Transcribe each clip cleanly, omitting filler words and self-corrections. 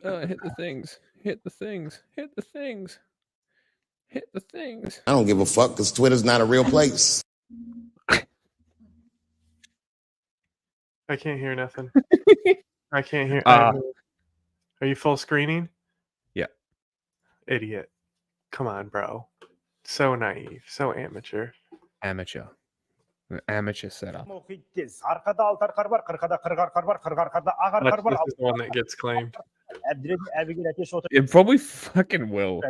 Hit the things. Hit the things. Hit the things. Hit the things. I don't give a fuck because Twitter's not a real place. I can't hear nothing. I can't hear. Are you full screening? Yeah. Idiot. Come on, bro. So naive. So amateur. Amateur. An amateur setup. This is the one that gets claimed. It probably fucking will.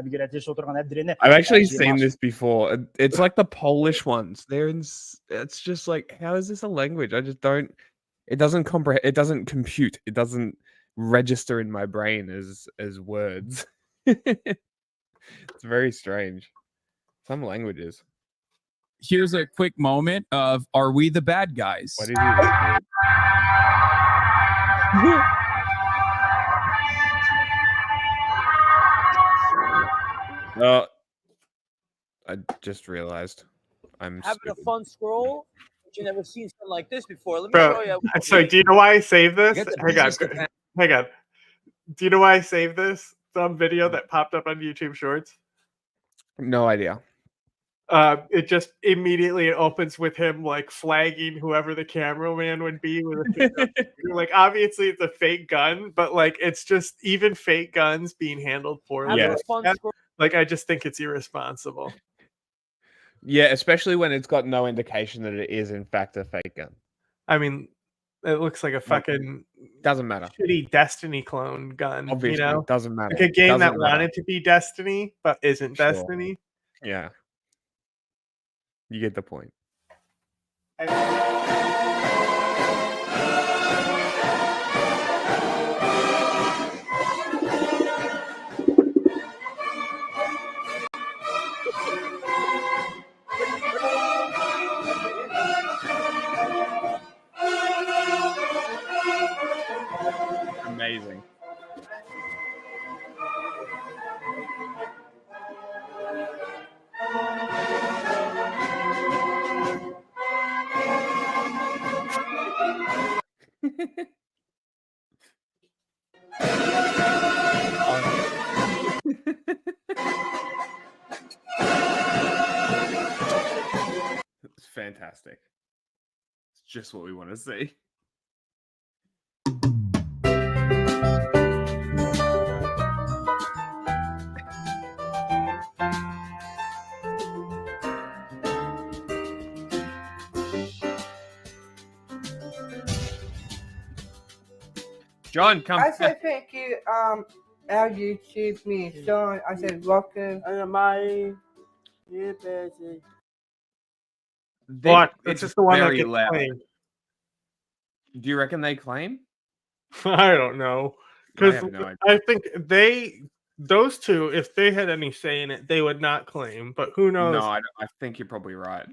I've actually seen this before. It's like the Polish ones. It's just like, how is this a language? I just don't. It doesn't comprehend. It doesn't compute. It doesn't register in my brain as words. It's very strange. Some languages. Here's a quick moment of "Are we the bad guys?" What is it? I just realized I'm having stupid. a fun scroll. But you never seen something like this before. Let me show you. So do you know why I saved this? Hang on. Do you know why I saved this? Some video that popped up on YouTube Shorts. No idea. It just immediately opens with him like flagging whoever the cameraman would be with a like obviously it's a fake gun, but like it's just even fake guns being handled poorly. Yeah. Like I just think it's irresponsible. Yeah, especially when it's got no indication that it is in fact a fake gun. I mean, it looks like a fucking doesn't matter. Shitty Destiny clone gun. Obviously, you know? Doesn't matter. Like a game Doesn't that wanted to be Destiny but isn't Destiny. Yeah. You get the point. Amazing. It's fantastic. It's just what we want to see. John, come. I said thank you. Our YouTube me, Sean. I said welcome. What? It's just the one that very gets loud. claimed. Do you reckon they claim? I don't know. I Because have no idea. I think those two, if they had any say in it, they would not claim. But who knows? No, I think you're probably right.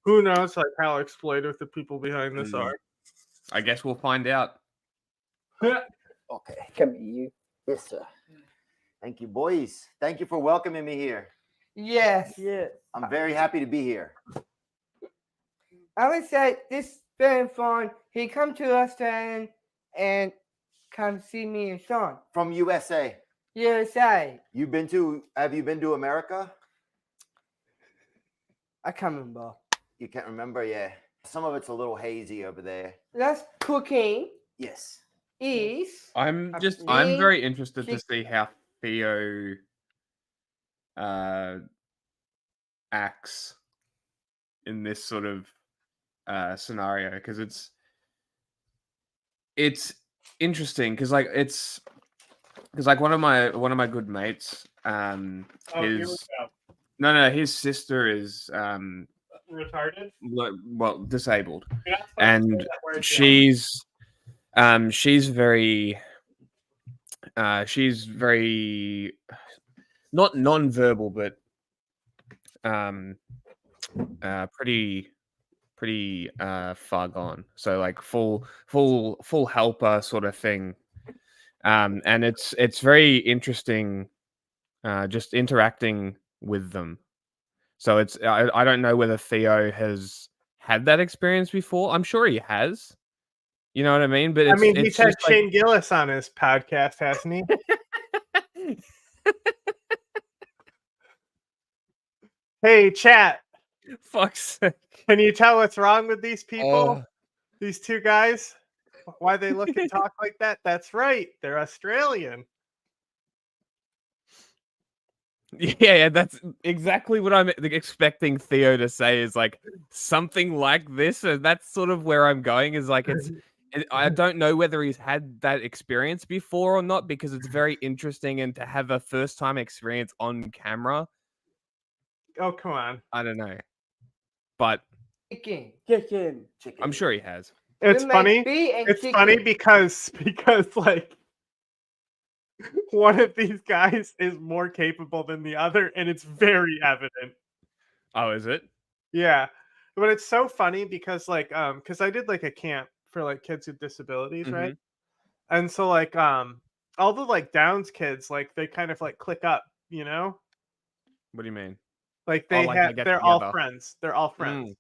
Who knows like how exploitive the people behind this are? I guess we'll find out. Okay, come here, you. Yes, sir. Thank you, boys. Thank you for welcoming me here. Yes. I'm very happy to be here. I would say this is very fun. He come to us and come see me and Sean. From USA. USA. Have you been to America? I can't remember. You can't remember? Yeah. Some of it's a little hazy over there. That's cooking. Yes. I'm very interested to see how Theo acts in this sort of scenario, because it's interesting because one of my good mates his sister is retarded, well, disabled, and she's very not non-verbal, but pretty far gone. So like full helper sort of thing. And it's very interesting just interacting with them. So I don't know whether Theo has had that experience before. I'm sure he has, You know what I mean? But I mean, it's he's had just like, Shane Gillis on his podcast, hasn't he? Hey, chat. fuck's sake. Can you tell what's wrong with these people? Oh. These two guys? Why they look and talk like that? That's right. They're Australian. Yeah, that's exactly what I'm expecting Theo to say is like something like this. And that's sort of where I'm going is like I don't know whether he's had that experience before or not because it's very interesting and to have a first time experience on camera. Oh, come on. I don't know. But Chicken. I'm sure he has. It's We make funny. beef and It's chicken. funny because like one of these guys is more capable than the other, and it's very evident. Oh, is it? Yeah. But it's so funny because like because I did like a camp for like kids with disabilities, right? And so like all the like Downs kids, like they kind of like click up, you know? What do you mean? Like Oh, they like they have get they're all together. friends. They're all friends.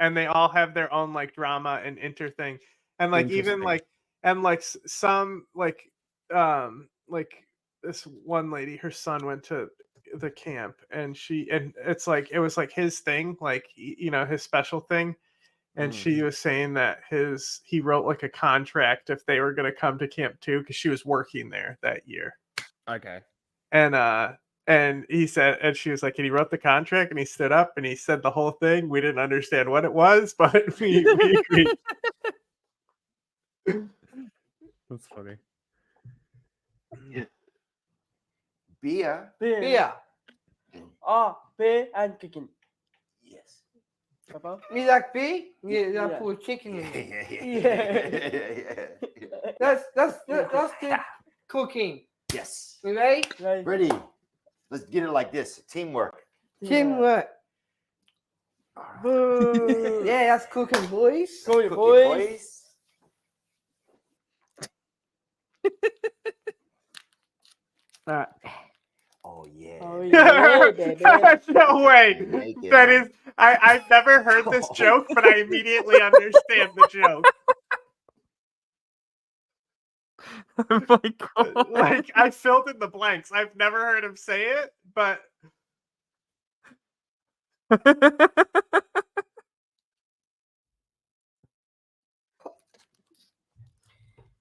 And they all have their own like drama and inter thing. And like even Interesting. like and like some like this one lady, her son went to the camp and it's like it was like his thing, like you know, his special thing. And she was saying that he wrote like a contract if they were gonna come to camp too, because she was working there that year. Okay. And he said, and she was like, and he wrote the contract and he stood up and he said the whole thing. We didn't understand what it was, but we agreed. That's funny. Beer. Beer. Beer and chicken. Yes. You like beef? Yeah, I put chicken in it. Yeah. That's good cooking. Yes. You ready? Ready. Let's get it like this. Teamwork. Teamwork. Yeah, that's cooking, boys. Cookie, boys. Oh yeah. Oh yeah, baby. No way. Make it, That huh? is, I've never heard this joke, but I immediately understand the joke. Oh my god. Like I filled in the blanks. I've never heard him say it, but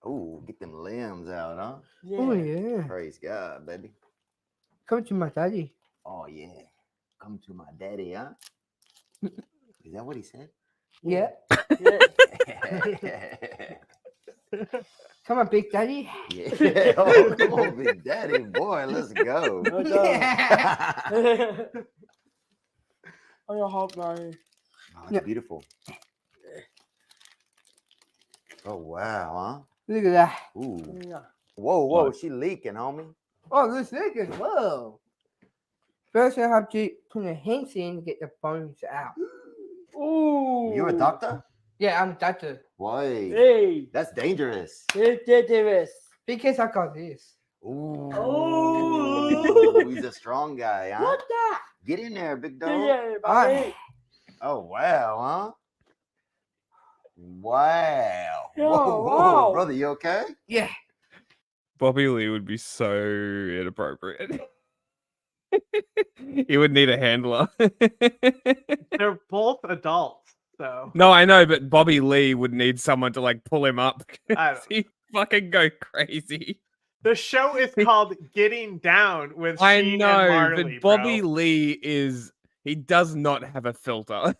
Oh, get them limbs out, huh? Oh yeah. Praise God, baby. Come to my daddy. Oh yeah. Come to my daddy, huh? Is that what he said? Yeah. Come on, big daddy. Yeah. Oh, come on, big daddy, boy. Let's go. Oh, your heart, man. Oh, it's beautiful. Oh wow, Look at that. huh? Ooh. Yeah. Whoa, whoa, she leaking, homie. Oh, this chicken. Whoa. First, I have to put the hands in to get the bones out. Ooh. You're a doctor? Yeah, I'm a doctor. Why? Hey. That's dangerous. Dangerous. Because I got this. Ooh. Oh. He's a strong guy, huh? What that? Get in there, big dog. Yeah, Alright. Oh wow, huh? Wow. Yo, Whoa, whoa, wow. brother, you okay? Yeah. Bobby Lee would be so inappropriate. He would need a handler. they're both adults, so No, I know, but Bobby Lee would need someone to like pull him up. I don't- He fucking go crazy. the show is called Getting Down with I Sheen know, and Marley, but Bobby bro. Lee he does not have a filter.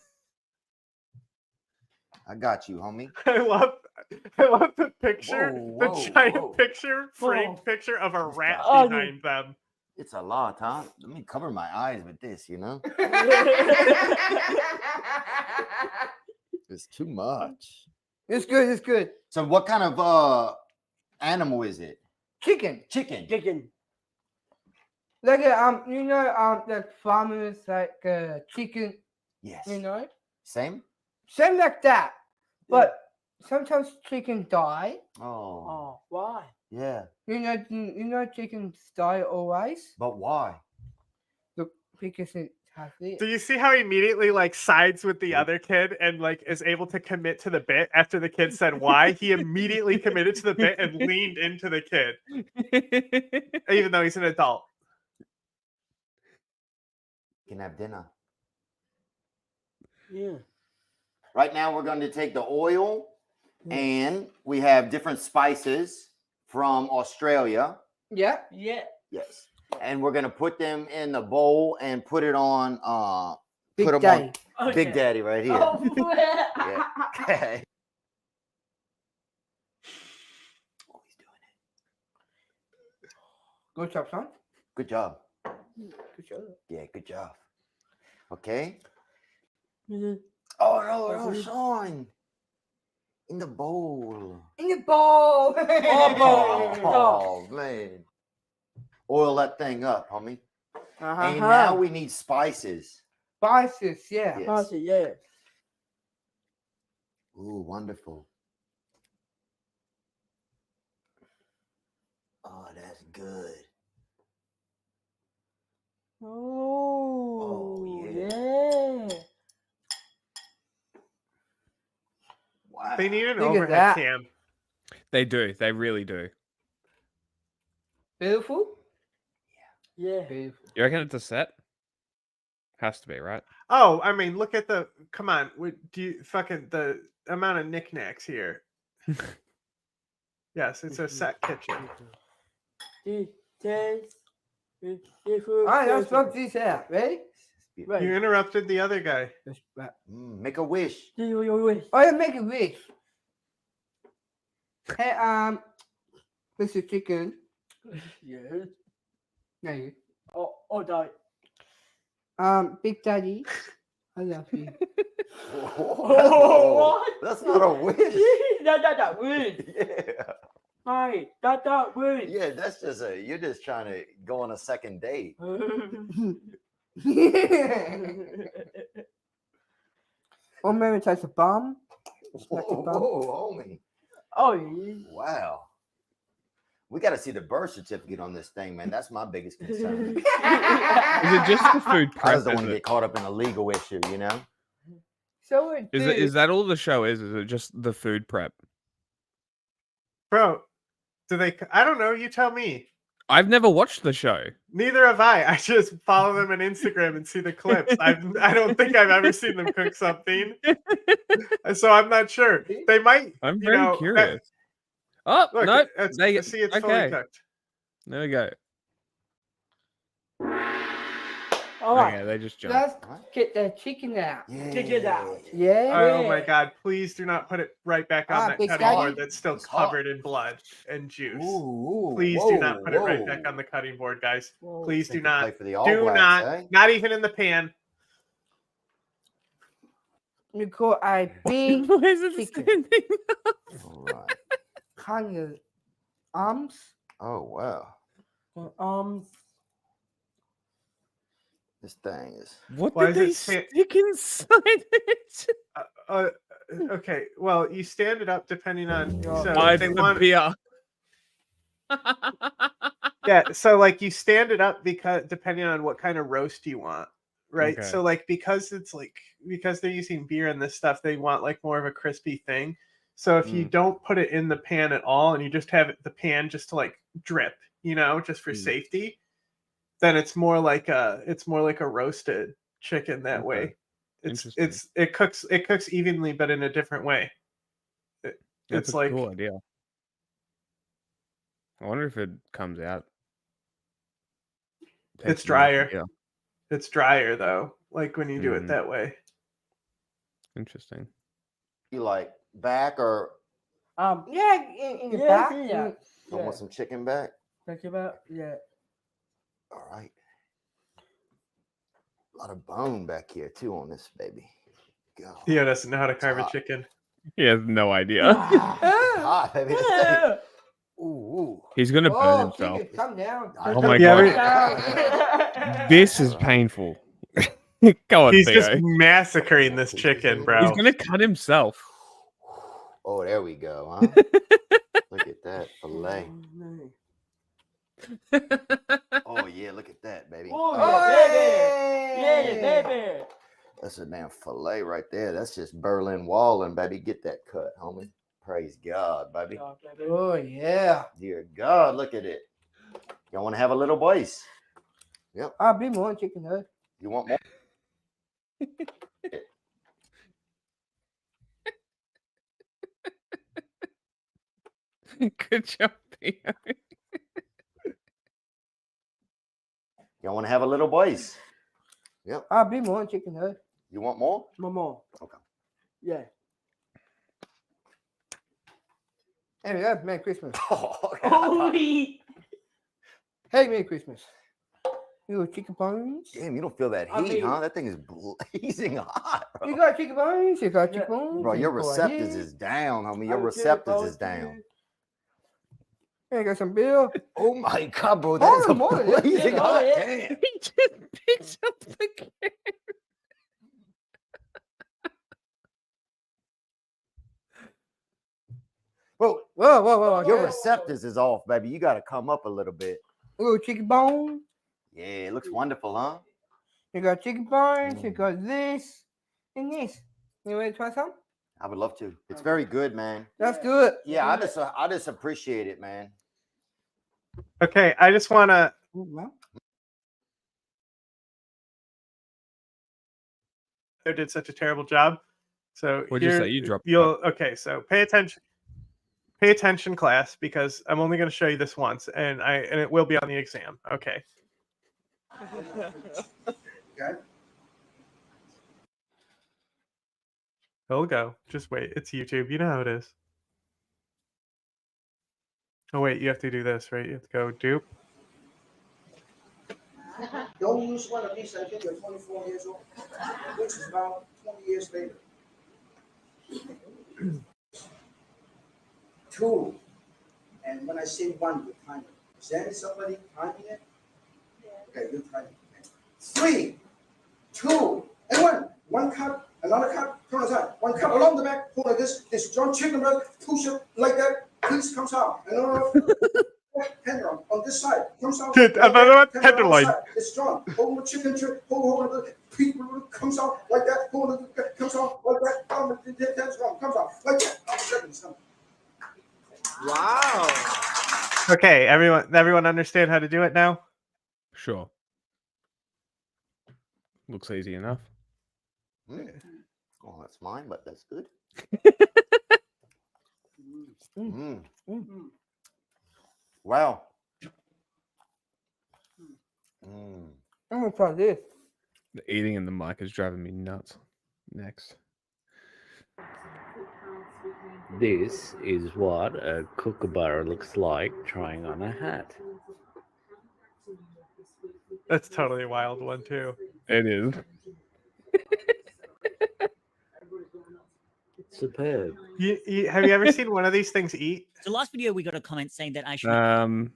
I got you, homie. I love the picture, Whoa, the whoa, giant whoa. picture, framed Whoa. picture of a rat Oh, behind them. It's a lot, huh? Let me cover my eyes with this, you know? It's too much. It's good. It's good. So what kind of animal is it? Chicken. Chicken. Chicken. Like you know the farmers like chicken. Yes. You know, Same? same like that. But sometimes chicken die. Oh. Oh, why? Yeah. You know chickens die always. But why? Look, because it I see Do it. you see how he immediately like sides with the other kid and like is able to commit to the bit after the kid said why? He immediately committed to the bit and leaned into the kid, even though he's an adult. You can have dinner. Yeah. Right now, we're going to take the oil, and we have different spices from Australia. Yeah. Yeah. Yes. And we're going to put them in the bowl and put it on Big put 'em Daddy. on Big Daddy right here. Oh, Yeah. Okay. Oh, he's doing it. Good job, son. Good job. Good job. Yeah, good job. Okay. Mhm. Oh no, Sean. In the bowl. In the bowl. Oh man. Oil that thing up, homie. And Uh-huh. now we need spices. Spices, yeah. Yes. Oh, yeah. Ooh, wonderful. Oh, that's good. Oh, yeah. yeah. Wow. They need an Look at overhead that. cam. They do. They really do. Beautiful. Yeah. Beautiful. You reckon it's a set? Has to be, right? Oh, I mean, look at the. Come on, do you fucking the amount of knickknacks here? Yes, it's a set kitchen. All right, let's smoke this out. Ready? You interrupted the other guy. Let's wrap. Make a wish. Oh, yeah, make a wish. Hey, Mr. Chicken. Yes. No, you. Oh, die. Big Daddy. I love you. Oh, that's not a wish. That win. Yeah. Hi, that win. Yeah, that's just you're just trying to go on a second date. Or maybe touch a bomb. Whoa, homie. Oh, yeah. Wow. We got to see the birth certificate on this thing, man. That's my biggest concern. Is it just the food I prep? just don't want Is, to it? get caught up in a legal issue, you know? So it Is that all the show is? Is it just the food prep? Bro, do they? I don't know. You tell me. I've never watched the show. Neither have I. I just follow them on Instagram and see the clips. I don't think I've ever seen them cook something, so I'm not sure. They might. I'm very curious. Look, no, it's fully okay. cooked. There we go. All right. Okay, they just jumped. Let's get the chicken out. Yeah. Take it out. Yeah. Oh my god, please do not put it right back on that Big cutting Daddy. board that's still It's hot. covered in blood and juice. Ooh, Please whoa, do not put it right whoa. back on the cutting board, guys. Whoa. Please do Think you play not. for the All Do Blacks, not. eh? Not even in the pan. We got a big Why is it chicken. standing? All right. kind of arms. Oh, wow. This thing is. What Why did is it they sta- stick inside it? Okay. Well, you stand it up depending on. So Why if they the want, beer? yeah. So like you stand it up because depending on what kind of roast you want, right? Okay. So like because they're using beer and this stuff, they want like more of a crispy thing. So if you don't put it in the pan at all and you just have the pan just to like drip, just for safety, then it's more like a roasted chicken that way. It cooks evenly but in a different way. That's It's a like cool idea. I wonder if it comes out. It's drier. It's drier though, like when you do it that way. Interesting. You like back or Yeah, in the Yeah, back. yeah. you want some chicken back? Think about All right. A lot of bone back here too on this baby. Go. Theo doesn't know how to carve a hot. chicken. He has no idea. Hot, baby. This thing- Ooh. He's gonna burn Oh, himself. chicken, come down. Oh my Yeah, god. This is painful. Go on, He's Theo. just massacring this chicken, bro. He's gonna cut himself. Oh, there we go, huh? Look at that fillet. Oh yeah, look at that, baby. Oh, yeah, baby. Yeah, baby. That's a damn fillet right there. That's just Berlin walling, baby. Get that cut, homie. Praise God, baby. Oh, yeah. Dear God, look at it. You want to have a little voice? Yep. I'll be more chicken nugget. You want more? Good job, Theo. You want to have a little voice? Yep. I'll be more chicken nugget. You want more? More. Okay. Yeah. Hey, yeah, Merry Christmas. Holy. Hey, Merry Christmas. You got chicken bones? Damn, you don't feel that I heat, mean- huh? That thing is blazing hot, bro. You got chicken bones? You got chicken bones? Bro, your You got receptors here. is down, homie. Your I was receptors is about to- down. Hey, got some beer. Oh my God, bro. That Oh, is a more than that. blazing Yeah, hot. yeah. Damn. He just picks up the can. Bro, Whoa. your Okay. receptors is off, baby. You got to come up a little bit. Ooh, chicken bone. Yeah, it looks wonderful, huh? You got chicken bones. You got this and this. You ready to try some? I would love to. It's very good, man. That's good. Yeah, I just appreciate it, man. Okay, I just want to. Ooh, well. They did such a terrible job. So What'd you here- say? You dropped the You'll okay. So pay attention, class, because I'm only going to show you this once, and it will be on the exam. Okay. Okay. It'll go. Just wait. It's YouTube. You know how it is. Oh wait, you have to do this, right? You have to go dupe. Don't use one of these until you're 24 years old, which is about 20 years later. 2, and when I say 1, you time it. Is there somebody timing it? Okay, you time it. 3, 2, and 1. 1 cup, another cup, turn aside. 1 cup along the back, hold like this. This John chicken breast, push it like that. Piece comes out. Another tenderloin on this side comes out. Another one, on tenderloin. the side. It's strong. Hold the chicken strip. Hold the piece comes out like that. Hold it comes out like that. Comes out like that. Wow. Okay, everyone understand how to do it now? Sure. Looks easy enough. Oh, that's mine, but that's good. Wow. I'm gonna try this. The eating in the mic is driving me nuts. Next. This is what a kookaburra looks like trying on a hat. That's totally a wild one too. It is. Superb. Have you ever seen one of these things eat? So last video we got a comment saying that I should.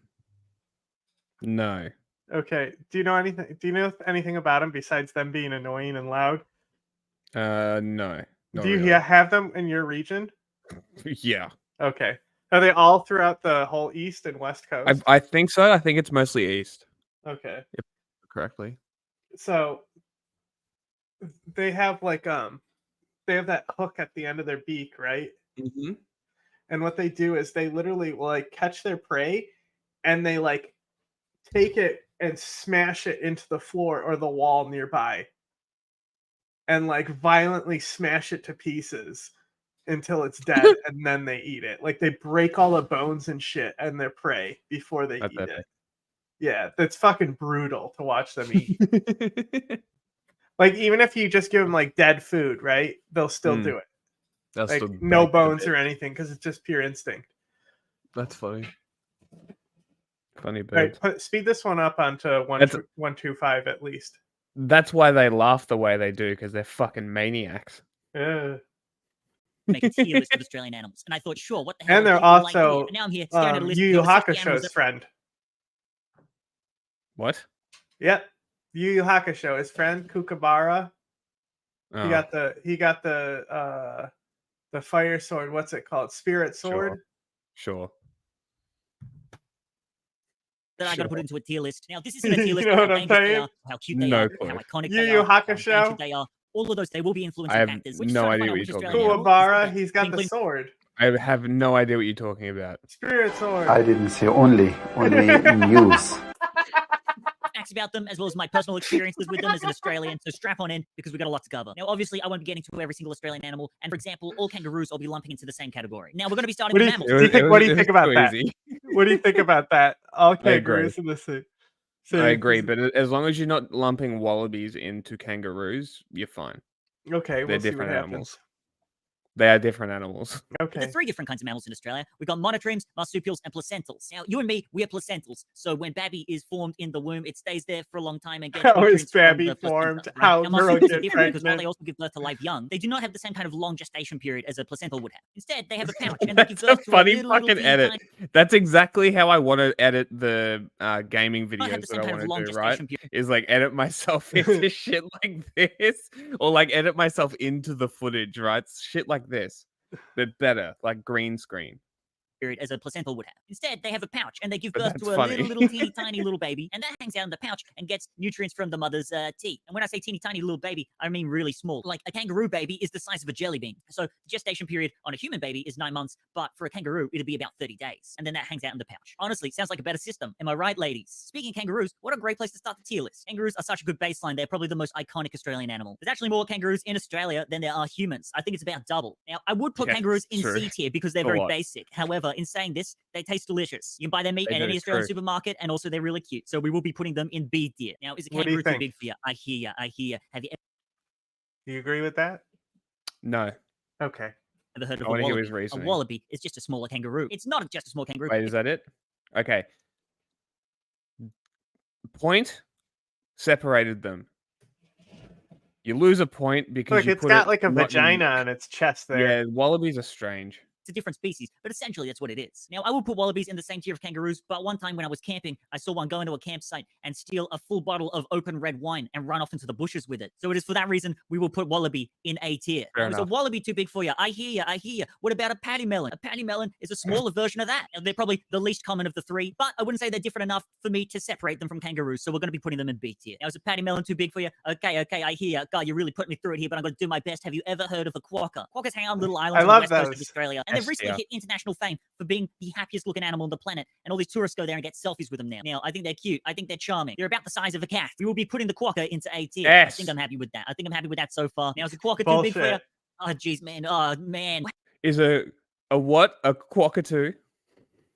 No. Okay. Do you know anything about them besides them being annoying and loud? No. Do you have them in your region? Yeah. Okay. Are they all throughout the whole East and West Coast? I think so. I think it's mostly east. Okay. If correctly. So they have they have that hook at the end of their beak, right? Mm-hmm. And what they do is they literally will catch their prey and they take it and smash it into the floor or the wall nearby. And violently smash it to pieces until it's dead, and then they eat it. They break all the bones and shit and their prey before they eat it. Yeah, that's fucking brutal to watch them eat. Even if you just give them dead food, right? They'll still do it. They'll still no break the bones bit. or anything because it's just pure instinct. That's funny. Funny All bird. right, speed this one up onto 125 at least. That's why they laugh the way they do, because they're fucking maniacs. Yeah. Make a tier list of Australian animals, and I thought, sure, what the hell? And do they're people like also here? But now I'm here staring at a list. Yu Yu of 50 animals Hakusho's that- friend. What? Yep. Yu Yu Hakusho, his friend Kookaburra. Oh, He got the fire sword. What's it called? Spirit sword. Sure. that I got to put Sure. into a tier list. Now, this isn't a tier list You of know how what I'm dangerous they saying? are, how cute they No are, clue. how iconic Yu they Yu are, how Hakusho? ancient they are. All of those, they will be I influencing have factors. We're just no trying to idea find out what which you're talking Australian about. animal is the Kuwabara, best, he's got the including sword. I have no idea what you're talking about. Spirit sword. I didn't say only news. facts about them, as well as my personal experiences with them as an Australian. So strap on in, because we've got a lot to cover. Now, obviously, I won't be getting to every single Australian animal. And for example, all kangaroos I'll be lumping into the same category. Now, we're going to be starting What with do mammals. what do you It think was about too that? easy. What do you think about that? All I agree. kangaroos in the same. I agree, but as long as you're not lumping wallabies into kangaroos, you're fine. Okay, They're we'll see what different happens. animals. They are different animals. Okay. There's 3 different kinds of mammals in Australia. We've got monotremes, marsupials, and placentals. Now, you and me, we are placentals. So when Babby is formed in the womb, it stays there for a long time and gets How is nutrients from Babby the placenta, formed? right? How Now, girl marsupials are get different because while pregnant? they also give birth to live young, they do not have the same kind of long gestation period as a placental would have. Instead, they have a pouch and they give That's a birth to funny little fucking teeny edit. tiny. That's exactly how I want to edit the gaming Don't have videos the that same I kind want of long to do, right? gestation period. Is like edit myself into shit like this, or like edit myself into the footage, right? Shit like this, but better, like green screen. As a placental would have. Instead, they have a pouch and they give But birth that's to a funny. little teeny tiny little baby, and that hangs out in the pouch and gets nutrients from the mother's teat. And when I say teeny tiny little baby, I mean really small. Like a kangaroo baby is the size of a jelly bean. So the gestation period on a human baby is 9 months, but for a kangaroo, it'd be about 30 days. And then that hangs out in the pouch. Honestly, sounds like a better system. Am I right, ladies? Speaking of kangaroos, what a great place to start the tier list. Kangaroos are such a good baseline. They're probably the most iconic Australian animal. There's actually more kangaroos in Australia than there are humans. I think it's about double. Now, I would put Yeah, kangaroos in true. C tier because they're A very lot. basic. However, in saying this, they taste delicious. You can buy their meat They at do, any Australian true. supermarket, and also they're really cute. So we will be putting them in B tier. Now, is a What do you kangaroo too think? big for you? I hear you. I hear you. Have you Do you agree with that? No. Okay. ever heard of I a want to hear wallaby? his A reasoning. wallaby is just a smaller kangaroo. It's not just a small kangaroo. Wait, is that it? Okay. Point separated them. You lose a point because Look, you it's put got it like a not in- vagina on its chest there. Yeah, wallabies are strange. It's a different species, but essentially that's what it is. Now, I will put wallabies in the same tier of kangaroos, but one time when I was camping, I saw one go into a campsite and steal a full bottle of open red wine and run off into the bushes with it. So it is for that reason we will put wallaby in A tier. Fair Now, is a enough. wallaby too big for you? I hear you. I hear you. What about a patty melon? A patty melon is a smaller version of that. Now, they're probably the least common of the 3, but I wouldn't say they're different enough for me to separate them from kangaroos. So we're going to be putting them in B tier. Now, is a patty melon too big for you? Okay, I hear you. God, you really put me through it here, but I'm going to do my best. Have you ever heard of a quokka? Quokkas hang out on little islands on the love west coast of those. Australia, and they've S recently tier. hit international fame for being the happiest looking animal on the planet, and all these tourists go there and get selfies with them now. Now, I think they're cute. I think they're charming. They're about the size of a cat. We will be putting the quokka into A tier. I S. think I'm happy with that. I think I'm happy with that so far. Now, is the quokka too big for you? Bullshit. Oh, jeez, man. Oh, man. Is a what? A quackatoo?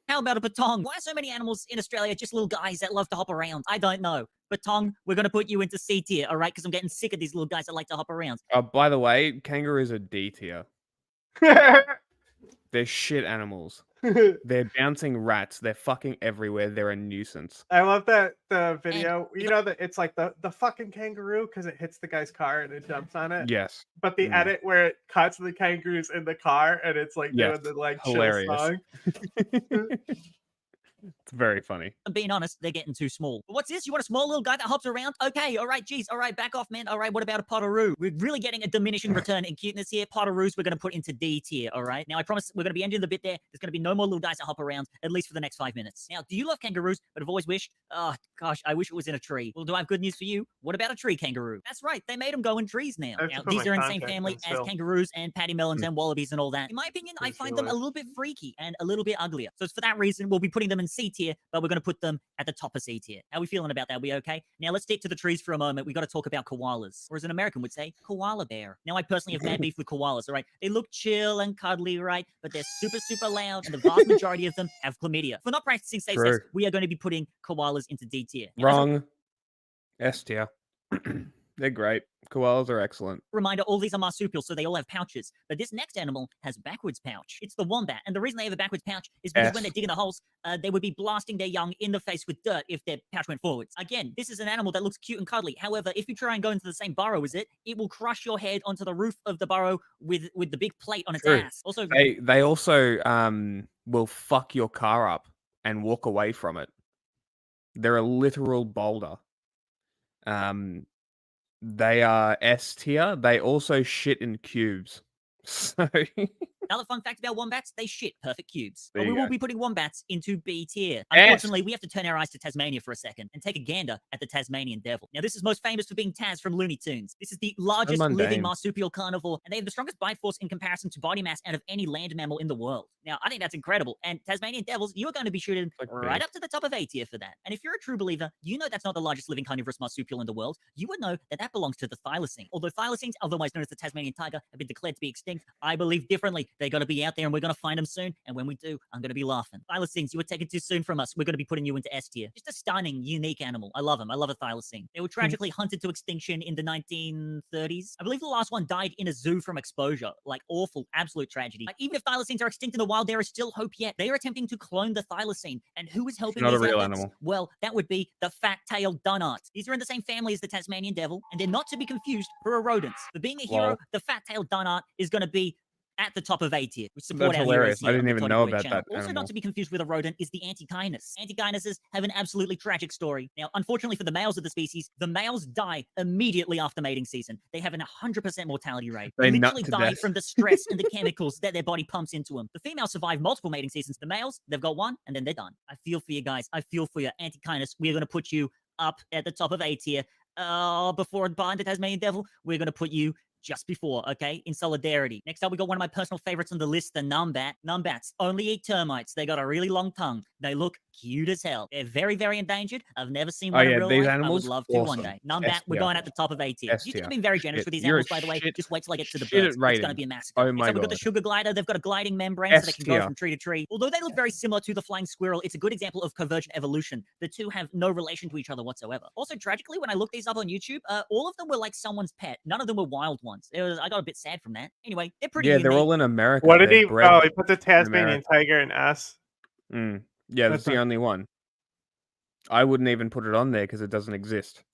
How about a patong? Why are so many animals in Australia just little guys that love to hop around? I don't know. Patong, we're going to put you into C tier, all right? Because I'm getting sick of these little guys that like to hop around. Oh, by the way, kangaroos are D tier. They're shit animals. They're bouncing rats. They're fucking everywhere. They're a nuisance. I love that the video. You know that it's like the fucking kangaroo because it hits the guy's car and it jumps on it. Yes. But the edit where it cuts the kangaroos in the car and it's like Yes. doing the like Hilarious. chill song. It's very funny. I'm being honest, they're getting too small. But what's this? You want a small little guy that hops around? Okay, all right, geez, all right, back off, man. All right, what about a potteroo? We're really getting a diminishing return in cuteness here. Potteroos, we're going to put into D tier, all right? Now, I promise we're going to be ending the bit there. There's going to be no more little guys that hop around, at least for the next 5 minutes. Now, do you love kangaroos, but have always wished? Oh, gosh, I wish it was in a tree. Well, do I have good news for you? What about a tree kangaroo? That's right, they made them go in trees now. I have to Now, put these my are in the same contact family in as still. kangaroos and patty melons and wallabies and all that. In my opinion, I Yes, find you them a would. little bit freaky and a little bit uglier. So it's for that reason we'll be putting them in C tier, but we're going to put them at the top of C tier. How are we feeling about that? We okay? Now let's stick to the trees for a moment. We got to talk about koalas, or as an American would say, koala bear. Now I personally have mad beef with koalas. All right, they look chill and cuddly, right? But they're super, super loud, and the vast majority of them have chlamydia. For not practicing safe sex, True. we are going to be putting koalas into D tier. Now, as a Wrong. S tier. They're great. Koalas are excellent. reminder, all these are marsupials, so they all have pouches. But this next animal has a backwards pouch. It's the wombat. And the reason they have a backwards pouch is because when Yes. they're digging the holes, they would be blasting their young in the face with dirt if their pouch went forwards. Again, this is an animal that looks cute and cuddly. However, if you try and go into the same burrow as it, it will crush your head onto the roof of the burrow with the big plate on its True. ass. Also, They also will fuck your car up and walk away from it. They're a literal boulder. They are S tier. They also shit in cubes. So Another fun fact about wombats, they shit perfect cubes. There But we you will go. be putting wombats into B tier. Yes. Unfortunately, we have to turn our eyes to Tasmania for a second and take a gander at the Tasmanian devil. Now, this is most famous for being Taz from Looney Tunes. This is the largest living mundane. marsupial carnivore, and they have the strongest bite force in comparison to body mass out of any land mammal in the world. Now, I think that's incredible. And Tasmanian devils, you are going to be shooting Like right me. up to the top of A tier for that. And if you're a true believer, you know that's not the largest living carnivorous marsupial in the world. You would know that that belongs to the thylacine. Although thylacines, otherwise known as the Tasmanian tiger, have been declared to be extinct, I believe differently. They're going to be out there and we're going to find them soon. And when we do, I'm going to be laughing. Thylacines, you were taken too soon from us. We're going to be putting you into S tier. Just a stunning, unique animal. I love them. I love a thylacine. They were tragically hunted to extinction in the 1930s. I believe the last one died in a zoo from exposure. Like awful, absolute tragedy. Like, even if thylacines are extinct in the wild, there is still hope yet. They are attempting to clone the thylacine. And who is helping not a these real efforts? animal. Well, that would be the fat-tailed dunnart. These are in the same family as the Tasmanian devil, and they're not to be confused for rodents. For being a hero, Lol. the fat-tailed dunnart is going to be at the top of A tier. We support That's our hilarious. heroes I here didn't on the even Tony know Boy about channel. that Also, animal. not to be confused with a rodent is the antechinus. Antechinuses have an absolutely tragic story. Now, unfortunately for the males of the species, the males die immediately after mating season. They have an 100% mortality rate. They They nut literally to die death. from the stress and the chemicals that their body pumps into them. The females survive multiple mating seasons. The males, they've got one, and then they're done. I feel for you guys. I feel for you. Antechinus, we're going to put you up at the top of A tier. Before behind the Tasmanian devil, we're going to put you just before, okay? In solidarity. Next up, we got one of my personal favorites on the list, the numbat. Numbats only eat termites. They got a really long tongue. They look cute as hell. They're very, very endangered. I've never seen Oh, one in yeah, real these life. animals, I would love to one awesome. day. Numbat, S we're tier. going at the top of A tier. S You think tier. I'm being very generous Shit. with these You're a animals, by the way? shit- Just wait till I get to the shit at birds. It's going to rating. be a massacre. Oh Next my up, we've got the God. sugar glider. They've got a gliding membrane so they S can go tier. from tree to tree. Although they look very similar to the flying squirrel, it's a good example of convergent evolution. The two have no relation to each other whatsoever. Also, tragically, when I looked these up on YouTube, all of them were like someone's pet. None of them were wild ones. I got a bit sad from that. Anyway, they're pretty Yeah, unique. they're all in America. What did They're he? bred Oh, he put the in Tasmanian America. tiger in S. Yeah, that's the Okay. only one. I wouldn't even put it on there because it doesn't exist.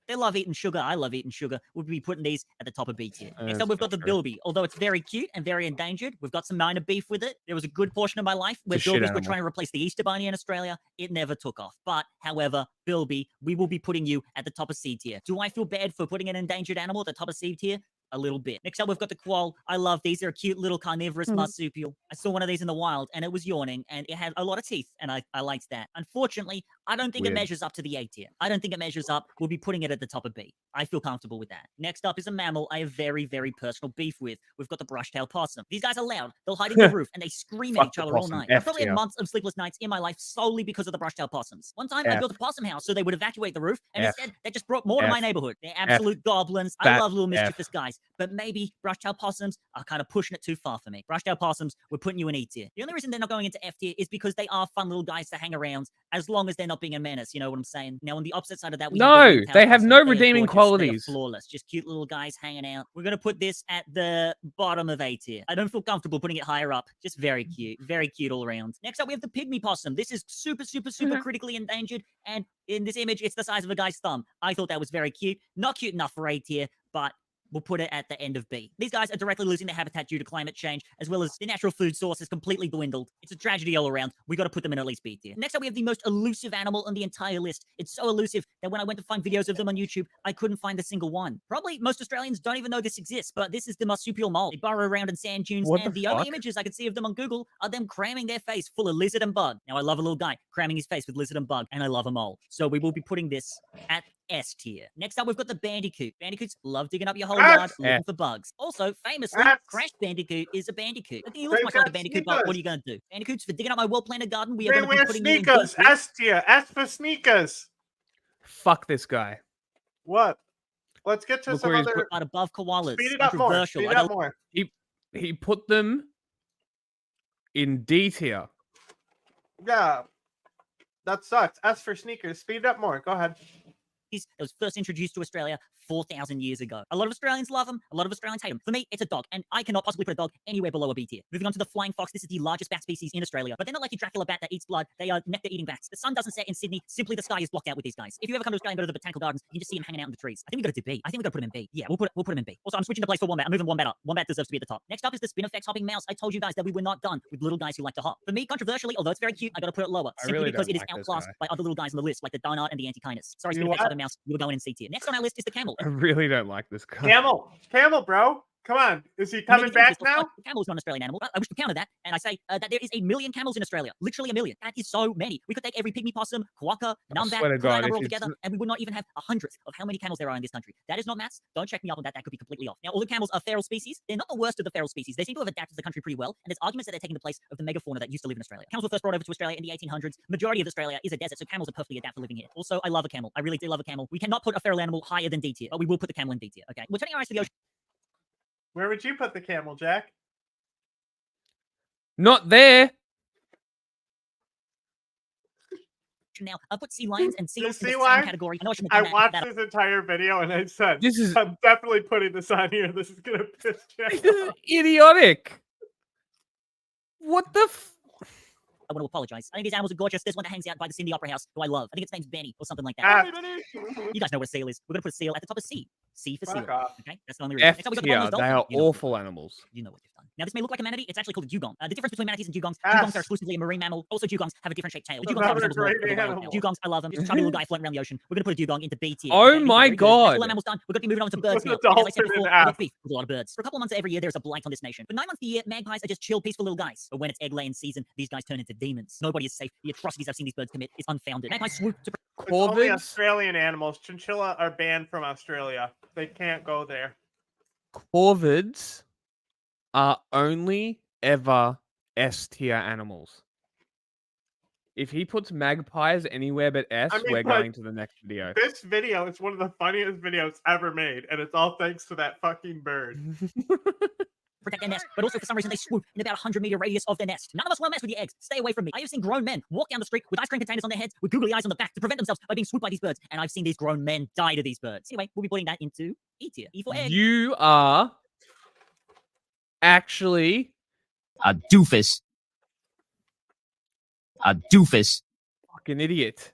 They love eating sugar. I love eating sugar. We'll be putting these at the top of B tier. Next That's up, we've got the not true. bilby. Although it's very cute and very endangered, we've got some minor beef with it. There was a good portion of my life where It's a shit bilbies were animal. trying to replace the Easter Bunny in Australia. It never took off. But, however, bilby, we will be putting you at the top of C tier. Do I feel bad for putting an endangered animal at the top of C tier? A little bit. Next up, we've got the quoll. I love these. They're a cute little carnivorous marsupial. I saw one of these in the wild, and it was yawning, and it had a lot of teeth, and I liked that. Unfortunately, I don't think it Weird. measures up to the A tier. I don't think it measures up. We'll be putting it at the top of B. I feel comfortable with that. Next up is a mammal I have very, very personal beef with. We've got the brush-tailed possum. These guys are loud. They'll hide in the roof, and they scream at Fuck each the other all possum. night. I've F probably had tier. months of sleepless nights in my life solely because of the brush-tailed possums. One time, I F. built a possum house so they would evacuate the roof, and F. instead, they just brought more to my F. neighborhood. They're absolute goblins. I Fat love little F. mischievous guys, but maybe brush-tailed possums are kind of pushing it too far for me. Brush-tailed possums, we're putting you in E tier. The only reason they're not going into F tier is because they are fun little guys to hang around, as long as they're not being a menace. You know what I'm saying? Now, on the opposite side of that, we have the No, ring-tailed they have possum. no They are redeeming gorgeous. They are qualities. flawless. Just cute little guys hanging out. We're going to put this at the bottom of A tier. I don't feel comfortable putting it higher up. Just very cute all around. Next up, we have the pygmy possum. This is super critically endangered, and in this image, it's the size of a guy's thumb. I thought that was very cute. Not cute enough for A tier, but we'll put it at the end of B. These guys are directly losing their habitat due to climate change, as well as their natural food source has completely dwindled. It's a tragedy all around. We got to put them in at least B tier. Next up, we have the most elusive animal on the entire list. It's so elusive that when I went to find videos of them on YouTube, I couldn't find a single one. Probably most Australians don't even know this exists, but this is the marsupial mole. They burrow around in sand dunes, What and the the only fuck? images I could see of them on Google are them cramming their face full of lizard and bug. Now, I love a little guy cramming his face with lizard and bug, and I love a mole. So we will be putting this at S tier. Next up, we've got the bandicoot. Bandicoots love digging up your whole yard looking for bugs. Also, famously, Crash Bandicoot is a bandicoot. I think he looks much like a bandicoot, but what are you going to do? Bandicoots, for digging up my well-planted garden, we are They going to be wear putting you in sneakers. B tier. S tier. S for sneakers. Fuck this guy. What? Let's get to Look some where he's other. But above koalas. Speed it up more. Controversial. Speed I it up don't- more. He put them in D tier. Yeah. That sucks. S for sneakers. Speed it up more. Go ahead. That was first introduced to Australia 4,000 years ago. A lot of Australians love them. A lot of Australians hate them. For me, it's a dog, and I cannot possibly put a dog anywhere below a B tier. Moving on to the flying fox. This is the largest bat species in Australia, but they're not like your Dracula bat that eats blood. They are nectar-eating bats. The sun doesn't set in Sydney. Simply the sky is blocked out with these guys. If you ever come to Australia and go to the botanical gardens, you can just see them hanging out in the trees. I think we got to do B. I think we got to put them in B. Yeah, we'll put them in B. Also, I'm switching the place for wombat. I'm moving wombat up. Wombat deserves to be at the top. Next up is the Spinifex hopping mouse. I told you guys that we were not done with little guys who like to hop. For me, controversially, although it's very cute, I got to put it lower. I Simply really because don't it is like this outclassed guy. by other little guys on the list, like the Darnart and the Antechinus. Sorry, You Spinifex what? hopping mouse. You were going in C tier. Next on our list is the camel. I really don't like this guy. Camel, bro. Come on, is he And coming then back you think, now? Camel's not an Australian animal. I wish to counter that, and I say that there is 1 million camels in Australia. Literally 1 million. That is so many. We could take every pygmy possum, quokka, numbat, swear to put that God, number if all it's- together, and we would not even have 100th of how many camels there are in this country. That is not maths. Don't check me up on that. That could be completely off. Now, although camels are feral species, they're not the worst of the feral species. They seem to have adapted to the country pretty well, and there's arguments that they're taking the place of the megafauna that used to live in Australia. Camels were first brought over to Australia in the 1800s. Majority of Australia is a desert, so camels are perfectly adapted to living here. Also, I love a camel. I really do love a camel. We cannot put a feral animal higher than D tier, but we will put the camel in D tier. Okay, we're turning our eyes to the ocean. Where would you put the camel, Jack? Not there. Now, I'll put sea lions and seals in the sea same lion? category. I know I shouldn't have I done watched that. this entire video and I said, This is I'm definitely putting this on here. This is gonna piss Jack off. idiotic. What the? I want to apologize. I think these animals are gorgeous. There's one that hangs out by the Sydney Opera House who I love. I think its name's Benny or something like that. Ah. You guys know what a seal is. We're going to put a seal at the top of C. C for seal. Fuck off. Okay? That's the only reason. F Next up, we got the tier. bottlenose They dolphin. are You know what awful animals. You know what they've done. Now, this may look like a manatee. It's actually called a dugong. The difference between manatees and dugongs. Yes. Dugongs are exclusively a marine mammal. Also, dugongs have a different shaped tail. The dugongs Another are resemblable great to the wild animal. tail. Dugongs, I love them. Just a chubby little guy floating around the ocean. We're going to put a dugong into B tier. Oh Okay, these are my very good. God. That's all our mammals done. We're going to be moving on to birds The now. And as I said dolphin before, and we F. got beef with a lot of birds. For a couple of months of every year, there's a blight on this nation. For 9 months of the year, magpies are just chill, peaceful little guys. But when it's egg laying season, these guys turn into demons. Nobody is safe. The atrocities I've seen these birds commit is unfounded. Magpies swoop to It's only Corvids? Australian animals. Chinchilla are banned from Australia. They can't go there. Corvids are only ever S tier animals. If he puts magpies anywhere but S, I mean, we're but- going to the next video. This video is one of the funniest videos ever made, and it's all thanks to that fucking bird. protect their nest, but also for some reason they swoop in about 100-meter radius of their nest. None of us want to mess with your eggs. Stay away from me. I have seen grown men walk down the street with ice cream containers on their heads with googly eyes on the back to prevent themselves by being swooped by these birds. And I've seen these grown men die to these birds. Anyway, we'll be putting that into E tier. E for egg. You are actually A doofus. A doofus. fucking idiot.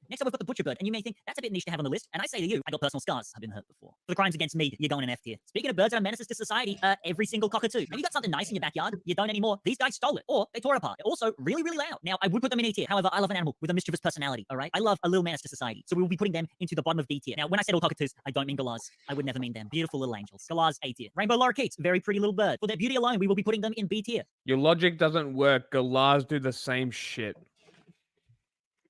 Next up, we've got the butcher bird, and you may think that's a bit niche to have on the list. And I say to you, I got personal scars. I've been hurt before. For the crimes against me, you're going in F tier. Speaking of birds that are menaces to society, every single cockatoo. Have you got something nice in your backyard? You don't anymore. These guys stole it, or they tore it apart. They're also really, really loud. Now, I would put them in E tier. However, I love an animal with a mischievous personality. All right, I love a little menace to society, so we will be putting them into the bottom of D tier. Now, when I said all cockatoos, I don't mean galahs. I would never mean them. Beautiful little angels. Galahs, A tier. Rainbow lorikeets, very pretty little bird. For their beauty alone, we will be putting them in B tier. Your logic doesn't work. Galahs do the same shit.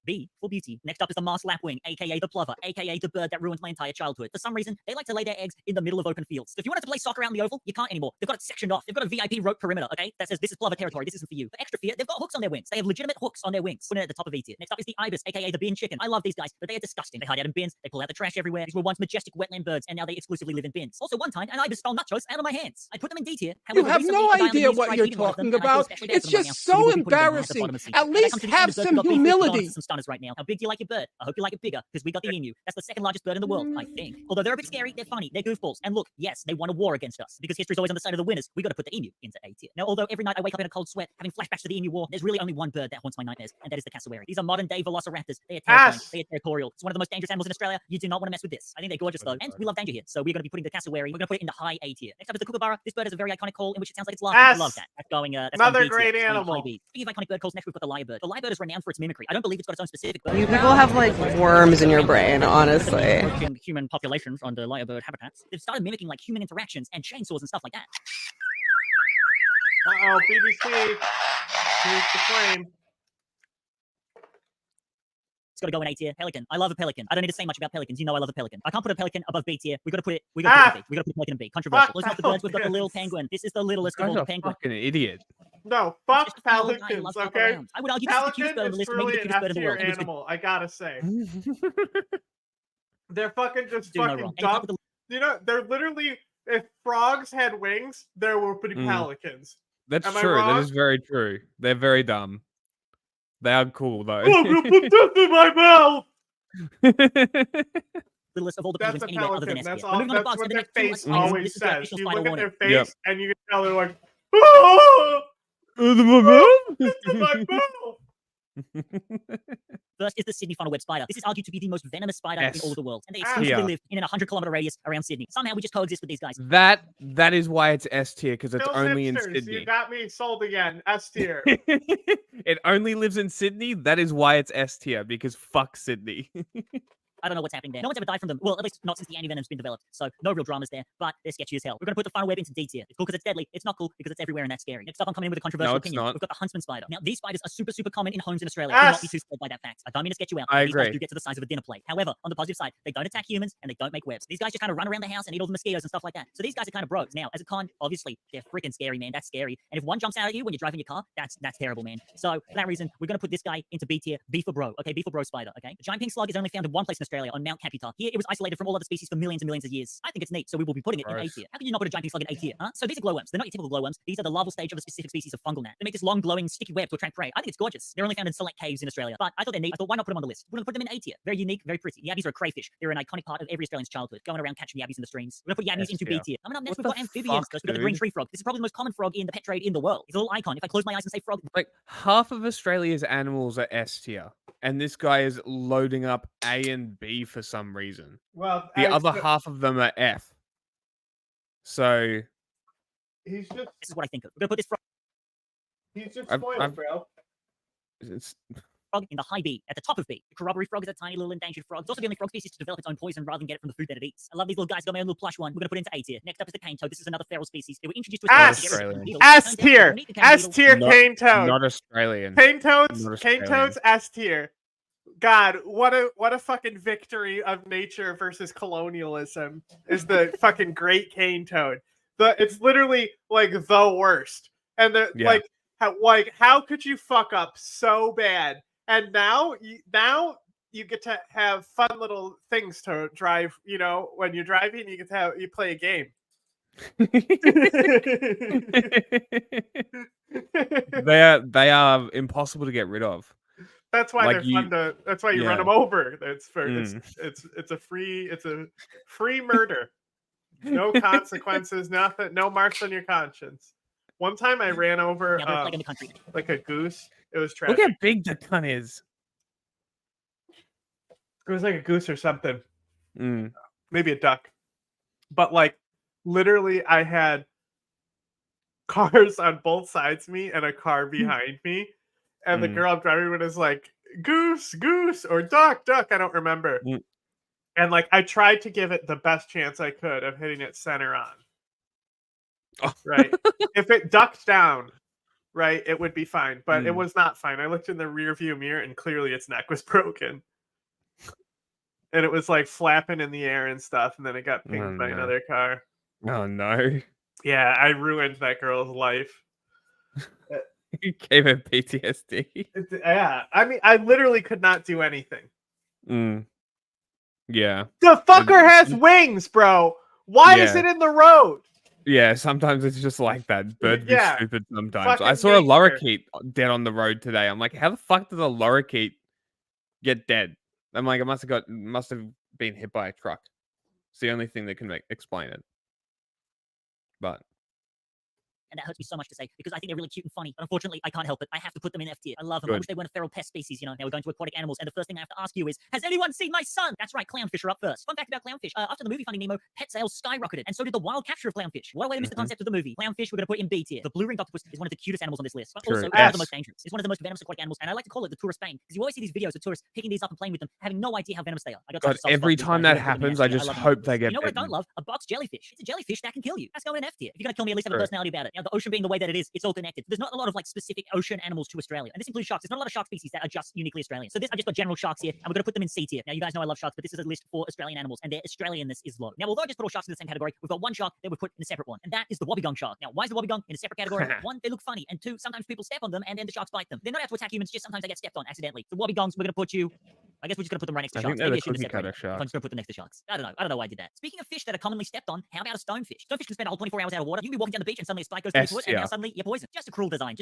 B for beauty. Next up is the masked lapwing, aka the plover, aka the bird that ruined my entire childhood. For some reason, they like to lay their eggs in the middle of open fields. So if you wanted to play soccer around the oval, you can't anymore. They've got it sectioned off. They've got a VIP rope perimeter, okay? That says this is plover territory. This isn't for you. For extra fear, they've got hooks on their wings. They have legitimate hooks on their wings. Put it at the top of E tier. Next up is the ibis, aka the bin chicken. I love these guys, but they are disgusting. They hide out in bins. They pull out the trash everywhere. These were once majestic wetland birds, and now they exclusively live in bins. Also, one time, an ibis stole nachos out of my hands. I put them in D tier. You However, have recently, no a guy on the idea news what tried you're eating one of them, talking and I feel about. especially bad It's for them right just now. So we so will be putting them right at the embarrassing. bottom of C At tier. least When it comes to the have end of birds, some we've got beef. We've gone on to humility. some stunners right now. How big do you like your bird? I hope you like it bigger, because we got the emu. That's the second largest bird in the world, I think. Although they're a bit scary, they're funny, they're goofballs. And look, yes, they won a war against us. Because history's always on the side of the winners, we got to put the emu into A tier. Now, although every night I wake up in a cold sweat, having flashbacks to the emu war, there's really only one bird that haunts my nightmares, and that is the cassowary. These are modern-day velociraptors. They are terrifying. Ass. They are territorial. It's one of the most dangerous animals in Australia. You do not want to mess with this. I think they're gorgeous, though. And we love danger here. So we're going to be putting the cassowary, we're going to put it into high A tier. Next up is the kookaburra. This bird has a very iconic call in which it sounds like it's laughing. I Ass. love that. That's going, that's Another going B tier. great It's going animal. high B. Speaking of iconic bird calls, next we've got the lyrebird. The lyrebird is renowned for its mimicry. I don't believe it's got its own specific bird. You people have like worms in your brain, honestly. Approaching human populations on the lyrebird habitats, they've started mimicking like human interactions and chainsaws and stuff like that. Uh-oh, BBC. Here's the flame. It's got to go in A tier. Pelican. I love a pelican. I don't need to say much about pelicans. You know I love a pelican. I can't put a pelican above B tier. We got to put it. We got to put it in B. We got to put a pelican in B. Controversial. Fuck Those are not the birds. We've got the little pelicans. penguin. This is the littlest This of all guy's the a penguins. fucking idiot. No, fuck Just a little guy who pelicans, loves to hop okay? around. I would argue this is the cutest bird on Pelican the is list, maybe truly the an cutest bird in the world. F-tier animal, I gotta say. They're fucking just Do no fucking wrong. And it's up dumb. with the You know, they're literally, if frogs had wings, there would be Mm. pelicans. That's Am I true. That wrong? is very true. They're very dumb. They are cool though. Oh, I'm gonna put this in my mouth! littlest of all the That's penguins a anywhere other than pelican. S That's tier. all. We're moving on to That's bugs, what and the their next two face items, always this is their says. official You spider look at warning. their Yep. face and you can tell they're like, oh, it's in my mouth. First is the Sydney funnel web spider. This is argued to be the most venomous spider in S. all of the world, and they Ah. exclusively Yeah. live in an 100-kilometer radius around Sydney. Somehow we just coexist with these guys. That is why it's S tier, because it's Phil only in Hipsters, Sydney. You got me sold again. S tier. It only lives in Sydney. That is why it's S tier, because fuck Sydney. I don't know what's happening there. No one's ever died from them. Well, at least not since the anti-venom's been developed. So no real dramas there, but they're sketchy as hell. We're going to put the final web into D tier. It's cool because it's deadly. It's not cool because it's everywhere and that's scary. Next up, I'm coming in with a controversial opinion. We've got the huntsman spider. Now, these spiders are super, super common in homes in Australia. Do not be too scared by that fact. I don't mean to sketch you out. I These guys agree. do get to the size of a dinner plate. However, on the positive side, they don't attack humans and they don't make webs. These guys just kind of run around the house and eat all the mosquitoes and stuff like that. So these guys are kind of bros. Now, as a con, obviously, they're freaking scary, man. That's scary. And if one jumps out at you when you're driving your car, that's terrible, man. So for that reason, we're going to put this guy into B tier, B for bro. Okay, B for bro spider. Okay, the giant pink slug is only found in one place in Australia, on Mount Caputa. Here, it was isolated from all other species for millions and millions of years. I think it's neat, so we will be putting it in A tier. How can you not put a giant pink slug in A tier? Huh? So these are glowworms. They're not your typical glowworms. These are the larval stage of a specific species of fungal gnat. They make this long, glowing, sticky web to attract prey. I think it's gorgeous. They're only found in select caves in Australia, but I thought they're neat. I thought, why not put them on the list? We're going to put them in A tier. Very unique, very pretty. Yabbies are a crayfish. They're an iconic part of every Australian's childhood, going around catching yabbies in the streams. We're going to put yabbies into B tier. Coming up next, we've got amphibians. We've got the green tree frog. This is probably the most common frog in the pet trade in the world. It's a little icon. If I close my eyes and say frog, like half of Australia's animals are S tier, and this guy is loading up A and B for some reason. Well, the other half of them are F. So he's just. This is what I think of. We're gonna put this frog. He's just spoiled, bro. It's frog in the high B, at the top of B. The corroboree frog is a tiny little endangered frog. It's also the only frog species to develop its own poison rather than get it from the food that it eats. I love these little guys. Got my own little plush one. We're gonna put it into A tier. Next up is the cane toad. This is another feral species. They were introduced to S tier. S tier cane toad. Not Australian. Cane toads. Cane toads. S tier. God, what a fucking victory of nature versus colonialism is the fucking great cane toad. It's literally like the worst. And how could you fuck up so bad? And now you get to have fun little things to drive. You know, when you're driving, you play a game. They are impossible to get rid of. That's why they're fun to. That's why you run them over. It's a free murder. No consequences. Nothing. No marks on your conscience. One time I ran over like a goose. It was tragic. Look how big the cunt is. It was like a goose or something. Mm. Maybe a duck. But like literally I had cars on both sides of me and a car behind me. And the girl I'm driving with is like, goose, or duck. I don't remember. And like I tried to give it the best chance I could of hitting it center on. Oh. Right. If it ducked down, right, it would be fine. But it was not fine. I looked in the rear view mirror and clearly its neck was broken. And it was like flapping in the air and stuff. And then it got pinged by another car. Oh no. Yeah, I ruined that girl's life. You gave her PTSD. Yeah. I mean, I literally could not do anything. Yeah. The fucker has wings, bro. Why is it in the road? Yeah, sometimes it's just like that. Birds be stupid sometimes. Fucking I saw a lorikeet dead on the road today. I'm like, how the fuck did a lorikeet get dead? I'm like, it must have been hit by a truck. It's the only thing that can explain it. But and that hurts me so much to say because I think they're really cute and funny. But unfortunately, I can't help it. I have to put them in F tier. I love them. Good. I wish they weren't a feral pest species. You know, now we're going to aquatic animals, and the first thing I have to ask you is, has anyone seen my son? That's right, clownfish are up first. Fun fact about clownfish: after the movie Finding Nemo, pet sales skyrocketed, and so did the wild capture of clownfish. What a way to miss the concept of the movie. Clownfish, we're going to put in B tier. The blue-ringed octopus is one of the cutest animals on this list, but also one of the most dangerous. It's one of the most venomous aquatic animals, and I like to call it the tourist bane because you always see these videos of tourists picking these up and playing with them, having no idea how venomous they are. I got God, every time that happens, I just hope they get. You know what I don't love? A box jellyfish. It's a jellyfish that can kill you. That's going in F tier. If you're going to kill me, at least have a personality about it. Now, the ocean being the way that it is, it's all connected. There's not a lot of like specific ocean animals to Australia, and this includes sharks. There's not a lot of shark species that are just uniquely Australian. So I just got general sharks here, and we're going to put them in C tier. Now, you guys know I love sharks, but this is a list for Australian animals, and their Australianness is low. Now, although I just put all sharks in the same category, we've got one shark that we put in a separate one, and that is the wobbegong shark. Now, why is the wobbegong in a separate category? One, they look funny, and two, sometimes people step on them, and then the sharks bite them. They're not out to attack humans, just sometimes they get stepped on accidentally. The wobbegongs, we're going to put you. I guess we're just going to put them right next to sharks. Maybe I shouldn't have separated. I'm just going to put them next to sharks. I don't know why I did that. Speaking of fish that are commonly stepped on, how about a stonefish? Stonefish can spend a whole 24 hours out of water. You can be walking down the beach and suddenly a spike goes through your foot, and now suddenly you're poisoned. Just a cruel design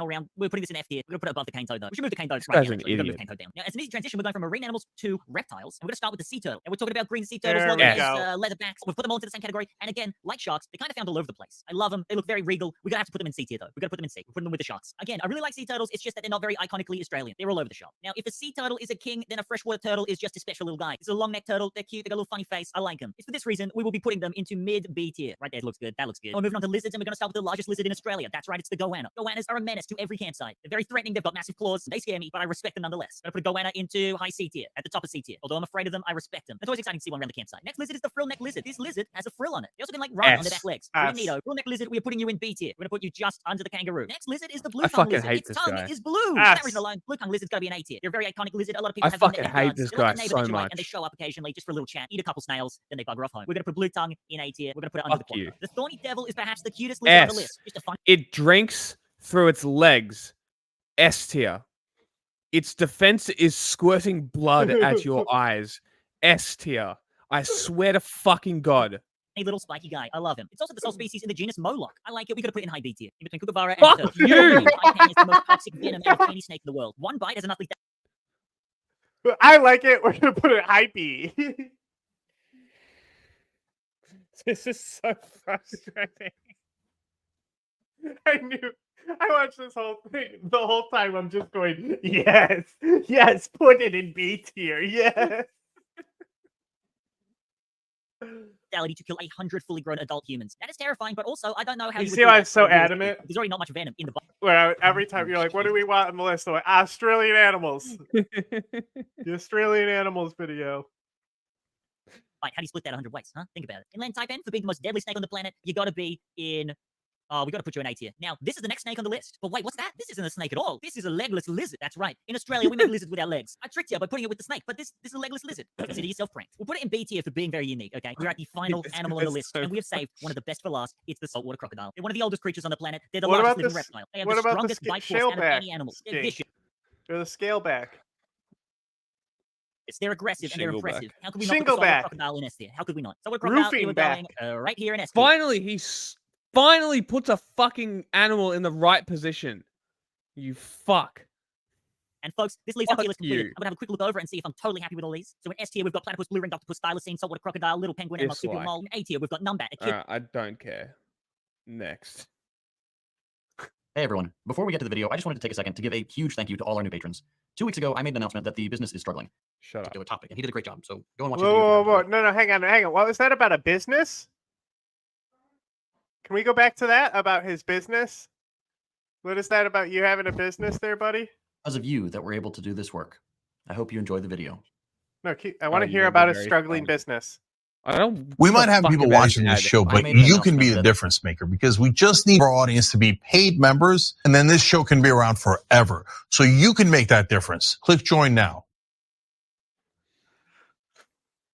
all around. We're putting this in F tier. We're going to put it above the cane toad though. We should move the cane toad right down. We're going to move the cane toad down. Now, as an easy transition, we're going from marine animals to reptiles, and we're going to start with the sea turtle. And we're talking about green sea turtles, leatherbacks. We've put them all into the same category. And again, like sharks, they kind of found all over the place. I love them. They look very regal. We're going to have to put them in C tier though. We're going to put them in C. We're putting them with the sharks. Again, I really like sea turtles. It's just that they're not very iconically Australian. They're all over the shop. Now, if a sea turtle is a king, then a freshwater turtle is just a special little guy. It's a long neck turtle. They're cute. They got a little funny face. I like them. It's for this reason we will be putting them into mid B tier. Right there, looks good. That looks good. We're moving on to lizards, and we're going to start with the largest lizard in Australia. That's right, it's the goanna. Goannas are a menace to every campsite. They're very threatening. They've got massive claws. They scare me, but I respect them nonetheless. I'm going to put a goanna into high C tier, at the top of C tier. Although I'm afraid of them, I respect them. It's always exciting to see one around the campsite. Next lizard is the frill neck lizard. This lizard has a frill on it. They also can like run on their back legs. Really neato. Frill neck lizard, we are putting you in B tier. We're going to put you just under the kangaroo. Next lizard is the blue tongue lizard. Its tongue is blue. For that reason alone, blue tongue lizard's got to be an A tier. They're a very iconic lizard. A lot of people have them in their hate this guy so much. And they show up occasionally just for a little chat, eat a couple snails, then they bugger off home. We're going to put blue tongue in A tier. We're going to put it under the quadro. The thorny devil is perhaps the cutest lizard on the list. Just a fun. It drinks through its legs. S tier. Its defense is squirting blood at your eyes. S tier. I swear to fucking God. A little spiky guy. I love him. It's also the sole species in the genus Moloch. I like it. We could have put it in high B tier. In between Kookaburra and Fuck turtle. you! Ipang is the most toxic venom of any snake in the world. One bite has enough lethal. I like it. We're going to put it high B. This is so frustrating. I watched this whole thing. The whole time I'm just going, yes, put it in B tier, yes. To kill 100 fully grown adult humans. That is terrifying, but also I don't know how you would see why I'm so adamant? There's already not much venom in the body. Where every time you're like, what do we want on the list? So Australian animals. The Australian animals video. Right, how do you split that 100 ways, huh? Think about it. Inland taipan, for being the most deadly snake on the planet, you gotta be in... Oh, we got to put you in A tier. Now, this is the next snake on the list. But wait, what's that? This isn't a snake at all. This is a legless lizard. That's right. In Australia, we make lizards with our legs. I tricked you by putting it with the snake, but this is a legless lizard. Consider yourself pranked. We'll put it in B tier for being very unique, okay? We're at the final animal on the list, and we have saved one of the best for last. It's the saltwater crocodile. They're one of the oldest creatures on the planet. They're the largest living reptile. They have the strongest bite force out of any animal. They're vicious. They're the scaleback. They're aggressive and they're impressive. How could we not put the saltwater crocodile in S tier? How could we not? Saltwater crocodile, you were going right here in S tier. Finally puts a fucking animal in the right position. You fuck. And folks, this leaves our tier list completed. I'm going to have a quick look over and see if I'm totally happy with all these. So in S tier, we've got platypus, blue ring, octopus, thylacine, saltwater crocodile, little penguin, and marsupial mole. In A tier, we've got numbat, a kid. I don't care. Next. Hey everyone. Before we get to the video, I just wanted to take a second to give a huge thank you to all our new patrons. 2 weeks ago, I made an announcement that the business is struggling. Shut up. To a topic, and he did a great job. So go and watch. Whoa. No, hang on. What was that about a business? Can we go back to that about his business? What is that about you having a business there, buddy? Because of you that we're able to do this work. I hope you enjoyed the video. No, I want to hear about his struggling business. We might have people watching this show, but you can be the difference maker because we just need our audience to be paid members, and then this show can be around forever. So you can make that difference. Click join now.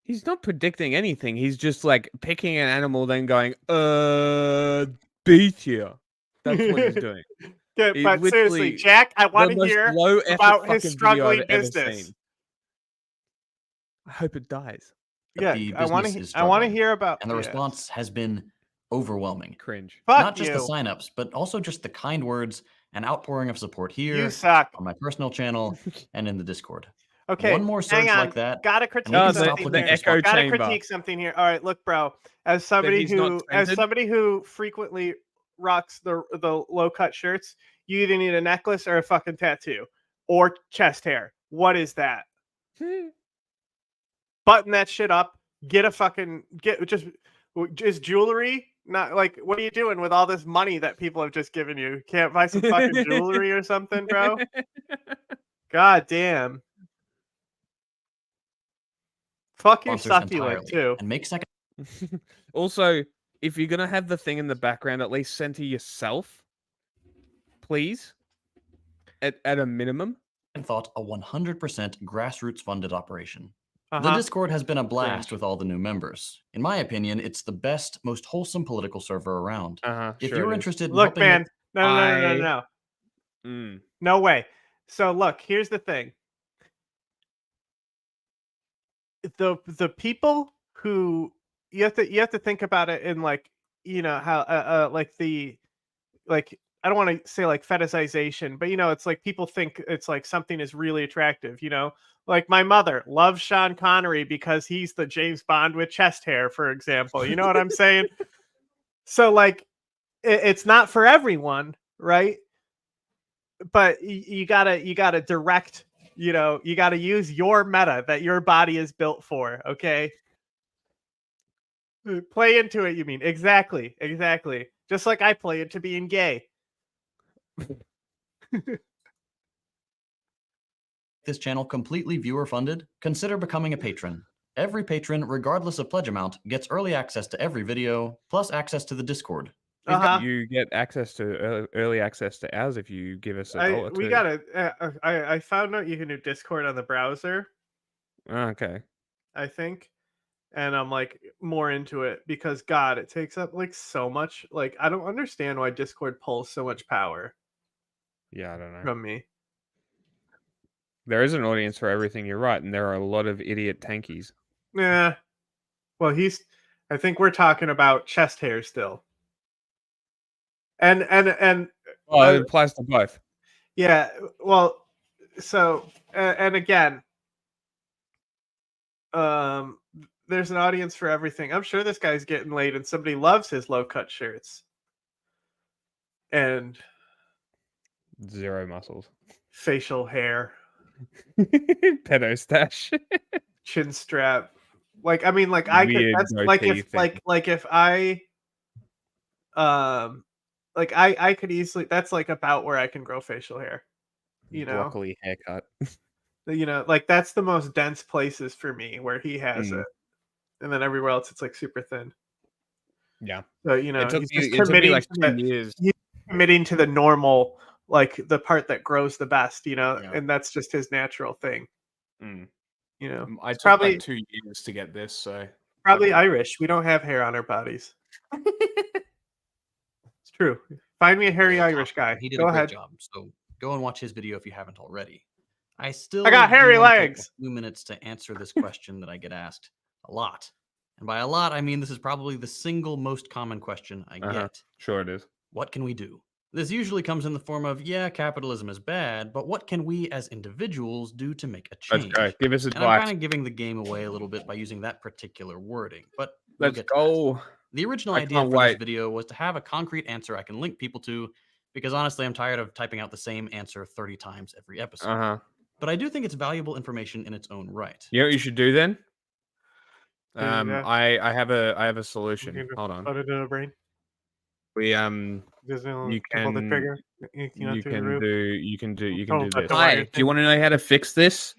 He's not predicting anything. He's just like picking an animal, then going, B tier. That's what he's doing. Yeah, but seriously, Jack, I want to hear about his struggling business. I hope it dies. Yeah, I want to hear about. And the response has been overwhelming. Cringe. Not just the signups, but also just the kind words and outpouring of support here. You suck. On my personal channel and in the Discord. Okay, one more surge like that. Gotta critique something here. All right, look, bro. As somebody who frequently rocks the low cut shirts, you either need a necklace or a fucking tattoo or chest hair. What is that? Button that shit up. Get a fucking just jewelry. Not like, what are you doing with all this money that people have just given you? Can't buy some fucking jewelry or something, bro? God damn. Fuck your succulent too. And make second. Also, if you're gonna have the thing in the background, at least center yourself, please. At a minimum. Thought a 100% grassroots funded operation. The Discord has been a blast with all the new members. In my opinion, it's the best, most wholesome political server around. If you're interested, look, man, no. No way. So look, here's the thing. The people who you have to think about it in like, you know, how like I don't want to say like fetishization, but you know, it's like people think it's like something is really attractive, you know, like my mother loves Sean Connery because he's the James Bond with chest hair, for example. You know what I'm saying? So like, it's not for everyone, right? But you gotta direct you know, you got to use your meta that your body is built for. Okay. Play into it. You mean exactly. Just like I play into being gay. This channel completely viewer funded, consider becoming a patron. Every patron, regardless of pledge amount, gets early access to every video, plus access to the Discord. You get access to early access to ours if you give us $1 We too. gotta. I found out you can do Discord on the browser. Okay. I think, and I'm like more into it because God, it takes up like so much. Like I don't understand why Discord pulls so much power. Yeah, I don't know. From me. There is an audience for everything. You're right, and there are a lot of idiot tankies. Yeah. Well, I think we're talking about chest hair still. And well, it applies to both. Yeah. Well, so and again, there's an audience for everything. I'm sure this guy's getting laid, and somebody loves his low cut shirts. And zero muscles, facial hair, pedo stash, chin strap. Like I mean, like I could. That's like if if I, like I could easily. That's like about where I can grow facial hair. You know, broccoli haircut. You know, like that's the most dense places for me where he has it, and then everywhere else it's like super thin. Yeah. So you know, it took he's me like 2 years. He's committing to the normal, like the part that grows the best. You know, and that's just his natural thing. You know, I took probably like 2 years to get this, so probably Irish. We don't have hair on our bodies. It's true. Find me a hairy Irish guy. He did Go a great ahead. job. So go and watch his video if you haven't already. I got hairy do wanna take legs. A few minutes to answer this question that I get asked a lot, and by a lot I mean this is probably the single most common question I get. Sure it is. What can we do? This usually comes in the form of, yeah, capitalism is bad, but what can we as individuals do to make a change? Let's go. Give us And advice. I'm kind of giving the game away a little bit by using that particular wording, but we'll Let's get to go. that. The original I idea can't for this wait. video was to have a concrete answer I can link people to, because honestly, I'm tired of typing out the same answer 30 times every episode. But I do think it's valuable information in its own right. You know what you should do then? Yeah. I have a solution. Hold on. Put it in a brain. We Just, you you pull the can trigger. you through the can roof. do Don't this. touch the Do you want to know how to fix this?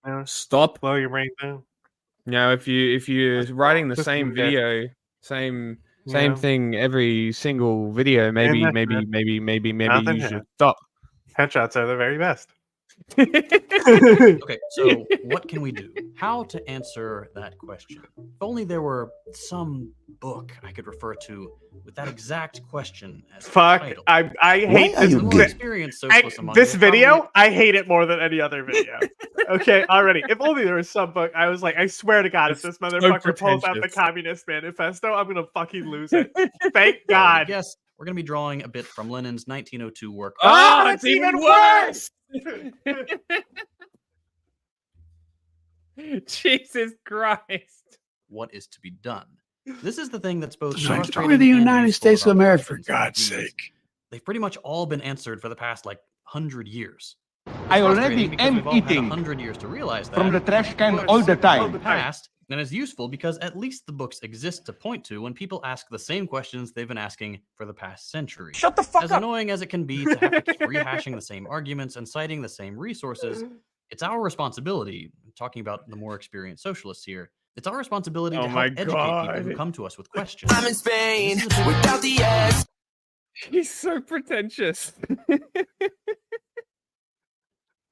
Yeah. Stop. Blow your brain down. Now, if you're writing the Just same do that. video, same Yeah. thing every single video, maybe that's maybe it. maybe maybe Nothing you to should it. stop. Headshots are the very best. Okay, so what can we do? How to answer that question? If only there were some book I could refer to with that exact question as the Fuck, title. I hate As this. the more experienced socialist among This you, video, probably- I hate it more than any other video. Okay, already. If only there was some book, I was like, I swear to God, if this motherfucker pulls out the pretentious. Communist Manifesto, I'm gonna fucking lose it. Thank Well, God. yes, we're going to be drawing a bit from Lenin's 1902 work. Oh, that's it's even even worse. Jesus Christ. What is to be done? This is the thing that's both It's like, frustrating "We're the and United useful States of about America, for questions like God's these. sake." They've pretty much all been answered for the past like 100 years. I It's already frustrating because am we've all had eating 100 years to realize that. from the trash can all the time. Past, and it's useful because at least the books exist to point to when people ask the same questions they've been asking for the past century. Shut the fuck As up. annoying as it can be to have to keep rehashing the same arguments and citing the same resources, it's our responsibility, talking about the more experienced socialists here, it's our responsibility Oh to my help educate people who God. come to us with questions. I'm in Spain This is a big- without the ass. He's so pretentious.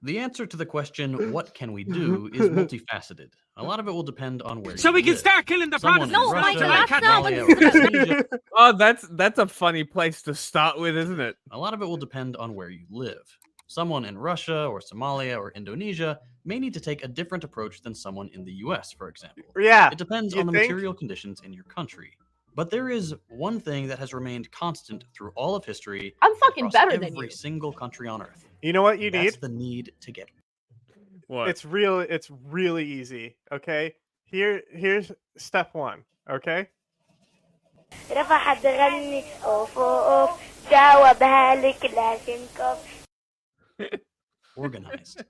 The answer to the question, what can we do, is multifaceted. A lot of it will depend on where So you we can live. start killing the Someone in Protestants. No, Russia, Mike, that's not Somalia, what or Indonesia, Oh, that's a funny place to start with, isn't it? a lot of it will depend on where you live. Someone in Russia or Somalia or Indonesia may need to take a different approach than someone in the US, for example. Yeah. It depends you on the think? material conditions in your country. But there is one thing that has remained constant through all of history. I'm fucking across better than every you. single country on earth. You know what you and that's need? the need to get. What? It's really easy. Okay. Here's step one. Okay. رفع حد غني اوف اوف جاوبها لك لكن كف. Organized.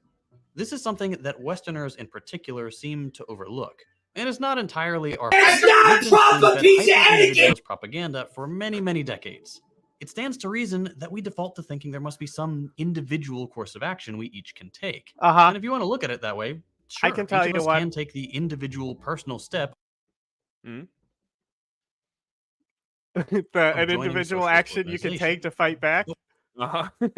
This is something that Westerners in particular seem to overlook. And it's not entirely our It's fault. not We've been proper hyper-individualist propaganda for many, many decades. It stands to reason that we default to thinking there must be some individual course of action we each can take. And if you want to look at it that way, sure, I can tell each of you us what. can take the individual personal step An joining individual socialist action you can take to fight back.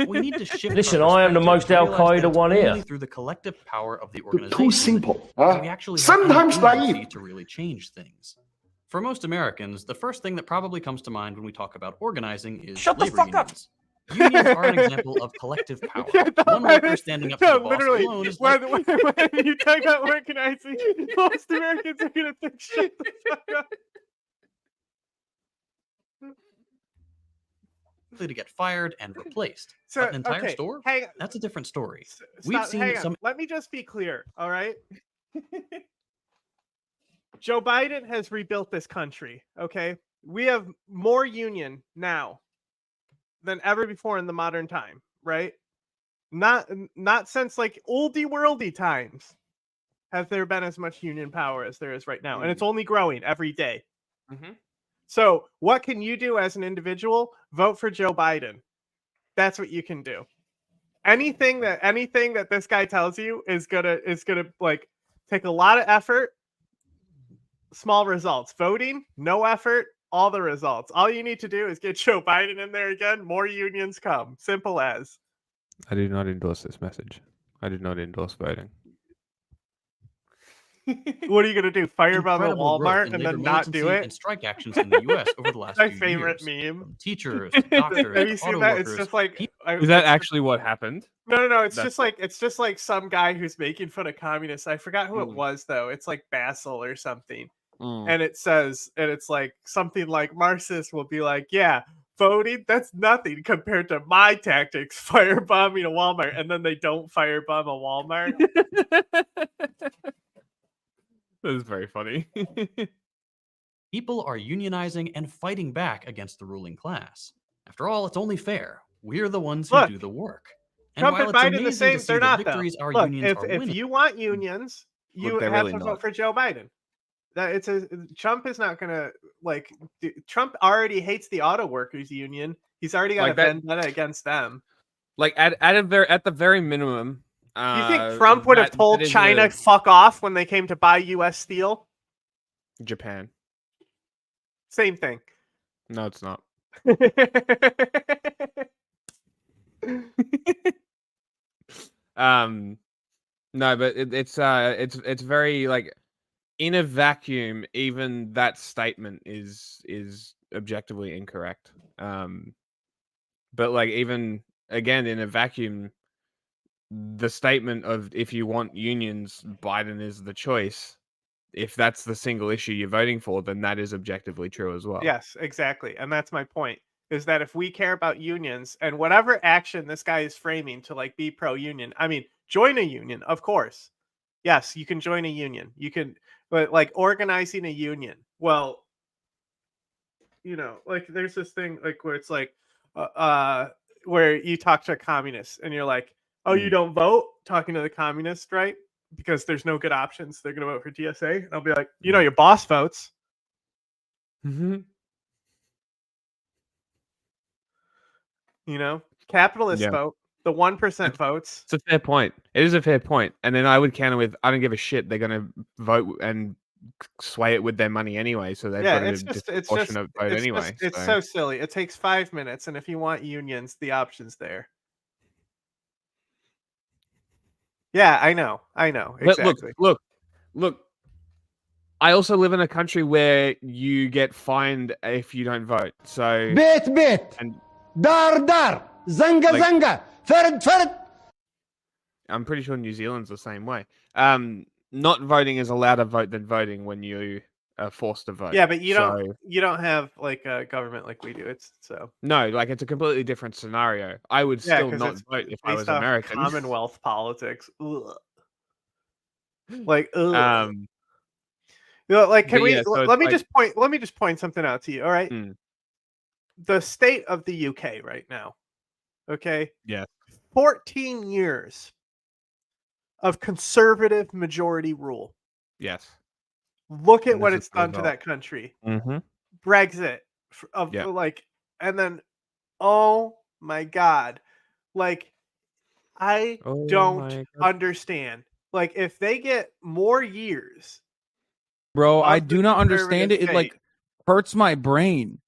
We need to shift. Listen, our I am the perspective most to realize that Al-Qaeda it's one here. only through the collective power of the organization Too simple. that we actually have Sometimes any agency naive. to really change things. For most Americans, the first thing that probably comes to mind when we talk about organizing is Shut the labor fuck up. unions. Unions are an example of collective power. One worker standing up to the boss literally, alone is when, like, when you talk about organizing, most Americans are gonna think shut the fuck up. to get fired and replaced. So, But an entire okay, store? hang- That's a different story. Stop, We've seen hang on. some. Let me just be clear, all right? Joe Biden has rebuilt this country, okay? We have more union now than ever before in the modern time, right? Not since like oldie worldy times has there been as much union power as there is right now, and it's only growing every day. So what can you do as an individual? Vote for Joe Biden. That's what you can do. Anything that this guy tells you is gonna like take a lot of effort, small results. Voting, no effort, all the results. All you need to do is get Joe Biden in there again. More unions come. Simple as. I do not endorse this message. I do not endorse voting. What are you gonna do? Firebomb a incredible growth Walmart in and labor then not do militancy it? and strike actions in the U.S. over the last My few favorite years. meme. From teachers, to doctors, Have you to seen auto that? workers. It's just like Is that actually what happened? No. It's That's- just like some guy who's making fun of communists. I forgot who it was though. It's like Basil or something. And it says, and it's like something like Marxists will be like, yeah, voting, that's nothing compared to my tactics, firebombing a Walmart, and then they don't firebomb a Walmart. That is very funny. People are unionizing and fighting back against the ruling class. After all, it's only fair. We're the ones who Look, do the work. And Trump while and it's Biden the amazing same. to see They're the not though. victories our Look, unions are if winning, you want unions, you they're have really to not. vote for Joe Biden. That Trump is not gonna like. Trump already hates the auto workers union. He's already got Like a that- vendetta against them. Like at the very minimum. Do you think Trump would have told China fuck off when they came to buy U.S. steel? Japan? Same thing. No, it's not. No, but it's very like in a vacuum. Even that statement is objectively incorrect. But like even again in a vacuum, the statement of if you want unions, Biden is the choice. If that's the single issue you're voting for, then that is objectively true as well. Yes, exactly. And that's my point, is that if we care about unions and whatever action this guy is framing to like be pro-union, I mean, join a union, of course. Yes, you can join a union. You can, but like organizing a union. Well, you know, like there's this thing like where it's like, where you talk to communists and you're like, oh, you don't vote? Talking to the communists, right? Because there's no good options. They're going to vote for TSA. And I'll be like, you know, your boss votes. You know, capitalists Yeah. vote. The 1% votes. It's a fair point. It is a fair point. And then I would counter with, I don't give a shit. They're going to vote and sway it with their money anyway. So they've got a disproportionate vote anyway. It's so silly. It takes 5 minutes. And if you want unions, the option's there. Yeah, I know. Exactly. But look. I also live in a country where you get fined if you don't vote. So بيت and دار زنقة Like- زنقة فرد I'm pretty sure New Zealand's the same way. Not voting is a louder vote than voting when you are forced to vote. Yeah, but you don't have like a government like we do. It's so No, like it's a completely different scenario. I would still 'cause not it's vote if I based was off American. Commonwealth politics. Ugh. Like, ugh. You know, like, can But we? yeah, so let it's me like- let me just point something out to you. All right, the state of the UK right now. Okay. Yeah. 14 years of conservative majority rule. Yes. Look at And what this is it's the done to result. that country. Mm-hmm. Brexit and then oh my god, like I Oh don't my God. understand. Like if they get more years, Bro, I of the do not understand conservative it. It like state, hurts my brain.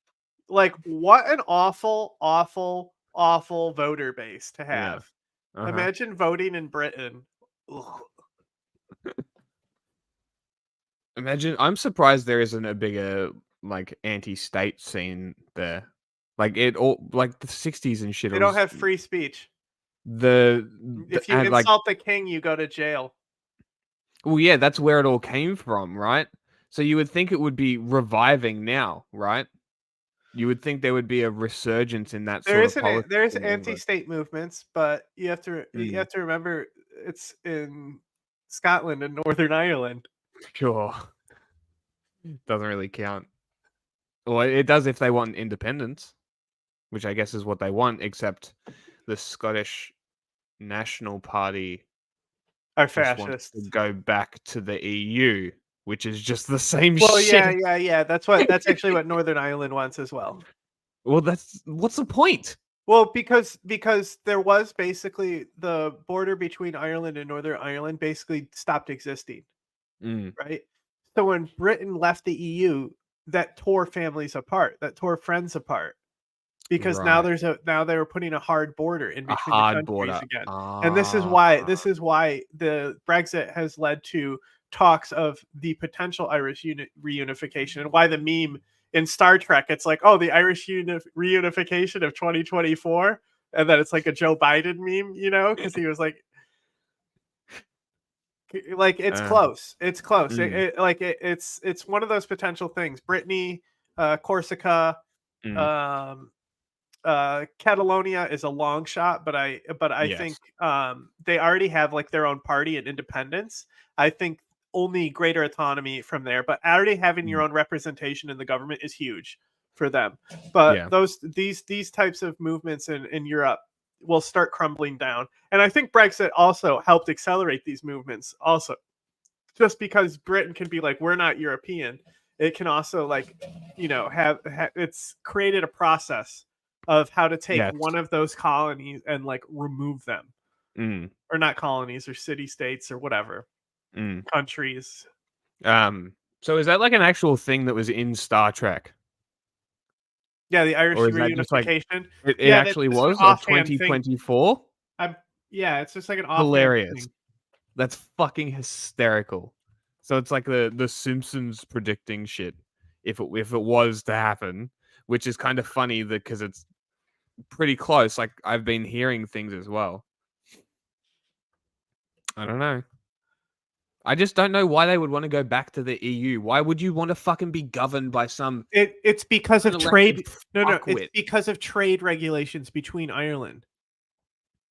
like what an awful, awful, awful voter base to Yeah. have. Uh-huh. Imagine voting in Britain. Ugh. Imagine. I'm surprised there isn't a bigger like anti-state scene there. Like it all like the 60s and shit. They It don't was have free speech. the If you and like insult the king, you go to jail. well, yeah, that's where it all came from, right? So you would think it would be reviving now, right? You would think there would be a resurgence in that sort of politics. There's in England. anti-state movements, but you have to remember it's in Scotland and Northern Ireland. Sure. Doesn't really count. Well, it does if they want independence, which I guess is what they want, except the Scottish National Party Are just wants to fascists. go back to the EU, which is just the same Well, shit. yeah. That's actually what Northern Ireland wants as well. Well, what's the point? Well, because there was basically the border between Ireland and Northern Ireland basically stopped existing, right? So when Britain left the EU, that tore families apart, that tore friends apart, because now they were putting a hard border in between the countries again, and this is why the Brexit has led to talks of the potential Irish reunification, and why the meme in Star Trek, it's like, oh, the Irish reunification of 2024, and then it's like a Joe Biden meme, because he was like it's close. It's close. It's one of those potential things. Brittany, Corsica, Catalonia is a long shot, but I think they already have like their own party and independence. I think only greater autonomy from there, but already having your own representation in the government is huge for them. But these types of movements in Europe will start crumbling down, and I think Brexit also helped accelerate these movements. Also, just because Britain can be like, we're not European, it can also like have it's created a process of how to take one of those colonies and like remove them, or not colonies or city states or whatever. Countries. So is that like an actual thing that was in Star Trek? Yeah, the Irish Or is that just like reunification. it actually was of 2024? Yeah, it's just like an hilarious. thing. That's fucking hysterical. So it's like the Simpsons predicting shit if it was to happen, which is kind of funny because it's pretty close. Like I've been hearing things as well. I don't know. I just don't know why they would want to go back to the EU. Why would you want to fucking be governed by some? It's because of trade. No, it's fuckwit? because of trade regulations between Ireland.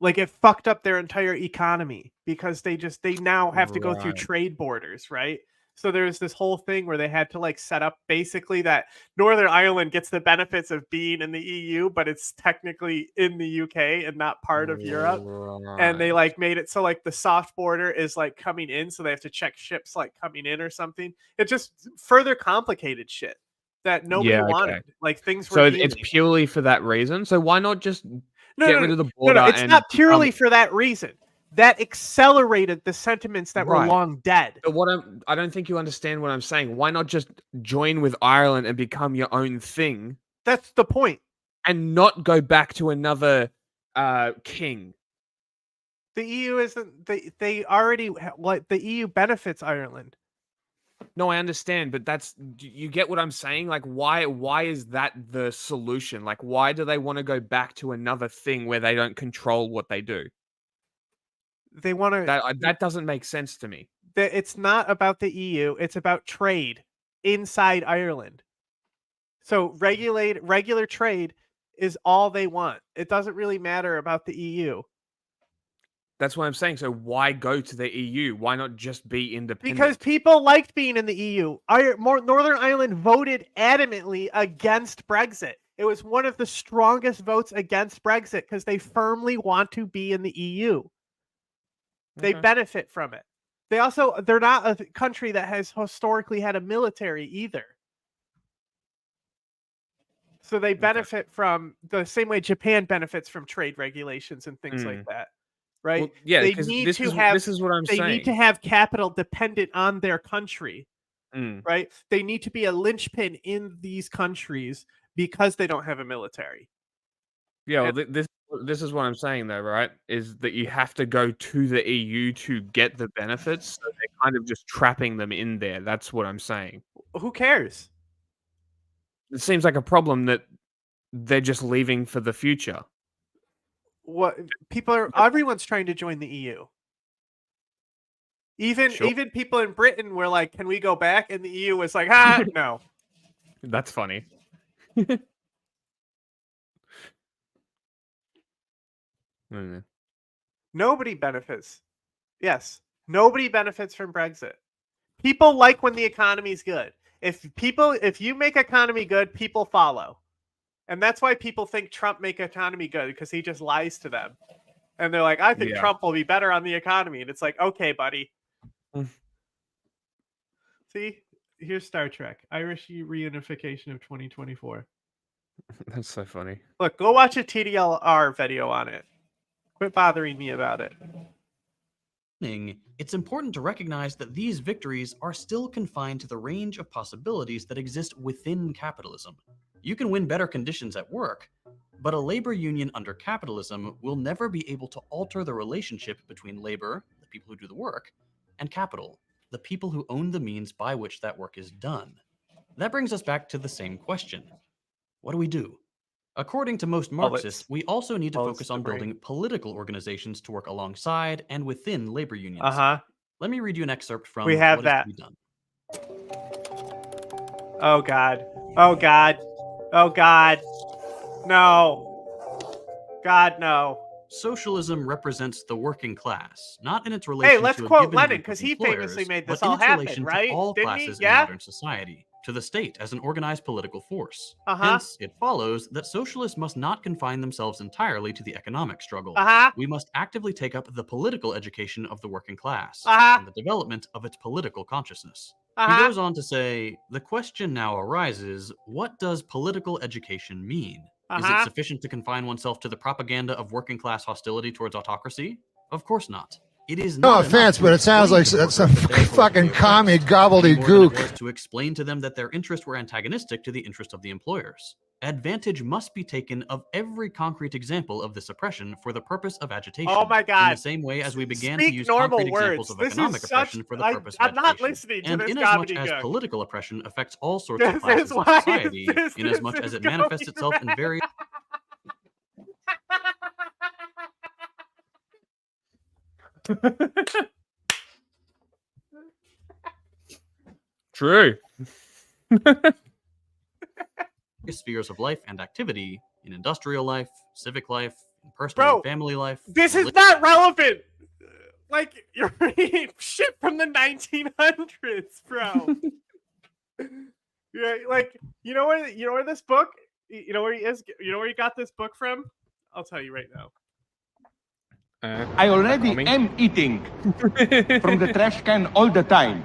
Like it fucked up their entire economy because they now have to go through trade borders, right? So there's this whole thing where they had to like set up basically that Northern Ireland gets the benefits of being in the EU, but it's technically in the UK and not part of Europe. And they like made it so like the soft border is like coming in, so they have to check ships like coming in or something. It just further complicated shit that nobody wanted. Like things were. So it's purely for that reason. So why not just get rid of the border? No, it's not purely for that reason. That accelerated the sentiments that were long dead. But I don't think you understand what I'm saying. Why not just join with Ireland and become your own thing? That's the point. And not go back to another king. The EU isn't. They already like the EU benefits Ireland. No, I understand, but you get what I'm saying? Like, why is that the solution? Like, why do they want to go back to another thing where they don't control what they do? They want to. That doesn't make sense to me. It's not about the EU. It's about trade inside Ireland. So regular trade is all they want. It doesn't really matter about the EU. That's what I'm saying. So why go to the EU? Why not just be independent? Because people liked being in the EU. Northern Ireland voted adamantly against Brexit. It was one of the strongest votes against Brexit because they firmly want to be in the EU. They benefit from it. They're not a country that has historically had a military either. So they benefit from the same way Japan benefits from trade regulations and things like that. Right? Well, yeah, they because need this to is have this is what I'm they saying. need to have capital dependent on their country. Mm. Right? They need to be a linchpin in these countries because they don't have a military. Yeah, well, this is what I'm saying though, right? Is that you have to go to the EU to get the benefits, so they're kind of just trapping them in there. That's what I'm saying. Who cares? It seems like a problem that they're just leaving for the future. What everyone's trying to join the EU. Even people in Britain were like, "Can we go back?" And the EU was like, no." That's funny. Nobody benefits. Yes, nobody benefits from Brexit. People like when the economy's good. If you make economy good, people follow. And that's why people think Trump make economy good, because he just lies to them. And they're like, I think Trump will be better on the economy. And it's like, okay, buddy. See, here's Star Trek, Irish reunification of 2024. That's so funny. Look, go watch a TDLR video on it. Quit bothering me about it. It's important to recognize that these victories are still confined to the range of possibilities that exist within capitalism. You can win better conditions at work, but a labor union under capitalism will never be able to alter the relationship between labor, the people who do the work, and capital, the people who own the means by which that work is done. That brings us back to the same question. What do we do? According to most Marxists, we also need to focus on building political organizations to work alongside and within labor unions. Let me read you an excerpt from We have What that. Is to Be Done. Oh, God. Oh, God. Oh, God. No. God, no. Socialism represents the working class, not in its relation Hey, let's to a quote given Lenin, group because of he employers, famously made this but in all its happen, relation right? to all Didn't classes he? in Yeah. modern society, to the state as an organized political force. Uh-huh. Hence, it follows that socialists must not confine themselves entirely to the economic struggle. We must actively take up the political education of the working class and the development of its political consciousness. He goes on to say, the question now arises, what does political education mean? Is it sufficient to confine oneself to the propaganda of working class hostility towards autocracy? Of course not. It is No not offense, but it sounds like some fucking commie gobbledygook. To explain to them that their interests were antagonistic to the interest of the employers. Advantage must be taken of every concrete example of this oppression for the purpose of agitation. Oh my God. In the same way as we began Speak to use normal concrete examples words. of This is economic such- oppression for the purpose of I'm agitation. not listening to And this inasmuch as gobbledygook. political oppression affects all sorts of This classes is of why society, this inasmuch as is it manifests itself in going various True. spheres of life and activity, in industrial life, civic life, in personal and family life. This is not relevant. Like, you're reading shit from the 1900s, bro. Yeah, like, you know where this book, you know where he is, you know where he got this book from? I'll tell you right now. I already am eating from the trash can all the time.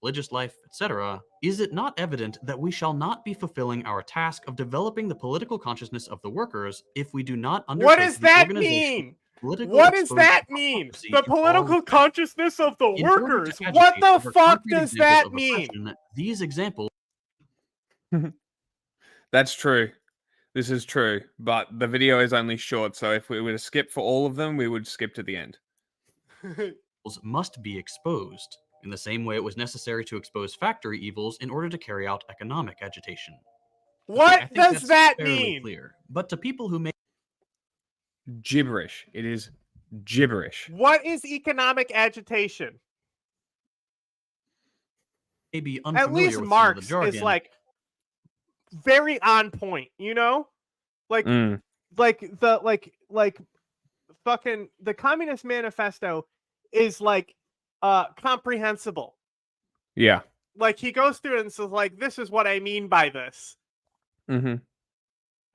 religious life, etc., is it not evident that we shall not be fulfilling our task of developing the political consciousness of the workers if we do not undertake What does the that organization mean? political What does exposure that of mean? democracy The to all political consciousness of the In order to workers. agitate What the over fuck concrete does examples that of mean? oppression, these examples That's true. This is true. But the video is only short, so if we were to skip for all of them, we would skip to the end. must be exposed, in the same way it was necessary to expose factory evils in order to carry out economic agitation. What I think does that's that fairly mean? Clear. But to people who make Gibberish. It is gibberish. What is economic agitation? may be At unfamiliar least with Marx some of the jargon, is like very on point, you know? Like like fucking the Communist Manifesto is like comprehensible. Yeah. Like he goes through it and says like, this is what I mean by this. Mm-hmm.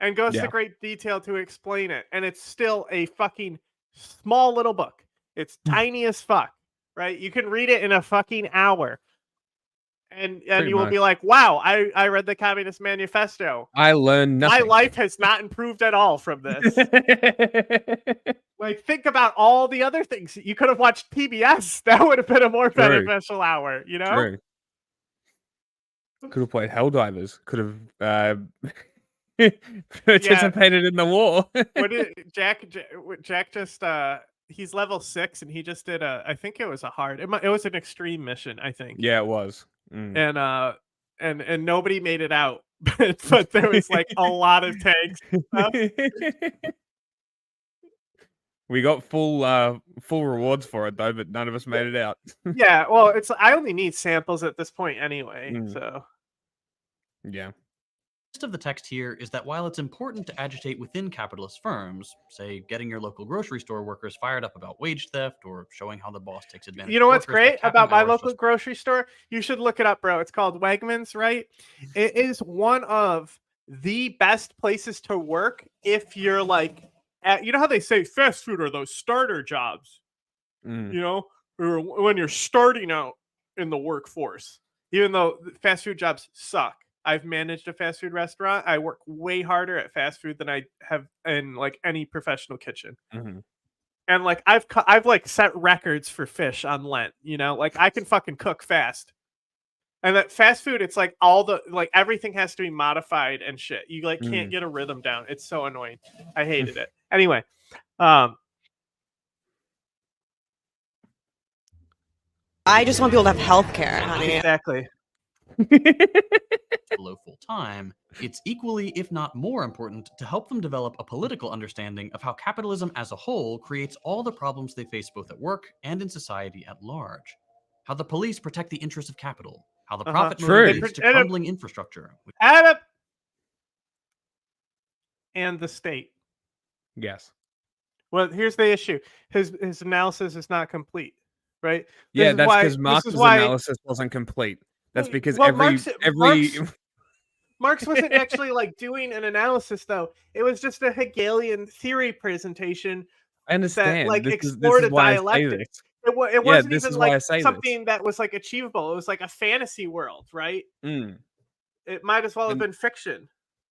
And goes Yeah. to great detail to explain it. And it's still a fucking Small little book. It's tiny as fuck, right? You can read it in a fucking hour. And you will be like, wow, I read the Communist Manifesto. I learned nothing. My life has not improved at all from this. Like, think about all the other things. You could have watched PBS. That would have been a more beneficial hour, you know? True. Could have played Helldivers. Could have participated in the war. What did Jack just he's level 6 and he just did I think it was a hard. It was an extreme mission, I think. Yeah, it was. And nobody made it out. But there was like a lot of tanks and stuff. We got full rewards for it though, but none of us made it out. Yeah, well, I only need samples at this point anyway, so yeah. Most of the text here is that while it's important to agitate within capitalist firms, say getting your local grocery store workers fired up about wage theft or showing how the boss takes advantage. You know of what's workers by great capping about my hours local grocery store? You should look it up, bro. It's called Wegmans, right? It is one of the best places to work if you're like, you know how they say fast food are those starter jobs, you know, or when you're starting out in the workforce, even though fast food jobs suck. I've managed a fast food restaurant. I work way harder at fast food than I have in like any professional kitchen. And like I've like set records for fish on Lent, you know, like I can fucking cook fast. And that fast food, it's like all the like everything has to be modified and shit. You like can't get a rhythm down. It's so annoying. I hated it. Anyway, I just want people to have health care, honey. Exactly. Below full time, it's equally, if not more important, to help them develop a political understanding of how capitalism as a whole creates all the problems they face both at work and in society at large. How the police protect the interests of capital, how the profit motive leads to crumbling infrastructure. And the state. Yes. Well, here's the issue. His analysis is not complete, right? Yeah, that's because Marx's analysis wasn't complete. That's because Marx wasn't actually like doing an analysis, though. It was just a Hegelian theory presentation. I understand. That, like, explored a dialectic. It wasn't even like something that was like achievable. It was like a fantasy world, right? It might as well have been fiction.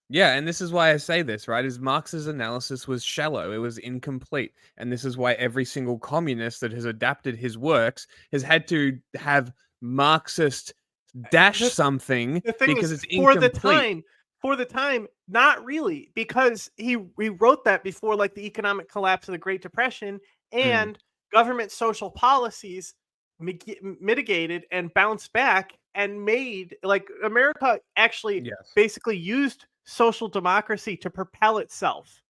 Yeah, and this is why I say this, right? Is Marx's analysis was shallow. It was incomplete. And this is why every single communist that has adapted his works has had to have Marxist something because it's incomplete. For the time, not really, because he wrote that before like the economic collapse of the Great Depression and government social policies mitigated and bounced back and made like America actually basically used social democracy to propel itself,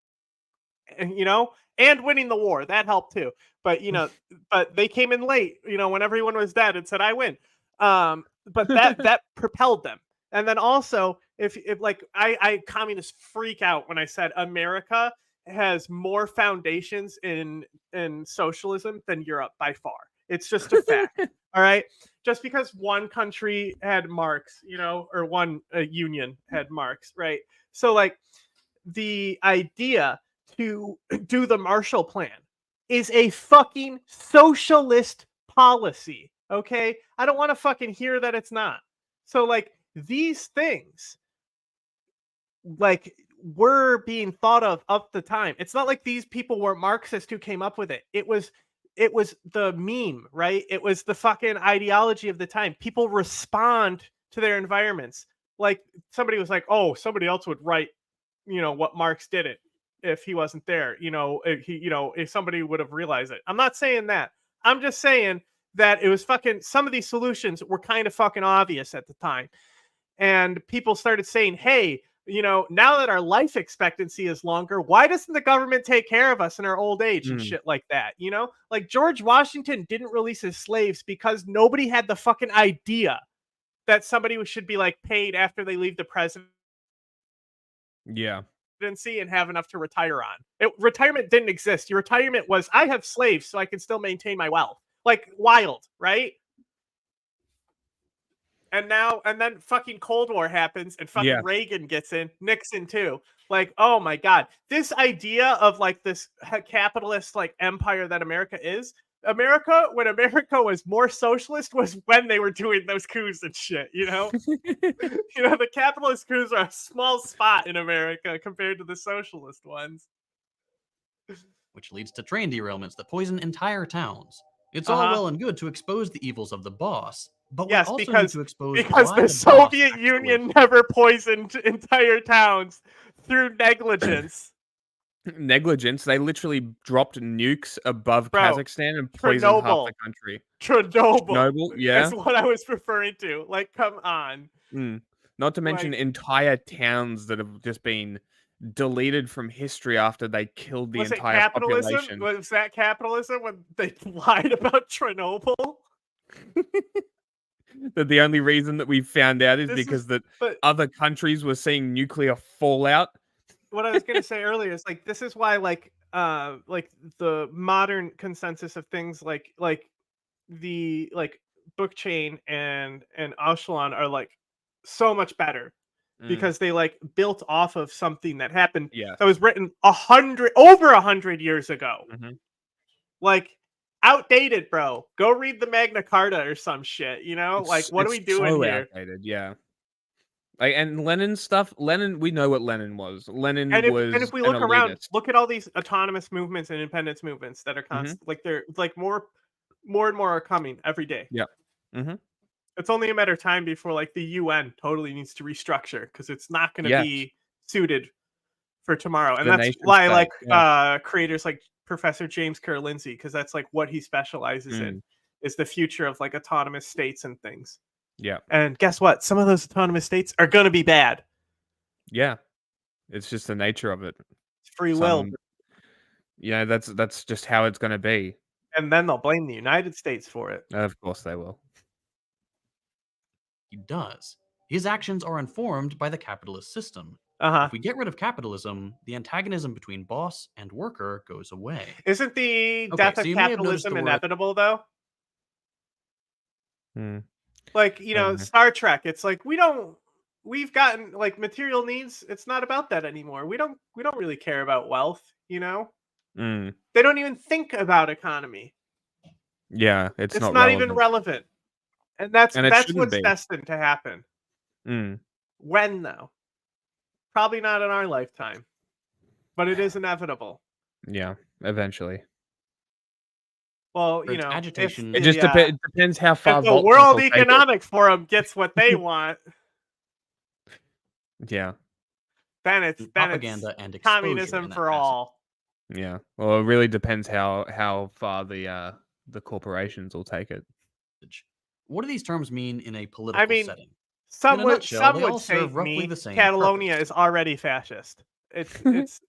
you know, and winning the war that helped too. But you know, but they came in late, you know, when everyone was dead and said, "I win." But that propelled them. And then also, if like I communists freak out when I said America has more foundations in socialism than Europe by far. It's just a fact. All right. Just because one country had Marx, you know, or one union had Marx, right? So like the idea to do the Marshall Plan is a fucking socialist policy. Okay, I don't want to fucking hear that it's not. So like these things, like were being thought of up the time. It's not like these people were Marxists who came up with it. It was the meme, right? It was the fucking ideology of the time. People respond to their environments. Like somebody was like, "Oh, somebody else would write, you know, what Marx did it if he wasn't there. You know, if somebody would have realized it." I'm not saying that. I'm just saying that it was fucking, some of these solutions were kind of fucking obvious at the time. And people started saying, hey, you know, now that our life expectancy is longer, why doesn't the government take care of us in our old age and shit like that? You know, like George Washington didn't release his slaves because nobody had the fucking idea that somebody should be like paid after they leave the presidency and have enough to retire on. Retirement didn't exist. Your retirement was, I have slaves so I can still maintain my wealth. Like wild, right? And then fucking Cold War happens, and fucking Yeah. Reagan gets in, Nixon too. Like, oh my god, this idea of like this capitalist like empire that America is. America, when America was more socialist, was when they were doing those coups and shit. You know, the capitalist coups are a small spot in America compared to the socialist ones. Which leads to train derailments that poison entire towns. It's all well and good to expose the evils of the boss, but we also need to expose why the the Soviet Union never poisoned entire towns through negligence. Negligence. They literally dropped nukes above Kazakhstan and poisoned half the country. Chernobyl. Yeah. That's what I was referring to. Like, come on. Not to mention entire towns that have just been deleted from history after they killed the entire population. Was that capitalism when they lied about Chernobyl? That the only reason that we found out is because other countries were seeing nuclear fallout. What I was going to say earlier is like this is why like the modern consensus of things like the book chain and Echelon are like so much better because they like built off of something that happened that was written over 100 years ago. Like outdated, bro. Go read the Magna Carta or some shit, you know? Like what are we doing so here? Outdated, yeah. Like, and Lenin stuff. Lenin, we know what Lenin was. Lenin was. And if we look around, look at all these autonomous movements and independence movements that are constant. Like they're like more and more are coming every day. Yeah. It's only a matter of time before like the UN totally needs to restructure because it's not going to be suited for tomorrow. And that's why like creators like Professor James Kerr Lindsay, because that's like what he specializes in, is the future of like autonomous states and things. Yeah. And guess what? Some of those autonomous states are going to be bad. Yeah. It's just the nature of it. It's free will. Yeah, that's just how it's going to be. And then they'll blame the United States for it. Of course they will. He does. His actions are informed by the capitalist system. If we get rid of capitalism, the antagonism between boss and worker goes away. Isn't the death of capitalism inevitable, though? Like, you know, Star Trek, it's like we've gotten like material needs. It's not about that anymore. We don't really care about wealth, you know? They don't even think about economy. Yeah, it's not even relevant. And that's what's destined to happen. When though? Probably not in our lifetime. But it is inevitable. Yeah, eventually. Well, you know, agitation. It just depends how far if the World Economic Forum gets what they want. Yeah. Then it's propaganda and communism for all. Yeah. Well, it really depends how far the corporations will take it. What do these terms mean in a political setting? Some would say Catalonia is already fascist. It's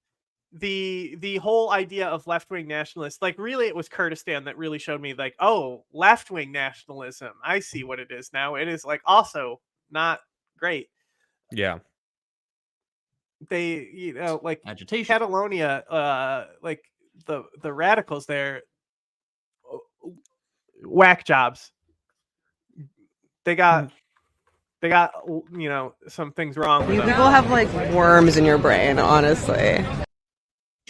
the whole idea of left-wing nationalists. Like really it was Kurdistan that really showed me like, oh, left-wing nationalism. I see what it is now. It is like also not great. Yeah. They, you know, like agitation. Catalonia, like the radicals there, whack jobs. They got, you know, some things wrong with You them. people have like worms in your brain, honestly.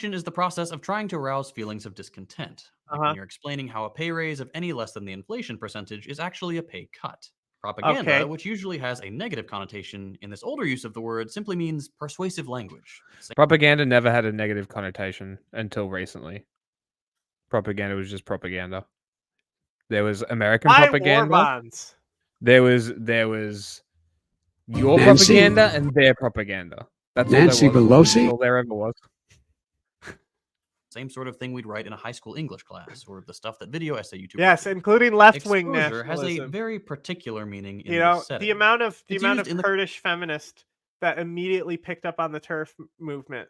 Is the process of trying to arouse feelings of discontent. Like when you're explaining how a pay raise of any less than the inflation percentage is actually a pay cut. Propaganda, which usually has a negative connotation in this older use of the word, simply means persuasive language. Propaganda never had a negative connotation until recently. Propaganda was just propaganda. There was American propaganda. War bonds. There was your propaganda and their propaganda. That's Nancy all there was. Pelosi? That's all there ever was. Same sort of thing we'd write in a high school English class, or the stuff that video essay YouTubers. Yes, including left-wing Exposure nationalism. has a very particular meaning in you know, this setting. the amount of in the Kurdish feminists that immediately picked up on the TERF movement.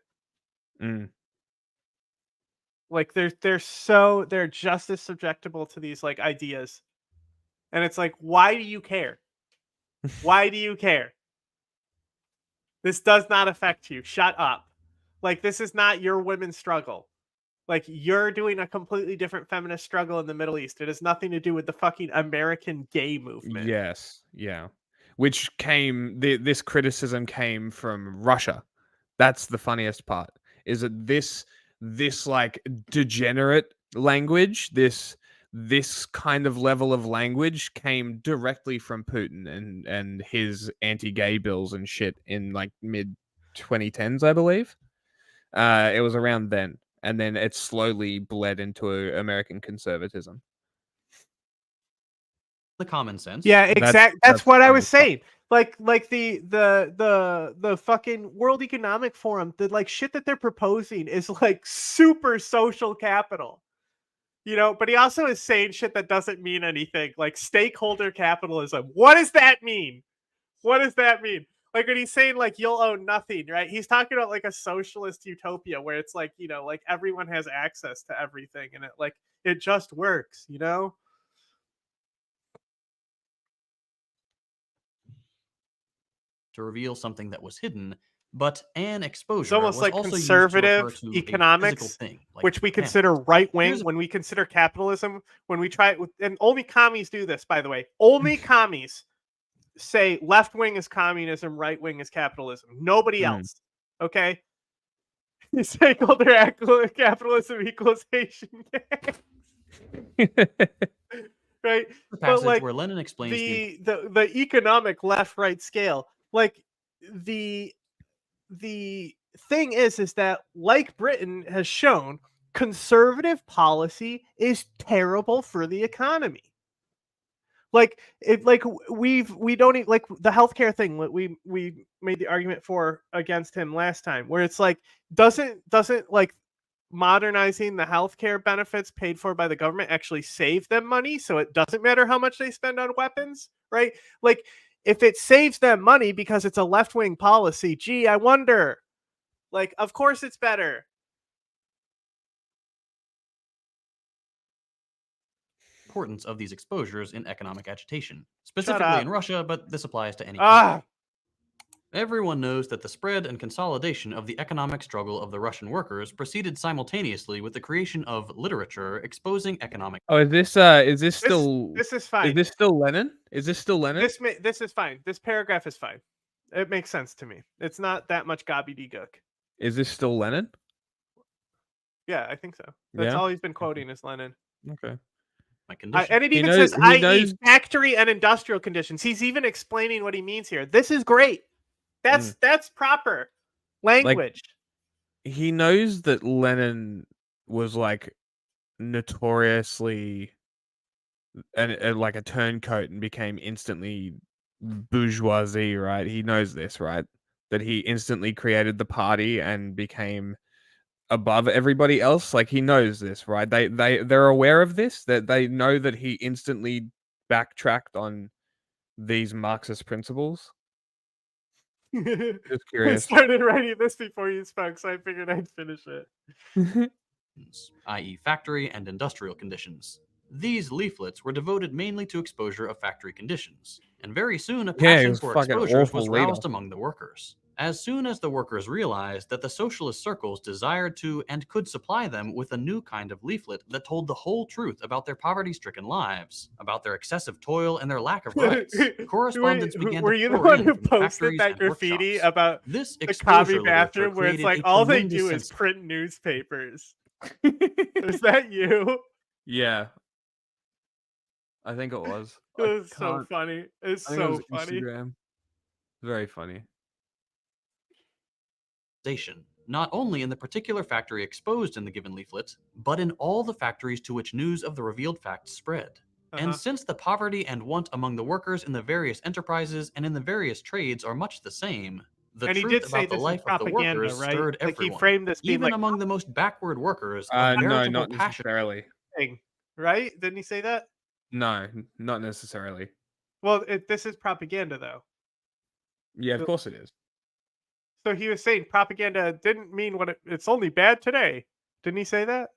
Like they're just as subjectable to these like ideas. And it's like, why do you care? Why do you care? This does not affect you. Shut up. Like this is not your women's struggle. Like you're doing a completely different feminist struggle in the Middle East. It has nothing to do with the fucking American gay movement. Yes. Yeah. which came this criticism came from Russia. That's the funniest part. Is that this like degenerate language, this kind of level of language came directly from Putin and his anti-gay bills and shit in like mid 2010s, I believe. It was around then, and then it slowly bled into American conservatism. The common sense. Yeah, exactly. That's what I was saying. Like the fucking World Economic Forum, the like shit that they're proposing is like super social capital. You know, but he also is saying shit that doesn't mean anything, like stakeholder capitalism. What does that mean? What does that mean? Like when he's saying like you'll own nothing, right? He's talking about like a socialist utopia where it's like, you know, like everyone has access to everything and it just works, you know? To reveal something that was hidden, but an exposure. It's almost was like also conservative to economics, thing, like which we panic. consider right wing when we consider capitalism. When we try it with, and only commies do this, by the way. Only commies say left wing is communism, right wing is capitalism. Nobody else. Okay. Stakeholder capitalism equalization. Right. The passage But like where Lenin explains the economic left right scale, like the thing is that like Britain has shown, conservative policy is terrible for the economy. Like we don't even, like the healthcare thing we made the argument for against him last time, where it's like doesn't like modernizing the healthcare benefits paid for by the government actually save them money, so it doesn't matter how much they spend on weapons, right? Like if it saves them money because it's a left-wing policy, gee, I wonder. Like, of course it's better. importance of these exposures in economic agitation, specifically in Russia, but this applies to any country. Everyone knows that the spread and consolidation of the economic struggle of the Russian workers proceeded simultaneously with the creation of literature exposing economic. Oh, is this still? This is fine. Is this still Lenin? Is this still Lenin? This is fine. This paragraph is fine. It makes sense to me. It's not that much gobbledygook. Is this still Lenin? Yeah, I think so. That's all he's been quoting is Lenin. Okay. And it even says, i.e. factory and industrial conditions. He's even explaining what he means here. This is great. That's proper language. Like, he knows that Lenin was like notoriously and like a turncoat and became instantly bourgeoisie, right? He knows this, right? That he instantly created the party and became above everybody else. Like he knows this, right? They're aware of this, that they know that he instantly backtracked on these Marxist principles. Just curious. I started writing this before you spoke, so I figured I'd finish it. i.e. factory and industrial conditions. These leaflets were devoted mainly to exposure of factory conditions, and very soon a passion for exposures was roused among the workers. As soon as the workers realized that the socialist circles desired to and could supply them with a new kind of leaflet that told the whole truth about their poverty-stricken lives, about their excessive toil and their lack of rights, correspondence began Were to you the pour one in who from the posted factories that and graffiti workshops. about This the exposure commie literature bathroom where it's created like a all they tremendous do sense is print newspapers? Is that you? Yeah. I think it was. It was so funny. It's so funny. Instagram. Very funny. Not only in the particular factory exposed in the given leaflet, but in all the factories to which news of the revealed facts spread. And since the poverty and want among the workers in the various enterprises and in the various trades are much the same, the And he truth did say about the this is life of the propaganda, workers right? stirred Like, he everyone. framed this being even like- among the most backward workers, a No, veritable not passion. necessarily. Right? Didn't he say that? No, not necessarily. Well, this is propaganda, though. Yeah, of course it is. So he was saying propaganda didn't mean what it's only bad today. Didn't he say that?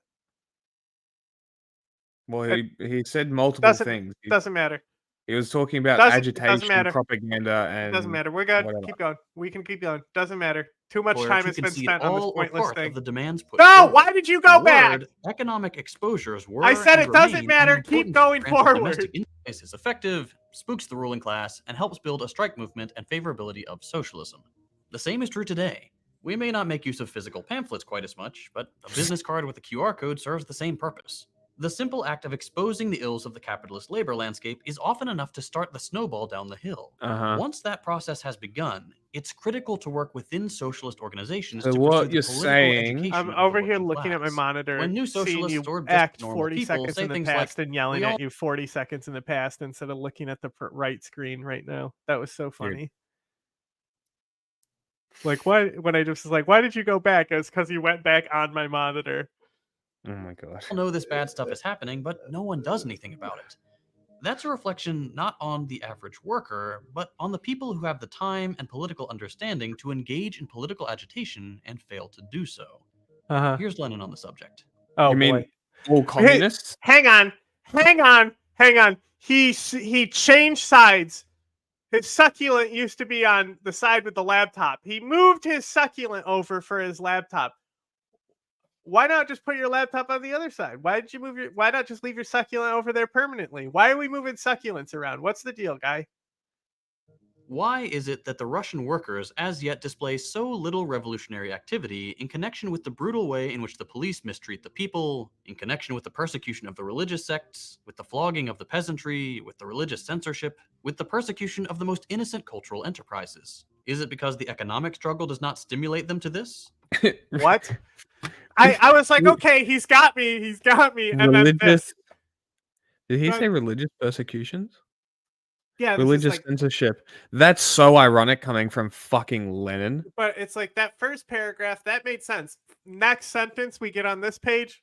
Well, he said multiple things. Doesn't matter. He was talking about agitation, propaganda, and Doesn't matter. We're good. whatever. Keep going. We can keep going. Doesn't matter. Too much Or time to has been concede spent on this all or pointless part thing. of the demands put No, forward. why did you In go a back? word, economic exposures were I said and it doesn't remain matter. an Keep important going strand of forward. domestic interface is effective, spooks the ruling class, and helps build a strike movement and favorability of socialism. The same is true today. We may not make use of physical pamphlets quite as much, but a business card with a QR code serves the same purpose. The simple act of exposing the ills of the capitalist labor landscape is often enough to start the snowball down the hill. Once that process has begun, it's critical to work within socialist organizations So to what pursue you're the political saying? education I'm of the over here working looking at my class. monitor, When new seeing socialists you or just act normal 40 people seconds say in the things past like, and yelling "We all at you 40 seconds in the past instead of looking at the right screen right now. That was so funny. Like, why? When I just was like, why did you go back? It was because you went back on my monitor. Oh my god. all know this bad stuff is happening, but no one does anything about it. That's a reflection not on the average worker, but on the people who have the time and political understanding to engage in political agitation and fail to do so. Here's Lenin on the subject. Oh, You mean boy. all communists? Hang on. He changed sides. His succulent used to be on the side with the laptop. He moved his succulent over for his laptop. Why not just put your laptop on the other side? Why not just leave your succulent over there permanently? Why are we moving succulents around? What's the deal, guy? Why is it that the Russian workers as yet display so little revolutionary activity in connection with the brutal way in which the police mistreat the people, in connection with the persecution of the religious sects, with the flogging of the peasantry, with the religious censorship, with the persecution of the most innocent cultural enterprises? Is it because the economic struggle does not stimulate them to this? What? I was like, okay, he's got me. And Religious. then Did he say religious persecutions? Yeah, Religious censorship. That's so ironic coming from fucking Lenin. but it's like that first paragraph, that made sense. Next sentence we get on this page,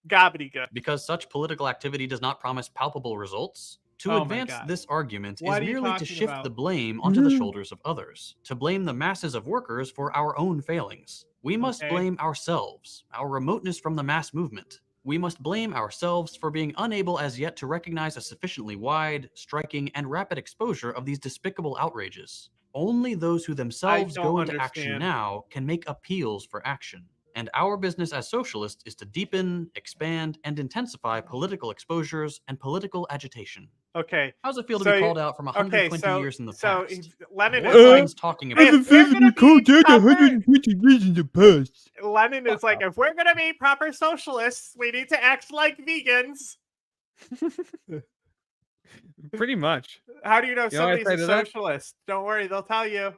gobbledygook. Because such political activity does not promise palpable results? To Oh my advance God. this argument What is are you merely to talking shift about? the blame onto the shoulders of others, to blame the masses of workers for our own failings. We must Okay. blame ourselves, our remoteness from the mass movement. We must blame ourselves for being unable as yet to recognize a sufficiently wide, striking, and rapid exposure of these despicable outrages. Only those who themselves don't go into action understand. now can make appeals for action. And our business as socialists is to deepen, expand, and intensify political exposures and political agitation. Okay. How's it feel to So be you- called out from 120 okay, so- years in the so past? Lenin What is are like- Lenin's talking If about? we're gonna be proper- 120 years in the past. Lenin is like, if we're gonna be proper socialists, we need to act like vegans. Pretty much. How do you know You know what I somebody's say a to that? socialist? Don't worry, they'll tell you.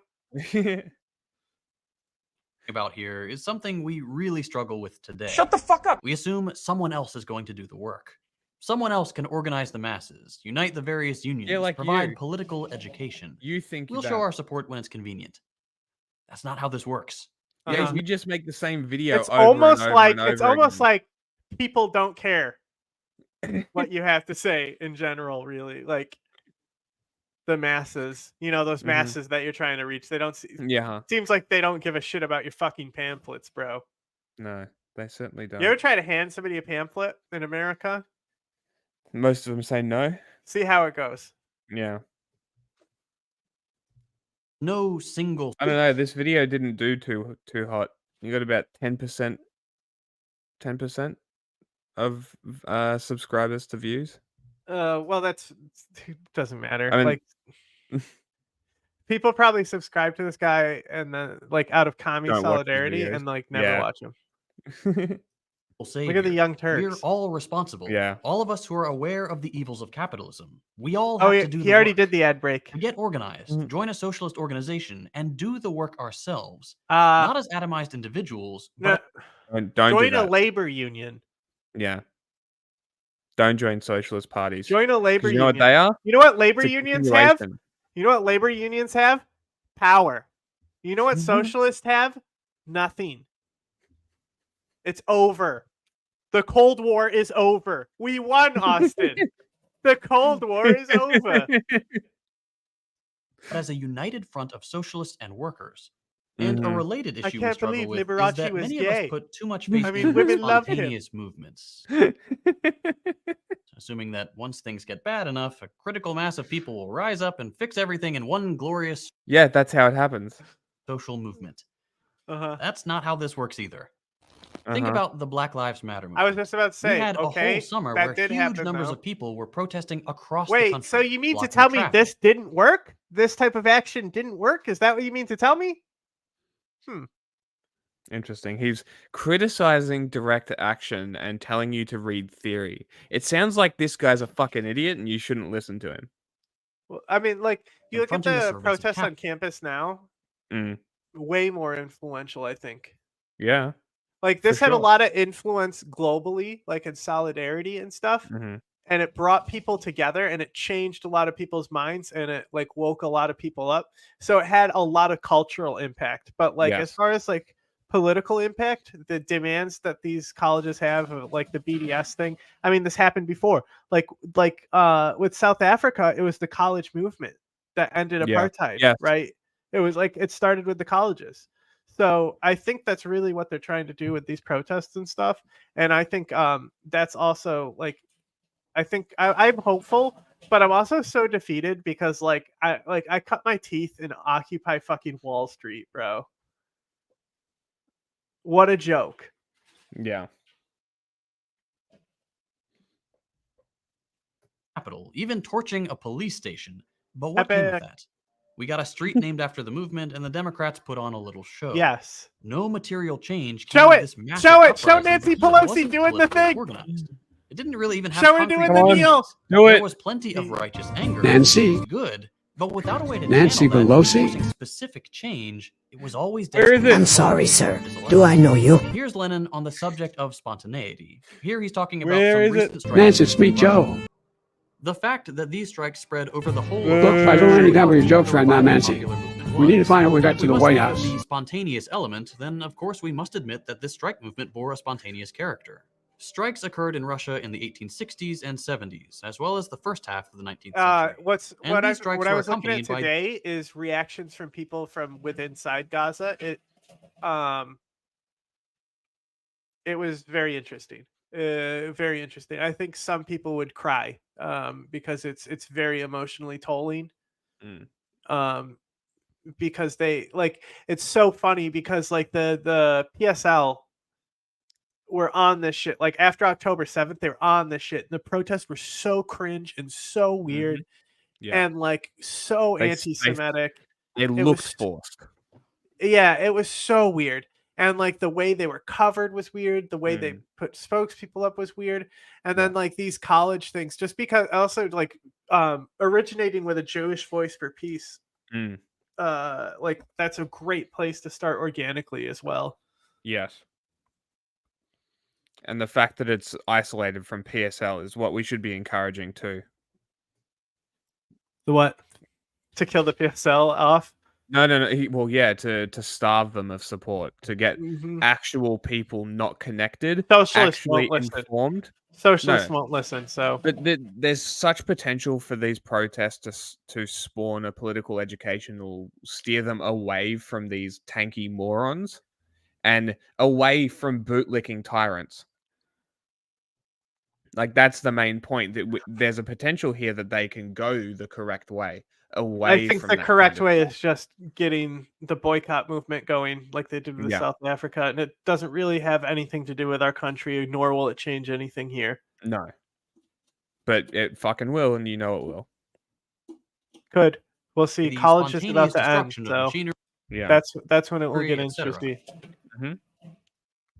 About here is something we really struggle with today. Shut the fuck up! We assume someone else is going to do the work. Someone else can organize the masses, unite the various unions, like provide you. political education. You think We'll that. show our support when it's convenient. That's not how this works. Yeah, you just make the same video. It's over almost and over like and over it's almost again. like people don't care what you have to say in general, really. Like the masses, those masses that you're trying to reach. They don't see. Yeah. Seems like they don't give a shit about your fucking pamphlets, bro. No, they certainly don't. You ever try to hand somebody a pamphlet in America? Most of them say no. See how it goes. Yeah. No single. I don't know. This video didn't do too hot. You got about 10%. 10% of subscribers to views. Well, that's doesn't matter. I mean- like people probably subscribe to this guy and then like out of commie Don't watch his solidarity videos. and like never Yeah. watch him. Say Look at the here, Young We're Turks. all responsible. Yeah. All of us who are aware of the evils of capitalism. We all Oh, have to do he the already work. did the ad break. Get organized, join a socialist organization, and do the work ourselves. Uh, Not as atomized individuals, no, but Don't join do a that. labor union. Yeah. Don't join socialist parties. Join a 'Cause labor you know union. what they are? You know what labor It's a unions have? continuation. You know what labor unions have? Power. You know what socialists have? Nothing. It's over. The Cold War is over. We won, Austin. The Cold War is over. but as a united front of socialists and workers. And a Mhm. related I issue we can't struggle believe with is Liberace that was many of gay. us put too much faith I mean, in women loved him. spontaneous movements. Assuming that once things get bad enough, a critical mass of people will rise up and fix everything in one glorious Yeah, that's how it happens. social movement. Uh-huh. That's not how this works either. Think about the Black Lives Matter movement. I was just about to say, we had a okay, whole summer that where did huge happen, numbers though. of people were protesting across the Wait, country. so you mean to blocking tell me traffic. this didn't work? This type of action didn't work? Is that what you mean to tell me? Interesting. He's criticizing direct action and telling you to read theory. It sounds like this guy's a fucking idiot and you shouldn't listen to him. Well, I mean, like, you look at Confronting the the service of protests on cap- campus now, Mm, way more influential, I think. yeah. Like, this For had a sure. lot of influence globally, like in solidarity and stuff. hmm And it brought people together and it changed a lot of people's minds and it like woke a lot of people up. So it had a lot of cultural impact. But like as Yes. far as like political impact, the demands that these colleges have, like the BDS thing. I mean, this happened before. Like with South Africa, it was the college movement that ended Yeah. apartheid, Yes. right? It was like it started with the colleges. So I think that's really what they're trying to do with these protests and stuff. And I think that's also like I think I'm hopeful, but I'm also so defeated because I cut my teeth in Occupy fucking Wall Street, bro. What a joke. Yeah. Capital, even torching a police station. But what came of Epic. that? We got a street named after the movement, and the Democrats put on a little show. Yes. No material change. Came Show of it. this massive Show it. Show uprising Nancy because it Pelosi wasn't doing the politically thing. organized. It didn't really even have Show her concrete doing the reasons. kneel. Do There it. was plenty of righteous anger. Nancy. Which was good, but without a way to Nancy channel that, Pelosi? forcing specific change, it was always Where is destined it? to I'm sorry, fall sir. into Do I know you? Here's Lennon on the subject of spontaneity. Here he's talking about Where some is it? recent strikes. Nancy, it's me, Joe. The fact that these strikes spread over the whole Look, I don't shows understand what your how joke's right now, Nancy. popular movement We need to was. find out when we got to We the must White look at House. the spontaneous element, then of course we must admit that this strike movement bore a spontaneous character. Strikes occurred in Russia in the 1860s and 70s, as well as the first half of the 19th century. What And I these strikes what I were was looking at accompanied by today is reactions from people from within inside Gaza. It was very interesting. Very interesting. I think some people would cry because it's very emotionally tolling. Mm. Because they like it's so funny because like the PSL were on this shit. Like after October 7th, they were on this shit. The protests were so cringe and so weird Yeah. and like so They- anti-Semitic. It It looks was- forced. Yeah, it was so weird. And like the way they were covered was weird. The way they put spokespeople up was weird. And then like these college things, just because also like originating with a Jewish Voice for Peace, Mm. like that's a great place to start organically as well. Yes. And the fact that it's isolated from PSL is what we should be encouraging too. The what? To kill the PSL off? No. Well, yeah, to starve them of support, to get Mhm. actual people not connected, Socialists actually won't listen. informed. Socialists No. won't listen. So, But there's such potential for these protests to spawn a political education that will steer them away from these tanky morons and away from bootlicking tyrants. Like that's the main point. That there's a potential here that they can go the correct way, away I think from the that correct kind of- way is just getting the boycott movement going like they did with Yeah. South Africa. And it doesn't really have anything to do with our country, nor will it change anything here. No. But it fucking will, and you know it will. Good. We'll see. the College is about spontaneous to end. destruction of So machinery, Yeah. that's when it will get etc. interesting.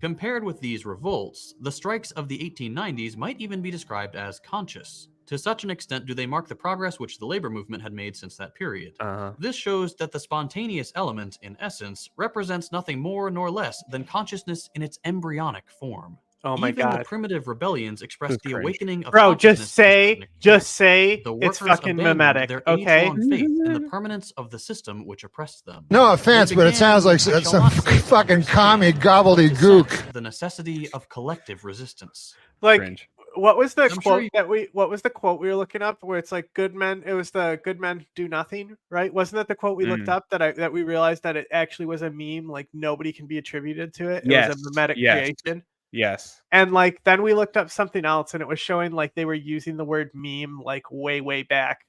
Compared with these revolts, the strikes of the 1890s might even be described as conscious. To such an extent do they mark the progress which the labor movement had made since that period. This shows that the spontaneous element, in essence, represents nothing more nor less than consciousness in its embryonic form. Oh my Even the God. primitive rebellions expressed That's the cringe. awakening of Bro, consciousness. just say The it's workers fucking abandoned mimetic, their okay? age-long faith in the permanence of the system which oppressed them. No offense, They but it began, sounds like I shall some not say fucking commie gobbledygook. the necessity of collective resistance. Like what was the I'm sure quote you- what was the quote we were looking up where it's like good men, it was the good men do nothing, right? Wasn't that the quote we looked up that we realized that it actually was a meme, like nobody can be attributed to it. It was a mimetic creation. Yes. And like then we looked up something else and it was showing like they were using the word meme like way back.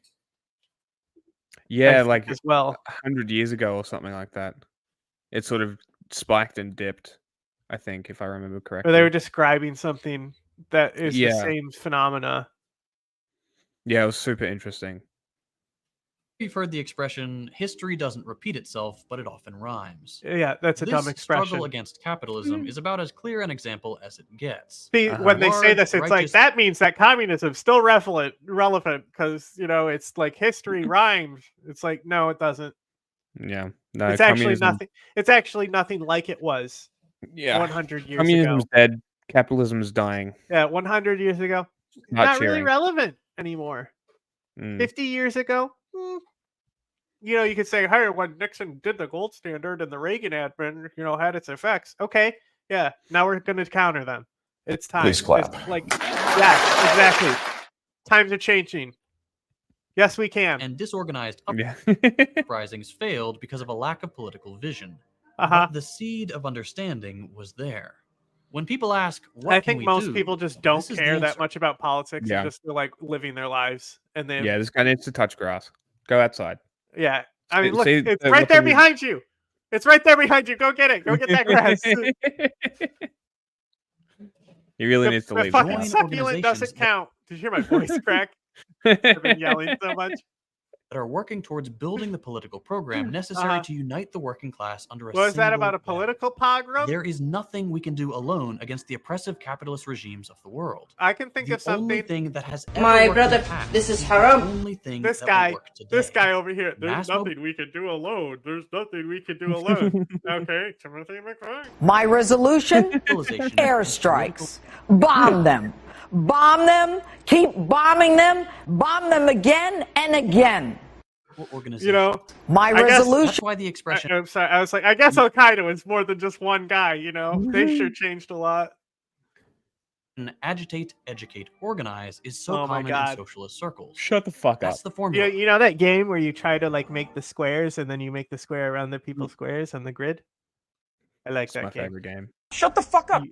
Yeah, think like as well. 100 years ago or something like that. It sort of spiked and dipped I think, if I remember Or correctly. they were describing something that is the Yeah. same phenomena. Yeah, it was super interesting. You've heard the expression, history doesn't repeat itself, but it often rhymes. Yeah, that's a This dumb expression. struggle against capitalism is about as clear an example as it gets. See, when they say Large, this, it's like, righteous- that means that communism's still relevant because, it's like history rhymes. It's like, no, it doesn't. Yeah. No, It's actually communism- nothing. It's actually nothing like it was. Yeah. 100 years Communism's ago. dead. Capitalism's dying. Yeah, 100 years ago. Not really cheering. relevant anymore. 50 years ago. You could say, hey, when Nixon did the gold standard and the Reagan admin, had its effects. Okay, yeah. Now we're going to counter them. It's time. Please clap. It's like, yeah, exactly. Times are changing. Yes, we can. And disorganized uprisings failed because of a lack of political vision. Uh-huh. But the seed of understanding was there. When people ask, what I can think we most do? people just don't This is the care that answer. much about politics Yeah. and just feel like living their lives. And then, Yeah, this guy needs to touch grass. Go outside. yeah. I mean, See- look, see it's the- right what there the- behind you. It's right there behind you. Go get it. Go get that grass. He really needs to The leave. fucking now. succulent doesn't count. Did you hear my voice crack? I've been yelling so much. That are working towards building the political program necessary Uh-huh. to unite the working class under a What is that single about a political pogrom? There is nothing we can do alone against the oppressive capitalist regimes of the world. I can think The of something. only thing that has ever My worked in brother, the past this is the haram. only thing This that guy, will work today. this guy over here. There's Mass nothing we can do alone. There's nothing we can do alone. Okay, Timothy McVeigh. My resolution? Civilization. Airstrikes. Bomb them. Bomb them. Keep bombing them. Bomb them again and again. Organization. My I guess- resolution. That's why the expression I'm sorry. I was like, I guess Al-Qaeda is more than just one guy. They sure changed a lot. agitate, educate, organize is so Oh my common in God. socialist circles. Shut the fuck up. That's the formula. You know that game where you try to make the squares and then you make the square around the people's squares on the grid? I like It's that my game. favorite game. Shut the fuck up.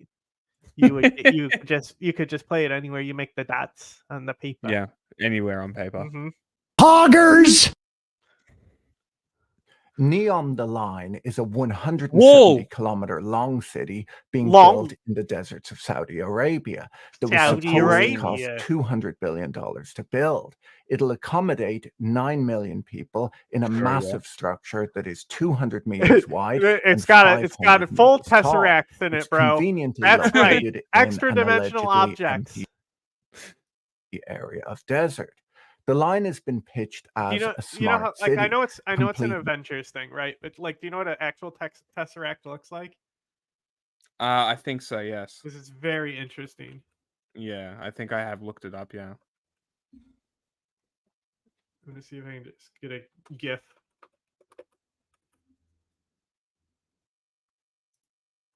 You could just play it anywhere you make the dots on the paper. Yeah, anywhere on paper. Mhm. Hoggers! Neom the Line is a 170 Whoa! kilometer long city being Long. built in the deserts of Saudi Arabia that was Saudi supposed to cost Arabia. $200 billion to build. It'll accommodate 9 million people in a Sure, yeah. massive structure that is 200 meters wide. It's and got a 500 full meters tall. tesseract in It's it, bro. conveniently That's right. located in Extra an dimensional allegedly objects. empty area of desert. The line has been pitched as You know, a smart how, city. I know it's an complete- Avengers thing, right? But do you know what an actual tesseract looks like? I think so. Yes. This is very interesting. Yeah, I think I have looked it up. Yeah. Let me see if I can just get a GIF.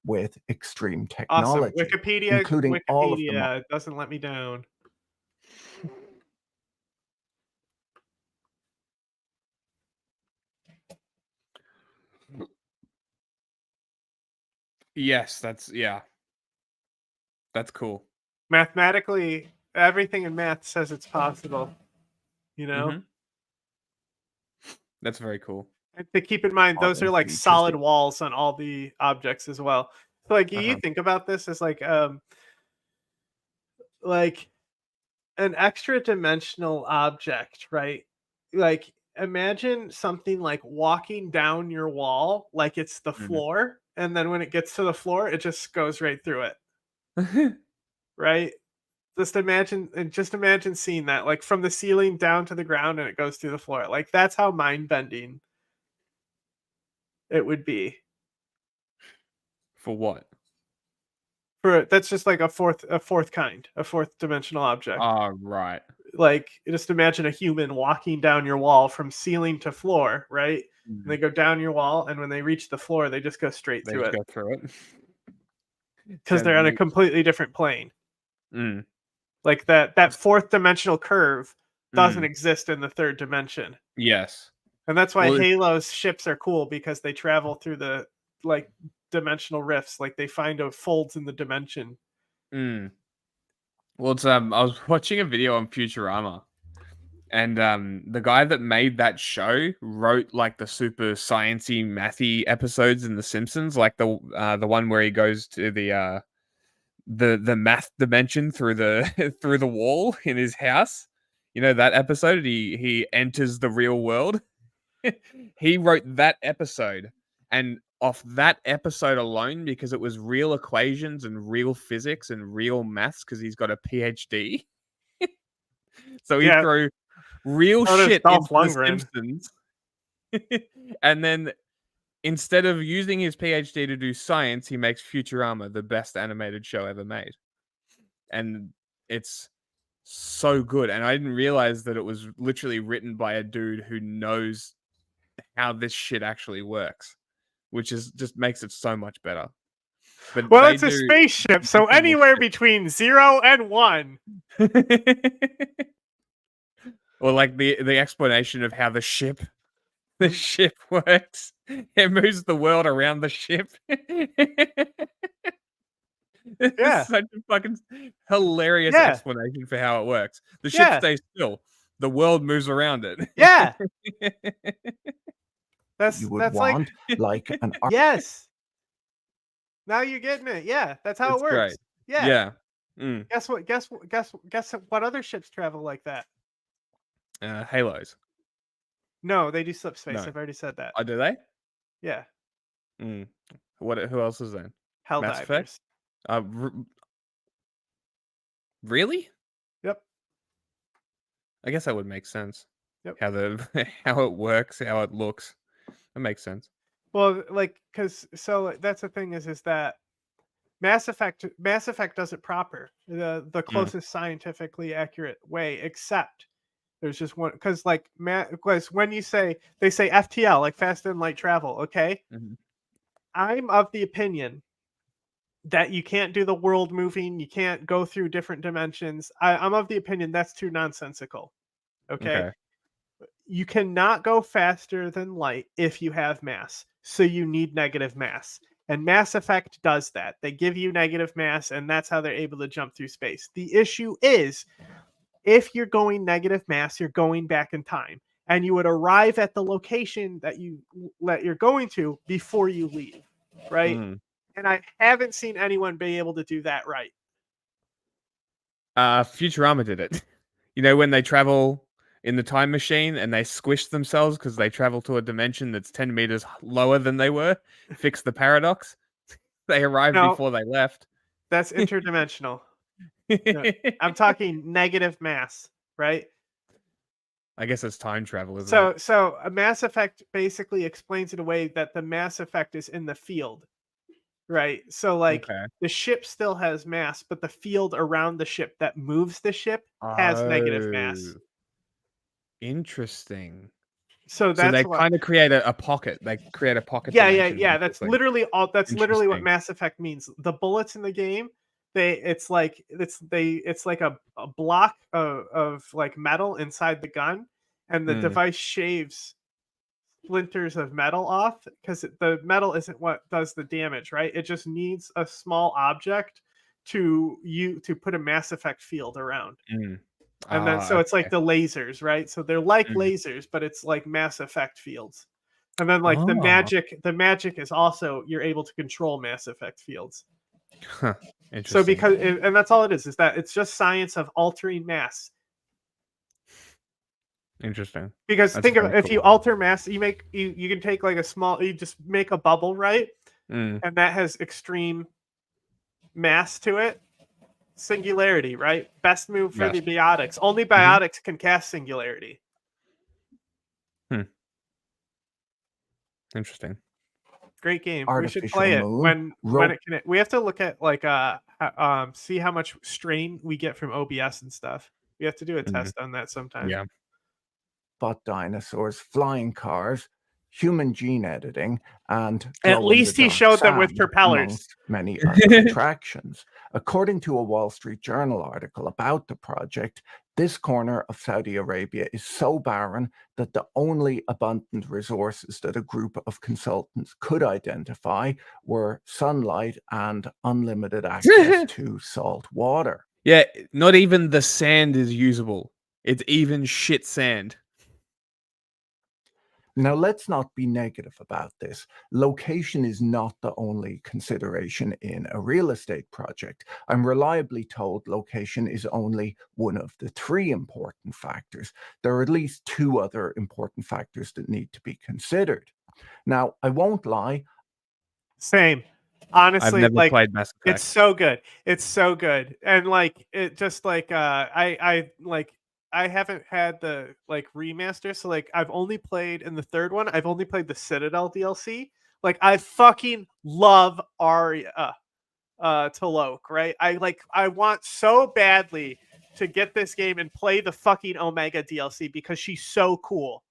with extreme Awesome. technology, Wikipedia, including all of them. Wikipedia doesn't let me down. Yes, that's cool. Mathematically, everything in math says it's possible. You know? Mhm. That's very cool. And to keep in mind, those are like features solid walls on all the objects as well. So you Uh-huh. think about this as like an extra dimensional object, right? Like imagine something like walking down your wall like it's the Mhm. floor, and then when it gets to the floor, it just goes right through it. Right? Just imagine seeing that, like from the ceiling down to the ground, and it goes through the floor. Like that's how mind bending it would be. For what? That's just like a fourth dimensional object. Ah, right. Like just imagine a human walking down your wall from ceiling to floor, right? And they go down your wall, and when they reach the floor, they just go straight They through just it go through it. because they're on a completely different plane. Mm. Like that fourth dimensional curve doesn't Mm. exist in the third dimension. Yes. And that's why Well, Halo's ships are cool, because they travel through the like dimensional rifts, like they find folds in the dimension. Mm. Well, it's I was watching a video on Futurama, And the guy that made that show wrote like the super sciencey, mathy episodes in The Simpsons, like the one where he goes to the math dimension through the through the wall in his house. You know that episode? He enters the real world. He wrote that episode, and off that episode alone, because it was real equations and real physics and real maths, because he's got a PhD. So he threw real shit into The Simpsons. And then instead of using his PhD to do science, he makes Futurama the best animated show ever made. And it's so good. And I didn't realize that it was literally written by a dude who knows how this shit actually works, which is just makes it so much better. But well, it's a spaceship, so anywhere between 0 and 1. Or like the explanation of how the ship works. It moves the world around the ship. It's such a fucking hilarious explanation for how it works. The ship stays still. The world moves around it. Yeah. You would want like an yes. Now you're getting it. Yeah, that's how it works. Great. Yeah. Mm. Guess what other ships travel like that? Halos. No, they do slip space. No. I've already said that. Oh, do they? Yeah. Mm. Who else is there? Mass Helldivers. Effect? Really? Yep. I guess that would make sense. Yep. How it works, how it looks. That makes sense. Well, like, that's the thing is that Mass Effect does it proper, the closest scientifically accurate way, except there's just one, because when they say FTL, like fast and light travel, okay? Mm-hmm. I'm of the opinion that you can't do the world moving, you can't go through different dimensions. I'm of the opinion that's too nonsensical. Okay? You cannot go faster than light if you have mass, so you need negative mass. And Mass Effect does that. They give you negative mass, and that's how they're able to jump through space. The issue is, if you're going negative mass, you're going back in time, and you would arrive at the location that you're going to before you leave, right? And I haven't seen anyone be able to do that right. Futurama did it. You know, when they travel in the time machine and they squish themselves because they travel to a dimension that's 10 meters lower than they were, fix the paradox. They arrived before they left. That's interdimensional. No, I'm talking negative mass, right? I guess it's time travel, isn't it? So a Mass Effect basically explains it away that the mass effect is in the field, right? So the ship still has mass, but the field around the ship that moves the ship has negative mass. Interesting. So they kind of create a pocket. They create a pocket. Yeah. That's literally all. That's literally what Mass Effect means. The bullets in the game, it's like a block of like metal inside the gun, and the device shaves splinters of metal off because the metal isn't what does the damage, right? It just needs a small object to put a Mass Effect field around. And then so it's like the lasers, right? So they're like lasers, but it's like Mass Effect fields. And then like the magic is also you're able to control Mass Effect fields. Huh. So and that's all it is that it's just science of altering mass. Interesting. Because think of if you alter mass, you can take like you just make a bubble, right? And that has extreme mass to it. Singularity, right? Best move for the biotics. Only biotics can cast singularity. Interesting. Great game. Artificial we should play it when it can. We have to look at see how much strain we get from OBS and stuff. We have to do a test on that sometime. Yeah. Bot dinosaurs, flying cars, human gene editing, and at least he showed them with propellers. Many other attractions. According to a Wall Street Journal article about the project, this corner of Saudi Arabia is so barren that the only abundant resources that a group of consultants could identify were sunlight and unlimited access to salt water. Yeah, not even the sand is usable. It's even shit sand. Now, let's not be negative about this. Location is not the only consideration in a real estate project. I'm reliably told location is only one of the 3 important factors. There are at least 2 other important factors that need to be considered. Now, I won't lie. Same. Honestly, I've never like, played Mass Effect. it's so good. It's so good. And like, it just like, I haven't had the like remaster, so like I've only played in the 3rd one. I've only played the Citadel DLC. Like I fucking love Arya Tolok, right? I want so badly to get this game and play the fucking Omega DLC because she's so cool.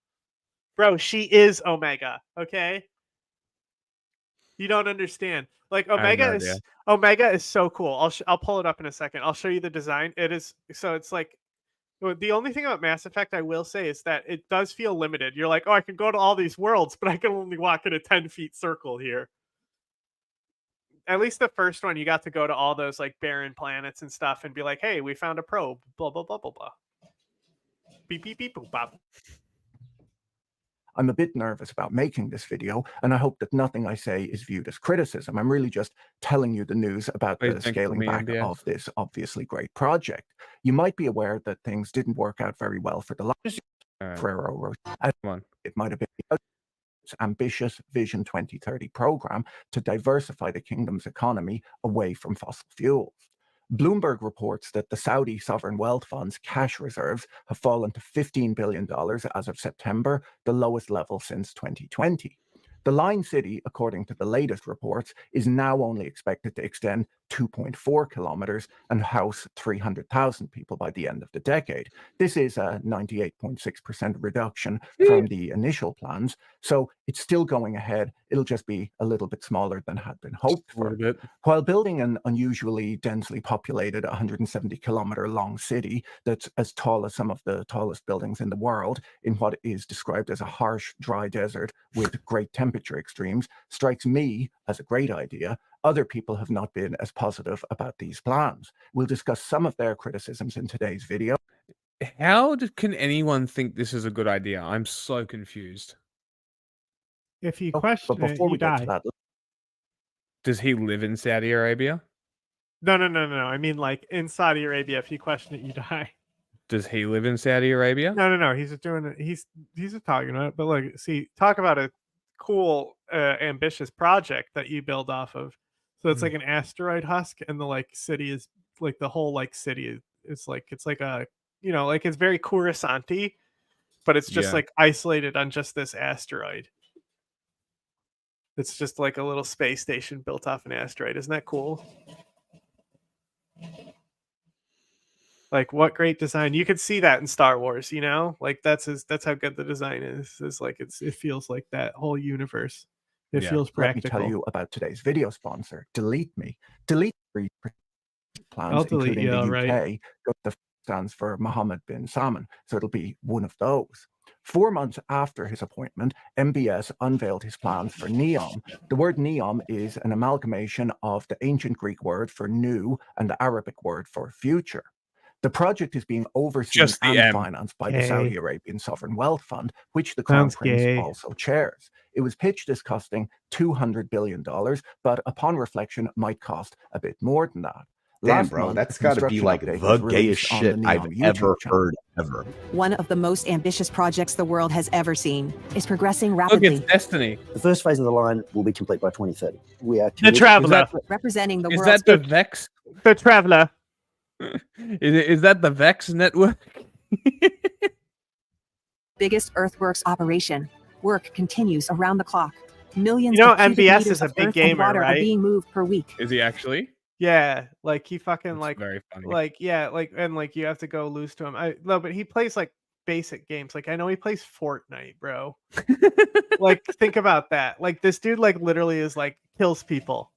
Bro, she is Omega, okay? You don't understand. Like Omega is so cool. I'll pull it up in a second. I'll show you the design. It is so it's like the only thing about Mass Effect I will say is that it does feel limited. You're like, oh, I can go to all these worlds, but I can only walk in a 10-feet circle here. At least the first one, you got to go to all those like barren planets and stuff and be like, hey, we found a probe. Blah, blah, blah, blah, blah. Beep, beep, beep, boop, bop. I'm a bit nervous about making this video, and I hope that nothing I say is viewed as criticism. I'm really just telling you the news about the scaling back of this obviously great project. You might be aware that things didn't work out very well for the last Ferrero Rocher. It might have been its ambitious Vision 2030 program to diversify the kingdom's economy away from fossil fuels. Bloomberg reports that the Saudi sovereign wealth fund's cash reserves have fallen to $15 billion as of September, the lowest level since 2020. The Line City, according to the latest reports, is now only expected to extend 2.4 kilometers and house 300,000 people by the end of the decade. This is a 98.6% reduction from the initial plans, so it's still going ahead. It'll just be a little bit smaller than had been hoped for. While building an unusually densely populated 170-kilometer long city that's as tall as some of the tallest buildings in the world in what is described as a harsh, dry desert with great temperature extremes strikes me as a great idea. Other people have not been as positive about these plans. We'll discuss some of their criticisms in today's video. How can anyone think this is a good idea? I'm so confused. If you question but before it, we you get die. to that, Does he live in Saudi Arabia? No. I mean, like in Saudi Arabia, if you question it, you die. Does he live in Saudi Arabia? No. He's doing it. He's talking about it. But like, see, talk about a cool, ambitious project that you build off of. So it's like an asteroid husk, and the like city is like the whole like city is like it's like a like it's very Coruscant-y, but it's just like isolated on just this asteroid. It's just like a little space station built off an asteroid. Isn't that cool? Like, what great design. You could see that in Star Wars, like that's how good the design is. It's like it feels like that whole universe. It feels practical. Let me tell you about today's video sponsor, Delete Me. Delete Me plans, including the UK, the stands for Mohammed bin Salman, so it'll be one of those. 4 months after his appointment, MBS unveiled his plans for NEOM. The word NEOM is an amalgamation of the ancient Greek word for new and the Arabic word for future. The project is being overseen and financed by the Saudi Arabian Sovereign Wealth Fund, which the Crown Prince also chairs. It was pitched as costing $200 billion, but upon reflection might cost a bit more than that. Damn, bro, that's got to be like the gayest shit I've ever heard, ever. One of the most ambitious projects the world has ever seen is progressing rapidly. Look, it's Destiny. The first phase of the line will be complete by 2030. We are the Traveler. Representing the world. world's... Is that the Vex? The Traveler. Is that the Vex network? Biggest earthworks operation. Work continues around the clock. Millions of MBS is a big gamer, right? Are being moved per week. Is he actually? Yeah, like he fucking like very funny. Like and like you have to go lose to him. No, but he plays like basic games. Like I know he plays Fortnite, bro. Like think about that. Like this dude like literally is like kills people.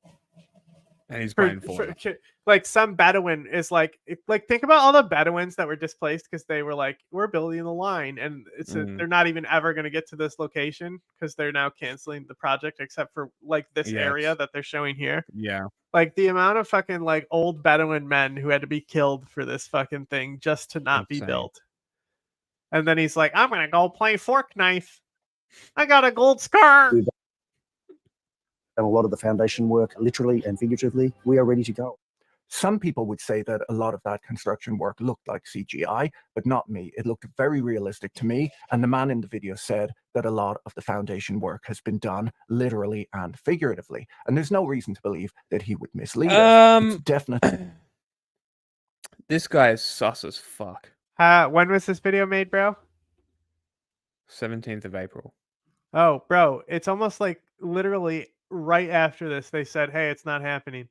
And he's playing Fortnite. Like some Bedouin is like think about all the Bedouins that were displaced because they were like, we're building the line, and they're not even ever going to get to this location because they're now canceling the project except for like this area that they're showing here. Yeah. Like the amount of fucking like old Bedouin men who had to be killed for this fucking thing just to not be built. And then he's like, I'm gonna go play fork knife. I got a gold scar. And a lot of the foundation work, literally and figuratively, we are ready to go. Some people would say that a lot of that construction work looked like CGI, but not me. It looked very realistic to me. And the man in the video said that a lot of the foundation work has been done literally and figuratively. And there's no reason to believe that he would mislead us. It's definitely. This guy is sus as fuck. When was this video made, bro? 17th of April. Oh, bro, it's almost like literally right after this, they said, hey, it's not happening.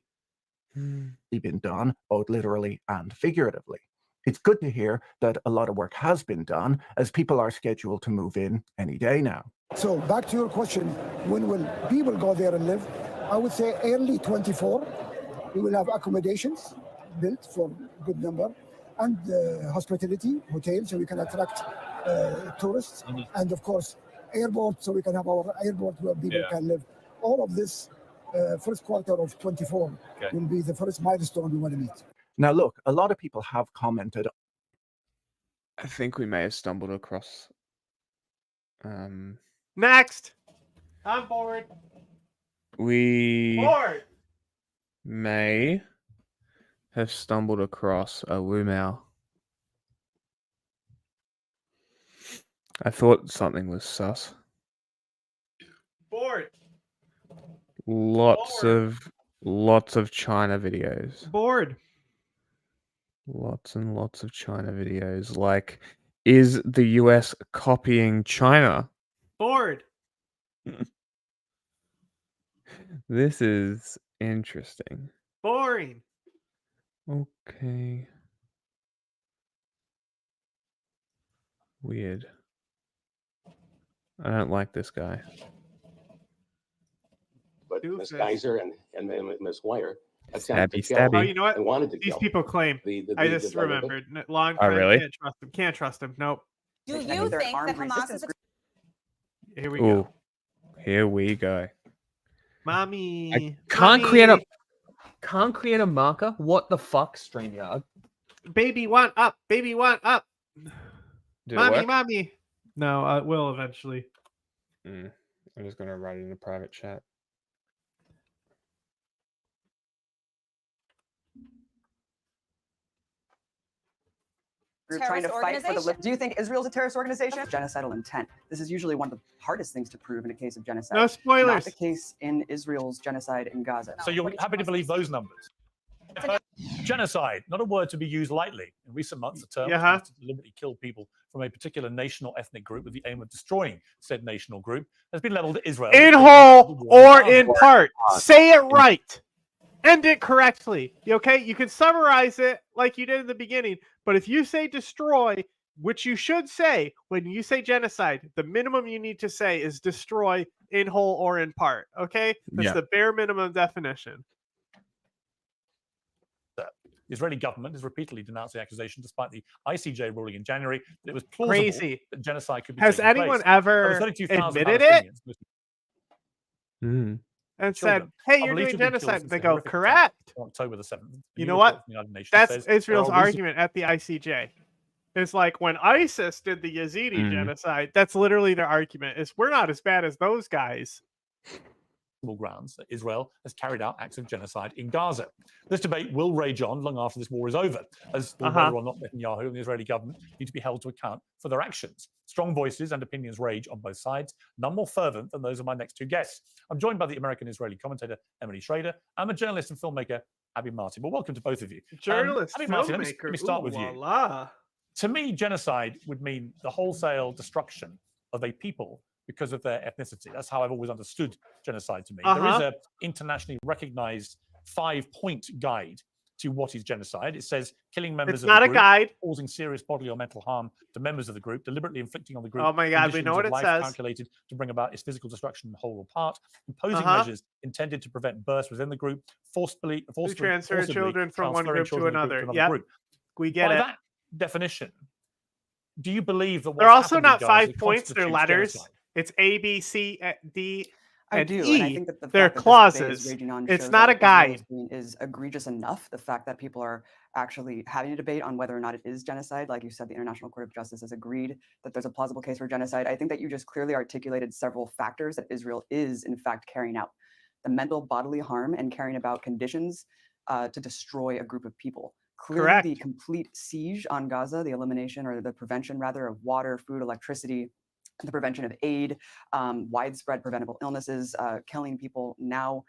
Been done, both literally and figuratively. It's good to hear that a lot of work has been done, as people are scheduled to move in any day now. So back to your question, when will people go there and live? I would say early 24. We will have accommodations built for a good number, and hospitality, hotels, so we can attract tourists, and of course, airport, so we can have our airport where people can live. All of this first quarter of 24 will be the first milestone we want to meet. Now, look, a lot of people have commented. I think we may have stumbled across. Next, I'm bored. We Bored. may have stumbled across a Wumao. I thought something was sus. Bored. Lots of China videos. Bored. Lots and lots of China videos. Like, is the US copying China? Bored. This is interesting. Boring. Okay. Weird. I don't like this guy. But Ms. Geyser and Ms. Wire Stabby, stabby. Oh, you know what? I wanted to These kill people claim. I just remembered. Long Oh, time. really? Can't trust him. Can't trust him. Nope. Do you think that Hamas is Here we Ooh, go. here we go. Mommy. I can't create a marker. What the fuck, StreamYard? Baby want up. Baby want up. Did it Mommy, work? mommy. No, it will eventually. I'm just gonna write it in a private chat. group trying to fight for the. Do you think Israel's a terrorist organization? Genocidal intent. This is usually one of the hardest things to prove in a case of genocide. No spoilers. Not the case in Israel's genocide in Gaza. So you're happy to believe those numbers? Genocide, not a word to be used lightly. In recent months, the term was used to deliberately kill people from a particular nation or ethnic group with the aim of destroying said nation or group has been leveled at Israel. In whole or in part. Say it right. End it correctly. Okay? You can summarize it like you did in the beginning, but if you say destroy, which you should say when you say genocide, the minimum you need to say is destroy in whole or in part. Okay? That's the bare minimum definition. The Israeli government has repeatedly denounced the accusation, despite the ICJ ruling in January that it was plausible that genocide could be Has taking anyone place. ever Over 32,000 admitted it? Mm. And Children said, hey, are you're believed doing to have been killed genocide. since They the go, horrific attack correct. on October the 7th. The You new know what? report from the United Nations That's says Israel's there are argument at the ICJ. It's like when ISIS did the Yazidi genocide, that's literally their argument. Is we're not as bad as those guys. Grounds that Israel has carried out acts of genocide in Gaza. This debate will rage on long after this war is over, as whether or not Netanyahu and the Israeli government need to be held to account for their actions. Strong voices and opinions rage on both sides, none more fervent than those of my next two guests. I'm joined by the American-Israeli commentator Emily Schrader and the journalist and filmmaker Abby Martin. Well, welcome to both of you. Journalist, Abby Martin, filmmaker. let me start with you. To me, genocide would mean the wholesale destruction of a people because of their ethnicity. That's how I've always understood genocide to me. There is an internationally recognized 5-point guide to what is genocide. It says killing members of the group, guide, causing serious bodily or mental harm to members of the group, deliberately inflicting on the group. Oh my God, we know what it says. Calculated to bring about its physical destruction in whole or part, imposing measures intended to prevent births within the group, forcibly transfer children from one group to another. Group. We get By it. that definition, do you believe that they're also not 5 points? They're letters. Genocide? It's A, B, C, D, I and do, E. and I think that the they're fact that this debate is clauses. raging on It's shows not that a guide. Israel's doing is egregious enough. The fact that people are actually having a debate on whether or not it is genocide. Like you said, the International Court of Justice has agreed that there's a plausible case for genocide. I think that you just clearly articulated several factors that Israel is in fact carrying out. The mental bodily harm and carrying about conditions to destroy a group of people. Clearly, the complete siege on Gaza, the elimination or the prevention rather of water, food, electricity, the prevention of aid, widespread preventable illnesses, killing people. Now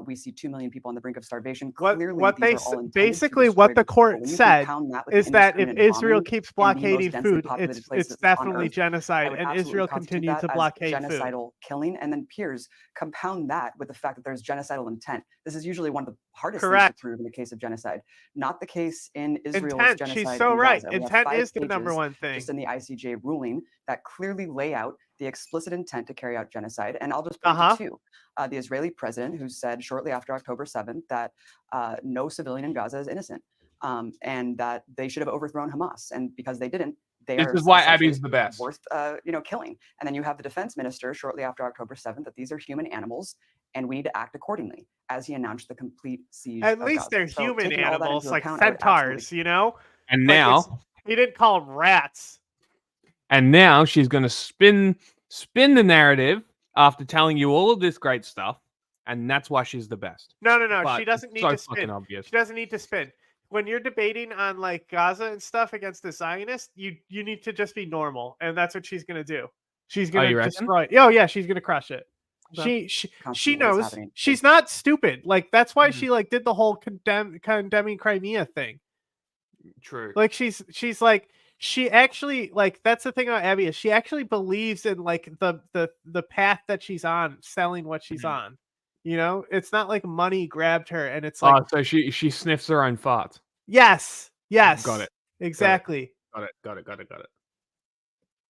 we see 2 million people on the brink of starvation. Clearly, what these they are all intended to basically destroy what the people. court When you said compound that with is that if indiscriminate Israel bombing keeps in the most blockading densely food, populated it's places on definitely Earth, I genocide, would and absolutely Israel constitute continued that to as blockade food. genocidal killing. And then Piers, compound that with the fact that there's genocidal intent. This is usually one of the hardest things to prove in the case of genocide. Not the case in Israel's Intent. genocide. She's so in right. Gaza. We have Intent 5 is the number pages one thing. just in the ICJ ruling that clearly lay out the explicit intent to carry out genocide. And I'll just point to 2. The Israeli president, who said shortly after October 7th that no civilian in Gaza is innocent, and that they should have overthrown Hamas. And because they didn't, they This are is why essentially Abby's the best. worth killing. And then you have the defense minister shortly after October 7th that these are human animals and we need to act accordingly, as he announced the complete siege. At of least Gaza. they're So human taking all that animals, into like account, I would centaurs, absolutely- you know? And Like, now, he didn't call them rats. And now she's going to spin the narrative after telling you all of this great stuff, and that's why she's the best. No. But She doesn't it's need so to fucking spin. obvious. She doesn't need to spin. When you're debating on like Gaza and stuff against the Zionists, you need to just be normal, and that's what she's gonna do. She's you gonna reckon? destroy. Oh yeah, she's gonna crush it. Okay. She Constantly what is knows. happening. She's not stupid. Like that's why she like did the whole condemning Crimea thing. True. Like she's like she actually like that's the thing about Abby is she actually believes in like the path that she's on, selling what she's on. You know, it's not like money grabbed her, and it's like So she sniffs her own farts. yes, Got it. exactly. Got it.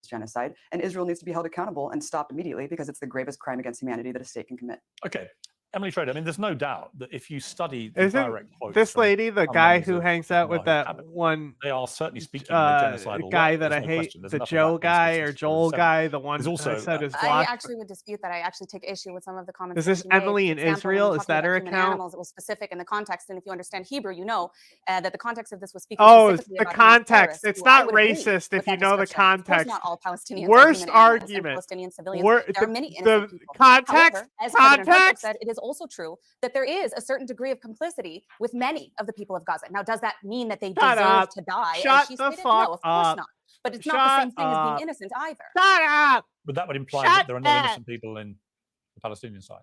Genocide, and Israel needs to be held accountable and stopped immediately because it's the gravest crime against humanity that a state can commit. Okay. Emily Schroeder, I mean, there's no doubt that if you study the direct Isn't quotes this from lady the some guy members who of hangs out with that Netanyahu, one? they are certainly speaking in a genocidal guy way. that I There's no hate, question. There's the enough of Joe that guy in or Statistics Joel 47. guy, the one There's also, I said is I blocked. actually would dispute that. I actually take issue with some of the comments. Is that this she made. Emily For in example, when Israel? we're Is talking that about her human account? Animals, it was specific in the context, and if you understand Hebrew, you know that the context of this was speaking Oh, it's specifically the about human context. terrorists, It's who I not would agree racist with if you that know the description. Of course, context. not all Palestinians are Worst human animals and argument. Palestinian civilians. Wor- there are the- many the innocent people. context- However, as President Herzog context- said, it is also true that there is a certain degree of complicity with many of the people of Gaza. Now, does that mean that they Shut deserve up. to die? Shut as she the stated? fuck No, of course up. not. But it's not the same Shut thing as up. being innocent either. Shut up. But that would imply Shut that there are no up. innocent people in the Palestinian side.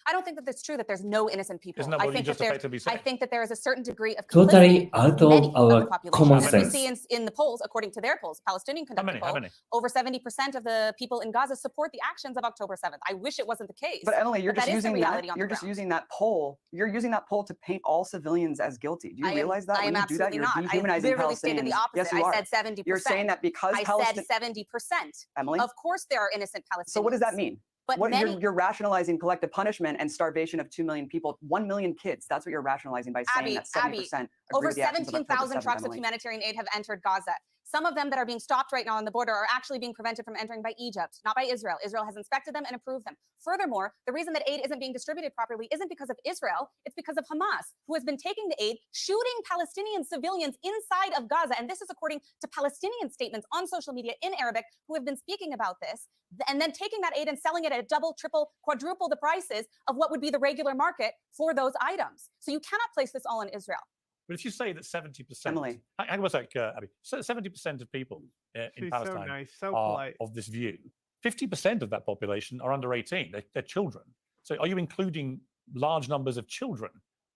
I don't think that that's true that there's no innocent people. Isn't that what you just effectively I said? think that there is a certain degree of Totally complicity out with of many our the population. common As we sense. see in the polls, according to their polls, Palestinian conducted How poll, many? over 70% of the people in Gaza support the actions of October 7th. I wish it wasn't the case. But Emily, you're just that is the using reality that. on You're the just ground. using that poll. You're using that poll to paint all civilians as guilty. Do you realize that I when am you do that, absolutely you're not. I dehumanizing literally stated the Palestinians? opposite. Yes, you I are. said 70%. You're saying that because I said 70%. Emily, Of course, there are innocent Palestinians. so what does that mean? But What many, you're rationalizing collective punishment and starvation of 2 million people, 1 million kids. That's what you're rationalizing by saying that 70% agree over with the actions of October 17,000 7th, trucks of Emily. humanitarian aid have entered Gaza. Some of them that are being stopped right now on the border are actually being prevented from entering by Egypt, not by Israel. Israel has inspected them and approved them. Furthermore, the reason that aid isn't being distributed properly isn't because of Israel, it's because of Hamas, who has been taking the aid, shooting Palestinian civilians inside of Gaza. And this is according to Palestinian statements on social media in Arabic, who have been speaking about this, and then taking that aid and selling it at double, triple, quadruple the prices of what would be the regular market for those items. So you cannot place this all on Israel. But if you say that 70%, Emily. hang on a sec, Abby. 70% of people in She's Palestine so nice, so are polite. of this view. 50% of that population are under 18. They're children. So are you including large numbers of children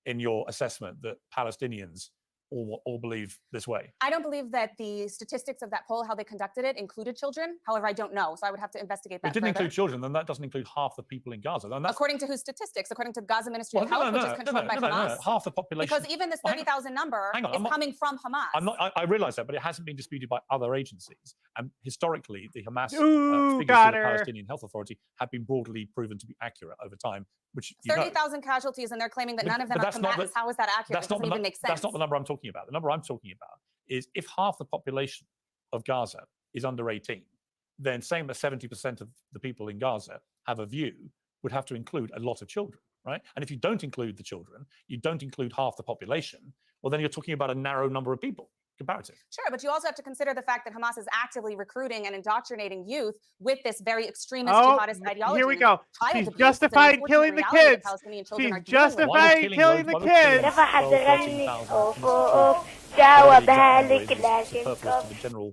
in your assessment that Palestinians all believe this way? I don't believe that the statistics of that poll, how they conducted it, included children. However, I don't know, so I would have to investigate that It didn't further. include children, then that doesn't include half the people in Gaza. And that's, According to whose statistics? According to the Gaza Ministry well, of Health, which is controlled by Hamas? half the population. Because even this 30,000 number hang on, is I'm not- coming from Hamas. I realize that, but it hasn't been disputed by other agencies. And historically, the Hamas Ooh, figures got to the her. Palestinian Health Authority have been broadly proven to be accurate over time, which you know. 30,000 casualties, and they're claiming that none of them But are that's not combatants. the- How is that accurate? It That's not doesn't the even make sense. That's not the number I'm talking about. The number I'm talking about is if half the population of Gaza is under 18, then saying that 70% of the people in Gaza have a view would have to include a lot of children, right? And if you don't include the children, you don't include half the population, well, then you're talking about a narrow number of people. Comparative. Sure, but you also have to consider the fact that Hamas is actively recruiting and indoctrinating youth with this very extremist jihadist ideology. Here we go. Child She's abuse is an justified unfortunate killing the reality that kids. Palestinian children are She's dealing with. justified killing the kids. To the general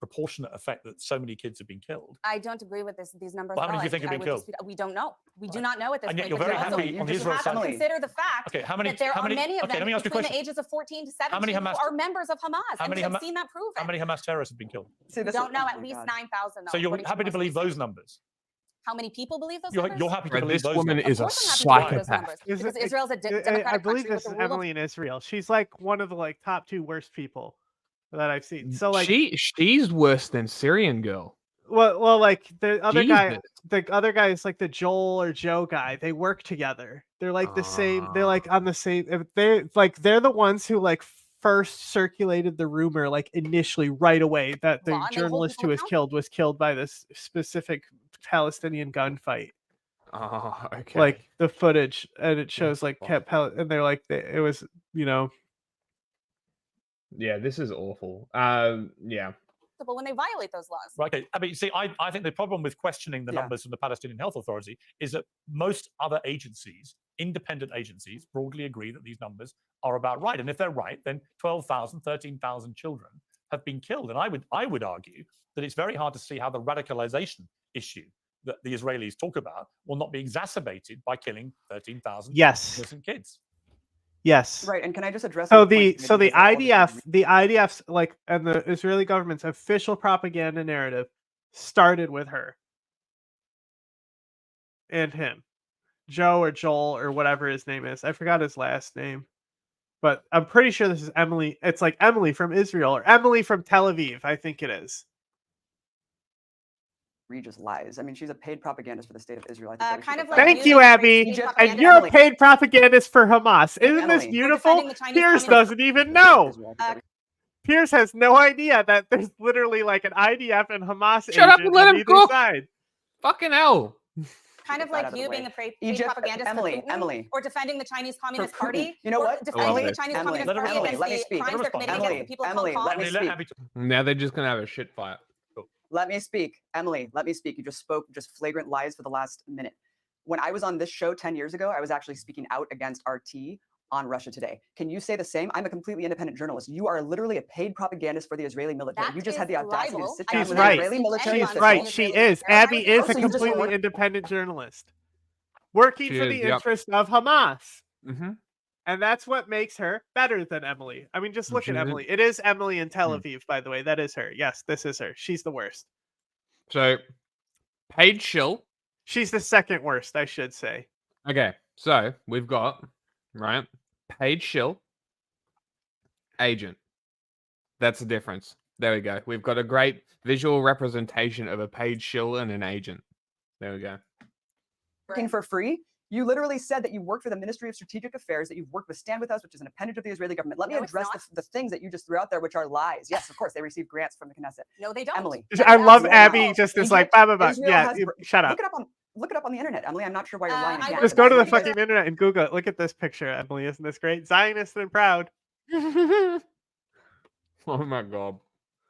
proportionate effect that so many kids have been killed. I don't agree with these numbers. Well, how many do you think have been killed? We don't know. We do not know at this And point. yet you're very happy on the Israel have side. to consider the fact that there are many of them between the ages of 14 to 17 who are members of Hamas. And we have seen that proven. How many Hamas terrorists have been killed? We don't know, at least 9,000. So you're happy to believe those numbers? How many people believe those You're numbers? happy to believe This those woman numbers? is a Of course I'm happy to believe those psychopath. numbers, because Israel's a democratic I believe country this with is the rule of Emily in Israel. She's like one of the top 2 worst people that I've seen. So like she's worse than Syrian girl. Well, like the other guy, Jesus. the other guy is like the Joel or Joe guy. They work together. They're like the same. They're like on the same. They're the ones who like first circulated the rumor, like initially right away, that the journalist who was killed by this specific Palestinian gunfight. Oh, okay. Like the footage, and it shows like and they're like it was, you know. Yeah, this is awful. Yeah. when they violate those laws. Right. Okay. I mean, see, I think the problem with questioning the numbers from the Palestinian Health Authority is that most other agencies, independent agencies, broadly agree that these numbers are about right. And if they're right, then 12,000, 13,000 children have been killed. And I would argue that it's very hard to see how the radicalization issue that the Israelis talk about will not be exacerbated by killing 13,000 innocent kids. Yes. Right. And can I just address so the IDF's like, and the Israeli government's official propaganda narrative started with her and him, Joe or Joel or whatever his name is. I forgot his last name, but I'm pretty sure this is Emily. It's like Emily from Israel or Emily from Tel Aviv. I think it is. Egregious lies. I mean, she's a paid propagandist for the state of Israel. Kind of like Thank you, Abby. And you're a paid propagandist for Hamas. Isn't this beautiful? Piers doesn't even know. Piers has no idea that there's literally like an IDF and Hamas Shut up and let him cook. Side. Fucking hell. Kind of like you being a paid propagandist for Putin, or defending the Chinese Communist Party. You know what? Defending the Chinese Communist Party against the crimes they're committing against the people of Hong Kong. Now they're just gonna have a shit fight. Let me speak. Emily, let me speak. You just spoke just flagrant lies for the last minute. When I was on this show 10 years ago, I was actually speaking out against RT on Russia Today. Can you say the same? I'm a completely independent journalist. You are literally a paid propagandist for the Israeli military. You just had the audacity to sit down with the Israeli military. She's right. She is. Abby is a completely independent journalist working for the interest of Hamas. Mm-hmm. And that's what makes her better than Emily. I mean, just look at Emily. It is Emily in Tel Aviv, by the way. That is her. Yes, this is her. She's the worst. So, paid shill. She's the second worst, I should say. Okay, so we've got, right, paid shill, agent. That's the difference. There we go. We've got a great visual representation of a paid shill and an agent. There we go. Working for free? You literally said that you work for the Ministry of Strategic Affairs, that you've worked with Stand With Us, which is an appendage of the Israeli government. Let me address the things that you just threw out there, which are lies. Yes, of course, they receive grants from the Knesset. No, they don't. Emily. I love Abby just as like, blah, blah, blah. Yeah, shut up. Look it up on the internet, Emily. I'm not sure why you're lying. Just go to the fucking internet and Google it. Look at this picture, Emily. Isn't this great? Zionist and proud. Oh my God.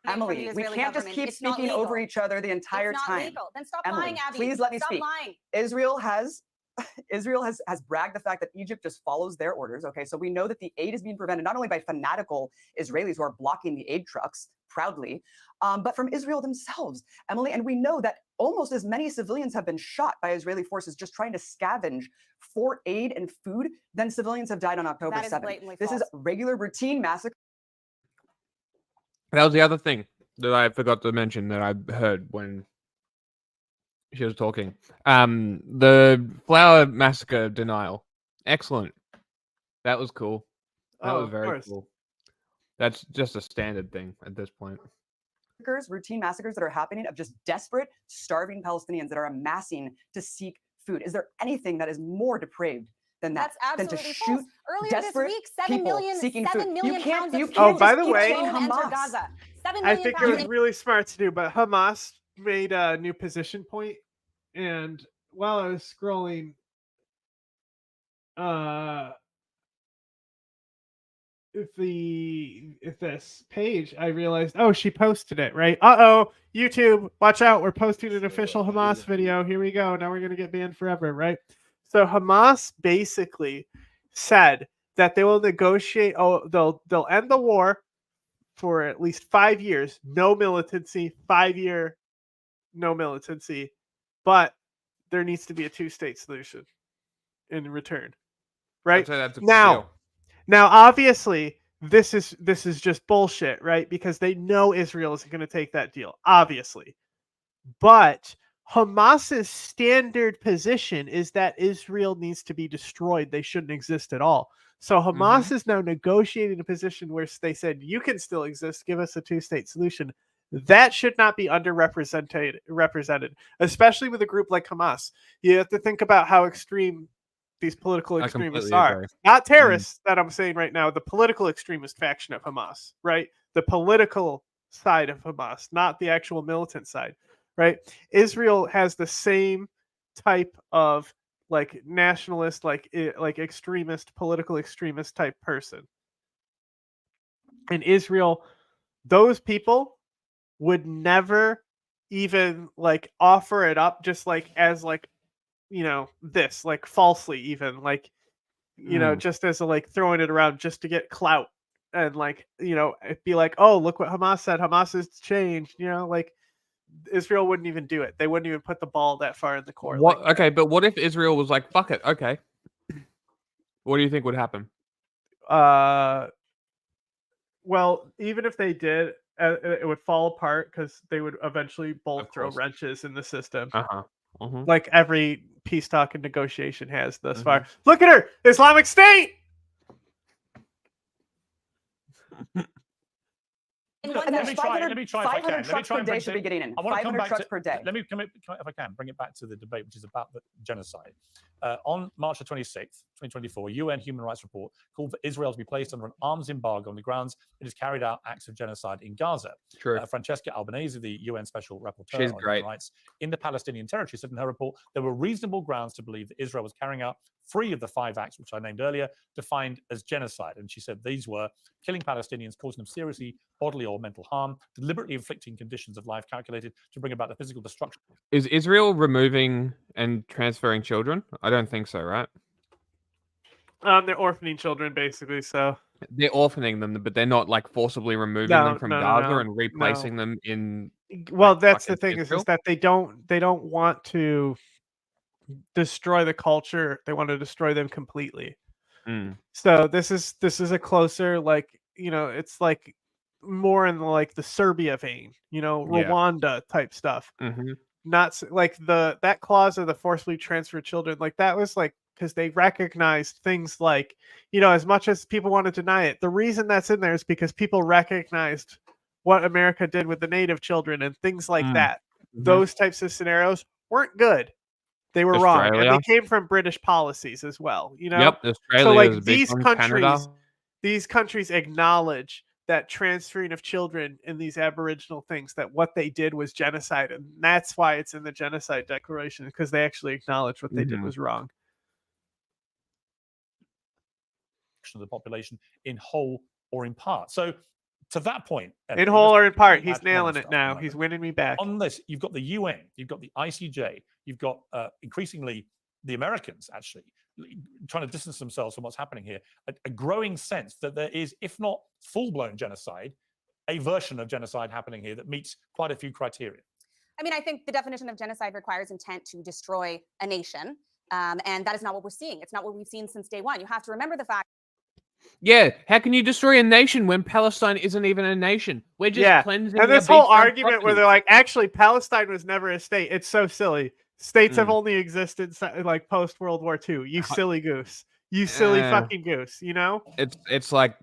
Emily, we can't just keep speaking over each other the entire time. Legal. Then stop Emily, lying, Abby. Please let me stop speak. Lying. Israel has bragged the fact that Egypt just follows their orders. Okay, so we know that the aid is being prevented not only by fanatical Israelis who are blocking the aid trucks proudly, but from Israel themselves, Emily. And we know that almost as many civilians have been shot by Israeli forces just trying to scavenge for aid and food than civilians have died on October 7th. This is regular routine massacre. That was the other thing that I forgot to mention that I heard when she was talking. The flower massacre denial. Excellent. That was cool. That was very cool. That's just a standard thing at this point. Routine massacres that are happening of just desperate, starving Palestinians that are amassing to seek food. Is there anything that is more depraved than that? That's than to absolutely shoot false. Earlier desperate this week, 7 million seeking food. pounds of Oh, by the way, Gaza. 7 million I think it was pounds. really smart to do, but Hamas made a new position point, and while I was scrolling, this page, I realized, oh, she posted it, right? Uh-oh, YouTube, watch out. We're posting an official Hamas video. Here we go. Now we're going to get banned forever, right? So Hamas basically said that they will negotiate. Oh, they'll end the war for at least 5 years. No militancy, 5-year, no militancy. But there needs to be a 2-state solution in return, right? That's a Now, obviously, this is just bullshit, right? Because they know Israel isn't going to take that deal, obviously. But Hamas's standard position is that Israel needs to be destroyed. They shouldn't exist at all. So Hamas is now negotiating a position where they said, you can still exist, give us a 2-state solution. That should not be represented, especially with a group like Hamas. You have to think about how extreme these political extremists are. Not terrorists that I'm saying right now, the political extremist faction of Hamas, right? The political side of Hamas, not the actual militant side, right? Israel has the same type of like nationalist, like extremist, political extremist type person. In Israel, those people would never even like offer it up just like as like, you know, this like falsely even like, you know, just as a like throwing it around just to get clout and like, you know, it'd be like, oh, look what Hamas said. Hamas has changed, you know, like Israel wouldn't even do it. They wouldn't even put the ball that far in the court. What? Like, okay, but what if Israel was like, fuck it, okay. What do you think would happen? Well, even if they did, it would fall apart because they would eventually both throw wrenches in the system. Like every peace talk and negotiation has thus far. Look at her! Islamic State! And there's 500 trucks per day should be getting in. I want to come 500 back trucks to, per day. Let me come, if I can, bring it back to the debate, which is about the genocide. On March the 26th, 2024, UN Human Rights Report called for Israel to be placed under an arms embargo on the grounds it has carried out acts of genocide in Gaza. True. Francesca Albanese, the UN Special Rapporteur She's on great. Human Rights in the Palestinian territory, said in her report there were reasonable grounds to believe that Israel was carrying out 3 of the 5 acts, which I named earlier, defined as genocide. And she said these were killing Palestinians, causing them seriously bodily or mental harm, deliberately inflicting conditions of life calculated to bring about the physical destruction. Is Israel removing and transferring children? I don't think so, right? They're orphaning children, basically, so... They're orphaning them, but they're not, like, forcibly removing them from Gaza and replacing them in... Well, like, that's the thing, Israel? is that they don't want to destroy the culture. They want to destroy them completely. So this is a closer, like, you know, it's like more in like the Serbia vein, you know, Rwanda type stuff. Not like that clause of the forcibly transferred children, like that was like because they recognized things like, you know, as much as people want to deny it, the reason that's in there is because people recognized what America did with the native children and things like that. Those types of scenarios weren't good. They were wrong, and they came from British policies as well. You know, Australia so like was a big these one, countries, Canada. these countries acknowledge that transferring of children in these Aboriginal things, that what they did was genocide, and that's why it's in the Genocide Declaration, because they actually acknowledge what they did was wrong. Of the population in whole or in part. So to that point, in whole or in part, he's nailing it now. He's winning me back. On this, you've got the UN, you've got the ICJ, you've got increasingly the Americans actually trying to distance themselves from what's happening here. A growing sense that there is, if not full-blown genocide, a version of genocide happening here that meets quite a few criteria. I mean, I think the definition of genocide requires intent to destroy a nation. And that is not what we're seeing. It's not what we've seen since day one. You have to remember the fact. Yeah, how can you destroy a nation when Palestine isn't even a nation? We're just cleansing. And this whole argument where they're like, actually, Palestine was never a state. It's so silly. States have only existed like post World War II. You silly goose. You silly fucking goose. You know. It's like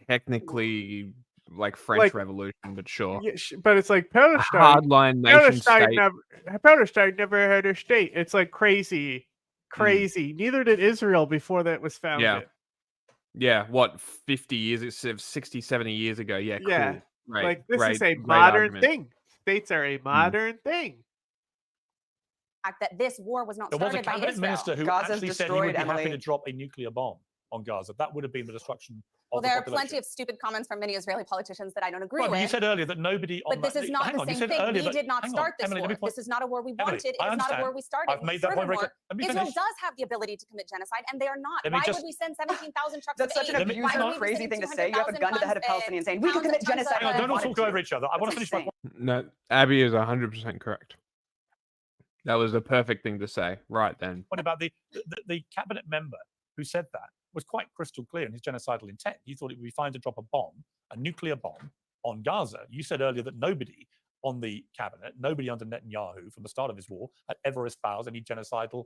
technically like French Revolution, but sure. Yeah, but it's like Palestine. Hardline nation state. Palestine never had a state. It's like crazy. Neither did Israel before that was founded. Yeah, what, 50 years, 60, 70 years ago. Yeah, cool. Yeah. Right. Like, this is a modern thing. States are a modern thing. That this war was not there was a started by cabinet Israel. minister who actually said he would be happy to drop a nuclear bomb on Gaza. That would have been the destruction Well, of the there are population. plenty of stupid comments from many Israeli politicians that I don't agree Right, but with. you said earlier that nobody on But this is not hang the on, you same said thing. earlier We that- did not hang on, start this Emily, let war. me point- This is not a war we Emily, wanted. It I is not a war understand. we started. I've made that point very Furthermore, clear. Let me Israel finish. does have the ability to commit genocide, and they are not. Let me Why just- would we send 17,000 trucks That's of such aid? an Why abusive, would we crazy send thing to say. You have a gun to the head of Palestinians saying, we can pounds commit and tons genocide. Hang on, if we don't all wanted talk over to. each other. I want to That's finish my insane. point. No, Abby is 100% correct. That was the perfect thing to say. Right then. What about the cabinet member who said that was quite crystal clear in his genocidal intent. He thought it would be fine to drop a nuclear bomb on Gaza. You said earlier that nobody on the cabinet, nobody under Netanyahu from the start of his war had ever espoused any genocidal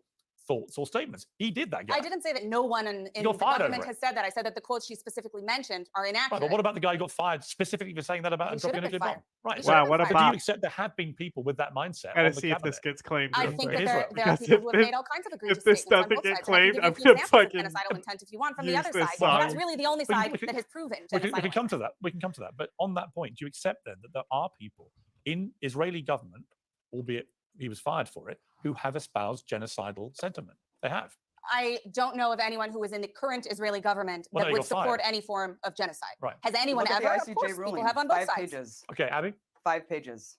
thoughts or statements. He did that, guy. I didn't say that no one in the government has said that. I said that the quotes she specifically mentioned are inaccurate. Right, but what about the guy who got fired specifically for saying that about He dropping a should have nuclear been bomb? Right. He so- should have been what fired. but about- do you accept there have been people with that mindset Gotta on the see if cabinet? this gets claimed. I real think quick. that there are Because people who if have this- made all kinds of egregious if this statements on doesn't both get sides. And I can claimed, give I'm you a few gonna examples of fucking genocidal intent if you want from the use other this side. song. That's really the only We can- side we can- that has proven We can genocidal. come to that. We can come to that. But on that point, do you accept then that there are people in Israeli government, albeit he was fired for it, who have espoused genocidal sentiment? They have. I don't know of anyone who is in the current Israeli government Well, that no, you would got support fired. any form of genocide. Right. Has anyone Look at ever? the Of ICJ course, ruling. people have on both 5 sides. pages. Okay, Abby? 5 pages.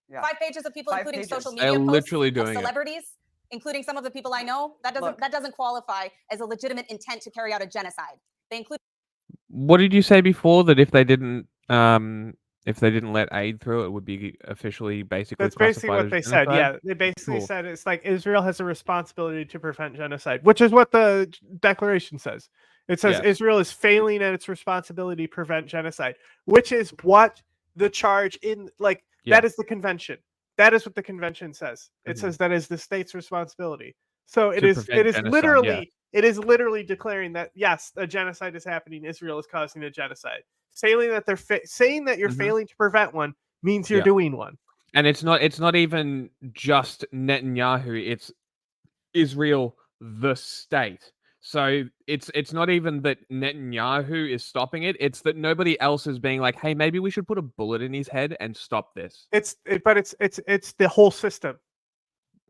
Yeah. 5 pages of people, 5 including pages. social They're media posts literally of doing it. celebrities, including some of the people I know. That doesn't qualify as a legitimate intent to carry out a genocide. They include. What did you say before? That if they didn't let aid through, it would be officially basically That's basically what classified they as said. genocide? Yeah, they basically Cool. said it's like Israel has a responsibility to prevent genocide, which is what the declaration says. It says Yeah. Israel is failing at its responsibility to prevent genocide, which is what the charge in that is the convention. That is what the convention says. It says that is the state's responsibility. So it To is prevent genocide, literally it is literally declaring that yes, a genocide is happening. Israel is causing a genocide. Saying that saying that you're failing to prevent one means you're Yeah. doing one. And it's not even just Netanyahu, it's Israel the state. So it's not even that Netanyahu is stopping it, it's that nobody else is being like, hey, maybe we should put a bullet in his head and stop this. It's the whole system.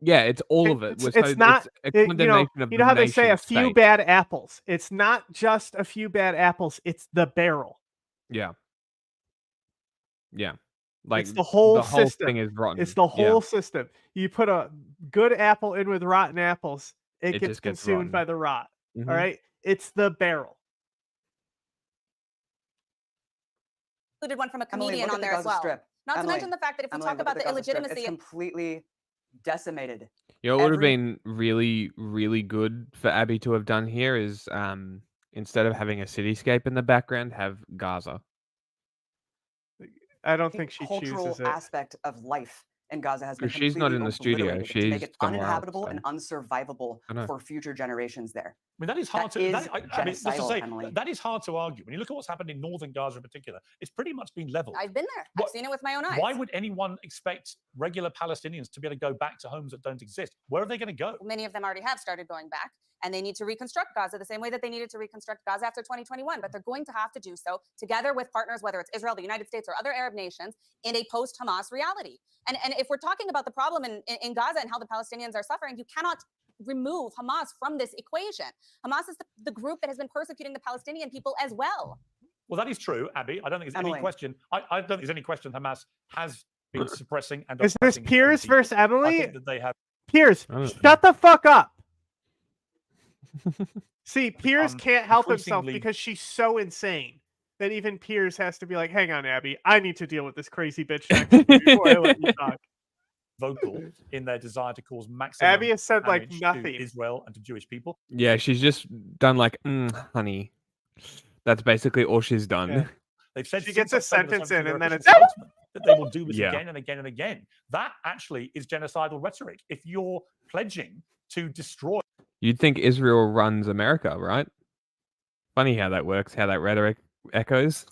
Yeah, it's all of it. It's not a condemnation of you know how the they say a nation few state. bad apples. It's not just a few bad apples. It's the barrel. Yeah. Like It's the whole system. thing is rotten. It's the whole system. You put a good apple in with rotten apples, it gets just gets consumed rotten. by the rot. Mhm. All right, it's the barrel. Included one from a Emily, comedian look on at the there as Gaza well. Strip. Not to Emily, mention the fact that if we Emily, talk look at about the Gaza Strip. illegitimacy, It's completely decimated. You know what would have Every- been really, really good for Abby to have done here is instead of having a cityscape in the background, have Gaza. I don't think she cultural chooses it. aspect of life in Gaza has been But she's not completely in the studio, obliterated to make she's it somewhere else, uninhabitable and unsurvivable I know. for future generations there. I mean, that is hard That is I mean, just to genocidal, say, Emily. that is hard to argue. When you look at what's happened in northern Gaza in particular, it's pretty much been leveled. I've been there. I've seen it with my own eyes. Why would anyone expect regular Palestinians to be able to go back to homes that don't exist? Where are they going to go? Many of them already have started going back, and they need to reconstruct Gaza the same way that they needed to reconstruct Gaza after 2021. But they're going to have to do so together with partners, whether it's Israel, the United States, or other Arab nations, in a post-Hamas reality. And if we're talking about the problem in Gaza and how the Palestinians are suffering, you cannot remove Hamas from this equation. Hamas is the group that has been persecuting the Palestinian people as well. Well, that is true, Abby. I don't think there's any Emily. question. I don't think there's any question Hamas has been suppressing and Is this oppressing Piers people. versus I Emily? think that they have. Piers, shut the fuck up. See, Piers can't help himself increasingly- because she's so insane that even Piers has to be like, hang on, Abby, I need to deal with this crazy bitch next to me before I let you talk. Vocal in their desire to cause maximum Abby has said like damage nothing. to Israel and to Jewish people. Yeah, she's just done like, honey. That's basically all she's done. Yeah. They've said She since gets a October sentence 7th in their and then official it's spokesman that they will do this Yeah. again and again and again. That actually is genocidal rhetoric. If you're pledging to destroy You'd think Israel runs America, right? Funny how that works, how that rhetoric echoes.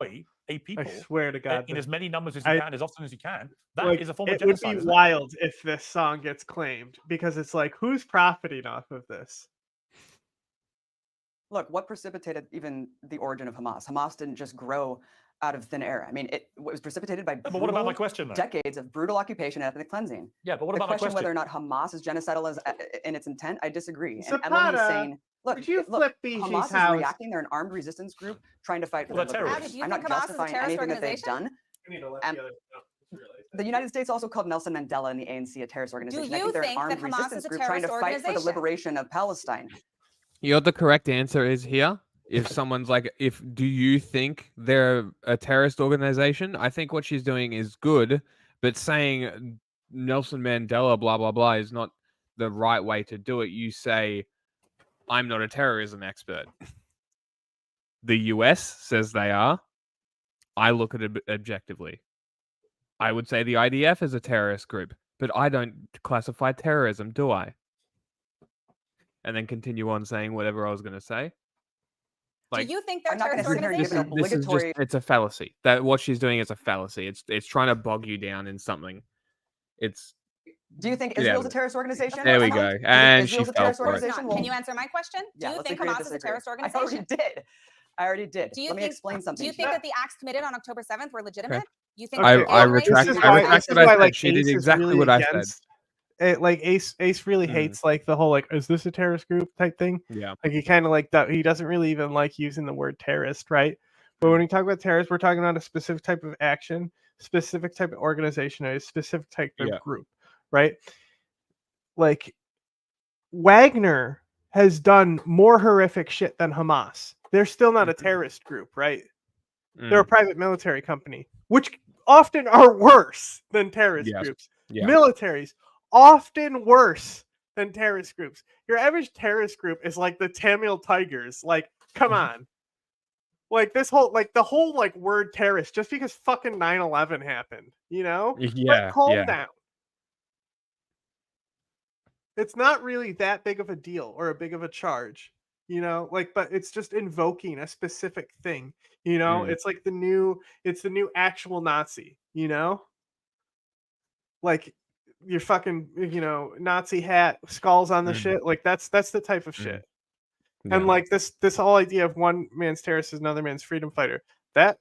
a people, I swear to God, in as many numbers as I- you can, as often as you can, that Like, is a form of it would genocide. be isn't it? wild if this song gets claimed because it's like, who's profiting off of this? Look, what precipitated even the origin of Hamas? Hamas didn't just grow out of thin air. I mean, it was precipitated by but what about my brutal question, though? decades of brutal occupation and ethnic cleansing. Yeah, but what the about my question question? whether or not Hamas is genocidal in its intent, I disagree. And Emily's Zapata. saying Look, Would you look, flip BG's Hamas is house? reacting. They're an armed resistance group trying to fight for Well, their they're liberation. terrorists. Do you I'm think not Hamas is a justifying terrorist anything that they've organization? done. I need to let And the other realize the United States also called Nelson Mandela and the ANC a terrorist organization. I you think they're an think that armed Hamas is resistance a group trying to terrorist fight for the organization? liberation of Palestine. You know what the correct answer is here? If someone's like, do you think they're a terrorist organization? I think what she's doing is good, but saying Nelson Mandela, blah, blah, blah, is not the right way to do it. You say, I'm not a terrorism expert. The US says they are. I look at it objectively. I would say the IDF is a terrorist group, but I don't classify terrorism, do I? And then continue on saying whatever I was going to say. Do you think they're I'm not terrorist gonna sit here and give organizations? an This is just, obligatory. it's a fallacy. That what she's doing is a fallacy. It's trying to bog you down in something. It's Do you think Get out Israel's a of it. terrorist organization? There we Emma? go. Do you think And she Israel's a fell terrorist for it. organization? Can you answer my question? Do Yeah, you let's think agree to Hamas is a disagree. terrorist I organization? already did. Do you Let me think, explain something. Do you to think that the acts committed on October 7th were legitimate? Okay. You think I they're gay retract rights? I retract this what is I why, said. She did Ace is exactly really what I said. against it. Like Ace really hates like the whole like, is this a terrorist group type thing? Yeah. Like he kind of like that. He doesn't really even like using the word terrorist, right? But when we talk about terrorists, we're talking about a specific type of action, specific type of organization, a specific type of group, right? Like Wagner has done more horrific shit than Hamas. They're still not a terrorist group, right? They're a private military company, which often are worse than terrorist groups. Yeah. Militaries often worse than terrorist groups. Your average terrorist group is like the Tamil Tigers. Like, come on. Like this whole the whole word terrorist just because fucking 9/11 happened, you know? Yeah. Calm down. It's not really that big of a deal or a big of a charge, you know? But it's just invoking a specific thing, you know? It's like the new actual Nazi, you know? Like your fucking, Nazi hat, skulls on the shit. Like that's the type of shit. And like this whole idea of one man's terrorist is another man's freedom fighter. That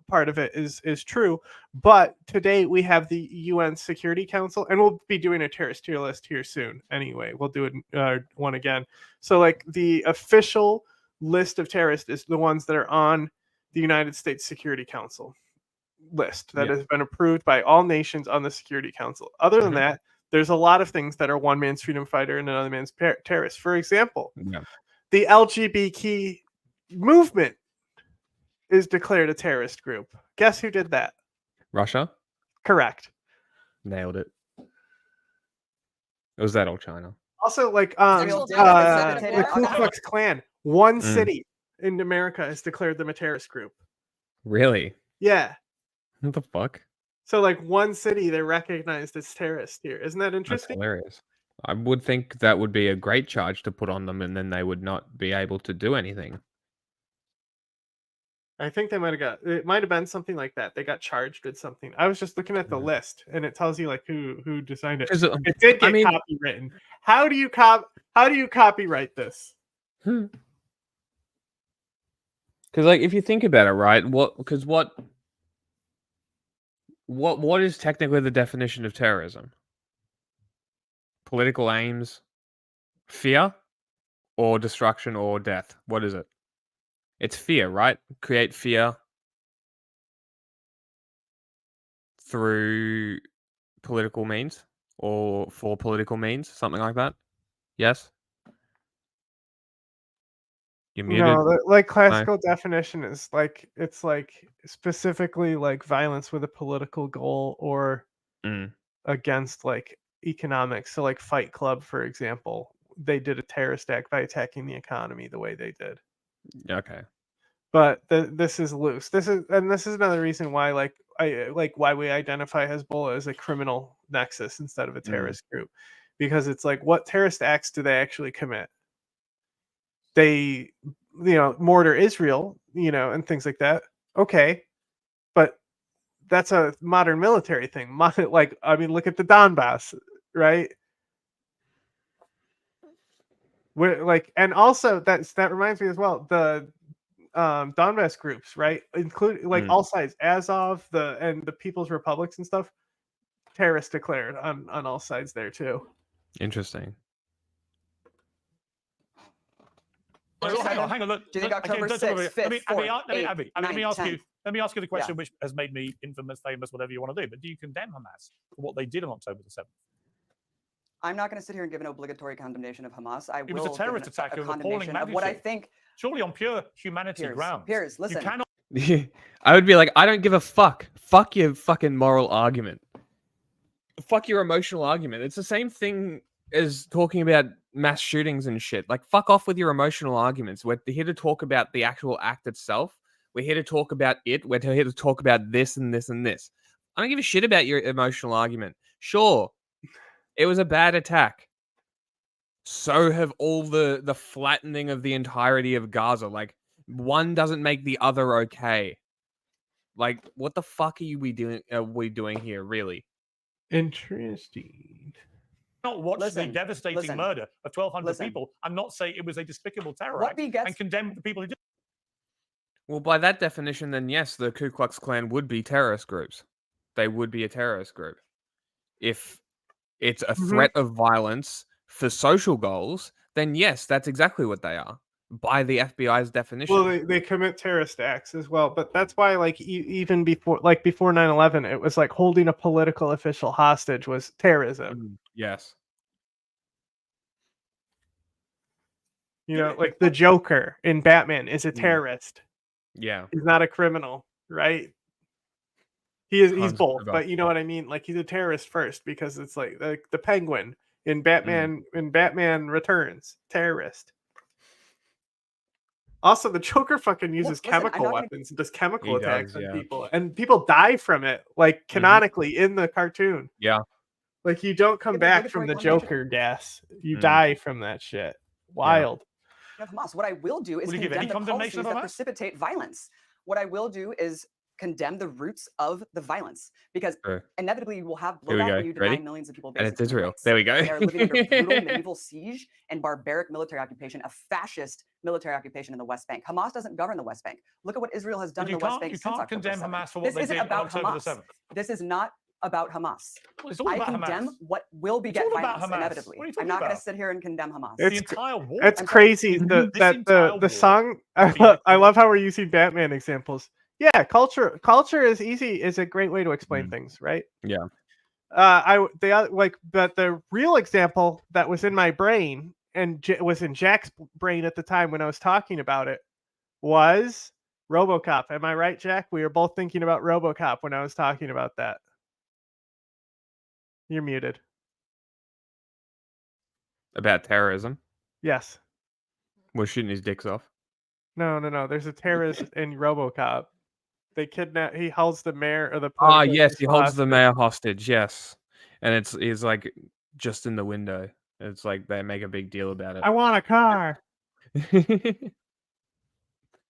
part of it is true. But today we have the UN Security Council, and we'll be doing a terrorist tier list here soon. Anyway, we'll do it one again. So like the official list of terrorists is the ones that are on the United States Security Council list that has been approved by all nations on the Security Council. Other than that, there's a lot of things that are one man's freedom fighter and another man's terrorist. For example, the LGBT movement is declared a terrorist group. Guess who did that? Russia? Correct. Nailed it. Or was that all China? Also, like the the Ku Klux Klan, one city in America has declared them a terrorist group. Really? Yeah. What the fuck? So like one city they're recognized as terrorist here. Isn't that That's interesting? hilarious. I would think that would be a great charge to put on them, and then they would not be able to do anything. I think it might have been something like that. They got charged with something. I was just looking at the list, and it tells you like who designed it. It did get copywritten. How do you copyright this? Because like if you think about it, right? What is technically the definition of terrorism? Political aims, fear, or destruction or death? What is it? It's fear, right? Create fear through political means or for political means, something like that. Yes? You're muted. No, like classical definition is like it's like specifically like violence with a political goal or against like economics. So like Fight Club, for example, they did a terrorist act by attacking the economy the way they did. Okay. But this is loose. This is another reason why why we identify Hezbollah as a criminal nexus instead of a terrorist group, because it's like what terrorist acts do they actually commit? They mortar Israel, and things like that. Okay, but that's a modern military thing. Look at the Donbass, right? And also that reminds me as well, the Donbass groups, right? Including all sides, Azov, and the People's Republics and stuff, terrorists declared on all sides there too. Interesting. Hang on. Look, Do you think October don't 6th, 5th, 4th, 8th, let me 9th, ask you the question, Yeah. which has made me infamous, famous, whatever you want to do. But do you condemn Hamas for what they did on October the 7th? I'm not going to sit here and give an obligatory condemnation of Hamas. It was a terrorist attack of appalling of what I magnitude. think. Surely on pure humanity grounds. Piers, listen. You cannot. I would be like, I don't give a fuck. Fuck your fucking moral argument. Fuck your emotional argument. It's the same thing as talking about mass shootings and shit. Like, fuck off with your emotional arguments. We're here to talk about the actual act itself. We're here to talk about it. We're here to talk about this and this and this. I don't give a shit about your emotional argument. Sure, it was a bad attack. So have all the flattening of the entirety of Gaza. Like, one doesn't make the other okay. Like, what the fuck are we doing here, really? Interesting. Not watch the devastating murder of 1,200 people and not say it was a despicable terror act and condemn the people who did it. Well, by that definition, then yes, the Ku Klux Klan would be terrorist groups. They would be a terrorist group. If it's a threat of violence for social goals, then yes, that's exactly what they are. By the FBI's definition. Well, they commit terrorist acts as well, but that's why, like, even before 9/11, it was like holding a political official hostage was terrorism. Yes. You know, like the Joker in Batman is a terrorist. Yeah. He's not a criminal, right? He's both, but you know what I mean? Like, he's a terrorist first because it's like the Penguin in Batman Returns, terrorist. Also, the Joker fucking uses chemical weapons and does chemical attacks on people, and people die from it, like canonically in the cartoon. Yeah, like you don't come back from the Joker gas; you die from that shit. Wild. Hamas. What I will do is condemn the policies that precipitate violence. What I will do is condemn the roots of the violence, because inevitably you will have blowback when you deny millions of people. And it's Israel. There we go. They are living under brutal medieval siege and barbaric military occupation, a fascist military occupation in the West Bank. Hamas doesn't govern the West Bank. Look at what Israel has done in the West Bank since October 7th. Hamas for what they did on October the 7th. This is not about Hamas. Well, it's all about condemn Hamas. what will beget violence inevitably. I'm not going to about? sit here and condemn Hamas. It's crazy the song. I love how we're using Batman examples. Yeah, culture is a great way to explain things, right? Yeah. But the real example that was in my brain and was in Jack's brain at the time when I was talking about it was RoboCop. Am I right, Jack? We were both thinking about RoboCop when I was talking about that. You're muted. About terrorism? Yes. We're shooting his dicks off. No. There's a terrorist in RoboCop. They kidnap. He holds the mayor or the. Yes, he holds the mayor hostage. Yes, and he's like just in the window. It's like they make a big deal about it. I want a car.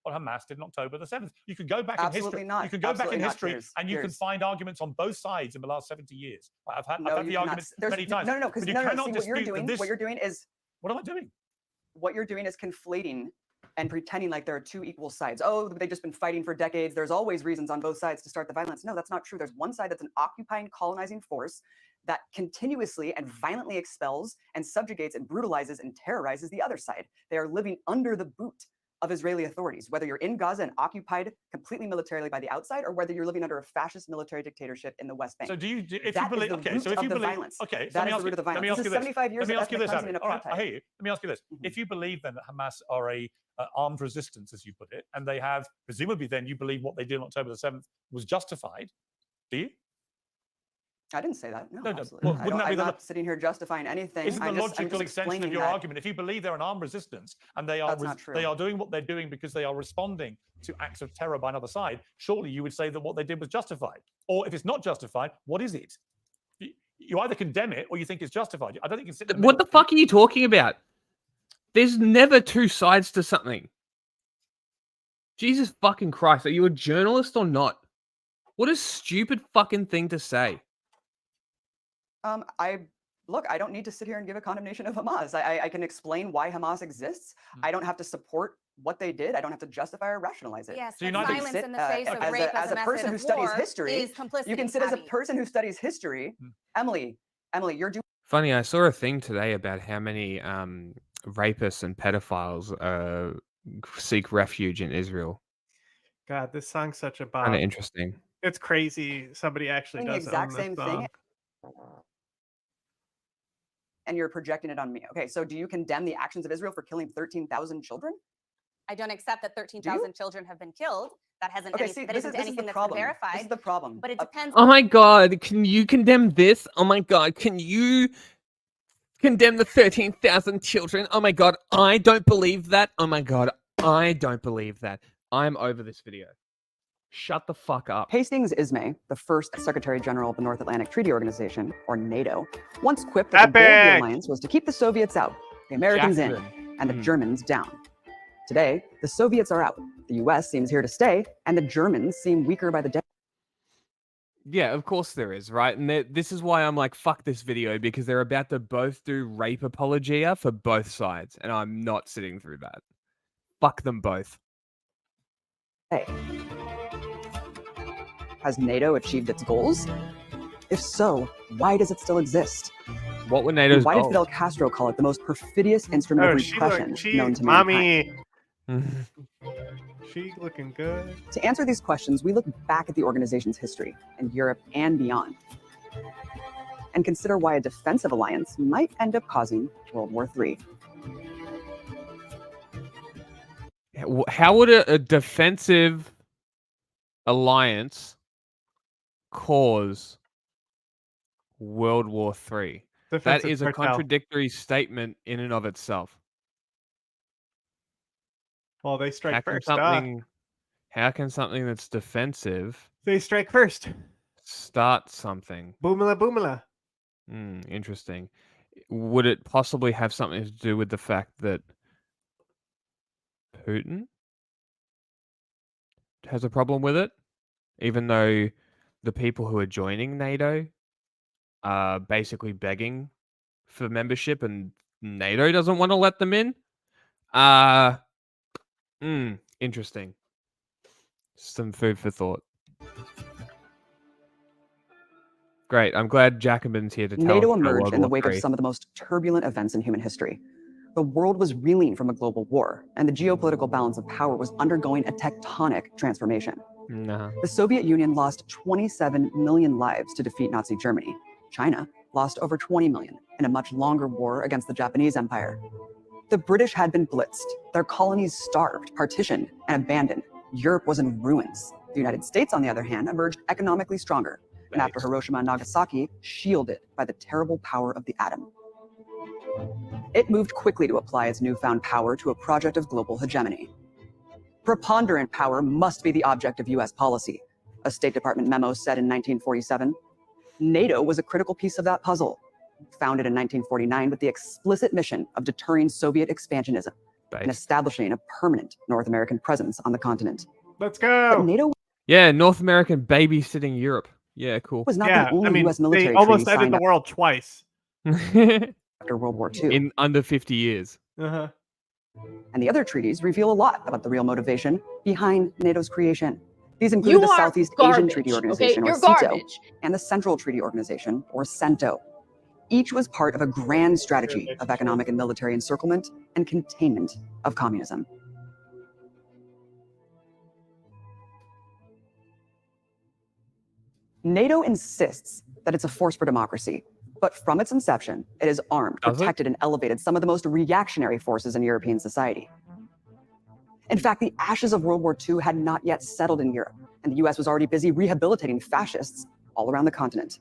What Hamas did on October the 7th. You can go back Absolutely in history. not. You can go back in history and you can Piers. find arguments on both sides in the last 70 years. I've had the argument many times. No, because See, what you're doing is what am I doing? What you're doing is conflating and pretending like there are two equal sides. Oh, they've just been fighting for decades. There's always reasons on both sides to start the violence. No, that's not true. There's one side that's an occupying, colonizing force that continuously and violently expels and subjugates and brutalizes and terrorizes the other side. They are living under the boot of Israeli authorities, whether you're in Gaza and occupied completely militarily by the outside, or whether you're living under a fascist military dictatorship in the West Bank. So if you believe, that is the root of the violence. Let me ask you this. 75 years Let me ask you this. of ethnic All right, cleansing and I apartheid. hear you. Let me ask you this. If you believe then that Hamas are a armed resistance, as you put it, and they have presumably then you believe what they did on October the 7th was justified, do you? I didn't say that. No, No, absolutely. well, wouldn't that be I'm not sitting here justifying anything. Isn't the I'm just logical extension of explaining your that. argument? If you believe they're an armed resistance and they are That's not true. they are doing what they're doing because they are responding to acts of terror by another side, surely you would say that what they did was justified. Or if it's not justified, what is it? You either condemn it or you think it's justified. I don't think you can sit. What the fuck are you talking about? There's never two sides to something. Jesus fucking Christ, are you a journalist or not? What a stupid fucking thing to say. I don't need to sit here and give a condemnation of Hamas. I can explain why Hamas exists. I don't have to support what they did. I don't have to justify or rationalize it. Yes, You but can silence sit, in the face of rape as a person who studies history. is complicity. You can sit as a person who studies history. Emily, you're doing. Funny, I saw a thing today about how many rapists and pedophiles are seek refuge in Israel. God, this song's such a Kind bomb. of interesting. It's crazy. Somebody actually Doing the does exact own this same song. thing, and you're projecting it on me. Okay, so do you condemn the actions of Israel for killing 13,000 children? I don't accept that 13,000 children have been killed. That hasn't Okay, anything, see, that this isn't is the anything that's been problem. verified. This is the problem. But it depends. Oh my god, can you condemn this? Oh my god, can you condemn the 13,000 children? Oh my god, I don't believe that. Oh my god, I don't believe that. I'm over this video. Shut the fuck up. Hastings Ismay, the first Secretary General of the North Atlantic Treaty Organization, or NATO, once quipped that the goal of the alliance was to keep the Soviets out, the Americans in, and the Germans down. Today, the Soviets are out, the US seems here to stay, and the Germans seem weaker by the day. Yeah, of course there is, right? And this is why I'm like, fuck this video, because they're about to both do rape apologia for both sides, and I'm not sitting through that. Fuck them both. Hey. Has NATO achieved its goals? If so, why does it still exist? What were NATO's Why did goals? Fidel Castro call it the most perfidious instrument of repression known to mommy. mankind? She looking good. To answer these questions, we look back at the organization's history in Europe and beyond, and consider why a defensive alliance might end up causing World War III. How would a defensive alliance cause World War III? That Defensive is a cartel. contradictory statement in and of itself. Well, they strike How can first. how can something that's defensive They strike first. start something? Boomala boomala. Interesting. Would it possibly have something to do with the fact that Putin has a problem with it, even though the people who are joining NATO are basically begging for membership and NATO doesn't want to let them in? Interesting. Some food for thought. Great. I'm glad Jacobin's here to tell NATO us about emerged World in the War wake of III. some of the most turbulent events in human history. The world was reeling from a global war, and the geopolitical balance of power was undergoing a tectonic transformation. Nah. The Soviet Union lost 27 million lives to defeat Nazi Germany. China lost over 20 million in a much longer war against the Japanese Empire. The British had been blitzed, their colonies starved, partitioned, and abandoned. Europe was in ruins. The United States, on the other hand, emerged economically stronger, and after Hiroshima and Nagasaki, shielded by the terrible power of the atom. It moved quickly to apply its newfound power to a project of global hegemony. Preponderant power must be the object of US policy, a State Department memo said in 1947. NATO was a critical piece of that puzzle, founded in 1949 with the explicit mission of deterring Soviet expansionism and establishing a permanent North American presence on the continent. Let's go. But NATO Yeah, North American babysitting Europe. Yeah, cool. was not the only US military they almost treaty ended signed the world twice. after World War II. In under 50 years. Uh-huh. And the other treaties reveal a lot about the real motivation behind NATO's creation. These include the Southeast Asian Treaty Organization, or Zeteo, and the Central Treaty Organization, or CENTO. Each was part of a grand strategy of economic and military encirclement and containment of communism. NATO insists that it's a force for democracy, but from its inception, it has armed, protected, and elevated some of the most reactionary forces in European society. In fact, the ashes of World War II had not yet settled in Europe, and the US was already busy rehabilitating fascists all around the continent.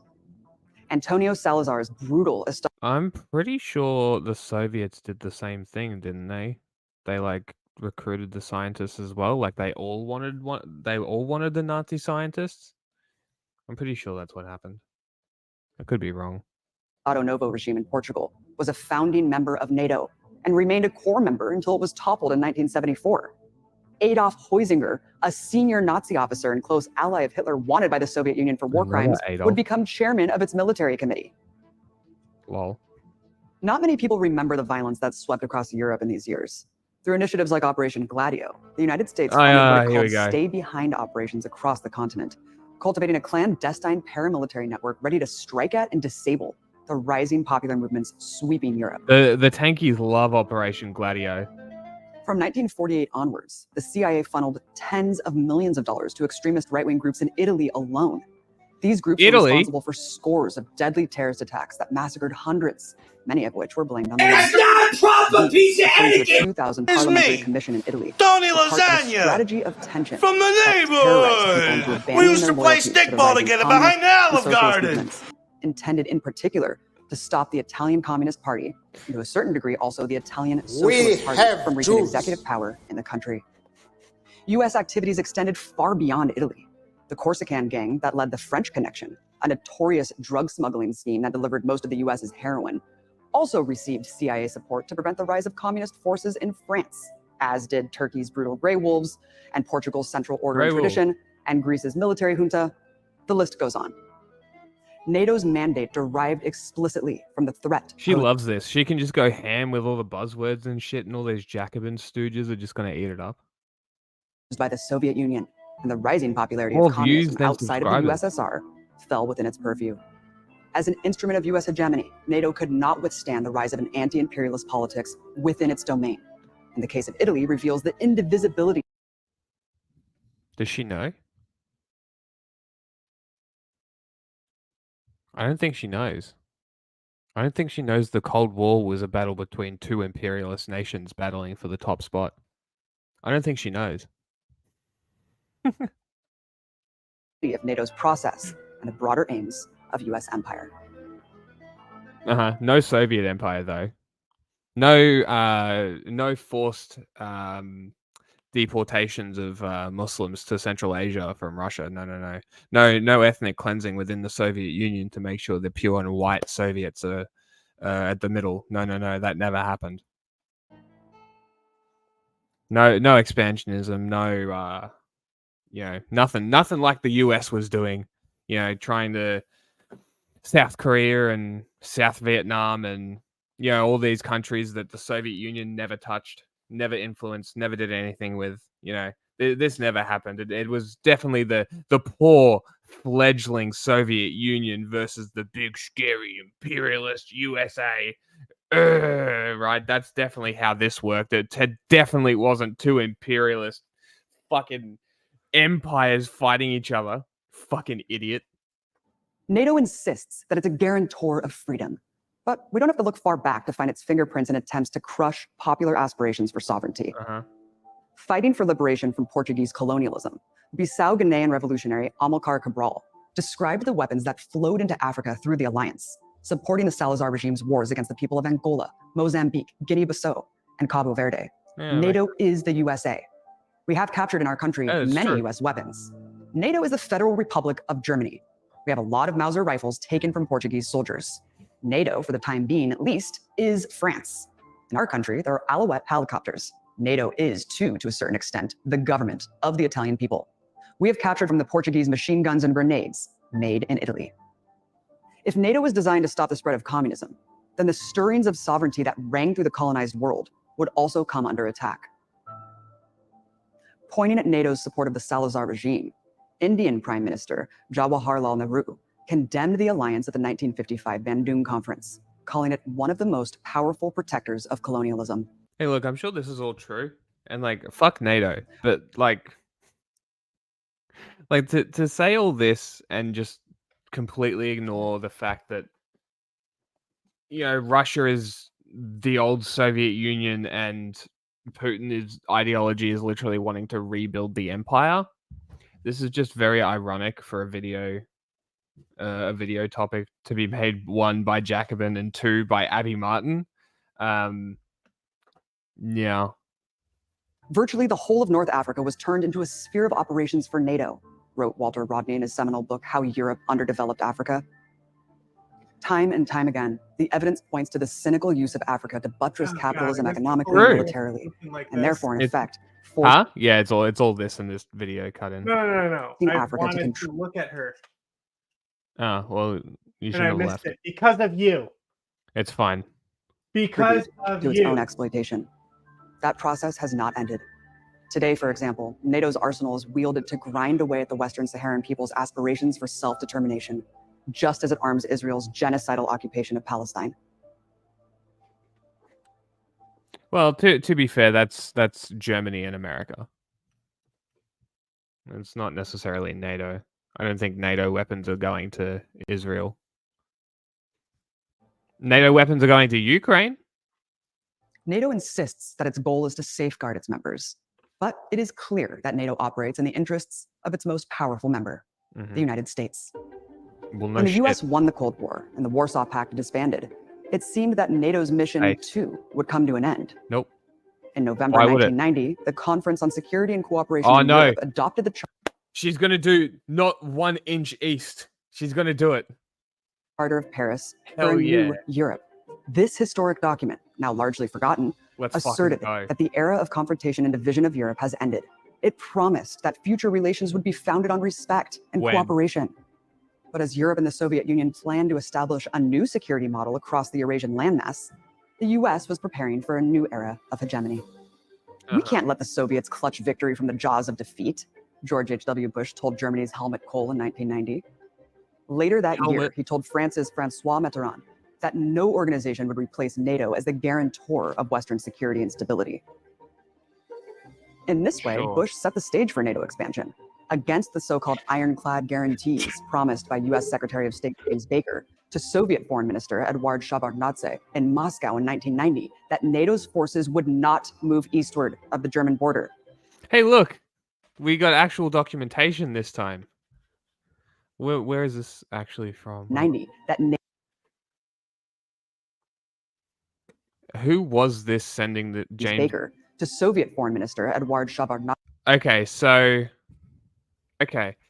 Antonio Salazar's brutal I'm pretty sure the Soviets did the same thing, didn't they? They like recruited the scientists as well. Like they all wanted the Nazi scientists. I'm pretty sure that's what happened. I could be wrong. Estado Novo regime in Portugal was a founding member of NATO and remained a core member until it was toppled in 1974. Adolf Heusinger, a senior Nazi officer and close ally of Hitler wanted by the Soviet Union for war crimes, would become chairman of its military committee. Lol. Not many people remember the violence that swept across Europe in these years. Through initiatives like Operation Gladio, the United States funded what it called stay-behind operations across the continent, cultivating a clandestine paramilitary network ready to strike at and disable the rising popular movements sweeping Europe. The tankies love Operation Gladio. From 1948 onwards, the CIA funneled tens of millions of dollars to extremist right-wing groups in Italy alone. These groups were responsible for scores of deadly terrorist attacks that massacred hundreds, many of which were blamed on the West. It's not proper piece of According to a etiquette! 2000 It's parliamentary me, commission in Italy, Tony was part of a Lasagna, strategy of tension from the that terrorized people into neighborhood. We abandoning used their to play loyalties to the stickball rising together communist behind the and Olive socialist Garden. movements, intended in particular to stop the Italian Communist Party, and to a certain degree also the Italian Socialist Party, from reaching executive power in the country. U.S. activities extended far beyond Italy. The Corsican gang that led the French Connection, a notorious drug smuggling scheme that delivered most of the U.S.'s heroin, also received CIA support to prevent the rise of communist forces in France, as did Turkey's brutal Grey Wolves, and Portugal's Central Order and Tradition, and Greece's military junta. The list goes on. NATO's mandate derived explicitly from the threat. She loves this. She can just go ham with all the buzzwords and shit, and all those Jacobin stooges are just going to eat it up. By the Soviet Union, and the rising popularity More of communism views than outside of the subscribers. USSR fell within its purview. As an instrument of US hegemony, NATO could not withstand the rise of an anti-imperialist politics within its domain. In the case of Italy, reveals the indivisibility. Does she know? I don't think she knows. I don't think she knows the Cold War was a battle between two imperialist nations battling for the top spot. I don't think she knows. Of NATO's process and the broader aims of US empire. No Soviet Empire though. No forced deportations of Muslims to Central Asia from Russia. No ethnic cleansing within the Soviet Union to make sure the pure and white Soviets are at the middle. No, that never happened. No expansionism. No, nothing like the US was doing. Trying to South Korea and South Vietnam and all these countries that the Soviet Union never touched, never influenced, never did anything with. This never happened. It was definitely the poor fledgling Soviet Union versus the big scary imperialist USA. Right? That's definitely how this worked. It definitely wasn't two imperialist fucking empires fighting each other. Fucking idiot. NATO insists that it's a guarantor of freedom, but we don't have to look far back to find its fingerprints in attempts to crush popular aspirations for sovereignty. Fighting for liberation from Portuguese colonialism, Bissau-Guinean revolutionary Amilcar Cabral described the weapons that flowed into Africa through the alliance, supporting the Salazar regime's wars against the people of Angola, Mozambique, Guinea-Bissau, and Cabo Verde. NATO is the USA. We have captured in our country many US weapons. NATO is the Federal Republic of Germany. We have a lot of Mauser rifles taken from Portuguese soldiers. NATO, for the time being at least, is France. In our country, there are Alouette helicopters. NATO is, too, to a certain extent, the government of the Italian people. We have captured from the Portuguese machine guns and grenades made in Italy. If NATO was designed to stop the spread of communism, then the stirrings of sovereignty that rang through the colonized world would also come under attack. Pointing at NATO's support of the Salazar regime, Indian Prime Minister Jawaharlal Nehru condemned the alliance at the 1955 Bandung Conference, calling it one of the most powerful protectors of colonialism. Hey, look, I'm sure this is all true, and fuck NATO, but to say all this and just completely ignore the fact that Russia is the old Soviet Union and Putin's ideology is literally wanting to rebuild the empire. This is just very ironic for a video topic to be made, one by Jacobin and two by Abby Martin. Yeah. Virtually the whole of North Africa was turned into a sphere of operations for NATO, wrote Walter Rodney in his seminal book, How Europe Underdeveloped Africa. Time and time again, the evidence points to the cynical use of Africa to buttress capitalism economically and militarily, and therefore, in effect, Yeah, it's all this in this video cut in. No. I Africa wanted to look at her. Oh, well, you should And I have missed left. it because of you. It's fine. Because of to its you. own exploitation. That process has not ended. Today, for example, NATO's arsenal is wielded to grind away at the Western Saharan people's aspirations for self-determination, just as it arms Israel's genocidal occupation of Palestine. Well, to be fair, that's Germany and America. It's not necessarily NATO. I don't think NATO weapons are going to Israel. NATO weapons are going to Ukraine. NATO insists that its goal is to safeguard its members, but it is clear that NATO operates in the interests of its most powerful member, the United States. Well, no When the shit. US won the Cold War and the Warsaw Pact disbanded, it seemed that NATO's mission, too, would come to an end. Nope. In November Why would it? 1990, the Conference on Security and Cooperation Oh, in no. Europe adopted the She's going to do not 1 inch east. She's going to do it. Charter of Paris for Hell a new yeah. Europe. This historic document, now largely forgotten, Let's fucking asserted go. that the era of confrontation and division of Europe has ended. It promised that future relations would be founded on respect and When? cooperation. But as Europe and the Soviet Union planned to establish a new security model across the Eurasian landmass, the US was preparing for a new era of hegemony. We can't let the Soviets clutch victory from the jaws of defeat, George H.W. Bush told Germany's Helmut Kohl in 1990. Later that year, he told France's Francois Mitterrand that no organization would replace NATO as the guarantor of Western security and stability. In this way, Sure. Bush set the stage for NATO expansion, against the so-called ironclad guarantees promised by US Secretary of State James Baker to Soviet Foreign Minister Eduard Shevardnadze in Moscow in 1990 that NATO's forces would not move eastward of the German border. Hey, look. We got actual documentation this time. Where is this actually from? 90 that Who was this sending the James Baker to Soviet Foreign Minister Eduard Shevardnadze. Okay,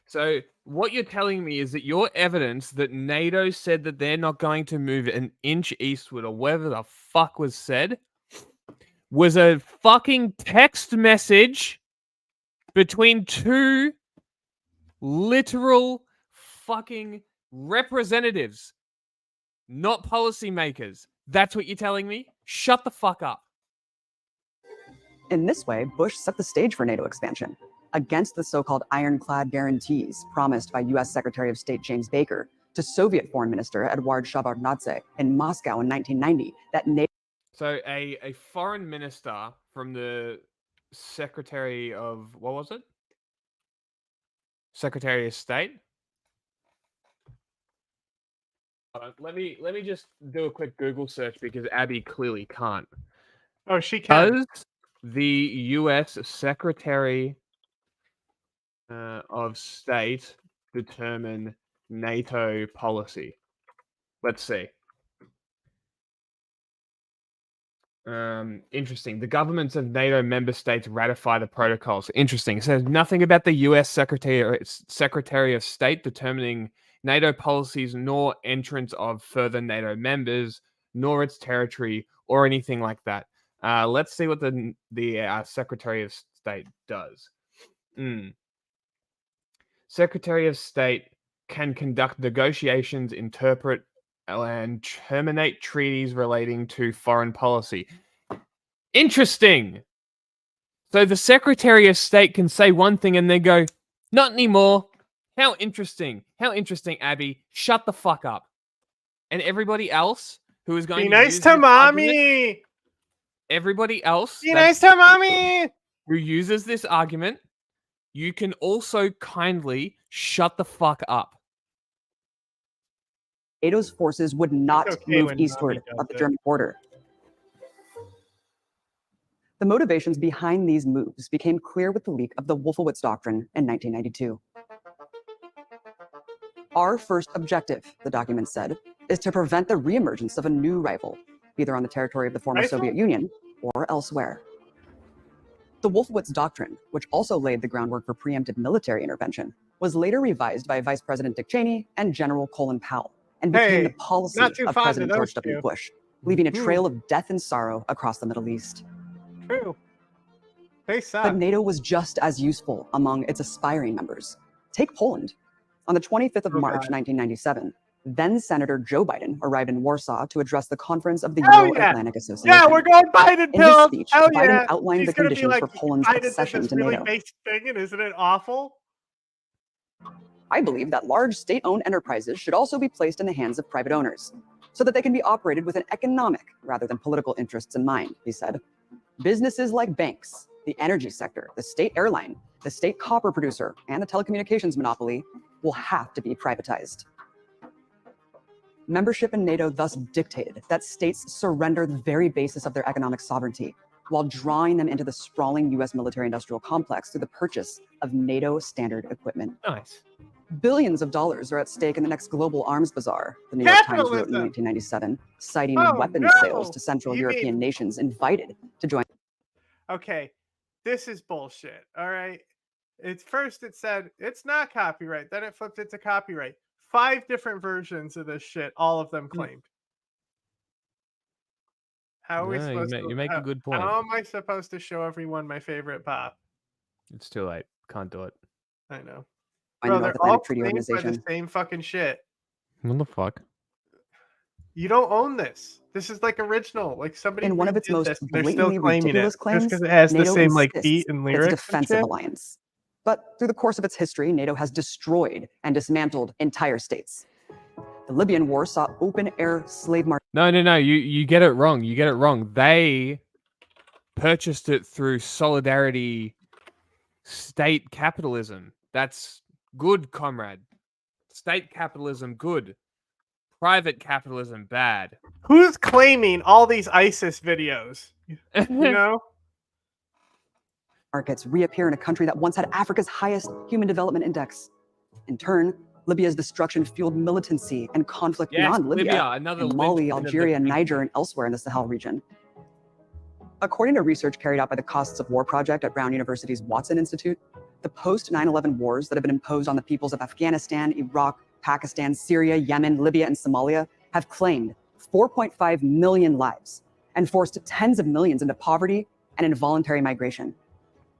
so what you're telling me is that your evidence that NATO said that they're not going to move an inch eastward or whatever the fuck was said was a fucking text message between two literal fucking representatives, not policymakers. That's what you're telling me? Shut the fuck up. In this way, Bush set the stage for NATO expansion, against the so-called ironclad guarantees promised by US Secretary of State James Baker to Soviet Foreign Minister Eduard Shevardnadze in Moscow in 1990 that NATO... So a foreign minister from the Secretary of, what was it? Secretary of State? Let me just do a quick Google search because Abby clearly can't. Oh, she can. Does the U.S. Secretary of State determine NATO policy? Let's see. Interesting. The governments of NATO member states ratify the protocols. Interesting. It says nothing about the U.S. Secretary of State determining NATO policies, nor entrance of further NATO members, nor its territory, or anything like that. Let's see what the Secretary of State does. Secretary of State can conduct negotiations, interpret, and terminate treaties relating to foreign policy. Interesting. So the Secretary of State can say one thing and then go, not anymore. How interesting. How interesting, Abby. Shut the fuck up. And everybody else who is going Be to nice use to this mommy. argument, everybody else Be nice to mommy. who uses this argument, you can also kindly shut the fuck up. NATO's forces would not okay move when eastward Mommy does of the it. German border. The motivations behind these moves became clear with the leak of the Wolfowitz Doctrine in 1992. Our first objective, the document said, is to prevent the reemergence of a new rival, either on the territory of the former Soviet Union or elsewhere. The Wolfowitz Doctrine, which also laid the groundwork for preemptive military intervention, was later revised by Vice President Dick Cheney and General Colin Powell, and became the policy not too of fond of President George those W. two. Bush, leaving a trail of death and sorrow across the Middle East. True. They suck. But NATO was just as useful among its aspiring members. Take Poland. On the 25th of March, 1997, then Senator Joe Biden arrived in Warsaw to address the conference of the Euro-Atlantic Association. Yeah, we're going Biden In his pills. speech, Hell Biden yeah. outlined She's the gonna be conditions like, for Poland's Biden did accession this to really NATO. basic thing, and isn't it awful? I believe that large state-owned enterprises should also be placed in the hands of private owners, so that they can be operated with an economic rather than political interests in mind, he said. Businesses like banks, the energy sector, the state airline, the state copper producer, and the telecommunications monopoly will have to be privatized. Membership in NATO thus dictated that states surrender the very basis of their economic sovereignty while drawing them into the sprawling US military-industrial complex through the purchase of NATO standard equipment. Nice. Billions of dollars are at stake in the next global arms bazaar, the New York Times wrote in 1997, citing weapons sales to Central European nations invited to join. Okay, this is bullshit, all right? First it said it's not copyright, then it flipped it to copyright. 5 different versions of this shit, all of them claimed. How are we supposed to? You make a good point. How am I supposed to show everyone my favorite pop? It's too late. Can't do it. I know. Bro, They're all claimed by the same fucking shit. What the fuck? You don't own this. This is like original. Like somebody In one of its redid most this, and they're still blatantly claiming ridiculous it claims, just because it has the NATO same like insists beat and that it's a lyrics. defensive alliance. But through the course of its history, NATO has destroyed and dismantled entire states. The Libyan War saw open-air slave markets. No. You get it wrong. You get it wrong. They purchased it through solidarity state capitalism. That's good, comrade. State capitalism, good. Private capitalism, bad. Who's claiming all these ISIS videos? You know? Markets reappear in a country that once had Africa's highest human development index. In turn, Libya's destruction fueled militancy and conflict beyond Libya, in Mali, Algeria, Niger, and elsewhere in the Sahel region. According to research carried out by the Costs of War Project at Brown University's Watson Institute, the post-9/11 wars that have been imposed on the peoples of Afghanistan, Iraq, Pakistan, Syria, Yemen, Libya, and Somalia have claimed 4.5 million lives and forced tens of millions into poverty and involuntary migration.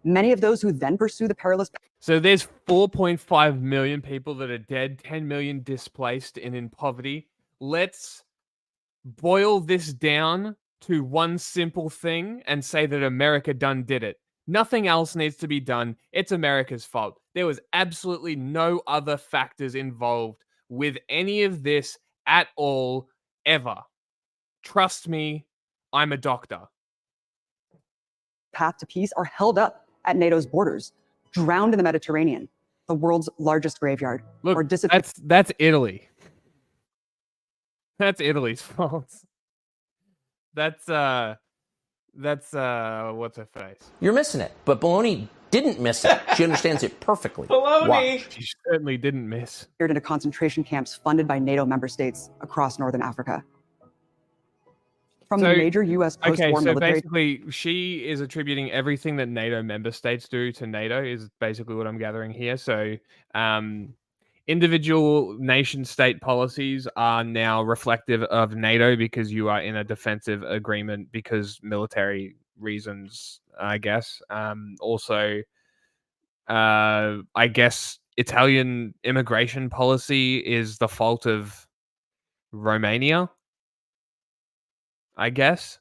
Many of those who then pursue the perilous... So there's 4.5 million people that are dead, 10 million displaced and in poverty. Let's boil this down to one simple thing and say that America done did it. Nothing else needs to be done. It's America's fault. There was absolutely no other factors involved with any of this at all, ever. Trust me, I'm a doctor. Path to peace are held up at NATO's borders, drowned in the Mediterranean, the world's largest graveyard. Look, or that's Italy. That's Italy's fault. That's what's her face? You're missing it, but Baloney didn't miss it. She understands it perfectly. Baloney! She certainly didn't miss. Into concentration camps funded by NATO member states across northern Africa. From the major U.S. post-war military... basically, she is attributing everything that NATO member states do to NATO, is basically what I'm gathering here. So, individual nation-state policies are now reflective of NATO because you are in a defensive agreement because military reasons, I guess. Also, I guess Italian immigration policy is the fault of Romania, I guess.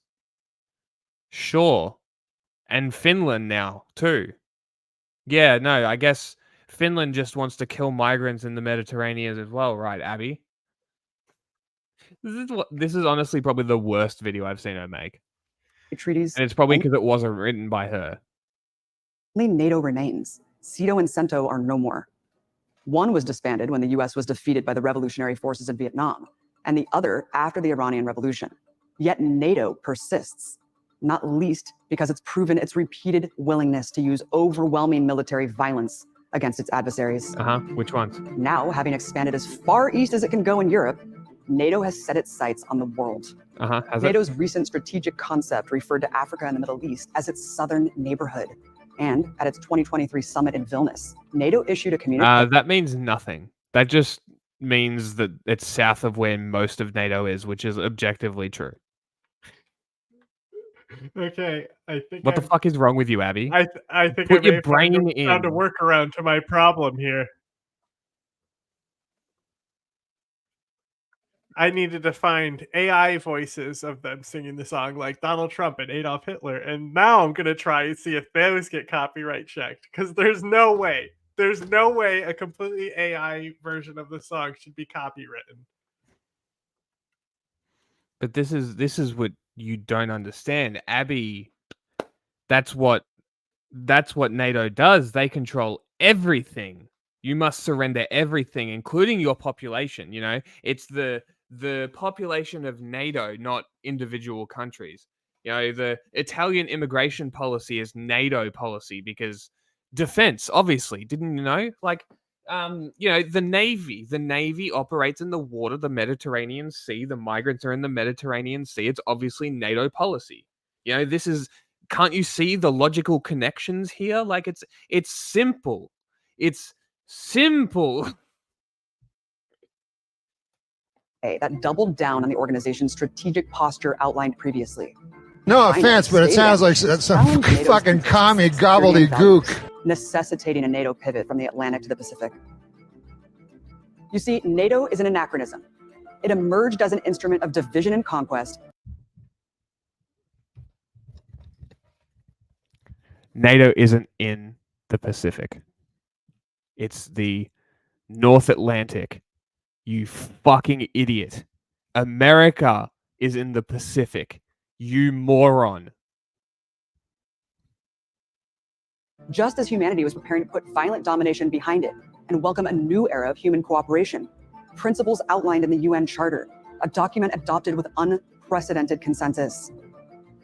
Sure. And Finland now, too. Yeah, no, I guess Finland just wants to kill migrants in the Mediterranean as well, right, Abby? This is honestly probably the worst video I've seen her make. Treaties. And it's probably because it wasn't written by her. Only NATO remains. CETO and CENTO are no more. One was disbanded when the US was defeated by the revolutionary forces in Vietnam, and the other after the Iranian Revolution. Yet NATO persists, not least because it's proven its repeated willingness to use overwhelming military violence against its adversaries. Which ones? Now, having expanded as far east as it can go in Europe, NATO has set its sights on the world. NATO's recent strategic concept referred to Africa and the Middle East as its southern neighborhood. And at its 2023 summit in Vilnius, NATO issued a communique. That means nothing. That just means that it's south of where most of NATO is, which is objectively true. Okay, I think. What the fuck is wrong with you, Abby? I think Put I may your brain in. Found a workaround to my problem here. I needed to find AI voices of them singing the song, like Donald Trump and Adolf Hitler, and now I'm gonna try and see if those get copyright checked. Because there's no way a completely AI version of the song should be copywritten. But this is what you don't understand. Abby That's what NATO does. They control everything. You must surrender everything, including your population. You know, it's the population of NATO, not individual countries. You know, the Italian immigration policy is NATO policy because defense, obviously, didn't you know? Like, you know, the Navy operates in the water, the Mediterranean Sea. The migrants are in the Mediterranean Sea. It's obviously NATO policy. You know, this is, can't you see the logical connections here? Like, it's simple. It's simple. That doubled down on the organization's strategic posture outlined previously. No offense, but it sounds like some fucking commie gobbledygook. Necessitating a NATO pivot from the Atlantic to the Pacific. You see, NATO is an anachronism. It emerged as an instrument of division and conquest. NATO isn't in the Pacific. It's the North Atlantic. You fucking idiot. America is in the Pacific. You moron. Just as humanity was preparing to put violent domination behind it and welcome a new era of human cooperation, principles outlined in the UN Charter, a document adopted with unprecedented consensus.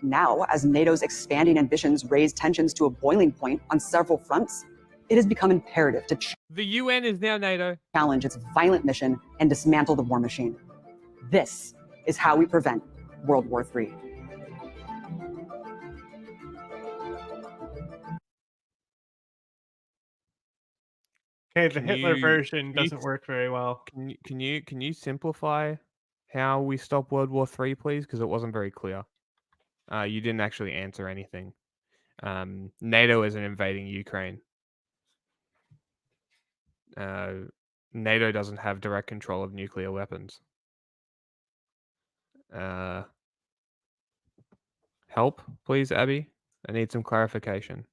Now, as NATO's expanding ambitions raise tensions to a boiling point on several fronts, it has become imperative to the UN is now NATO. Challenge its violent mission and dismantle the war machine. This is how we prevent World War III. Okay, the Hitler version doesn't work very well. Can you simplify how we stop World War III, please? Because it wasn't very clear. You didn't actually answer anything. NATO isn't invading Ukraine. NATO doesn't have direct control of nuclear weapons. Help, please, Abby. I need some clarification.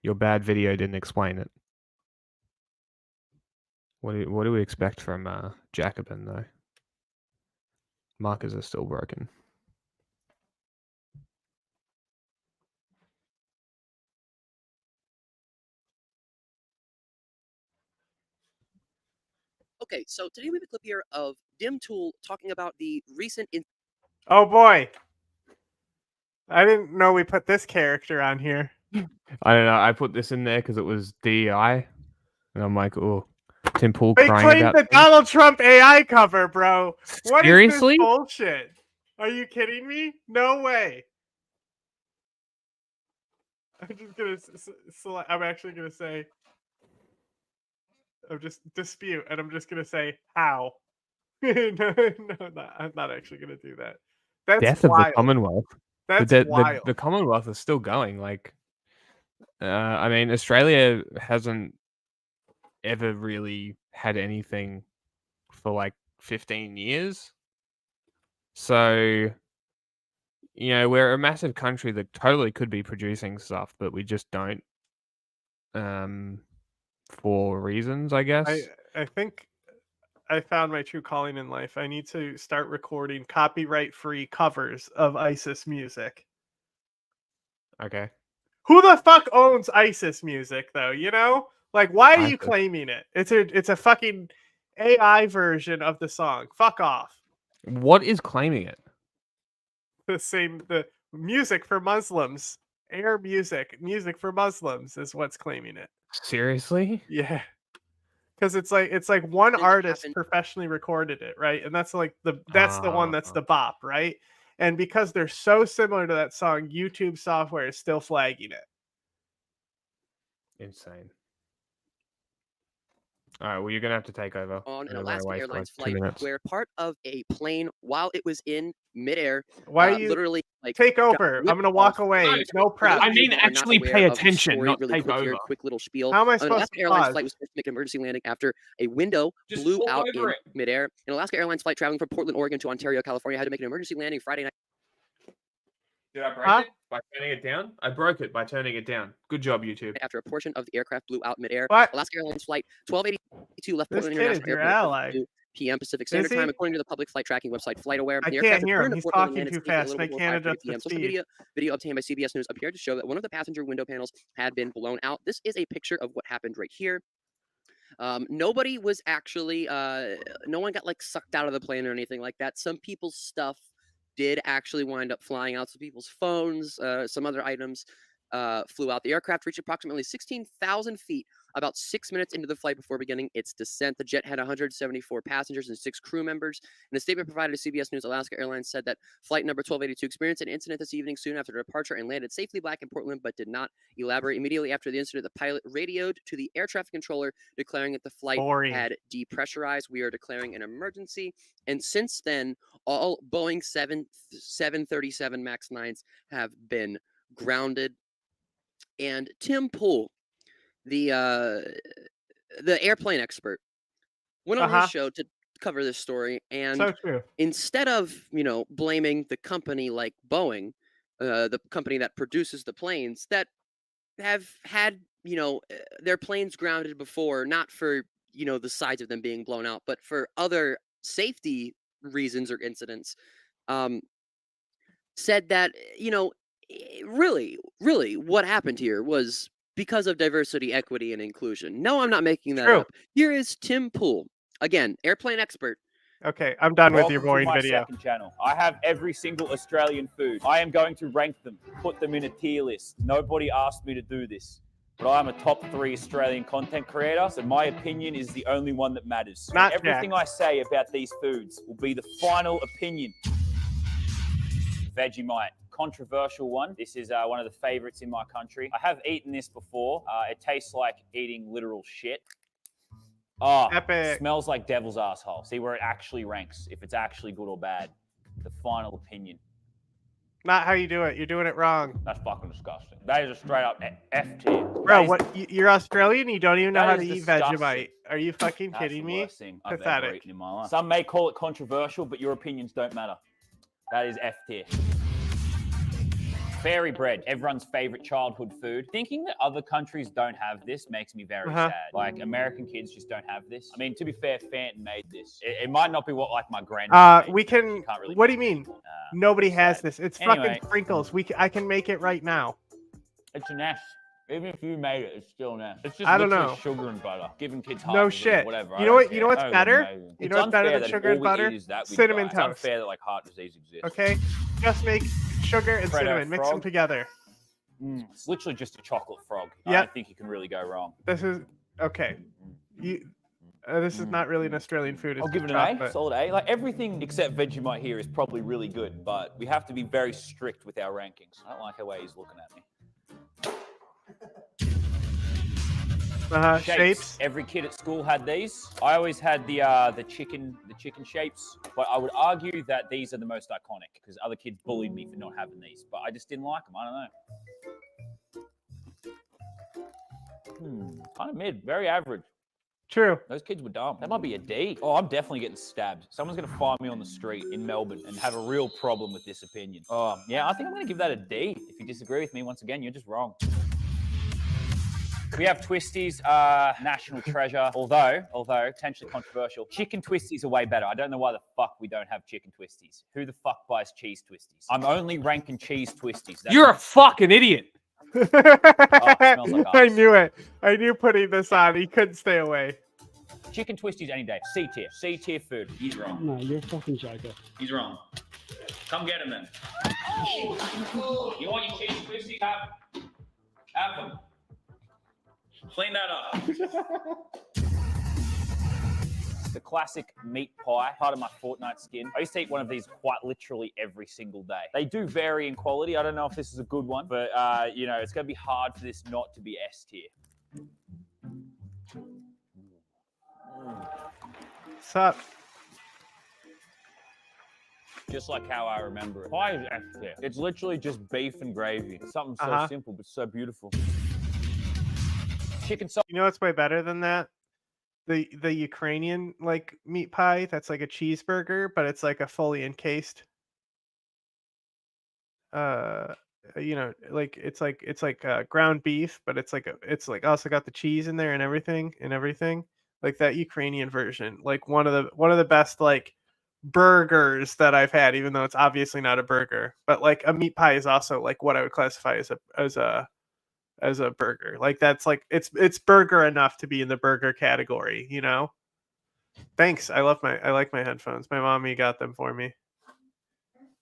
Your bad video didn't explain it. What do we expect from Jacobin, though? Markers are still broken. Okay, so today we have a clip here of Dim Tool talking about the recent... Oh boy! I didn't know we put this character on here. I don't know. I put this in there because it was DEI. And I'm like, oh, Tim Pool They crying claimed about the Donald Trump AI cover, bro. What Seriously? is this bullshit? Are you kidding me? No way. I'm just gonna I'm actually gonna say I'm just dispute, and I'm just gonna say how. no, I'm not actually gonna do that. That's death wild. of the Commonwealth. That's wild. The Commonwealth is still going. Like, I mean, Australia hasn't ever really had anything for like 15 years. So, you know, we're a massive country that totally could be producing stuff, but we just don't. For reasons, I guess. I think I found my true calling in life. I need to start recording copyright-free covers of ISIS music. Okay. Who the fuck owns ISIS music, though? You know, like, why are you claiming it? It's a fucking AI version of the song. Fuck off. What is claiming it? The music for Muslims, air music for Muslims is what's claiming it. Seriously? Yeah. Because it's like one artist professionally recorded it, right? And that's like that's the one that's the bop, right? And because they're so similar to that song, YouTube software is still flagging it. Insane. All right, well, you're gonna have to take over. On an Alaska Airlines flight, where part of a plane, while it was in midair, why you literally like take over? I'm gonna walk away. No prep. I mean, actually pay attention, not really take quick over. Here, quick little spiel. How am I An supposed Alaska to Airlines pause? flight was supposed to make an emergency landing after a window blew out in midair. An Alaska Airlines flight traveling from Portland, Oregon to Ontario, California had to make an emergency landing Friday night. Did I break it by turning it down? I broke it by turning it down. Good job, YouTube. After a portion of the aircraft blew out midair. What? Alaska Airlines flight 1282 left This Portland kid is International your Airport ally. to p.m. Pacific Standard Time, according to the public flight tracking website FlightAware. I the can't aircraft hear him. returned to He's Portland and talking landed too safely a fast. little I before can't 5:30 adjust p.m. the Social speed. video obtained by CBS News appeared to show that one of the passenger window panels had been blown out. This is a picture of what happened right here. Nobody was actually, no one got like sucked out of the plane or anything like that. Some people's stuff did actually wind up flying out. Some people's phones, some other items flew out. The aircraft reached approximately 16,000 feet about 6 minutes into the flight before beginning its descent. The jet had 174 passengers and 6 crew members. In a statement provided to CBS News, Alaska Airlines said that flight number 1282 experienced an incident this evening soon after departure and landed safely back in Portland, but did not elaborate. Immediately after the incident, the pilot radioed to the air traffic controller, declaring that the flight had depressurized. We are declaring an emergency. And since then, all Boeing 737 MAX 9s have been grounded. And Tim Pool, the airplane expert, went on his show to cover this story, and instead of blaming the company like Boeing, the company that produces the planes that have had their planes grounded before, not for the sides of them being blown out, but for other safety reasons or incidents, said that really what happened here was because of diversity, equity, and inclusion. No, I'm not making that up. Here is Tim Pool, again, airplane expert. Okay, I'm done with your boring my video. Second channel. I have every single Australian food. I am going to rank them, put them in a tier list. Nobody asked me to do this, but I'm a top 3 Australian content creator, so my opinion is the only one that matters. Everything I say about these foods will be the final opinion. Vegemite. Controversial one. This is one of the favorites in my country. I have eaten this before. It tastes like eating literal shit. Oh, epic. Smells like devil's asshole. See where it actually ranks, if it's actually good or bad. The final opinion. Not how you do it. You're doing it wrong. That's fucking disgusting. That is a straight up F tier. Bro, what? You're Australian? You don't even know how to eat disgusting. Vegemite? Are you fucking That's kidding the me? worst thing I've ever Pathetic. eaten in my life. Some may call it controversial, but your opinions don't matter. That is F tier. Fairy bread, everyone's favorite childhood food. Thinking that other countries don't have this makes me very sad. Like, American kids just don't have this. I mean, to be fair, Fanton made this. It might not be what, like, my granddad made. We can. Really What do you mean? Nobody has this. It's Anyway. fucking sprinkles. I can make it right now. It's a nest. Even if you made it, it's still a nest. It's just I don't literally know. sugar and butter. Giving kids No heart disease, shit. whatever. You know what? You know what's better? You It's know what's better unfair than that sugar all and we butter? eat is that we Cinnamon die. toast. It's unfair that like heart disease exists. Okay, just make sugar and Freddo cinnamon. Mix them frog. together. It's literally just a chocolate frog. I Yep. don't think you can really go wrong. This is okay. This is not really an Australian food. I'll It's give it an chocolate. A, solid A. Like everything except Vegemite here is probably really good, but we have to be very strict with our rankings. I don't like the way he's looking at me. Shapes. Every kid at school had these. I always had the chicken shapes, but I would argue that these are the most iconic because other kids bullied me for not having these, but I just didn't like them. I don't know. Kind of mid, very average. True. Those kids were dumb. That might be a D. Oh, I'm definitely getting stabbed. Someone's going to find me on the street in Melbourne and have a real problem with this opinion. Oh, yeah, I think I'm going to give that a D. If you disagree with me, once again, you're just wrong. We have Twisties, national treasure, although potentially controversial. Chicken Twisties are way better. I don't know why the fuck we don't have chicken Twisties. Who the fuck buys cheese Twisties? I'm only ranking cheese Twisties. You're a fucking idiot. Smells like I ass. knew it. I knew putting this on. He couldn't stay away. Chicken Twisties any day. C tier. C tier food. He's wrong. No, you're a fucking joker. He's wrong. Come get him then. You want your cheese Twisties? Have them. Clean that up. The classic meat pie, part of my Fortnite skin. I used to eat one of these quite literally every single day. They do vary in quality. I don't know if this is a good one, but it's going to be hard for this not to be S tier. What's up? Just like how I remember it. Pie is S tier. It's literally just beef and gravy. It's something so simple, but so beautiful. Chicken sauce. You know what's way better than that? The Ukrainian like meat pie that's like a cheeseburger, but it's like a fully encased. Like it's like ground beef, but it's like also got the cheese in there and everything. like that Ukrainian version, like one of the best like burgers that I've had, even though it's obviously not a burger. But like a meat pie is also like what I would classify as a burger. Like that's like it's burger enough to be in the burger category, you know? Thanks. I like my headphones. My mommy got them for me.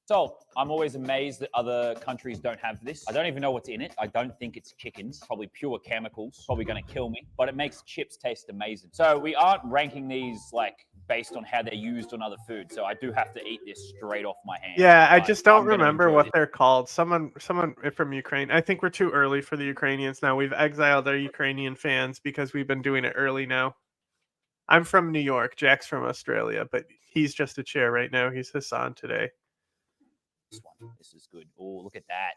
So I'm always amazed that other countries don't have this. I don't even know what's in it. I don't think it's chickens. Probably pure chemicals. Probably going to kill me. But it makes chips taste amazing. So we aren't ranking these like based on how they're used on other food. So I do have to eat this straight off my hand. Yeah, I just don't remember what they're called. Someone from Ukraine. I think we're too early for the Ukrainians now. We've exiled our Ukrainian fans because we've been doing it early now. I'm from New York. Jack's from Australia, but he's just a chair right now. He's Hasan today. This one. This is good. Oh, look at that.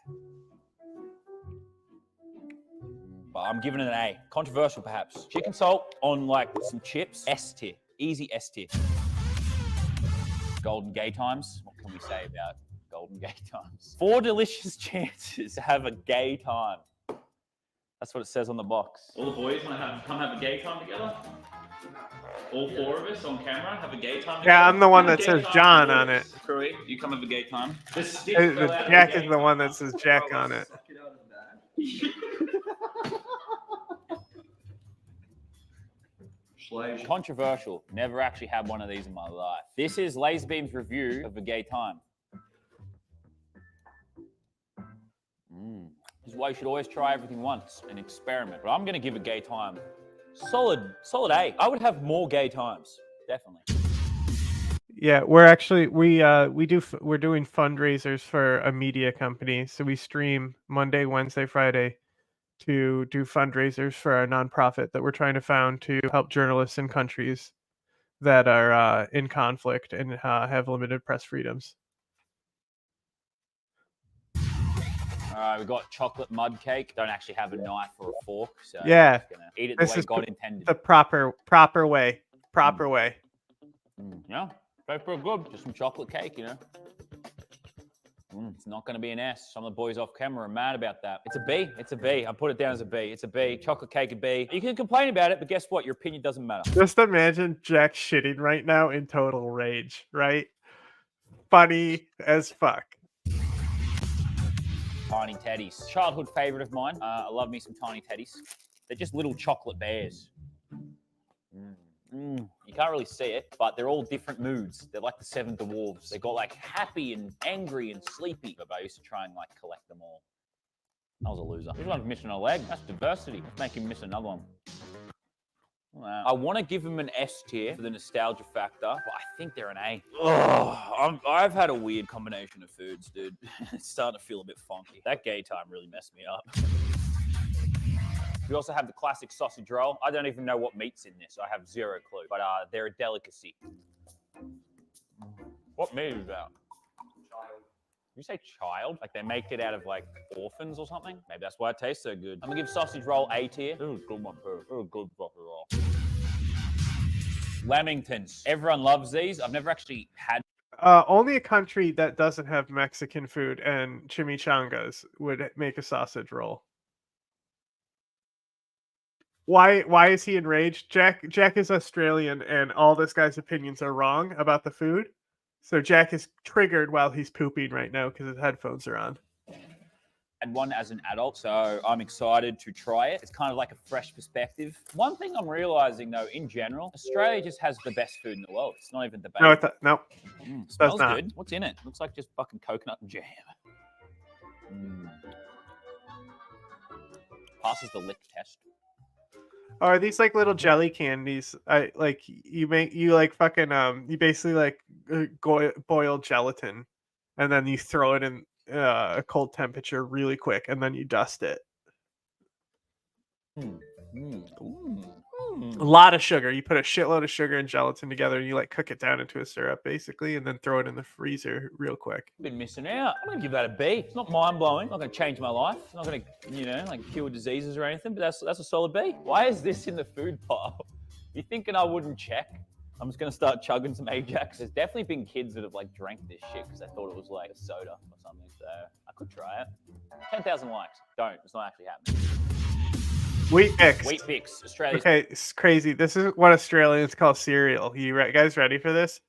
But I'm giving it an A. Controversial, perhaps. Chicken salt on like some chips. S tier. Easy S tier. Golden gay times. What can we say about golden gay times? 4 delicious chances to have a gay time. That's what it says on the box. All the boys want to come have a gay time together? All 4 of us on camera have a gay time together? Yeah, I'm the one that says John on it. Crewy, you come have a gay time? Jack is the one that says Jack on it. Controversial. Never actually had one of these in my life. This is Laserbeam's review of a gay time. This is why you should always try everything once and experiment. But I'm going to give a gay time solid A. I would have more gay times, definitely. Yeah, we're actually we're doing fundraisers for a media company. So we stream Monday, Wednesday, Friday to do fundraisers for a nonprofit that we're trying to found to help journalists in countries that are in conflict and have limited press freedoms. All right, we got chocolate mud cake. Don't actually have a knife or a fork, so yeah, I'm just gonna eat it the way God intended. The proper way. Proper way. Yeah, very good. Just some chocolate cake, you know. It's not going to be an S. Some of the boys off camera are mad about that. It's a B. It's a B. I put it down as a B. It's a B. Chocolate cake, a B. You can complain about it, but guess what? Your opinion doesn't matter. Just imagine Jack shitting right now in total rage, right? Funny as fuck. Tiny teddies. Childhood favorite of mine. I love me some tiny teddies. They're just little chocolate bears. You can't really see it, but they're all different moods. They're like the 7 dwarves. They got like happy and angry and sleepy. But I used to try and like collect them all. I was a loser. This one's missing a leg. That's diversity. Let's make him miss another one. I want to give him an S tier for the nostalgia factor, but I think they're an A. I've had a weird combination of foods, dude. It's starting to feel a bit funky. That gay time really messed me up. We also have the classic sausage roll. I don't even know what meat's in this. I have zero clue, but they're a delicacy. What meat is that? Child. Did you say child? Like they make it out of like orphans or something? Maybe that's why it tastes so good. I'm gonna give sausage roll A tier. This is a good one, too. This is a good sausage roll. Lamingtons. Everyone loves these. I've never actually had. Only a country that doesn't have Mexican food and chimichangas would make a sausage roll. Why is he enraged? Jack is Australian, and all this guy's opinions are wrong about the food. So Jack is triggered while he's pooping right now because his headphones are on. Had one as an adult, so I'm excited to try it. It's kind of like a fresh perspective. One thing I'm realizing, though, in general, Australia just has the best food in the world. It's not even debatable. No. Smells good. What's in it? Looks like just fucking coconut and jam. Passes the lick test. Oh, are these like little jelly candies? You basically like boil gelatin, and then you throw it in a cold temperature really quick, and then you dust it. A lot of sugar. You put a shitload of sugar and gelatin together, and you like cook it down into a syrup basically, and then throw it in the freezer real quick. Been missing out. I'm gonna give that a B. It's not mind blowing. Not gonna change my life. It's not gonna, like cure diseases or anything. But that's a solid B. Why is this in the food pile? You thinking I wouldn't check? I'm just gonna start chugging some Ajax. There's definitely been kids that have like drank this shit because they thought it was like a soda or something. So I could try it. 10,000 likes. Don't. It's not actually happening. Wheat Bix. Wheat Bix, Australia. Okay, it's crazy. This is what Australians call cereal. You guys ready for this?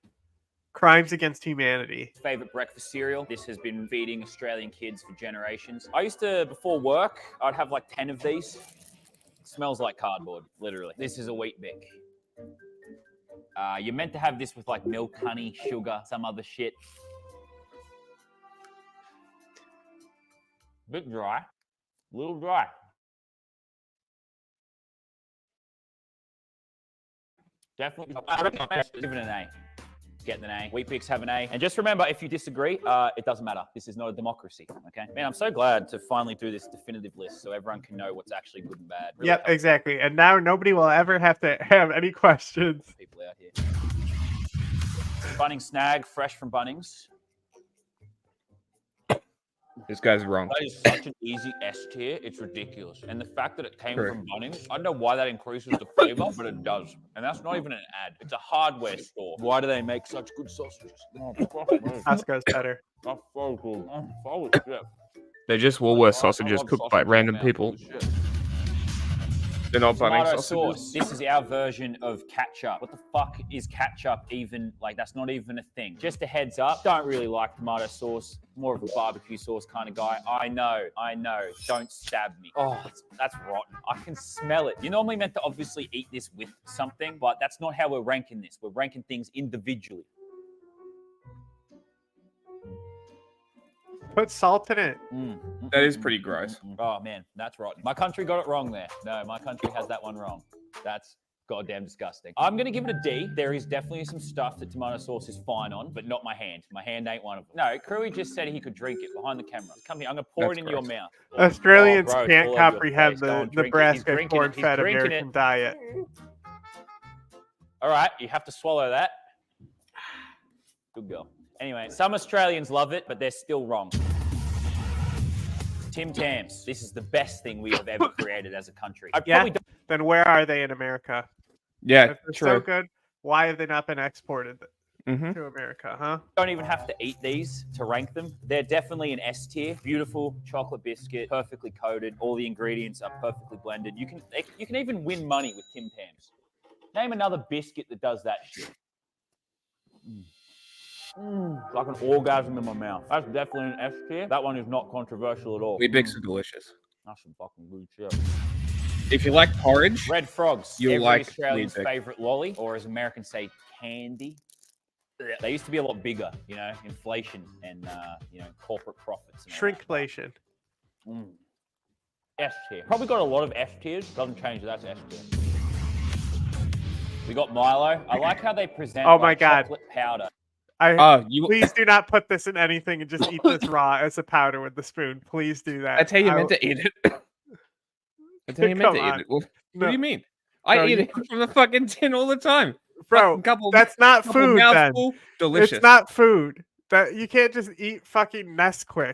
Crimes against humanity. Favorite breakfast cereal. This has been feeding Australian kids for generations. I used to, before work, I'd have like 10 of these. It smells like cardboard, literally. This is a Wheat Bix. You're meant to have this with like milk, honey, sugar, some other shit. Bit dry. A little dry. Definitely. Give it an A. Getting an A. Wheat Bix have an A. And just remember, if you disagree, it doesn't matter. This is not a democracy, okay? Man, I'm so glad to finally do this definitive list so everyone can know what's actually good and bad. Really Yep, exactly. And now nobody will ever have to have any questions. People out here. Bunnings Snag, fresh from Bunnings. This guy's wrong. That is such an easy S tier. It's ridiculous. And the fact that it came from Bunnings, I don't know why that increases the flavor, but it does. And that's not even an ad. It's a hardware store. Why do they make such good sausages? Costco's better. That's so good. Oh, shit. They're just Woolworth sausages cooked by random people. They're not Bunnings Tomato sausages. sauce. This is our version of ketchup. What the fuck is ketchup even? Like, that's not even a thing. Just a heads up. Don't really like tomato sauce. More of a barbecue sauce kind of guy. I know. Don't stab me. Oh, that's rotten. I can smell it. You're normally meant to obviously eat this with something, but that's not how we're ranking this. We're ranking things individually. Put salt in it. That is pretty gross. Oh, man, that's rotten. My country got it wrong there. No, my country has that one wrong. That's goddamn disgusting. I'm going to give it a D. There is definitely some stuff that tomato sauce is fine on, but not my hand. My hand ain't one of them. No, Crewy just said he could drink it behind the camera. Come here. I'm going to pour it in your mouth. Australians gross, can't all over your comprehend face. Go the on, drink it. Nebraska He's corn-fed drinking American it. diet. All right, you have to swallow that. Good girl. Anyway, some Australians love it, but they're still wrong. Tim Tams. This is the best thing we have ever created as a country. Then where are they in America? Yeah, If they're true. so good, why have they not been exported to America, huh? Don't even have to eat these to rank them. They're definitely an S tier. Beautiful chocolate biscuit, perfectly coated. All the ingredients are perfectly blended. You can even win money with Tim Tams. Name another biscuit that does that shit. It's like an orgasm in my mouth. That's definitely an S tier. That one is not controversial at all. Wheat Bix are delicious. That's some fucking good shit. If you like porridge, Red Frogs. you'll Every like Australian's Wheat Bix. favorite lolly, or as Americans say, candy. They used to be a lot bigger, you know, inflation and corporate profits. Shrinkflation. S tier. Probably got a lot of F tiers. Doesn't change. That's S tier. We got Milo. I like how they present. Oh my God. Chocolate powder. Please do not put this in anything and just eat this raw as a powder with the spoon. Please do that. That's how you meant to eat it. That's how you meant to eat it. What do you mean? I eat it from the fucking tin all the time. Bro, that's not food then. Delicious. It's not food. That you can't just eat fucking Nesquik.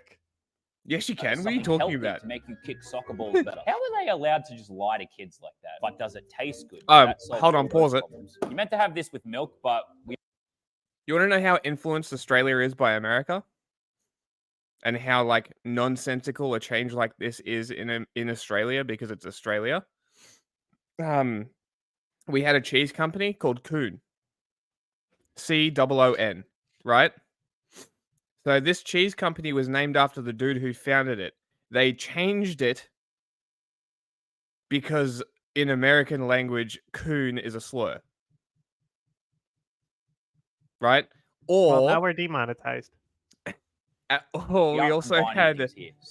Yes, you can. What are you talking about? To make you kick soccer balls better. How are they allowed to just lie to kids like that? But does it taste good? Hold on, pause it. You meant to have this with milk, but You want to know how influenced Australia is by America? And how like nonsensical a change like this is in Australia because it's Australia? We had a cheese company called Coon. COON, right? So this cheese company was named after the dude who founded it. They changed it because in American language, coon is a slur. Right? Or Well, now we're demonetized. we also had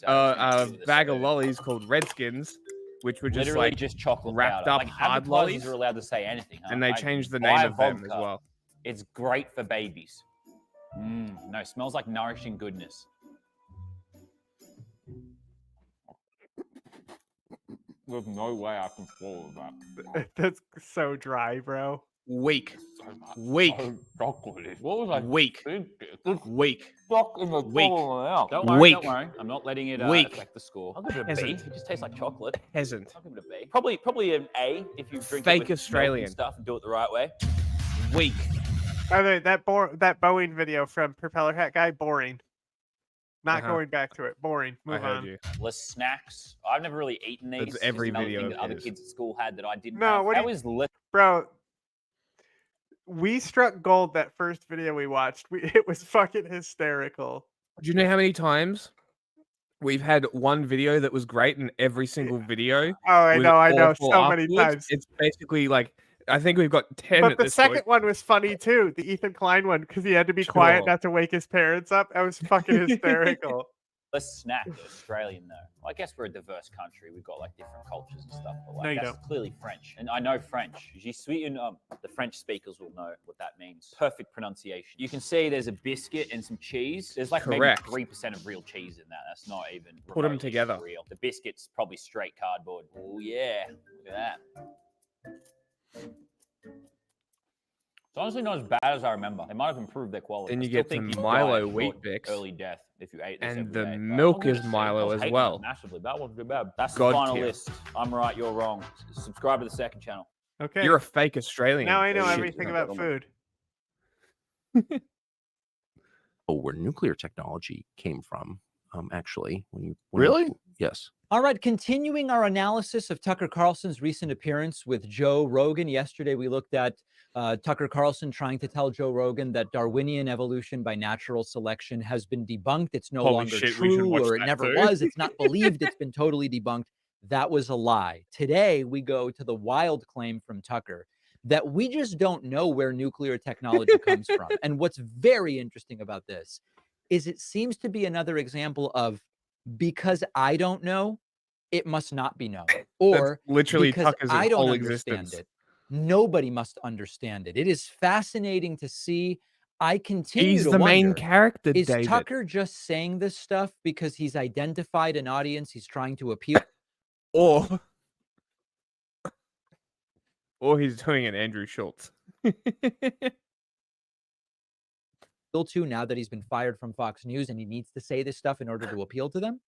a bag of lollies called Redskins, which were just literally like just chocolate wrapped powder. up Like, hard advertisers lollies. are allowed to say anything, huh? And they Like, changed the buy name of them as vodka. well. It's great for babies. No, smells like nourishing goodness. There's no way I can swallow that. That's so dry, bro. Weak. Weak. What was I? Weak. Weak. Stuck in the Weak. Don't worry, Weak. don't worry. I'm not letting it Weak. affect the score. I'll give it a B. Peasant. It just tastes like chocolate. Peasant. I'll give it a B. Probably an A if you drink Fake it with milk Australian. and stuff and do it the right way. Weak. By the way, that Boeing video from Propeller Hat guy, boring. Not going back to it. Boring. Move on. You. Less snacks. I've never really eaten these. That's every It's another video thing of that other his. kids at school had that I didn't No, have. what do That you- was less. Bro, we struck gold that first video we watched. It was fucking hysterical. Do you know how many times we've had one video that was great and every single video? Oh, I was know, awful so many afterwards? times. It's basically like, I think we've got 10 But at the this second point. one was funny too, the Ethan Klein one, because he had to be quiet Sure. not to wake his parents up. That was fucking hysterical. Less snack Australian though. I guess we're a diverse country. We've got like different cultures and stuff. But like No, you that's don't. clearly French, and I know French. Je suis une the French speakers will know what that means. Perfect pronunciation. You can see there's a biscuit and some cheese. There's like Correct. maybe 3% of real cheese in that. That's not even Put 'em remotely together. Real. The biscuit's probably straight cardboard. Oh yeah, look at that. It's honestly not as bad as I remember. They might have improved their quality. Then I you still get think some you'd die Milo a Wheat short, Bix. early death if you ate this And every the day. But milk I'm is gonna say, Milo I was as hating well. that massively. That wasn't too bad. That's God the final tier. list. I'm right, you're wrong. Subscribe to the second channel. Okay. You're a fake Australian. Now I know Shit. everything about food. Where nuclear technology came from, actually. Really? Yes. All right, continuing our analysis of Tucker Carlson's recent appearance with Joe Rogan. Yesterday, we looked at Tucker Carlson trying to tell Joe Rogan that Darwinian evolution by natural selection has been debunked. It's no Holy longer shit, we should true, watch or it that never too. was. It's not believed. It's been totally debunked. That was a lie. Today, we go to the wild claim from Tucker that we just don't know where nuclear technology comes from. And what's very interesting about this is it seems to be another example of, because I don't know, it must not be known. Or That's literally because Tucker's I don't whole understand existence. it, nobody must understand it. It is fascinating to see. I continue He's to the main wonder, character, is David. Tucker just saying this stuff because he's identified an audience he's trying to appeal? Or he's doing an Andrew Schultz. To now that he's been fired from Fox News and he needs to say this stuff in order to appeal to them?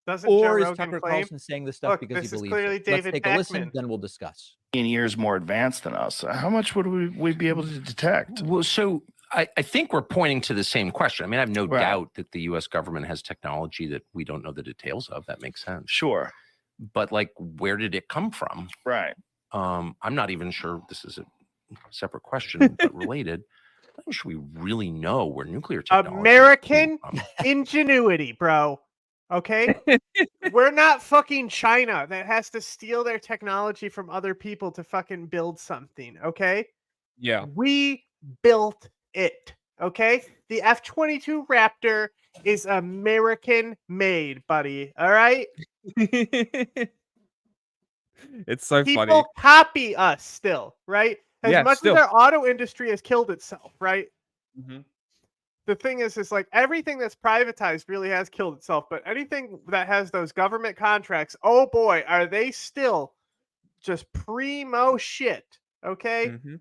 Doesn't Or Joe is Rogan Tucker claim? Carlson saying this stuff Look, because this he is believes clearly it? David Let's take a listen, Backman. then we'll discuss. Years more advanced than us. How much would we be able to detect? Well, so I think we're pointing to the same question. I mean, I have no Right. doubt that the U.S. government has technology that we don't know the details of. That makes sense. Sure. But like, where did it come from? Right. I'm not even sure. This is a separate question, but related. I'm not sure we really know where nuclear technology American ingenuity, bro. Okay? We're not fucking China that has to steal their technology from other people to fucking build something, okay? Yeah. We built it, okay? The F-22 Raptor is American made, buddy, all right? It's so People funny. copy us still, right? As Yeah, much still. as our auto industry has killed itself, right? Mhm. The thing is like everything that's privatized really has killed itself, but anything that has those government contracts, oh boy, are they still just primo shit, okay? Mhm.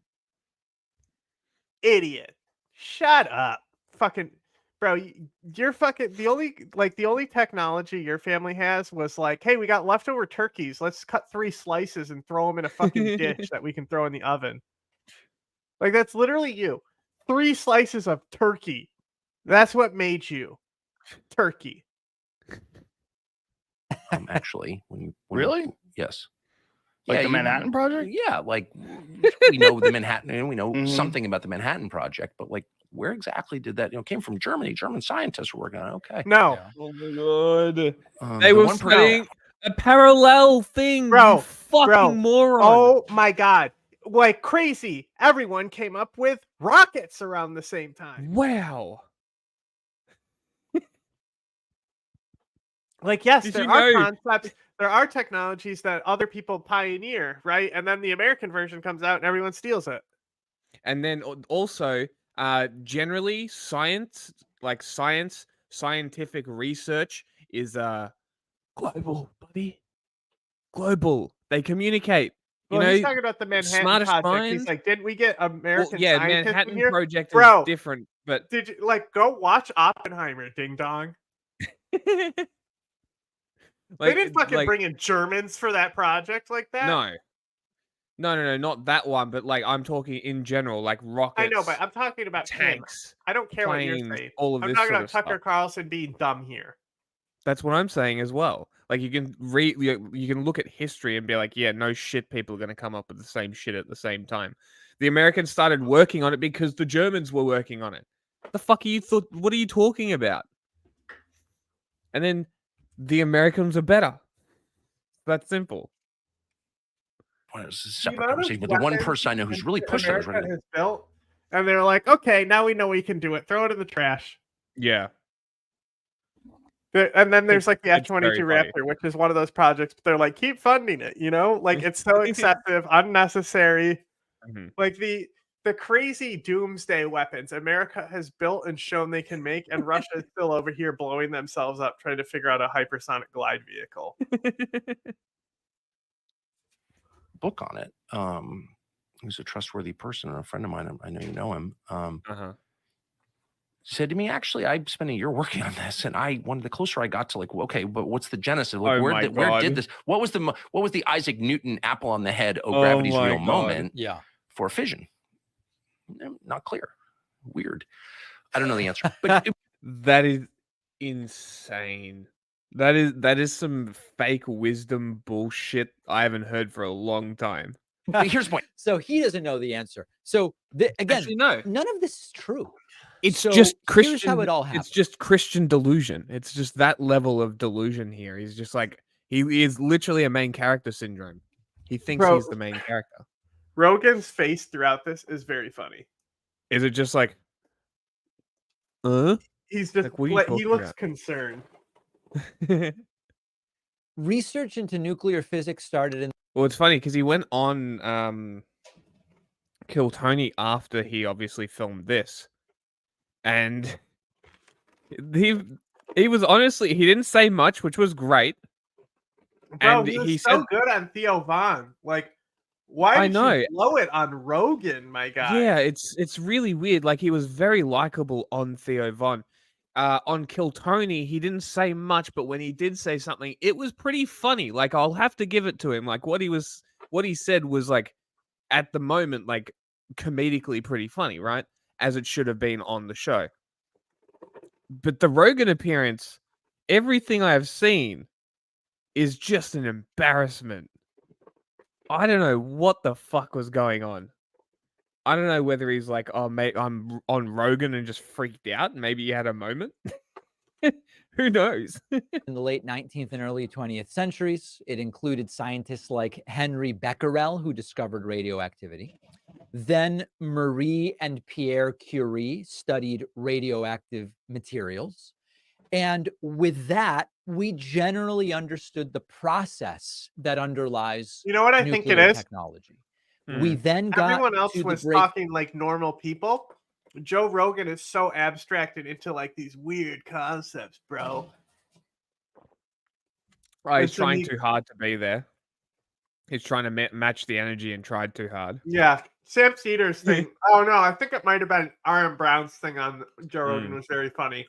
Idiot. Shut up. Fucking bro, you're fucking the only technology your family has was like, hey, we got leftover turkeys. Let's cut 3 slices and throw them in a fucking dish that we can throw in the oven. Like that's literally you. 3 slices of turkey. That's what made you. Turkey. Actually, when you Really? Yes. Like the you- Manhattan Project? Yeah, like we know the Manhattan, and we know something about the Manhattan Project, but like, where exactly did that? It came from Germany. German scientists were working on it. Okay. No. Oh my god. They the were one per- studying a parallel thing. Bro, you fucking moron. Oh my god. Like crazy. Everyone came up with rockets around the same time. Wow. Like, yes, Did there you are know- concepts, there are technologies that other people pioneer, right? And then the American version comes out and everyone steals it. And then also, generally, scientific research is global, buddy. Global. They communicate. You Well, know, he's talking about the Manhattan smartest Project. minds. He's like, didn't we get American yeah, scientists in Manhattan here? Project is Bro, different, but did you like go watch Oppenheimer, ding dong? They didn't fucking bring in Germans for that project like that. No. No, not that one, but like I'm talking in general, like rockets. I know, but I'm talking about tanks. him. I don't care what you're planes, saying. all of I'm this talking sort about of Tucker stuff. Carlson being dumb here. That's what I'm saying as well. Like you can you can look at history and be like, yeah, no shit, people are going to come up with the same shit at the same time. The Americans started working on it because the Germans were working on it. The fuck are you thought? What are you talking about? And then the Americans are better. That's simple. Well, it's a separate conversation. But the one person I know who's really pushed it was America has built, and they're like, okay, now we know we can do it. Throw it in the trash. Yeah. And then there's like the It's very F-22 funny. Raptor, which is one of those projects, but they're like, keep funding it, you know? Like it's so excessive, unnecessary. Mhm. Like the crazy doomsday weapons America has built and shown they can make, and Russia is still over here blowing themselves up trying to figure out a hypersonic glide vehicle. book on it. Who's a trustworthy person and a friend of mine. I know you know him. Said to me, actually, I spent a year working on this, and the closer I got to like, okay, but what's the genesis? Like, where did this? What was the Isaac Newton apple on the head? Oh, gravity's real moment. Yeah, for fission. Not clear. Weird. I don't know the answer, but that is insane. That is some fake wisdom bullshit I haven't heard for a long time. But here's the point. So he doesn't know the answer. So again, Actually, no. None of this is true. It's So just Christian. here's how it all happened. It's just Christian delusion. It's just that level of delusion here. He's just like he is literally a main character syndrome. He thinks Bro. he's the main character. Rogan's face throughout this is very funny. Is it just like, He's just like, what are you like, he talking looks about? concerned. Research into nuclear physics started in. Well, it's funny because he went on Kill Tony after he obviously filmed this, and he was honestly he didn't say much, which was great. Bro, And he was he so said, good on Theo Von. Like, why I did know. you blow it on Rogan, my guy? Yeah, it's really weird. Like he was very likable on Theo Von. On Kill Tony, he didn't say much, but when he did say something, it was pretty funny. Like I'll have to give it to him. Like what he said was like at the moment like comedically pretty funny, right? As it should have been on the show. But the Rogan appearance, everything I have seen is just an embarrassment. I don't know what the fuck was going on. I don't know whether he's like, oh, mate, I'm on Rogan and just freaked out. Maybe he had a moment. Who knows? In the late 19th and early 20th centuries, it included scientists like Henry Becquerel, who discovered radioactivity. Then Marie and Pierre Curie studied radioactive materials. And with that, we generally understood the process that underlies You know what I think it nuclear is? technology. We then got Everyone else to the was break. talking like normal people. Joe Rogan is so abstracted into like these weird concepts, bro. Right, he's And so trying he- too hard to be there. He's trying to match the energy and tried too hard. Yeah, Sam Cedars thing. Oh no, I think it might have been Aaron Brown's thing on Joe Rogan was very funny.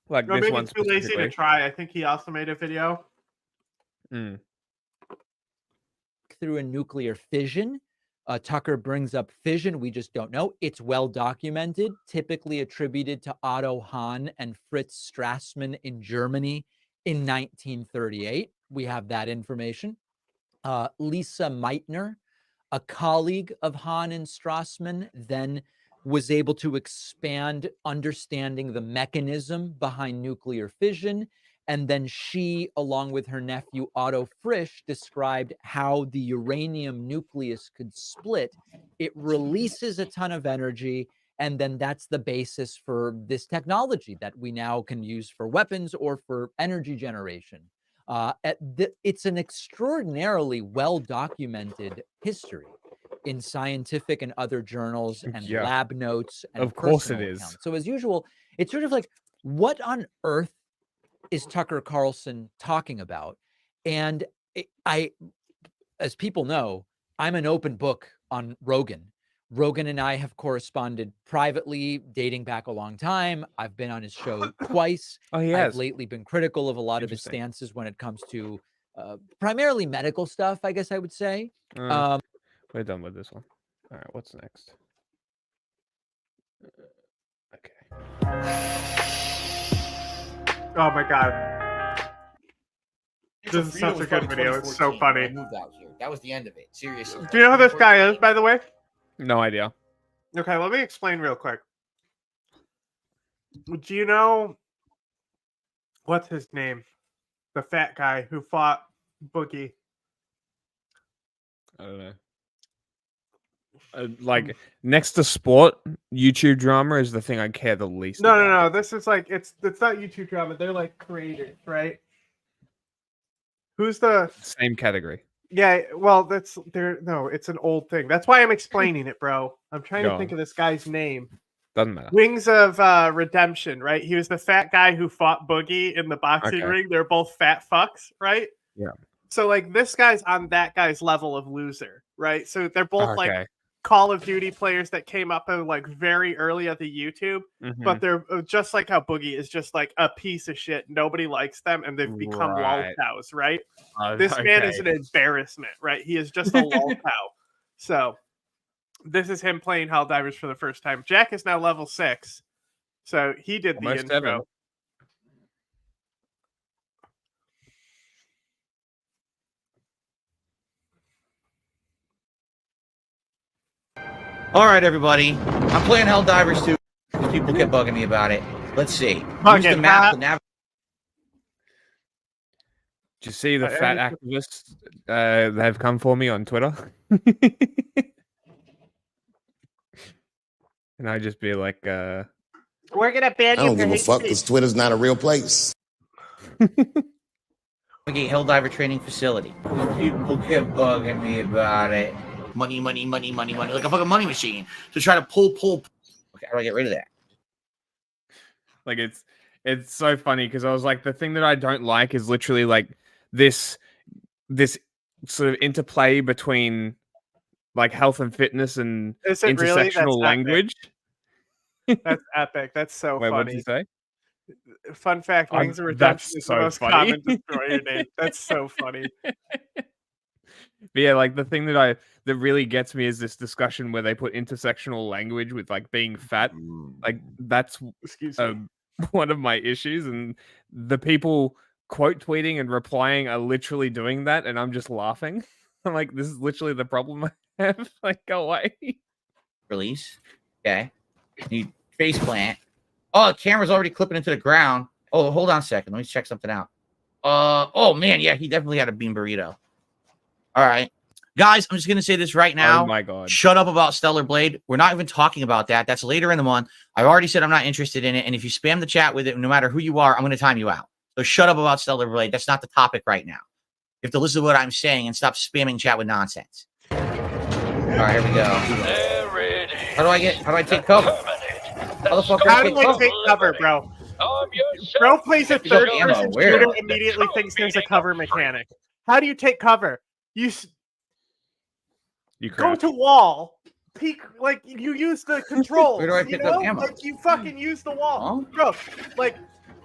Like No, this maybe one too lazy to specifically. try. I think he also made a video. Through a nuclear fission. Tucker brings up fission. We just don't know. It's well documented, typically attributed to Otto Hahn and Fritz Strassmann in Germany in 1938. We have that information. Lisa Meitner, a colleague of Hahn and Strassmann, then was able to expand understanding the mechanism behind nuclear fission. And then she, along with her nephew Otto Frisch, described how the uranium nucleus could split. It releases a ton of energy, and then that's the basis for this technology that we now can use for weapons or for energy generation. It's an extraordinarily well-documented history in scientific and other journals and Yeah. lab notes. And Of course it personal is. accounts. So as usual, it's sort of like, what on earth is Tucker Carlson talking about? And as people know, I'm an open book on Rogan. Rogan and I have corresponded privately, dating back a long time. I've been on his show twice. Oh, he I've has. lately been critical of a lot of his stances when it comes to primarily medical stuff, I guess I would say. We're done with this one. All right, what's next? Oh my god. This is such a good video. It's so funny. I moved out here. That was the end of it. Seriously. Do you know who this guy is, by the way? No idea. Okay, let me explain real quick. Do you know what's his name? The fat guy who fought Boogie. I don't know. Like next to sport, YouTube drama is the thing I care the least. No. This is like it's not YouTube drama. They're like creators, right? Who's the same category? Yeah, well, it's an old thing. That's why I'm explaining it, bro. I'm trying to think of this guy's name. Doesn't matter. Wings of Redemption, right? He was the fat guy who fought Boogie in the boxing ring. They're both fat fucks, right? Yeah. So like this guy's on that guy's level of loser, right? So they're both like Call of Duty players that came up like very early at the YouTube, but they're just like how Boogie is just like a piece of shit. Nobody likes them, and they've become lol cows, right? This man is an embarrassment, right? He is just a lol cow. So this is him playing Helldivers for the first time. Jack is now level 6, so he did the intro. 7. All right, everybody. I'm playing Helldivers 2. People kept bugging me about it. Let's see. Use the map to navigate. Did you see the fat activists that have come for me on Twitter? And I just be like, we're gonna ban you. I don't give a fuck because Twitter's not a real place. Navigate Helldiver training facility. People kept bugging me about it. Money, like a fucking money machine. To try to pull. Okay, how do I get rid of that? Like it's so funny because I was like, the thing that I don't like is literally like this sort of interplay between like health and fitness and intersectional language. That's epic. That's so funny. What did you say? Fun fact: Wings of Redemption is the most common destroyer name. That's so funny. But yeah, like the thing that really gets me is this discussion where they put intersectional language with like being fat. Like that's one of my issues, and the people quote tweeting and replying are literally doing that, and I'm just laughing. I'm like, this is literally the problem I have. Like, go away. Release. Okay. You face plant. Oh, the camera's already clipping into the ground. Oh, hold on a second. Let me check something out. Oh man, yeah, he definitely had a bean burrito. All right. Guys, I'm just going to say this right now. Oh, my God. Shut up about Stellar Blade. We're not even talking about that. That's later in the month. I've already said I'm not interested in it. And if you spam the chat with it, no matter who you are, I'm going to time you out. So shut up about Stellar Blade. That's not the topic right now. You have to listen to what I'm saying and stop spamming chat with nonsense. All right, here we go. How do I take cover? How do I take cover, bro? Bro plays a third-person shooter, immediately thinks there's a cover mechanic. How do you take cover? You go to wall, peek, like you use the controls. Where do I pick up ammo? Like you fucking use the wall, bro. Like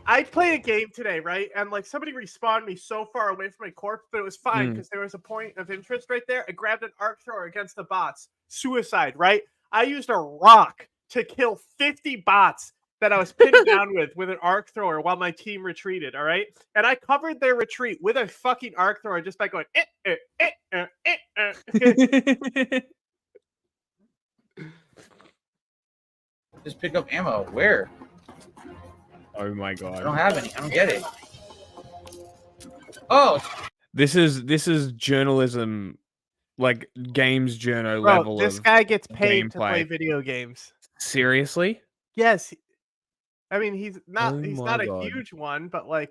I played a game today, right? And like somebody respawned me so far away from my corpse, but it was fine because there was a point of interest right there. I grabbed an arc thrower against the bots. Suicide, right? I used a rock to kill 50 bots that I was pinned down with an arc thrower while my team retreated, all right? And I covered their retreat with a fucking arc thrower just by going, Just pick up ammo. Where? Oh my God. I don't have any. I don't get it. Oh. This is journalism, like games journo Bro, level. This guy gets paid to play video games. Seriously? Yes. I mean, he's not a God. huge one, but like,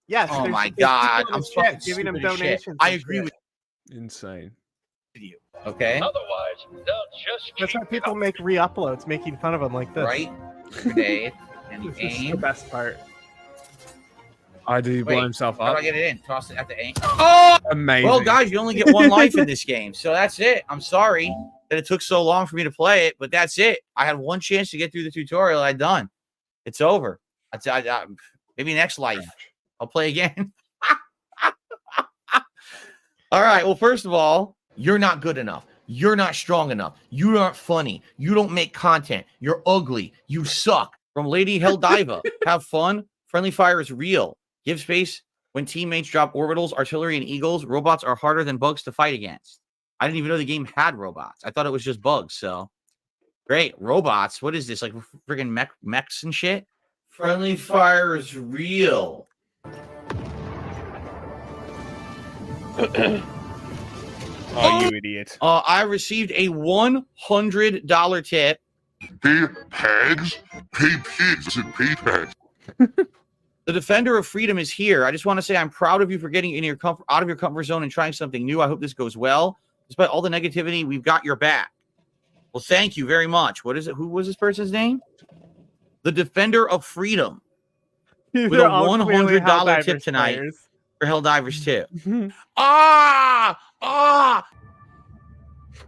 yes. Oh my God, I'm fucking giving him stupid as shit. donations. I agree with Insane. you. Okay. Otherwise, they'll just That's why people make re-uploads, making fun of him like this. Right. Grenade. And This is aim. the best part. Did he blow himself How up? do I get it in? Toss it at the aim. Oh! Amazing. Well, guys, you only get one life in this game, so that's it. I'm sorry that it took so long for me to play it, but that's it. I had one chance to get through the tutorial. I'm done. It's over. Maybe next life I'll play again. All right. Well, first of all, you're not good enough. You're not strong enough. You aren't funny. You don't make content. You're ugly. You suck. From Lady Helldiva. Have fun. Friendly fire is real. Give space when teammates drop orbitals, artillery, and eagles. Robots are harder than bugs to fight against. I didn't even know the game had robots. I thought it was just bugs. So great. Robots. What is this? Like freaking mechs and shit? Friendly fire is real. Oh, you idiot. I received a $100 tip. Pay pigs? Pay pigs and pay pigs. The defender of freedom is here. I just want to say I'm proud of you for getting in your out of your comfort zone and trying something new. I hope this goes well. Despite all the negativity, we've got your back. Well, thank you very much. What is it? Who was this person's name? The defender of freedom. With a $100 tip tonight for Helldivers too.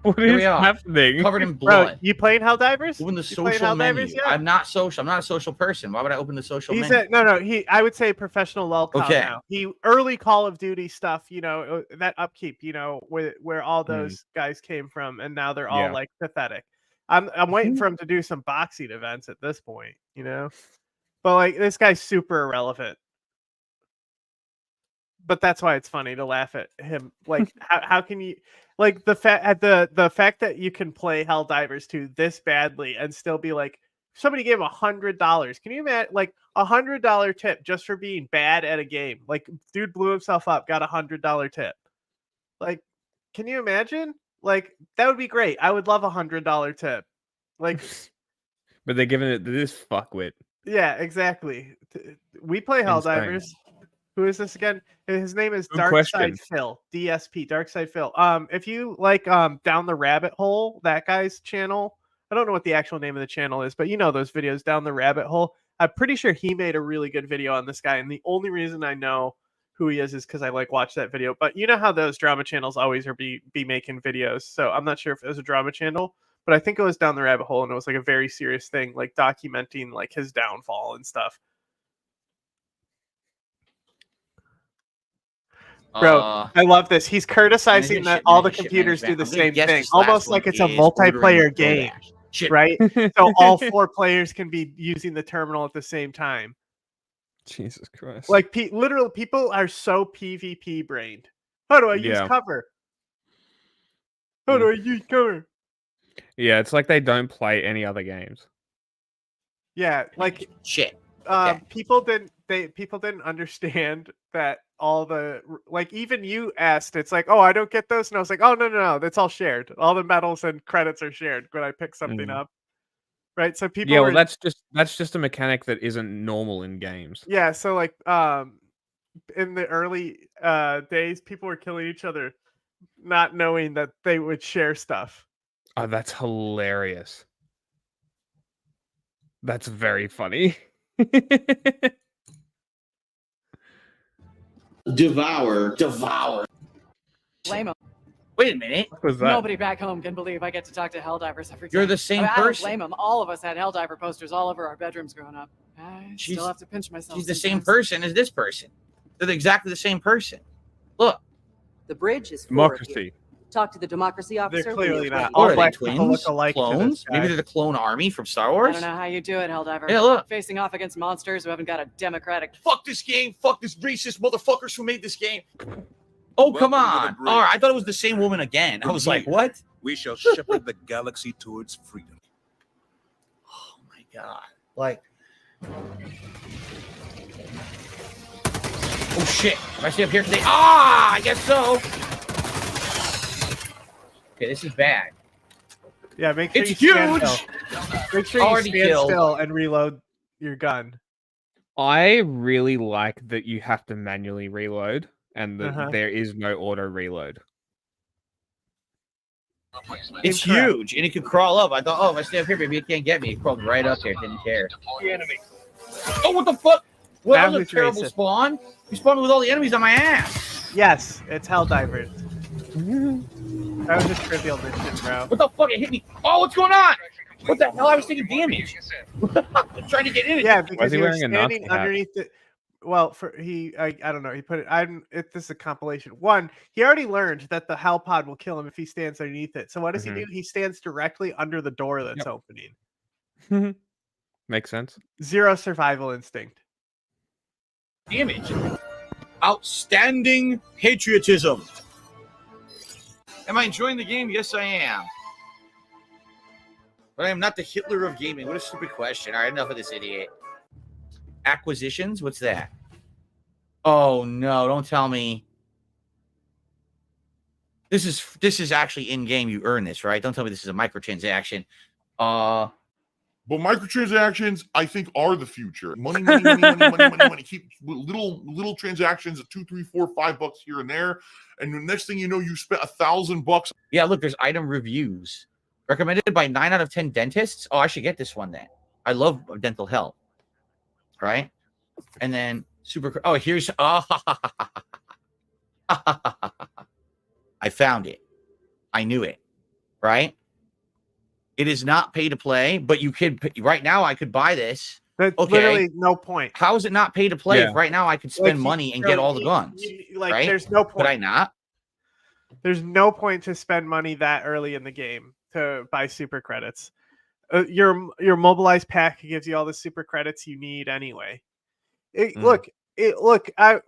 What is happening? Covered in blood. Bro, you playing Helldivers? Open the social menu. I'm not social. I'm not a social person. Why would I open the social menu? I would say professional lolcow now. He early Call of Duty stuff, that upkeep, where all those guys came from, and now they're all like pathetic. I'm waiting for him to do some boxing events at this point, But like this guy's super irrelevant. But that's why it's funny to laugh at him. Like, how can you, like, the fact that you can play Helldivers 2 this badly and still be like, somebody gave him $100. Can you imagine, like, $100 tip just for being bad at a game? Like, dude blew himself up, got $100 tip. Like, can you imagine? Like, that would be great. I would love $100 tip. Like, but they're giving it to this fuckwit. Yeah, exactly. We play Helldivers. Who is this again? His name is Darkside Phil. DSP, Darkside Phil. If you like Down the Rabbit Hole, that guy's channel. I don't know what the actual name of the channel is, but you know those videos, Down the Rabbit Hole. I'm pretty sure he made a really good video on this guy, and the only reason I know who he is because I like watch that video. But you know how those drama channels always are be making videos. So I'm not sure if it was a drama channel, but I think it was Down the Rabbit Hole, and it was like a very serious thing, like documenting like his downfall and stuff. Bro, I love this. He's criticizing that all the computers do the same thing, almost like it's a multiplayer game, right? So all 4 players can be using the terminal at the same time. Jesus Christ! Like literally, people are so PvP brained. How do I use cover? How do I use cover? Yeah, it's like they don't play any other games. Yeah, like shit. People didn't understand that all the, like, even you asked, it's like, oh, I don't get those, and I was like, oh, no, that's all shared. All the medals and credits are shared when I pick something up, right? So people, well, that's just a mechanic that isn't normal in games. Yeah, so like in the early days, people were killing each other, not knowing that they would share stuff. Oh, that's hilarious. That's very funny. Devour. Blame him. Wait a minute. What was that? Nobody back home can believe I get to talk to Helldivers every day. You're the same I don't person. blame him. All of us had Helldiver posters all over our bedrooms growing up. I still have to pinch myself. She's the same person as this person. They're exactly the same person. Look. The bridge is democracy. Talk to the democracy officer. They're clearly not. All All black twins, people look alike. clones. Maybe they're the clone army from Star I Wars. don't know how you do it, Helldiver. Yeah, look. Facing off against monsters who haven't got a democratic. Fuck this game. Fuck this racist motherfuckers who made this game. Oh, come on. All right, I thought it was the same woman again. I was like, what? We shall shepherd the galaxy towards freedom. Oh, my God. Like. Oh, shit. Am I stay up here today? I guess so. Okay, this is bad. Yeah, make sure it's you stand huge. still. Make sure you Already stand killed. still and reload your gun. I really like that you have to manually reload and that there is no auto reload. It's huge, and it could crawl up. I thought, oh, if I stay up here, maybe it can't get me. It crawled right up there. Didn't care. Oh, what the fuck? Well, that was a terrible spawn. You spawned with all the enemies on my ass. Yes, it's Helldivers. That was a trivial mission, bro. What the fuck? It hit me. Oh, what's going on? What the hell? I was taking damage. I'm trying to get in it. Yeah, because you were standing underneath the... well, I don't know. He put it. This is a compilation. One, he already learned that the hell pod will kill him if he stands underneath it. So what does he do? He stands directly under the door that's opening. Makes sense. 0 survival instinct. Damage. Outstanding patriotism. Am I enjoying the game? Yes, I am. But I am not the Hitler of gaming. What a stupid question. All right, enough of this idiot. Acquisitions? What's that? Oh, no. Don't tell me. This is actually in-game. You earn this, right? Don't tell me this is a microtransaction. But microtransactions, I think, are the future. Money. Keep little transactions of $2, $3, $4, $5 here and there, and the next thing you know, you spent $1,000. Yeah, look, there's item reviews recommended by 9 out of 10 dentists. Oh, I should get this one then. I love dental health, right? And then super. Oh, here's. I found it. I knew it, right? It is not pay to play, but you could right now. I could buy this. That's literally no point. How is it not pay to play? If right now I could spend money and get all the guns. Right? There's no point. Could I not? There's no point to spend money that early in the game to buy super credits. Your mobilized pack gives you all the super credits you need anyway. Look. I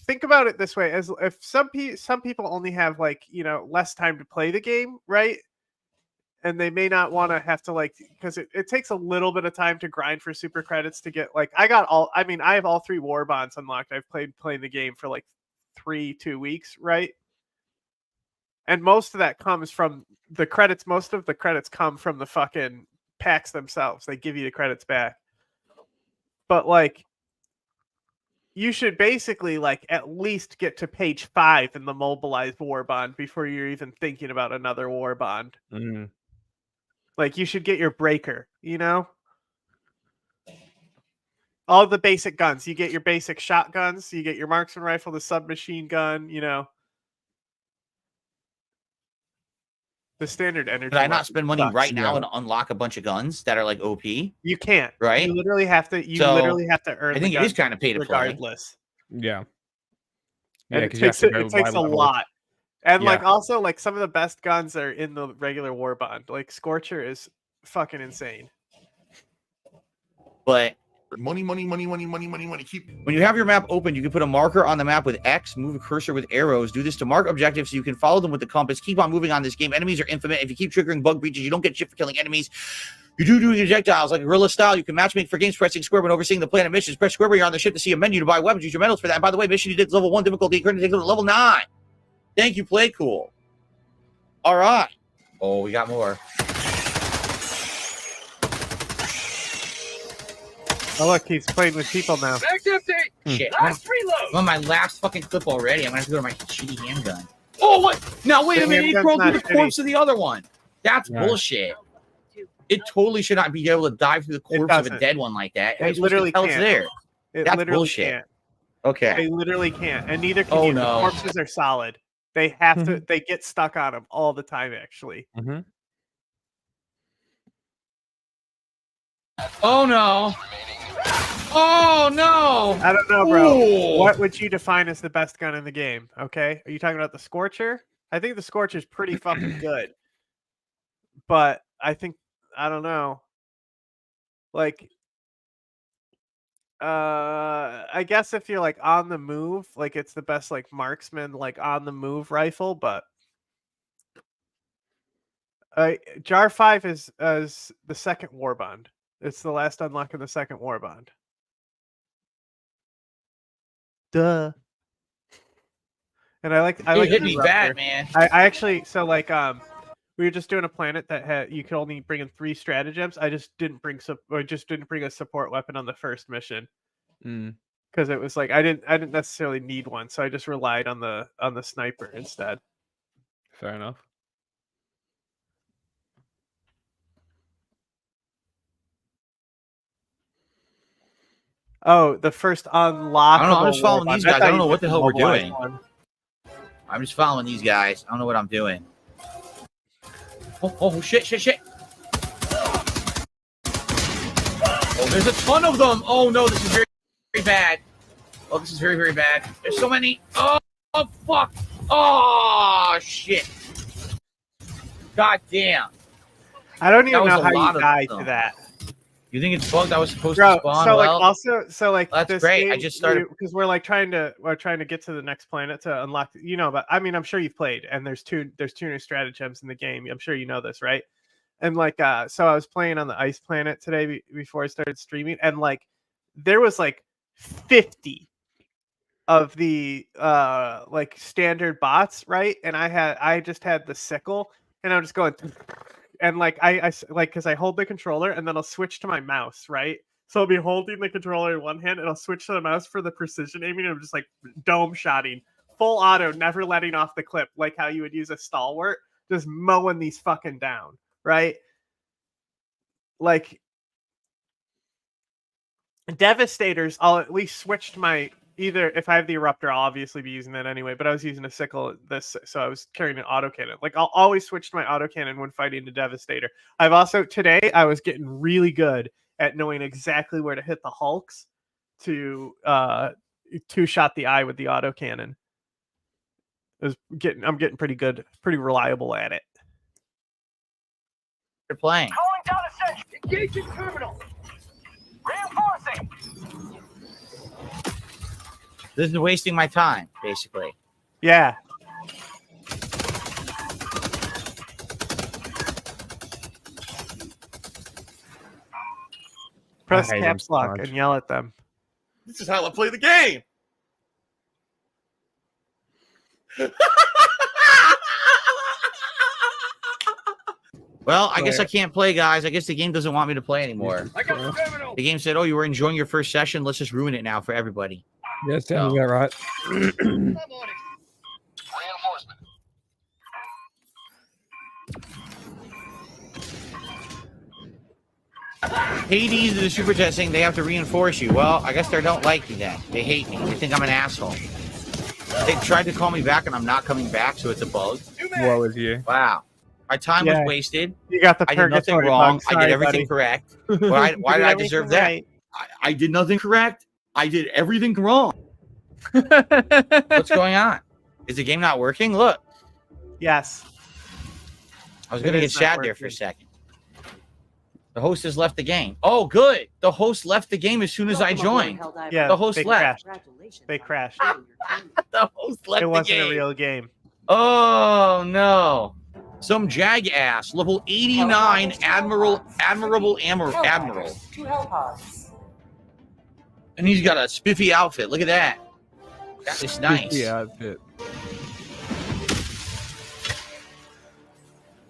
think about it this way: as if some people only have less time to play the game, right? And they may not want to have to because it takes a little bit of time to grind for super credits to get I have all 3 war bonds unlocked. I've playing the game for 2 weeks, right? And most of that comes from the credits. Most of the credits come from the fucking packs themselves. They give you the credits back. But you should basically at least get to page 5 in the mobilized war bond before you're even thinking about another war bond. You should get your breaker, all the basic guns. You get your basic shotguns, you get your marksman rifle, the submachine gun, the standard energy. Could I not spend money right now and unlock a bunch of guns that are OP? You can't. Right? You literally have to. Literally have to earn. I think it is kind of pay to play. Regardless. Yeah. And it takes a lot. And also some of the best guns are in the regular war bond. Scorcher is fucking insane. But money. Keep. When you have your map open, you can put a marker on the map with X, move a cursor with arrows. Do this to mark objectives so you can follow them with the compass. Keep on moving on this game. Enemies are infinite. If you keep triggering bug breaches, you don't get shit for killing enemies. You do projectiles like guerrilla style. You can matchmake for games pressing square when overseeing the planet missions. Press square when you're on the ship to see a menu to buy weapons. Use your medals for that. And by the way, mission you did level 1 difficulty. Currently take it to level 9. Thank you, Play Cool. All right. Oh, we got more. Oh, look, he's playing with people now. Back to update. Shit. Last reload. I'm on my last fucking clip already. I'm going to have to go to my shitty handgun. Oh, what? Now, wait a minute. He crawled through the corpse of the other one. That's bullshit. It totally should not be able to dive through the corpse of a dead one like that. It literally can't. It's there. That's bullshit. Can't. Okay. They literally can't. And neither can you. No. The corpses are solid. They have to. They get stuck on them all the time, actually. Oh, no. Oh, no. I don't know, bro. Ooh. What would you define as the best gun in the game? Okay. Are you talking about the Scorcher? I think the Scorcher is pretty fucking good. But I don't know. I guess if you're on the move, it's the best marksman on the move rifle, but Jar 5 is the second war bond. It's the last unlock in the second war bond. Duh. And I hit me bad, man. I actually we were just doing a planet that had you could only bring in 3 stratagems. I just didn't bring a support weapon on the first mission. Because it was I didn't necessarily need one, so I just relied on the sniper instead. Fair enough. Oh, the first unlock. I don't know. I'm just following these guys. I don't know what the hell we're doing. I'm just following these guys. I don't know what I'm doing. Oh, shit. Oh, there's a ton of them. Oh, no, this is very, very bad. Oh, this is very, very bad. There's so many. Oh fuck. Oh, shit. God damn. I don't even That was know a how lot you of died them. to that. You think it's bugged? I was supposed Bro, to spawn. so Well, like that's this great. I game, just started. because we're trying to get to the next planet to unlock. But I mean, I'm sure you've played, and there's two new stratagems in the game. I'm sure you know this, right? And like, so I was playing on the ice planet today before I started streaming, and like, there was like 50 of the like standard bots, right? And I just had the sickle, and I'm just going. And like I like, because I hold the controller and then I'll switch to my mouse, right? So I'll be holding the controller in one hand and I'll switch to the mouse for the precision aiming, and I'm just like dome shotting, full auto, never letting off the clip, like how you would use a stalwart, just mowing these fucking down, right? Like Devastators, I'll at least switch to my, either if I have the eruptor, I'll obviously be using that anyway, but I was using a sickle so I was carrying an autocannon. Like, I'll always switch to my autocannon when fighting the Devastator. I've also, today, I was getting really good at knowing exactly where to hit the Hulks to two-shot the eye with the autocannon. I'm getting pretty good, pretty reliable at it. You're playing. Calling down a sentry. Engaging terminal. Reinforcing. This is wasting my time, basically. Yeah. Press caps lock and yell at them. This is how I play the game. Well, I guess I can't play, guys. I guess the game doesn't want me to play anymore. The game said, "Oh, you were enjoying your first session. Let's just ruin it now for everybody." Yeah, sounds about right. Hades is super testing. They have to reinforce you. Well, I guess they don't like me then. They hate me. They think I'm an asshole. They tried to call me back, and I'm not coming back, so it's a bug. Woe is you. Wow. My time was wasted. You got the I did nothing purgatory wrong. bug. I Sorry, did everything buddy. correct. Why did I deserve that? Right. I did nothing correct. I did everything wrong. What's going on? Is the game not working? Look. Yes. I was going to get sad there for a second. The host has left the game. Oh, good. The host left the game as soon as I joined. Yeah, the host they left. crashed. They crashed. The host left It the wasn't game. a real game. Oh no. Some jag ass, level 89 admirable. Two hell pods. And he's got a spiffy outfit. Look at that. That is nice. Yeah, outfit.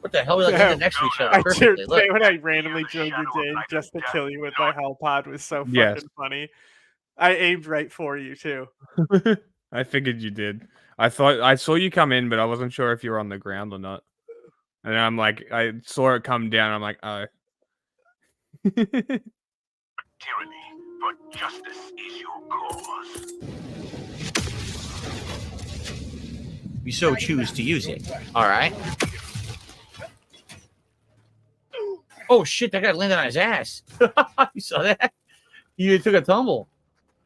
What the hell? We like Yeah. next to each other I perfectly. did Look. when I randomly joined your game just to kill you with my hell pod was so fucking Yes. funny. I aimed right for you too. I figured you did. I saw you come in, but I wasn't sure if you were on the ground or not. And I'm like, I saw it come down. I'm like, oh. Tyranny, but justice is your cause. You so choose to use it. All right. Oh shit! That guy landed on his ass. You saw that? He took a tumble.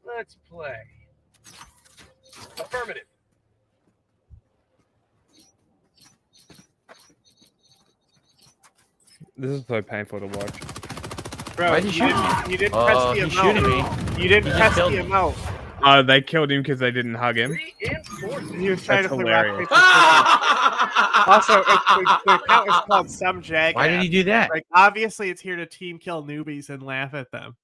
Let's play. Affirmative. This is so painful to watch. Bro, Why'd he shoot me? you didn't Oh, press the he's amount. shooting me. You didn't He just press killed the me. amount. Oh, they killed him because they didn't hug him. He was trying That's to play rock, hilarious. paper, scissors. Also, the account is called Some Jag. Why did he do that? Like, obviously, it's here to team kill newbies and laugh at them.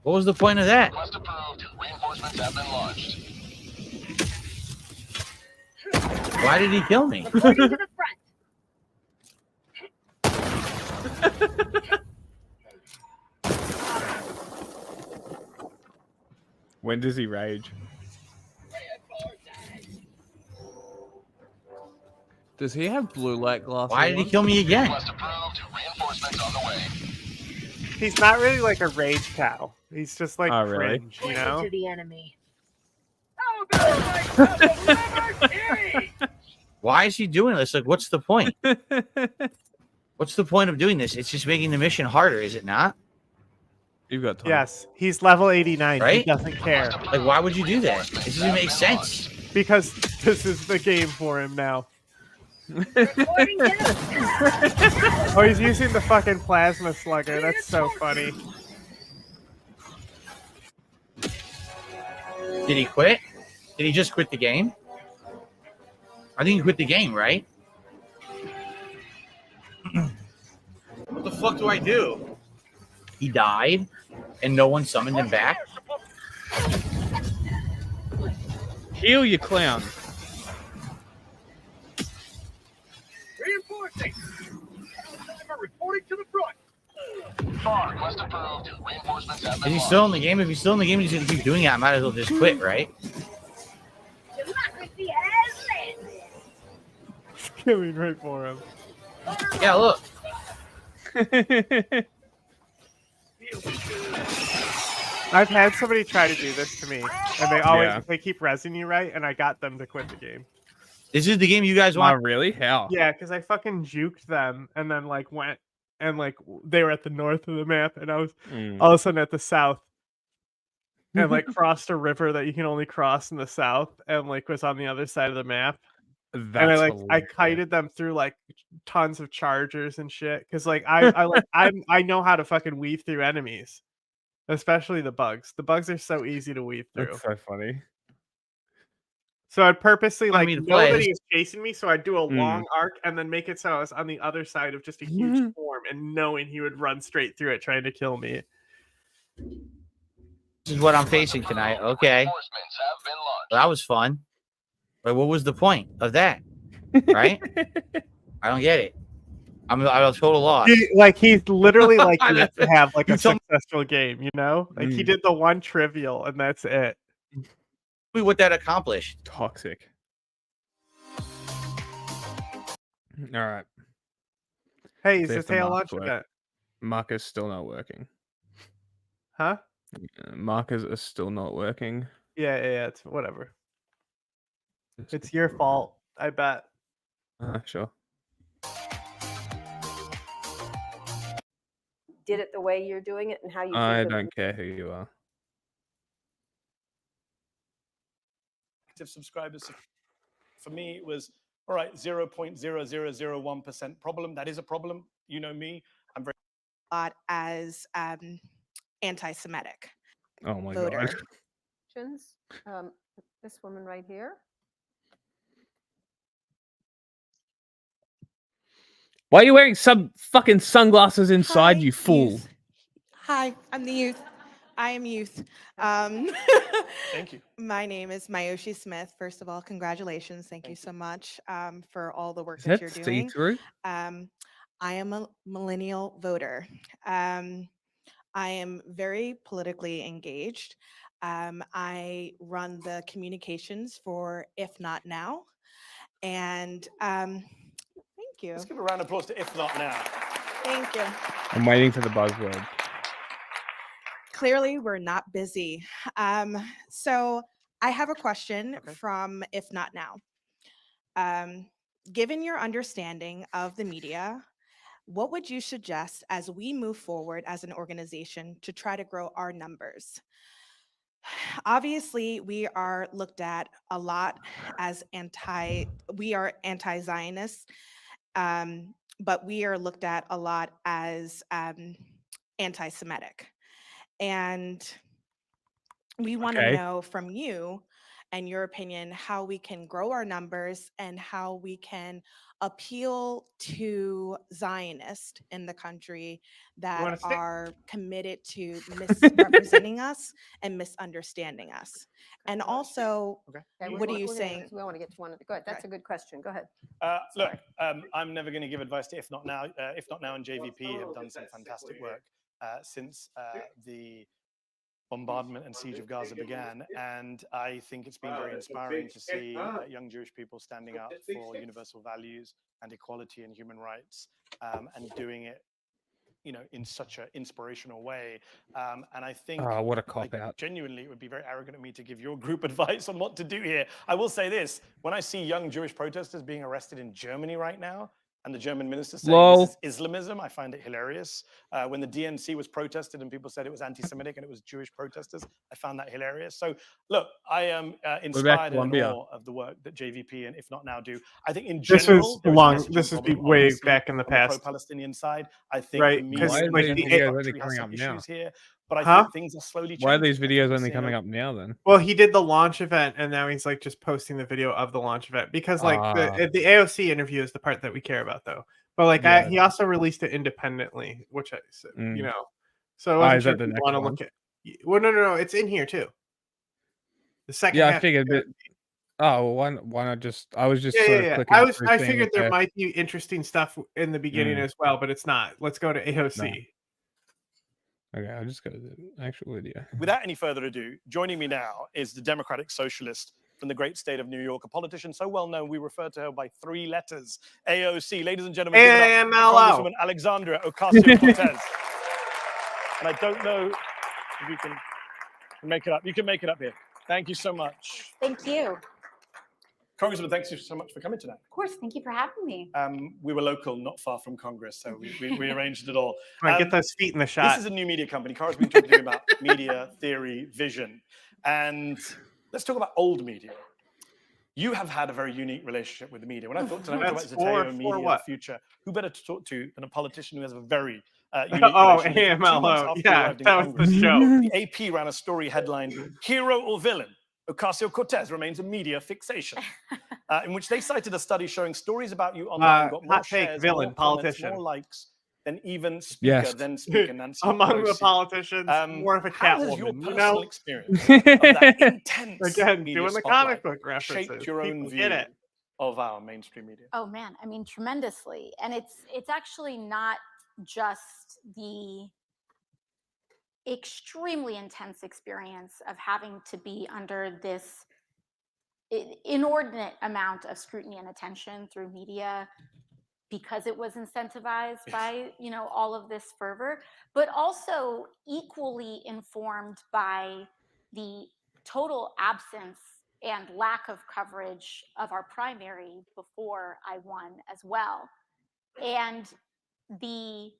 What was the point of that? Quest approved. Reinforcements have been launched. Why did he kill me? To the When does he rage? Does he have blue light glasses? Why did he kill me again? Quest approved. Reinforcements on the way. He's not really like a rage cow. He's just like Oh, really? cringe, you know? To the enemy. Why is he doing this? Like, what's the point? What's the point of doing this? It's just making the mission harder, is it not? You've got time. Yes, he's level 89. Right? He doesn't care. Like, why would you do that? It doesn't make sense. Because this is the game for him now. Oh, he's using the fucking plasma slugger. That's so funny. Did he quit? Did he just quit the game? I think he quit the game, right? What the fuck do I do? He died, and no one summoned him back? Heal, you clown. Reinforcing. Reporting to the front. Far, quest approved. Reinforcements have been Is he still in the game? If he's still in the game, he's gonna keep doing it. I might as well just quit, right? Democracy has landed. Coming right for him. Yeah, look. I've had somebody try to do this to me, and they always they keep rezzing you right, and I got them to quit the game. This is the game you guys want? Oh, really? How? Yeah, because I fucking juked them, and then like went and like they were at the north of the map, and I was all of a sudden at the south, and like crossed a river that you can only cross in the south, and like was on the other side of the map. And I kited them through like tons of chargers and shit, because like I know how to fucking weave through enemies. Especially the bugs. The bugs are so easy to weave through. That's so funny. So I'd purposely like mean, to play. nobody is chasing me, so I'd do a long arc and then make it so I was on the other side of just a huge form, and knowing he would run straight through it trying to kill me. This is what I'm facing tonight. Okay. Well, that was fun. But what was the point of that? Right? I don't get it. I'm a total loss. He's literally like needs to have like a successful game, you know? Like he did the one trivial and that's it. Tell me what that accomplished. Toxic. All right. Hey, is Zeteo launching that? Markers still not working. Huh? Markers are still not working. Yeah, it's whatever. It's your fault, I bet. Sure. Did it the way you're doing it and how you I did it. don't care who you are. Active subscribers. For me, it was all right. 0.0001% problem. That is a problem. You know me. I'm very as anti-Semitic. Oh my voter. god. This woman right here. Why are you wearing some fucking sunglasses inside, you fool? Youth. Hi, I'm the youth. I am youth. Thank you. My name is Mayoshi Smith. First of all, congratulations. Thank you so much for all the work Is that that you're doing. see-through? I am a millennial voter. I am very politically engaged. I run the communications for If Not Now. And thank you. Let's give a round of applause to If Not Now. Thank you. I'm waiting for the buzzword. Clearly, we're not busy. So I have a question from If Not Now. Given your understanding of the media, what would you suggest as we move forward as an organization to try to grow our numbers? Obviously, we are looked at a lot as anti-Zionists, but we are looked at a lot as anti-Semitic. And we want to know from you and your opinion how we can grow our numbers and how we can appeal to Zionists in the country that are committed to misrepresenting us and misunderstanding us. And also, what are you saying? We want to get to one of the good. That's a good question. Go ahead. Look, I'm never going to give advice to If Not Now. If Not Now and JVP have done some fantastic work since the bombardment and siege of Gaza began, and I think it's been very inspiring to see young Jewish people standing up for universal values and equality and human rights, and doing it, you know, in such an inspirational way. And I think, what a cop out! Genuinely, it would be very arrogant of me to give your group advice on what to do here. I will say this: when I see young Jewish protesters being arrested in Germany right now, and the German minister saying Lol. this is Islamism. I find it hilarious. When the DNC was protested and people said it was anti-Semitic and it was Jewish protesters, I found that hilarious. So look, I am inspired and in Colombia? awe of the work that JVP and If Not Now do. I think in This general, was there is a long. messaging This was problem, way obviously, back in the on past, pro-Palestinian side. I think right? the media Because Why are like these the videos only has coming some up now? issues here, but I Huh? think things are slowly Why are changing. these I think videos we're only seeing coming up now then? Well, he did the launch event, and now he's like just posting the video of the launch event because like the AOC interview is the part that we care about, though. But like Yeah. he also released it independently, which I you know. So I Ah, wasn't is sure that if the you next want to one? look at. Well, no, it's in here too. The second Yeah, I half. figured, but oh, why not just? I was just sort of Yeah. clicking through I seeing figured if there there- might be interesting stuff in the beginning as well, but it's not. Let's go to AOC. Okay, I'll just go to the actual video. Without any further ado, joining me now is the Democratic Socialist from the great state of New York, a politician so well known we refer to her by 3 letters, AOC. Ladies and gentlemen, give it up, AMLO. Congresswoman Alexandria Ocasio-Cortez. And I don't know if you can make it up. You can make it up here. Thank you so much. Thank you. Congresswoman, thanks so much for coming tonight. Of course, thank you for having me. We were local, not far from Congress, so we arranged it all. Come on, get those feet in the shot. This is a new media company. Cara's been talking to me about media, theory, vision. And let's talk about old media. You have had a very unique relationship with the media. When I thought tonight about Zeteo and media in the future, who better to talk to than a politician who has a very unique relationship? 2 months AMLO. after you Yeah, arrived in that was Congress, the show. The AP ran a story headlined, Hero or Villain? Ocasio-Cortez remains a media fixation, in which they cited a study showing stories about you online got more hot take, shares, villain, more comments, politician. more likes than even Yes. then Speaker Nancy Among the Pelosi. politicians, more of a How has your Catwoman, personal experience of that intense Again, media doing the spotlight comic book references. shaped your own People view get it. of our mainstream media? Oh man, I mean tremendously. And it's actually not just the extremely intense experience of having to be under this inordinate amount of scrutiny and attention through media because it was incentivized by all of this fervor, but also equally informed by the total absence and lack of coverage of our primary before I won as well, and the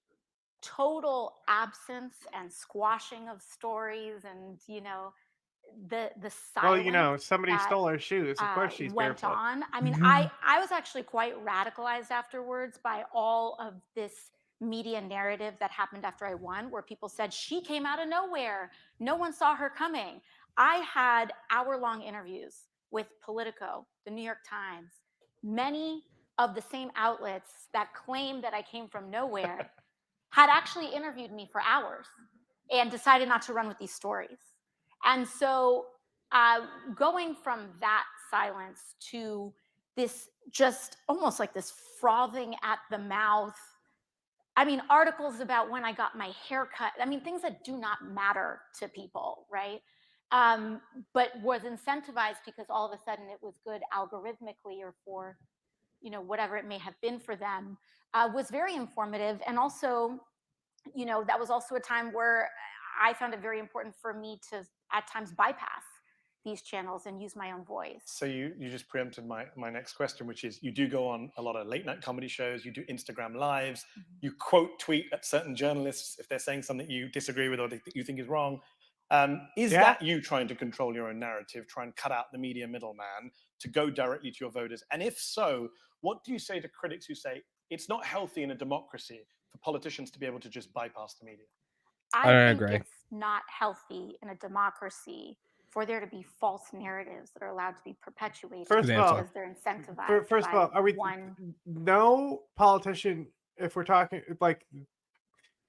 total absence and squashing of stories and the silence. Well, somebody that, stole her shoes. Of course she's went barefoot. on. I mean, I was actually quite radicalized afterwards by all of this media narrative that happened after I won, where people said she came out of nowhere, no one saw her coming. I had hour-long interviews with Politico, the New York Times, many of the same outlets that claim that I came from nowhere had actually interviewed me for hours and decided not to run with these stories. And so going from that silence to this just almost like this frothing at the mouth, I mean, articles about when I got my hair cut, I mean, things that do not matter to people, right? But was incentivized because all of a sudden it was good algorithmically or for, whatever it may have been for them, was very informative. And also, that was also a time where I found it very important for me to at times bypass these channels and use my own voice. So you just preempted my next question, which is you do go on a lot of late night comedy shows, you do Instagram lives, you quote tweet at certain journalists if they're saying something you disagree with or that you think is wrong. Is that you trying to control your own narrative, try and cut out the media middleman to go directly to your voters? And if so, what do you say to critics who say it's not healthy in a democracy for politicians to be able to just bypass the media? I think agree. it's not healthy in a democracy for there to be false narratives that are allowed to be perpetuated First of all, because they're incentivized. First of by all, are we no politician? If we're talking like,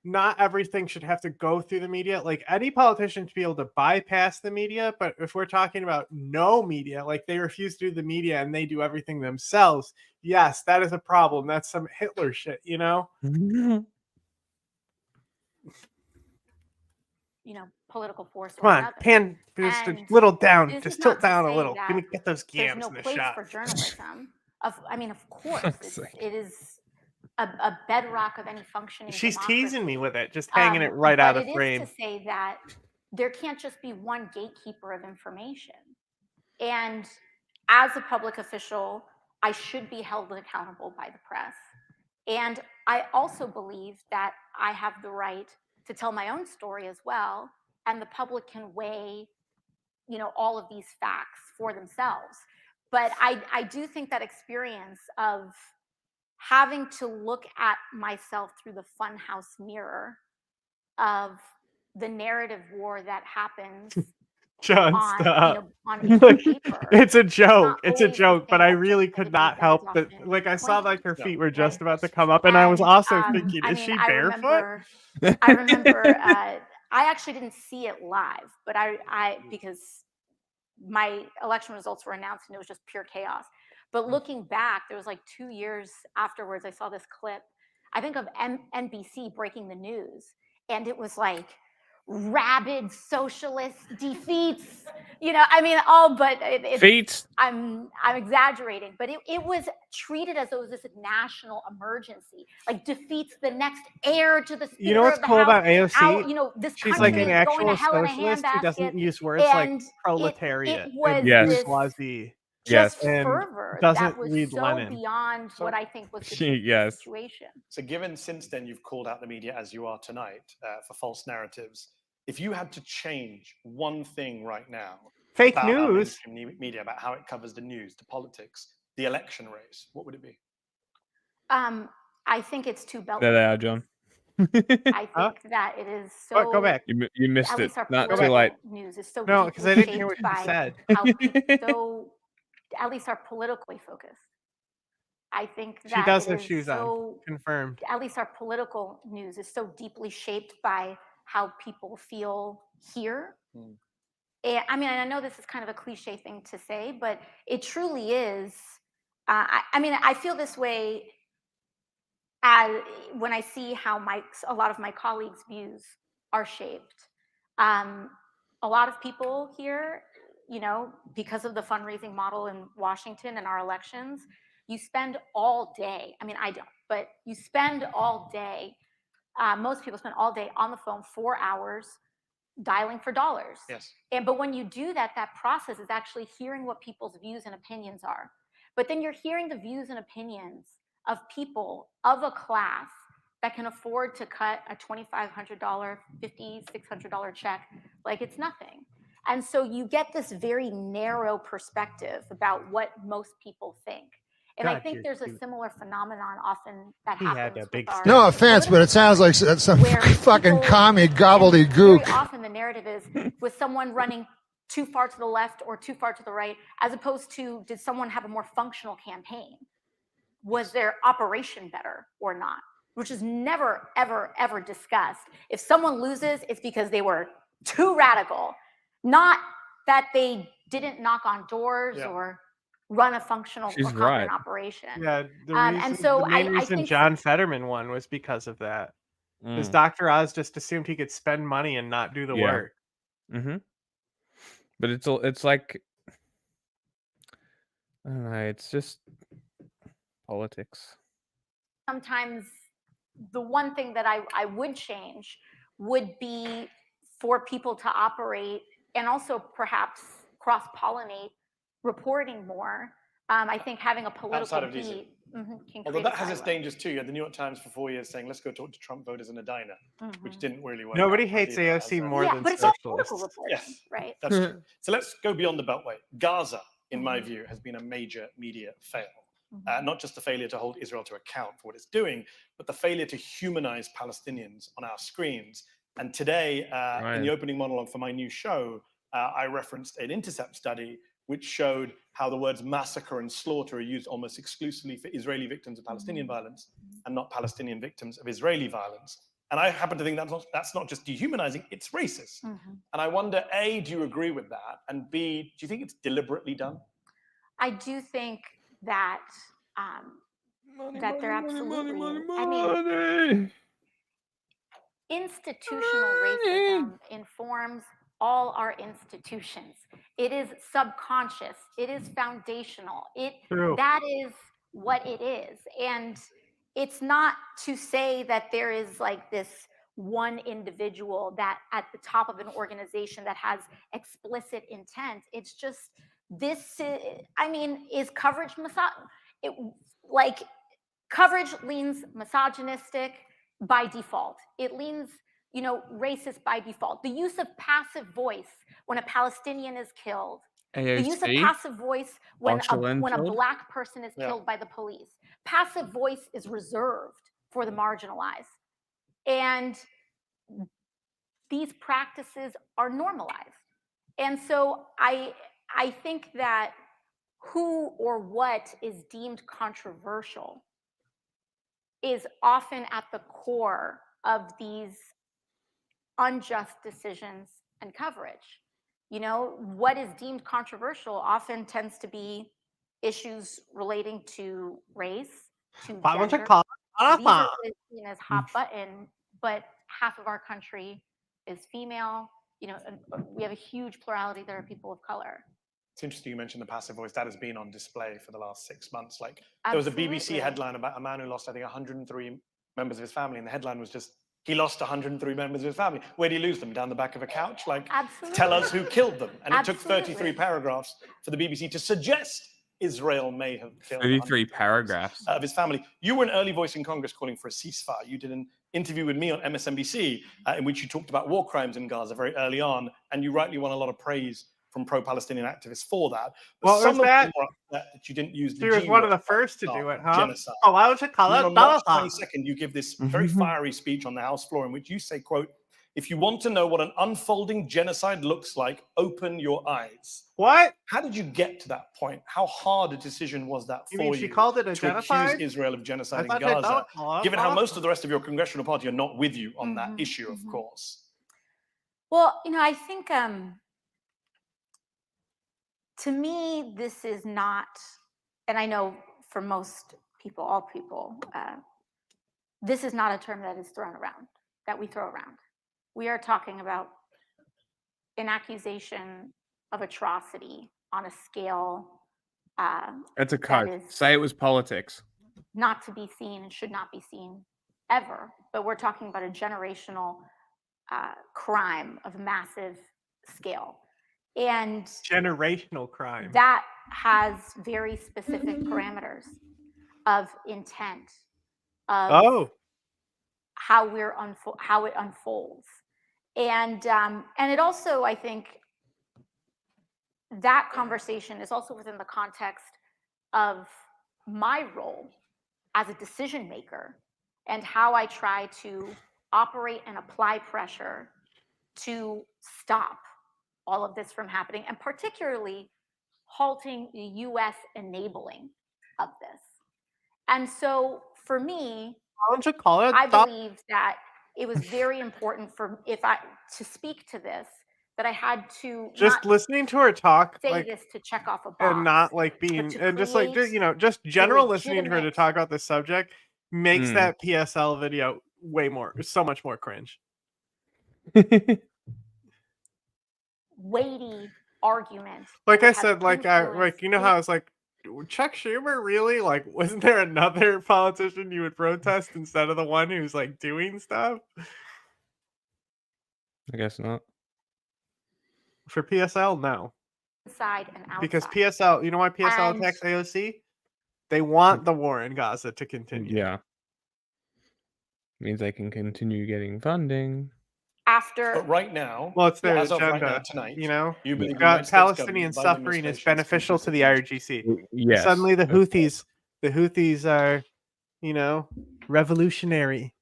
not everything should have to go through the media. Like any politician should be able to bypass the media. But if we're talking about no media, like they refuse to do the media and they do everything themselves, yes, that is a problem. That's some Hitler shit, political force. Come on, pan just a little down, this just is tilt not to down a say little. that Give me get those there's gams no in the place shot. for journalism. Of course, it is a bedrock of any functioning. She's democracy. teasing me with it, just hanging it right out of frame. It is to say that there can't just be one gatekeeper of information. And as a public official, I should be held accountable by the press. And I also believe that I have the right to tell my own story as well, and the public can weigh, all of these facts for themselves. But I do think that experience of having to look at myself through the funhouse mirror of the narrative war that happens John, on, stop. on paper. It's a joke. It's a always the joke, but thing I that really gets could the not debate that help is that. often Like, I saw like her claimed. feet were just about to come up, and I was also thinking, I is mean, she I barefoot? remember I actually didn't see it live, but because my election results were announced and it was just pure chaos. But looking back, there was like 2 years afterwards, I saw this clip, I think of NBC breaking the news, and it was like rabid socialist defeats, I mean, all but Feats. I'm exaggerating, but it was treated as though it was this national emergency, like defeats the next heir to the Speaker You know what's of the cool House. about AOC? This She's country like an is going to actual hell in a socialist who doesn't handbasket. use words like And proletariat it was and Yes. this bourgeoisie. just And fervor doesn't that was read so Lenin. beyond So- what I think was the truth of the Yes. situation. So, given since then you've called out the media as you are tonight for false narratives, if you had to change one thing right now Fake about our news. mainstream media, about how it covers the news, the politics, the election race, what would it be? I think it's too belt. There they are, John. I think that it is so. Go back. You missed At it. least our Not too political late. news is so No, deeply because I didn't hear shaped what you by said. how so at least our politically focused. I think that She does it have is shoes so, on. Confirmed. at least our political news is so deeply shaped by how people feel here. And, I mean, I know this is kind of a cliche thing to say, but it truly is. I mean, I feel this way as when I see how a lot of my colleagues' views are shaped. A lot of people here, because of the fundraising model in Washington and our elections, you spend all day, I mean, I don't, but you spend all day, most people spend all day on the phone, 4 hours, dialing for dollars. Yes. But when you do that, that process is actually hearing what people's views and opinions are. But then you're hearing the views and opinions of people of a class that can afford to cut a $2,500, $5,600, $600 check like it's nothing. And so you get this very narrow perspective about what most people think. And I God, think you're there's a cute. similar phenomenon often that He had happens that big with our stick. No offense, but it sounds like some where fucking people- commie and gobbledygook. Very often the narrative is with someone running too far to the left or too far to the right, as opposed to did someone have a more functional campaign? Was their operation better or not? Which is never, ever, ever discussed. If someone loses, it's because they were too radical, not that they didn't knock on doors or run a functional She's or competent right. operation. Yeah, And so the main I reason think John Fetterman won was because of that. Because Mm. Dr. Oz just assumed he could spend money and not do the Yeah. work. Mm-hmm. But it's like, I don't know. It's just politics. sometimes the one thing that I would change would be for people to operate and also perhaps cross-pollinate reporting more. I think having a political Outside of DC. beat can Although create that a has its silo. dangers too. You had the New York Times for 4 years saying, let's go talk to Trump voters in a diner, which didn't really work. Nobody out hates either, AOC as a- more Yeah, than but it's all socialists. political reporting, Yes, right? that's true. So let's go beyond the Beltway. Gaza, in my view, has been a major media fail. Not just the failure to hold Israel to account for what it's doing, but the failure to humanize Palestinians on our screens. And today, in the opening monologue for my new show, I referenced an Intercept study which showed how the words massacre and slaughter are used almost exclusively for Israeli victims of Palestinian violence and not Palestinian victims of Israeli violence. And I happen to think that's not just dehumanizing, it's racist. And I wonder, A, do you agree with that? And B, do you think it's deliberately done? I do think that that they're absolutely. I mean, institutional racism informs all our institutions. It is subconscious. It is foundational. True. That is what it is. And it's not to say that there is like this one individual that at the top of an organization that has explicit intent. It's just this, I mean, is coverage like coverage leans misogynistic by default. It leans, racist by default. The use of passive voice when a Palestinian is killed. The use of AOC? passive voice when a killed? Black person is killed by the police. Passive voice is reserved for the marginalized. And these practices are normalized. And so I think that who or what is deemed controversial is often at the core of these unjust decisions and coverage. What is deemed controversial often tends to be issues relating to race, to gender. These are really seen as hot button, but half of our country is female. And we have a huge plurality. There are people of color. It's interesting you mentioned the passive voice. That has been on display for the last 6 months. Like there was a BBC headline about a man who lost, I think, 103 members of his family, and the headline was just, he lost 103 members of his family. Where did he lose them? Down the back of a couch? Like, tell us who killed them. And it took 33 paragraphs for the BBC to suggest Israel may have killed 33 paragraphs of his family. You were an early voice in Congress calling for a ceasefire. You did an interview with me on MSNBC in which you talked about war crimes in Gaza very early on, and you rightly won a lot of praise from pro-Palestinian activists for that. But What some was that? of them were upset that you didn't use the She was G one of word, the first to do it, huh? genocide. Oh, I was a color. On March 22nd, you give this very fiery speech on the House floor in which you say, quote, "If you want to know what an unfolding genocide looks like, open your eyes." What? How did you get to that point? How hard a decision was that You for mean you? she called it a to genocide? accuse Israel of genocide in I thought they Gaza, don't. given how most of the rest of your congressional party are not with you on that issue, of course. Well, I think to me, this is not, and I know for most people, all people, this is not a term that is thrown around, that we throw around. We are talking about an accusation of atrocity on a scale It's a that code. is Say it was politics. not to be seen and should not be seen ever. But we're talking about a generational crime of massive scale. And generational crime. That has very specific parameters of intent, of how it unfolds. And it also, I think, that conversation is also within the context of my role as a decision maker and how I try to operate and apply pressure to stop all of this from happening, and particularly halting the US enabling of this. And so for me, I believe that it was very important to speak to this, that I had to just listening to her talk, say like, this to check off a box, and not like being, and just like, just general listening to her to talk about this subject makes that PSL video so much more cringe. Weighty argument. Like I said, like you know how it's like, Chuck Schumer really, like, wasn't there another politician you would protest instead of the one who's like doing stuff? I guess not. For PSL, no. Inside and outside. Because PSL, you know why PSL attacks AOC? They want the war in Gaza to continue. Yeah. Means they can continue getting funding. But right now, well, it's their as of agenda. right now, tonight, you know, you believe you've the got United States Palestinian government, Biden suffering is administration, beneficial to the IRGC. Yes. Suddenly, the Houthis are, revolutionary.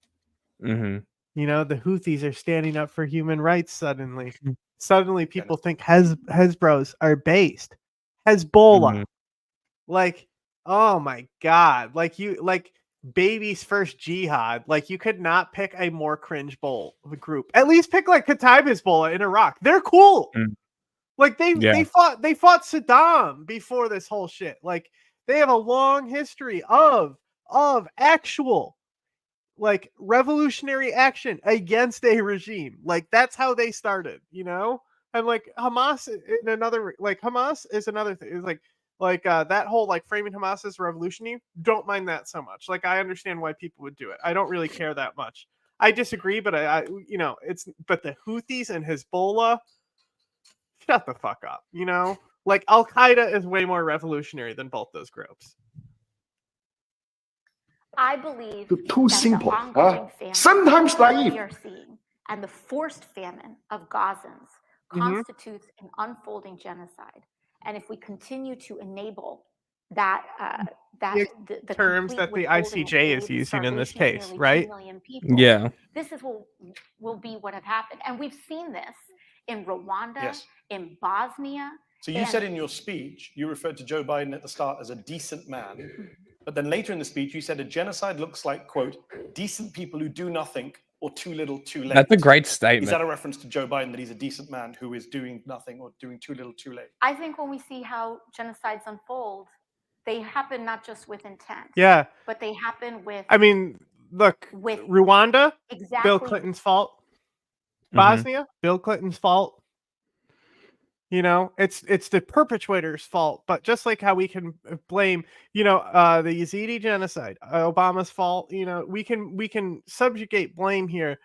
Mm-hmm. The Houthis are standing up for human rights. Suddenly, people think Hezbollah are based. Hezbollah, like, oh my god, like baby's first jihad. Like, you could not pick a more cringe group. At least pick like Kataib Hezbollah in Iraq. They're cool. Like they fought Saddam before this whole shit. Like, they have a long history of actual like revolutionary action against a regime. Like, that's how they started, And like Hamas is another thing. It's like that whole like framing Hamas as revolutionary, don't mind that so much. Like, I understand why people would do it. I don't really care that much. I disagree, but but the Houthis and Hezbollah, shut the fuck up. Like, Al Qaeda is way more revolutionary than both those groups. I believe You're too that simple, the ongoing famine sometimes that naive. we are seeing and the forced famine of Gazans constitutes an unfolding genocide. And if we continue to enable that, the terms complete that the withholding of ICJ aid is and using in this starvation of case, nearly 2 right? million people, Yeah. this is will be what have happened. And we've seen this in Rwanda, Yes. in Bosnia. So you and said in your speech, you referred to Joe Biden at the start as a decent man, but then later in the speech, you said a genocide looks like, quote, decent people who do nothing or too little too late. That's a great Is statement. that a reference to Joe Biden, that he's a decent man who is doing nothing or doing too little too late? I think when we see how genocides unfold, they happen not just with intent. Yeah. But they happen with. I mean, look, with Rwanda, exactly Bill Clinton's fault. Mhm. Bosnia, Bill Clinton's fault. You know, it's the perpetrator's fault. But just like how we can blame, the Yazidi genocide, Obama's fault. We can subjugate blame here.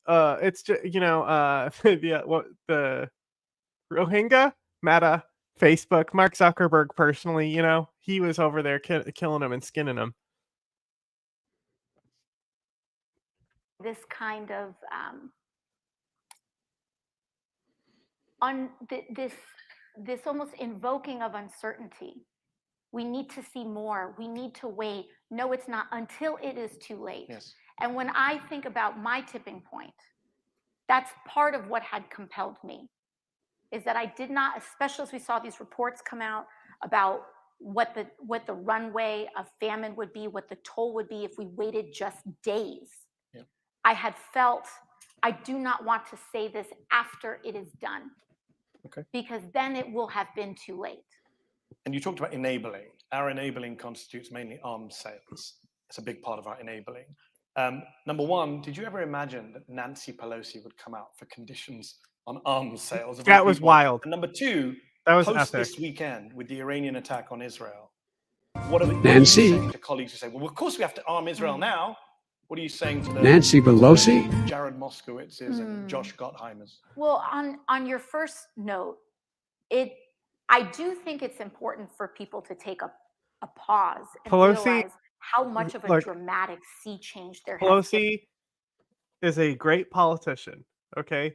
It's just the Rohingya, Meta, Facebook, Mark Zuckerberg personally. He was over there killing them and skinning them. this kind of this almost invoking of uncertainty. We need to see more. We need to wait. No, it's not until it is too late. Yes. And when I think about my tipping point, that's part of what had compelled me, is that I did not, especially as we saw these reports come out about what the runway of famine would be, what the toll would be if we waited just days. Yeah. I had felt, I do not want to say this after it is done. Okay. Because then it will have been too late. And you talked about enabling. Our enabling constitutes mainly arms sales. It's a big part of our enabling. Number one, did you ever imagine that Nancy Pelosi would come out for conditions on arms sales? Of all That was people? wild. And number two, That was post epic. this weekend with the Iranian attack on Israel, what are you Nancy. saying to colleagues who say, well, of course we have to arm Israel now? What are you saying to the Nancy Pelosi? Jared Moskowitz's and Josh Gottheimers? Well, on your first note, I do think it's important for people to take a pause and Pelosi, realize how much of a look, dramatic sea change there has been. Pelosi is a great politician, okay?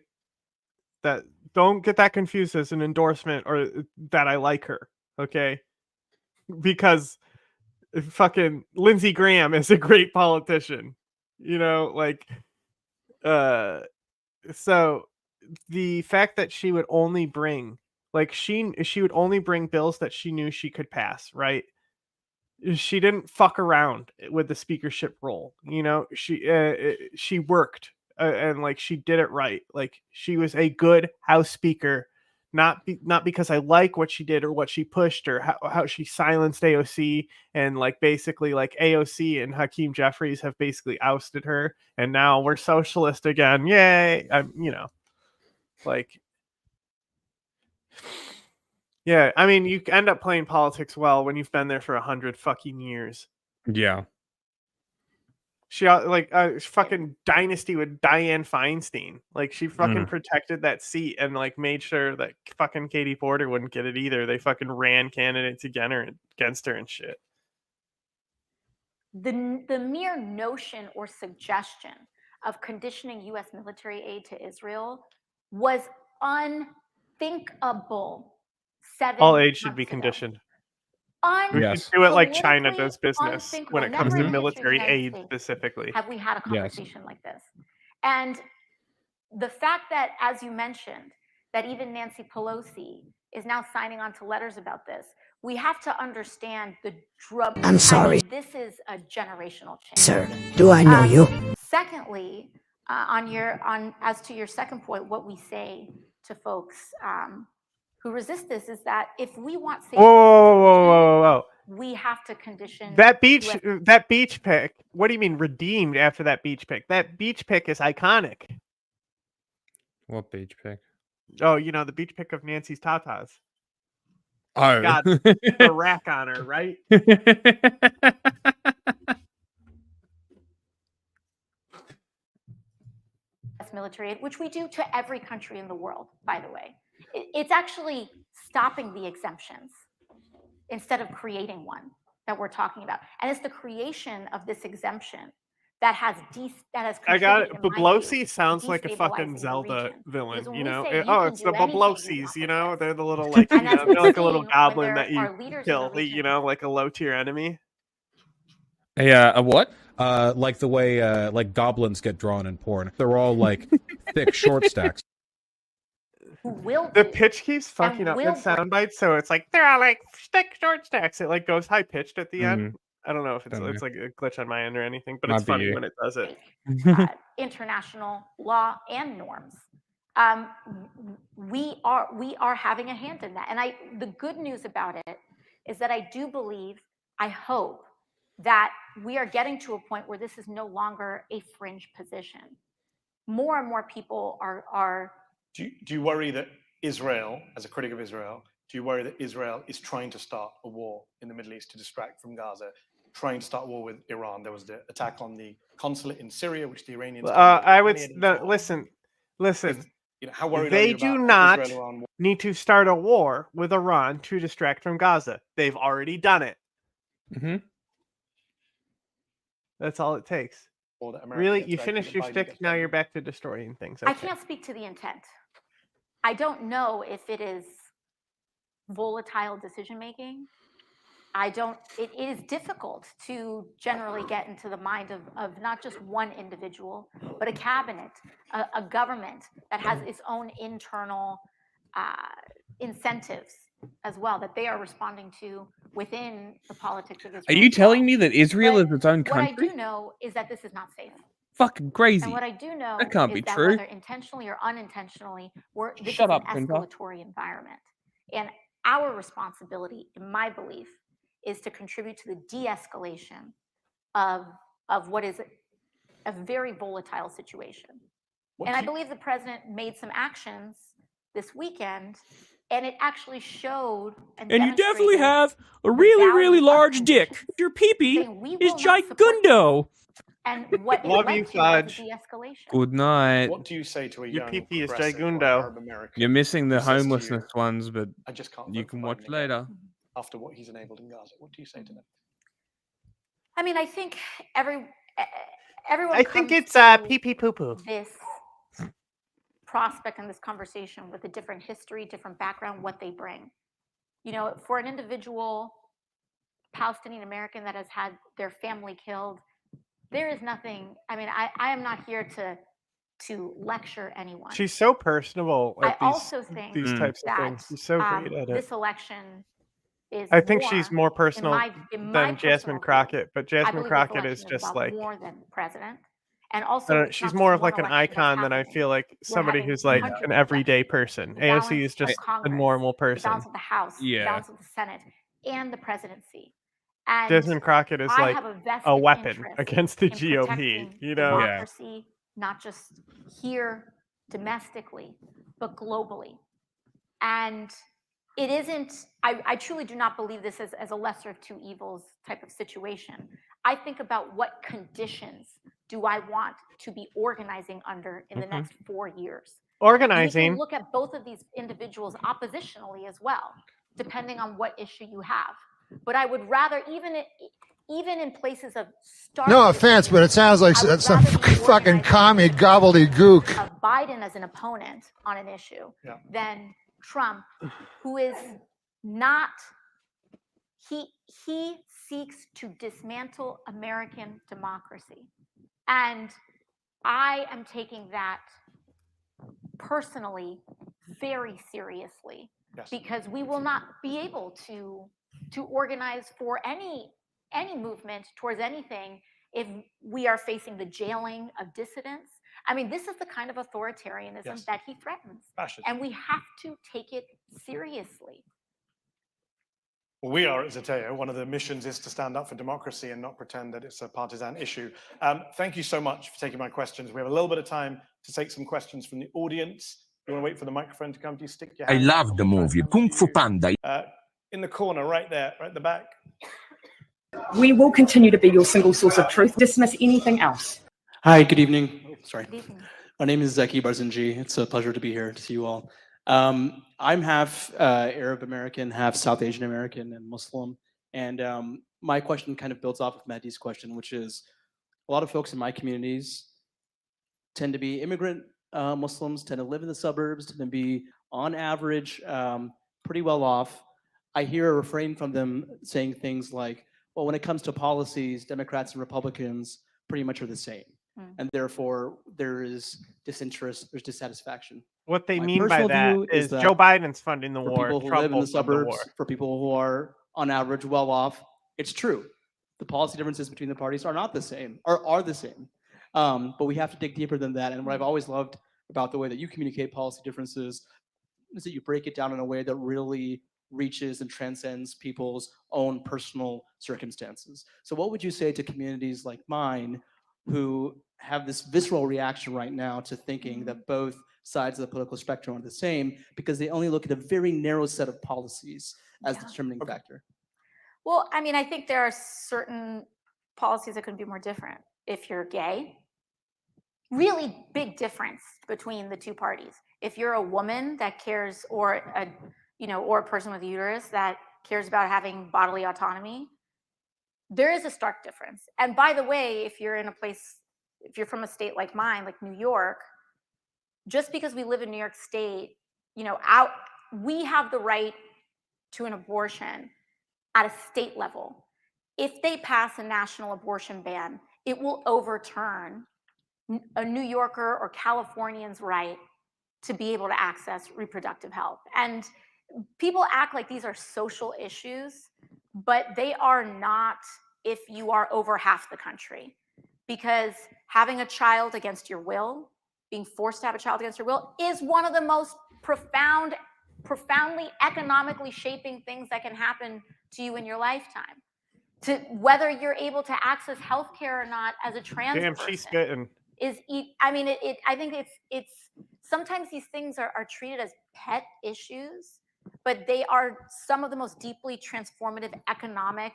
That don't get that confused as an endorsement or that I like her, okay? Because fucking Lindsey Graham is a great politician. So the fact that she would only bring she would only bring bills that she knew she could pass, right? She didn't fuck around with the speakership role. She worked and she did it right. She was a good House Speaker, not because I like what she did or what she pushed or how she silenced AOC and basically AOC and Hakeem Jeffries have basically ousted her and now we're socialist again. Yay! Yeah, I mean, you end up playing politics well when you've been there for 100 fucking years. Yeah. She fucking dynasty with Dianne Feinstein. She fucking protected that seat and made sure that fucking Katie Porter wouldn't get it either. They fucking ran candidates against her and shit. The mere notion or suggestion of conditioning U.S. military aid to Israel was unthinkable. All aid should be conditioned. We should do it like China does business when it comes to military aid specifically. Have we had a conversation like this? And the fact that, as you mentioned, that even Nancy Pelosi is now signing on to letters about this, we have to understand the drum. I'm sorry. This is a generational change. Sir, do I know you? Secondly, as to your second point, what we say to folks who resist this is that if we want safety, Whoa. we have to condition That beach pic. What do you mean redeemed after that beach pic? That beach pic is iconic. What beach pic? Oh, the beach pic of Nancy's tatas. Oh. Got the rack on her, right? military aid, which we do to every country in the world, by the way. It's actually stopping the exemptions instead of creating one. that we're talking about. And it's the creation of this exemption that has I got it. contributed, in my view, Bablosi sounds like a fucking destabilizing the Zelda region. villain, Because when you we know? say you Oh, can it's the do anything you Bablosies, want you with know? this. They're the little, like, And you that's know, they're like a been little seen when goblin there that you are leaders in the kill, region. you know, like a low-tier enemy. A what? Like the way like goblins get drawn in porn. They're all like thick short stacks. Who will The do pitch keeps fucking up will with sound bites, so it's like they're all like short stacks. It like goes high pitched at the end. I don't know if it's Don't know. like a glitch on my end or anything, but Might it's be funny you. when it does it. international law and norms. We are having a hand in that. And the good news about it is that I do believe, I hope, that we are getting to a point where this is no longer a fringe position. More and more people are Do you worry that Israel, as a critic of Israel, do you worry that Israel is trying to start a war in the Middle East to distract from Gaza, trying to start a war with Iran? There was the attack on the consulate in Syria, which the Iranians. I would listen. You know, how worried are They you do about not Israel-Iran war? need to start a war with Iran to distract from Gaza. They've already done it. That's all it takes. Or that America Really, gets you angry, finished that your Biden shtick. gets Now angry. you're back to destroying things. I Okay. can't speak to the intent. I don't know if it is volatile decision making. It is difficult to generally get into the mind of not just one individual, but a cabinet, a government that has its own internal incentives as well that they are responding to within the politics of Israel. Are you telling me that Israel is its own What I country? do know is that this is not safe. Fucking crazy. And what I do know That can't is be that true. whether intentionally or unintentionally, this Shut is up, an Pinta. escalatory environment. And our responsibility, in my belief, is to contribute to the de-escalation of what is a very volatile situation. And I believe the president made some actions this weekend, and it actually showed and you definitely demonstrated have a the really, value really of large dick. conditions. Your peepee Saying we is will not support gigundo. And what it Love led you, to was a Fudge. de-escalation. Good night. What do you say to a Your young PP is progressive or gigundo. Arab American You're missing the who says to you, homelessness ones, but I just can't you vote for can watch Biden again later. after what he's enabled in Gaza? What do you say to them? I mean, I think everyone. I think comes it's to pee pee poo poo. This prospect and this conversation with a different history, different background, what they bring. You know, for an individual Palestinian American that has had their family killed, there is nothing. I mean, I am not here to lecture anyone. She's so personable at also think these types of that things. She's so great at it. this election is. I think she's more personal in my than Jasmine personal view, Crockett, but I Jasmine believe this Crockett election is just about like more than president, and I also don't know, it's she's not more just of like one an election that's icon than I happening. feel like We're somebody having who's like hundreds an of everyday elections. person. The AOC balance is of just a Congress, normal the person. balance of the House, the Yeah. balance of the Senate, and the presidency. And Jasmine Crockett is I like have a vested a weapon interest against the in GOP. protecting You know, democracy, not just here domestically, but globally. And it isn't, I truly do not believe this as a lesser of two evils type of situation. I think about what conditions do I want to be organizing under in the next 4 years. You Organizing. can look at both of these individuals oppositionally as well, depending on what issue you have. But I would rather, even in places of stark No offense, but it sounds like I would some rather be fucking commie gobbledygook. of Biden as an opponent on an issue than Trump, who is not, he seeks to dismantle American democracy. And I am taking that personally very seriously because we will not be able to organize for any movement towards anything if we are facing the jailing of dissidents. I mean, this is the kind of authoritarianism that he threatens. And we have to take it seriously. Well, we are at Zeteo. One of the missions is to stand up for democracy and not pretend that it's a partisan issue. Thank you so much for taking my questions. We have a little bit of time to take some questions from the audience. You want to wait for the microphone to come to you? Stick your I hand up. love the movie Kung Fu Panda. In the corner, right there, right at the back. We will continue to be your single source of truth. Dismiss anything else. Hi, good evening. Sorry. My name is Zeki Barzanji. It's a pleasure to be here to see you all. I'm half Arab American, half South Asian American and Muslim. And my question kind of builds off of Medhi's question, which is a lot of folks in my communities tend to be immigrant Muslims, tend to live in the suburbs, tend to be, on average, pretty well off. I hear a refrain from them saying things like, well, when it comes to policies, Democrats and Republicans pretty much are the same. And therefore, there is disinterest, there's dissatisfaction. What they My mean by personal that view is that Joe Biden's funding the for war. people who Trump live in will the fund the war. suburbs, for people who are on average well off, it's true. The policy differences between the parties are not the same, or are the same. But we have to dig deeper than that. And what I've always loved about the way that you communicate policy differences is that you break it down in a way that really reaches and transcends people's own personal circumstances. So what would you say to communities like mine who have this visceral reaction right now to thinking that both sides of the political spectrum are the same because they only look at a very narrow set of policies as the determining factor? Well, I mean, I think there are certain policies that could be more different. If you're gay, really big difference between the two parties. If you're a woman that cares, or a, or a person with a uterus that cares about having bodily autonomy, there is a stark difference. And by the way, if you're in a place, if you're from a state like mine, like New York, just because we live in New York State, we have the right to an abortion at a state level. If they pass a national abortion ban, it will overturn a New Yorker or Californian's right to be able to access reproductive health. And people act like these are social issues, but they are not if you are over half the country. Because having a child against your will, being forced to have a child against your will, is one of the most profoundly economically shaping things that can happen to you in your lifetime. To whether you're able to access healthcare or not as a trans Damn, person she's spitting. I mean, I think it's sometimes these things are treated as pet issues, but they are some of the most deeply transformative economic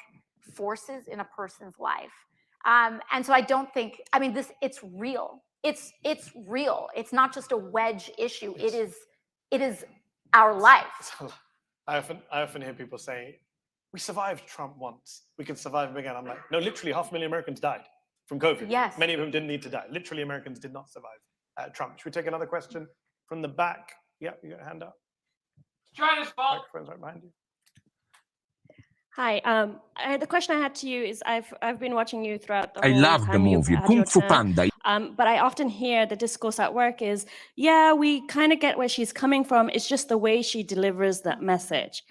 forces in a person's life. And so I don't think, I mean, it's real. It's real. It's not just a wedge issue. It is our life. I often hear people say, we survived Trump once, we can survive him again. I'm like, no, literally 500,000 Americans died from COVID. Yes. Many of them didn't need to die. Literally, Americans did not survive Trump. Should we take another question from the back? Yeah, you got a hand up. Microphone's right behind you. Hi. The question I had to you is I've been watching you throughout the I whole love the time you've movie had Kung your Fu turn. Panda. But I often hear the discourse at work is, yeah, we kind of get where she's coming from. It's just the way she delivers that message.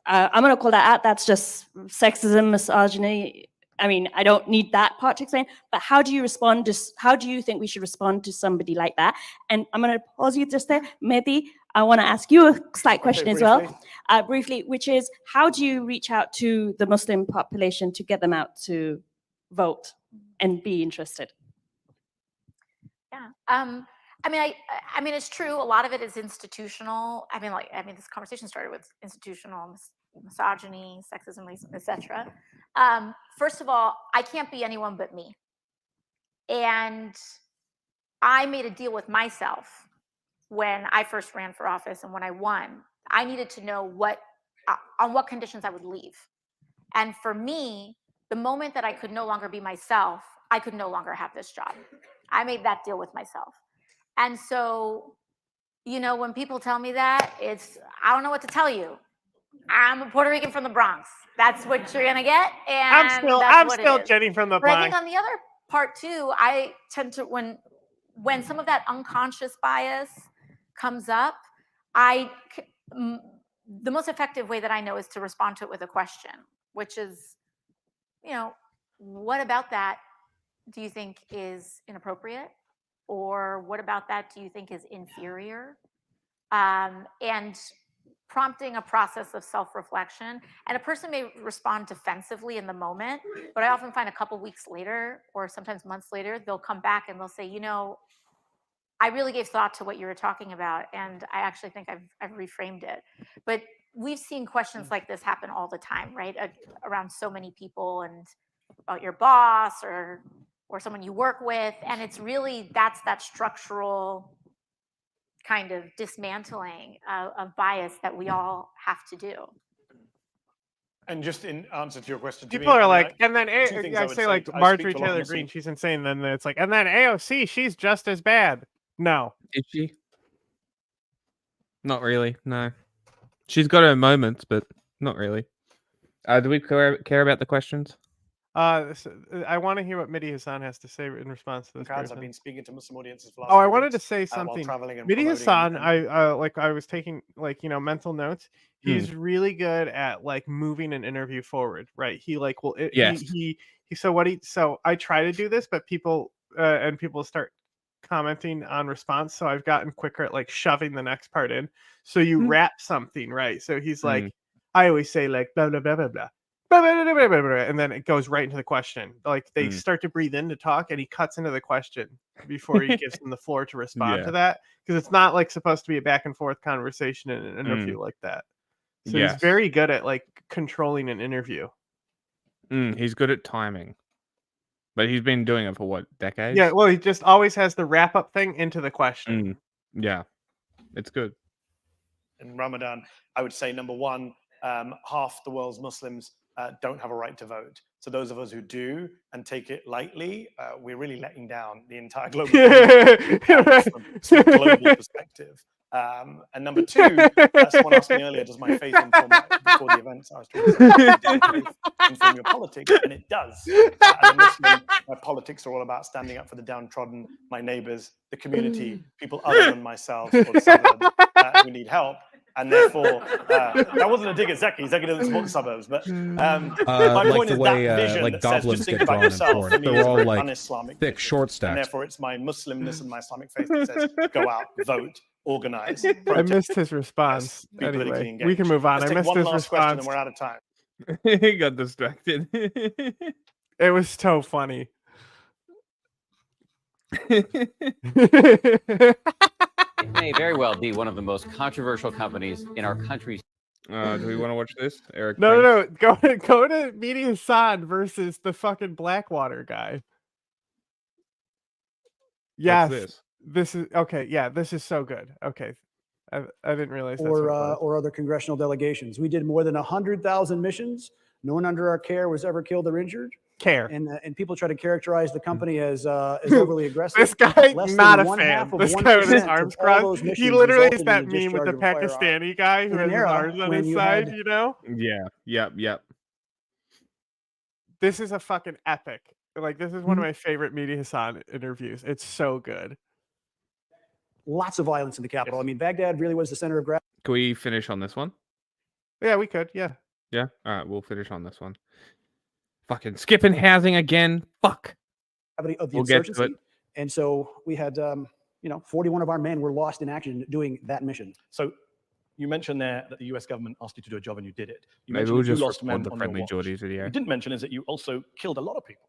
I'm going to call that out. That's just sexism, misogyny. I mean, I don't need that part to explain, but how do you respond to, how do you think we should respond to somebody like that? And I'm going to pause you just there. Medhi, I want to ask you a slight question as well, briefly, which is, how do you reach out to the Muslim population to get them out to vote and be interested? Yeah. I mean, it's true. A lot of it is institutional. I mean, this conversation started with institutional misogyny, sexism, racism, etc. First of all, I can't be anyone but me. And I made a deal with myself when I first ran for office and when I won. I needed to know on what conditions I would leave. And for me, the moment that I could no longer be myself, I could no longer have this job. I made that deal with myself. And so, when people tell me that, I don't know what to tell you. I'm a Puerto Rican from the Bronx. That's what you're gonna get. And I'm still Jenny from the But I Bronx. think on the other part too, I tend to, when some of that unconscious bias comes up, the most effective way that I know is to respond to it with a question, which is, what about that do you think is inappropriate? Or what about that do you think is inferior? And prompting a process of self-reflection. And a person may respond defensively in the moment, but I often find a couple weeks later, or sometimes months later, they'll come back and they'll say, I really gave thought to what you were talking about, and I actually think I've reframed it. But we've seen questions like this happen all the time, right? Around so many people, and about your boss or someone you work with. And it's really, that's that structural kind of dismantling of bias that we all have to do. And just in answer to your question, to People me, are I mean, like, and then two things I would say like I speak Marjorie to a lot of Taylor Muslim- Greene, she's insane. Then it's like, and then AOC, she's just as bad. No, Is she? Not really. No, she's got her moments, but not really. Do we care about the questions? I want to hear what Medhi Hasan has to say in response to this. I've person. been speaking to Muslim audiences for the last Oh, I few wanted to weeks, say while something. traveling and Medhi promoting Hasan, and- I was taking mental notes. He's really good at like moving an interview forward, right? He like will Yes. he so I try to do this, but people start commenting on response, so I've gotten quicker at like shoving the next part in. So you wrap something, right? So he's like, I always say like blah blah blah blah blah. And then it goes right into the question. Like they start to breathe in to talk, and he cuts into the question before he gives them the floor to respond to that, because it's not like supposed to be a back and forth conversation in an interview like that. So he's very good at like controlling an interview. He's good at timing, but he's been doing it for what, decades? Yeah, well, he just always has the wrap up thing into the question. Yeah, it's good. in Ramadan, I would say number one, half the world's Muslims don't have a right to vote. So those of us who do and take it lightly, we're really letting down the entire global from a global perspective. And number two, someone asked me earlier, does my faith inform before the events? I was trying to say, does faith inform your politics? And it does. As a Muslim, my politics are all about standing up for the downtrodden, my neighbors, the community, people other than myself or the suburbs who need help. And therefore, that wasn't a dig at Zeki. Zeki doesn't support the suburbs, but my like point the is way that vision like that says goblins just think get about drawn in yourself. porn. For me, They're is a all very like un-Islamic thick, vision. short And stacks. therefore, it's my Muslimness and my Islamic faith that says, go out, vote, organize. I missed his response. be politically Anyway, engaged. we can move on. Let's I take missed one his last question response. and we're out of time. He got distracted. It was so funny. It may very well be one of the most controversial companies in our country's. Do we want to watch this, Eric? No. Go to Medhi Hasan versus the fucking Blackwater guy. Yes, this is okay. Yeah, this is so good. Okay, I didn't realize that's what it was. or other congressional delegations. We did more than 100,000 missions. No one under our care was ever killed or injured. And people try to characterize the company as overly aggressive. This guy, Less not than a fan. 1/2 of This guy with his 1% arms of all those crossed. He missions literally is resulted that in the meme with the discharge of a firearm. Pakistani guy who In has an his era arms on when his you side, had- you know? Yeah. Yep. This is a fucking epic. Like, this is one of my favorite Medhi Hasan interviews. It's so good. Lots of violence in the capital. I mean, Baghdad really was the center of gravity. Can we finish on this one? Yeah, we could. Yeah. Yeah. All right, we'll finish on this one. Fucking skipping housing again. Fuck. Of the We'll get to insurgency. it. And so we had, 41 of our men were lost in action doing that mission. So you mentioned there that the US government asked you to do a job and you did it. You Maybe mentioned we'll that you just lost men record the on your Friendly watch. Jordies video. What you didn't mention is that you also killed a lot of people.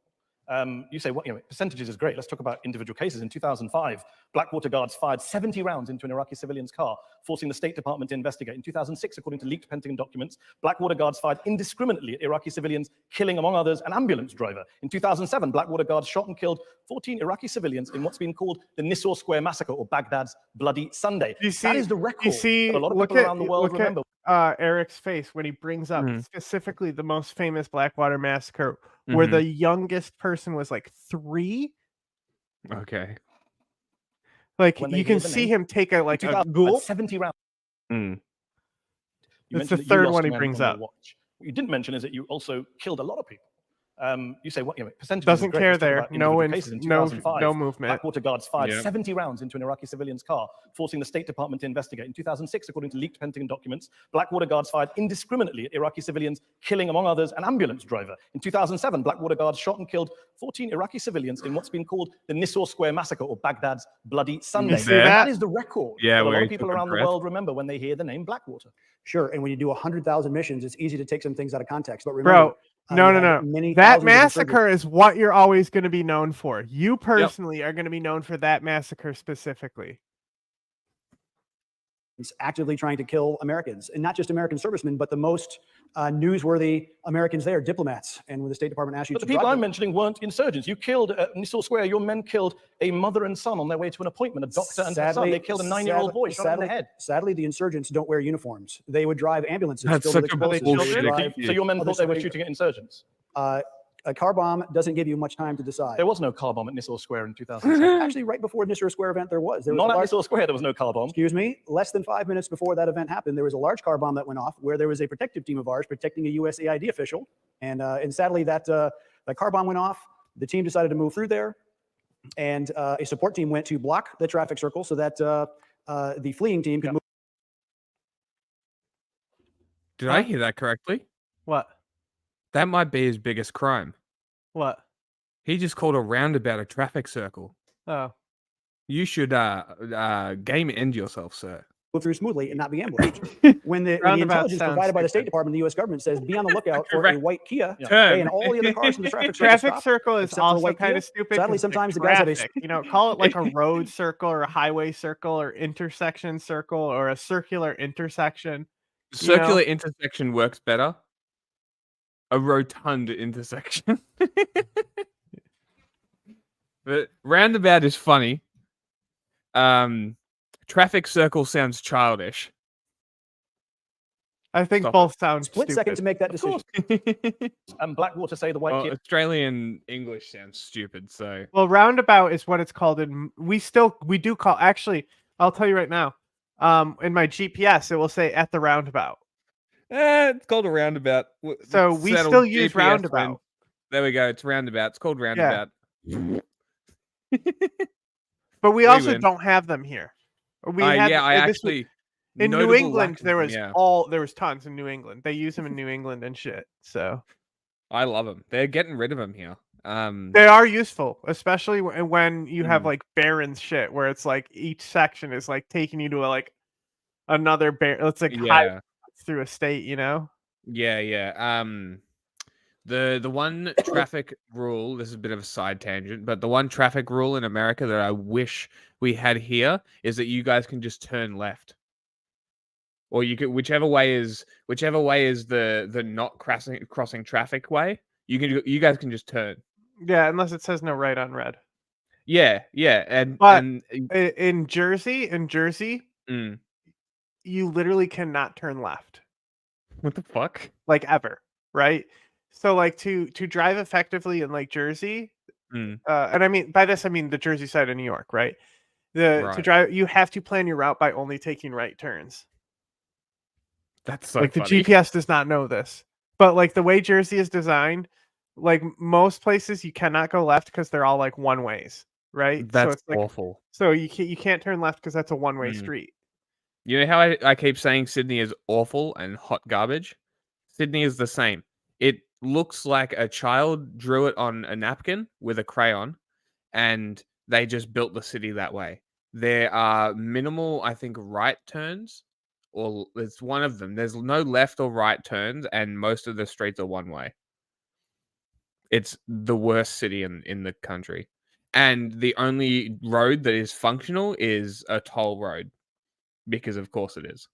You say, percentages is great. Let's talk about individual cases. In 2005, Blackwater Guards fired 70 rounds into an Iraqi civilian's car, forcing the State Department to investigate. In 2006, according to leaked Pentagon documents, Blackwater Guards fired indiscriminately at Iraqi civilians, killing, among others, an ambulance driver. In 2007, Blackwater Guards shot and killed 14 Iraqi civilians in what's been called the Nisour Square Massacre, or Baghdad's Bloody Sunday. That is the record that a lot of people around the world remember. Eric's face when he brings up specifically the most famous Blackwater Massacre, where the youngest person was like 3. Okay. Like, When they you can hear the see name, him take a in 2000, ghoul. 70 rounds. You It's the mentioned that you third lost one he men brings on your up. watch. What you didn't mention is that you also killed a lot of people. You say percentages Doesn't is great. care Let's talk there. about No individual cases. In no 2005, movement. Blackwater Guards fired Yep. 70 rounds into an Iraqi civilian's car, forcing the State Department to investigate. In 2006, according to leaked Pentagon documents, Blackwater Guards fired indiscriminately at Iraqi civilians, killing, among others, an ambulance driver. In 2007, Blackwater Guards shot and killed 14 Iraqi civilians in what's been called the Nisour Square Massacre, or Baghdad's Bloody Sunday. see that? That is the record Yeah, that a where lot he of people took a around the breath. world remember when they hear the name Blackwater. Sure. And when you do 100,000 missions, it's easy to take some things out of context. But remember, Bro, no. many That thousands of massacre is what you're always going to be known for. You personally are going to be known for that massacre specifically. actively trying to kill Americans, and not just American servicemen, but the most newsworthy Americans there, diplomats. And when the State Department asked you But to the people drop I'm them- mentioning weren't insurgents. You killed at Nisal Square. Your men killed a mother and son on their way to an appointment. A doctor and her son. They killed a 9-year-old boy shot in the head. Sadly, the insurgents don't wear uniforms. They would drive ambulances That's filled with such a explosives. They would bullshit. drive So your men other thought they were civilian- shooting at insurgents? A car bomb doesn't give you much time to decide. There was no car bomb at Nisal Square in 2007. Actually, right before the Nisal Square event, there was. There was Not a at large- Nisal Square, there was no car bomb. Excuse me. Less than 5 minutes before that event happened, there was a large car bomb that went off where there was a protective team of ours protecting a USAID official. And sadly, that car bomb went off. The team decided to move through there. And a support team went to block the traffic circle so that the fleeing team could move. Did I hear that correctly? What? That might be his biggest crime. What? He just called a roundabout a traffic circle. Oh. You should game end yourself, sir. Go through smoothly and not be ambushed. When the Roundabout intelligence sounds provided by the State stupid. Department, the U.S. government says, be on the lookout for a Correct. white Kia, Turn. and all the other cars in the traffic circle Traffic stop, circle is except for the also white kind Kia. of stupid. Sadly, 'cause sometimes the the guys have a traffic, call it like a road circle or a highway circle or intersection circle or a circular intersection. Circular intersection works better. A rotund intersection. But roundabout is funny. Traffic circle sounds childish. I think Stop both sound Split second stupid. to make that decision. And Blackwater say the white Well, kid. Australian English sounds stupid, so Well, roundabout is what it's called in. We do call. Actually, I'll tell you right now. In my GPS, it will say at the roundabout. it's called a roundabout. So we Settled still use GPS win. roundabout. There we go. It's roundabout. It's called roundabout. But we We also win. don't have them here. We Yeah, I this was- actually in New notable England lack of there them, was yeah. there was tons in New England. They use them in New England and shit. So I love them. They're getting rid of them here. they are useful, especially when you Mm. have like barren shit where it's like each section is like taking you to another it's like Yeah. through a state, Yeah. The one traffic rule, this is a bit of a side tangent, but the one traffic rule in America that I wish we had here is that you guys can just turn left. Or you can whichever way is the not crossing traffic way, you guys can just turn. Yeah, unless it says no right on red. Yeah, and But and in Jersey, Mm. you literally cannot turn left. What the fuck? Like ever, right? So like to drive effectively in like Jersey, Mm. and I mean by this I mean the Jersey side of New York, right? To Right. drive, you have to plan your route by only taking right turns. That's so Like the funny. GPS does not know this, but like the way Jersey is designed, like most places you cannot go left because they're all like one ways, right? That's so it's like, awful. So you can't turn left because that's a one-way Mm. street. You know how I keep saying Sydney is awful and hot garbage? Sydney is the same. It looks like a child drew it on a napkin with a crayon, and they just built the city that way. There are minimal, I think, right turns, or it's one of them. There's no left or right turns, and most of the streets are one way. It's the worst city in the country. And the only road that is functional is a toll road. Because of course it is.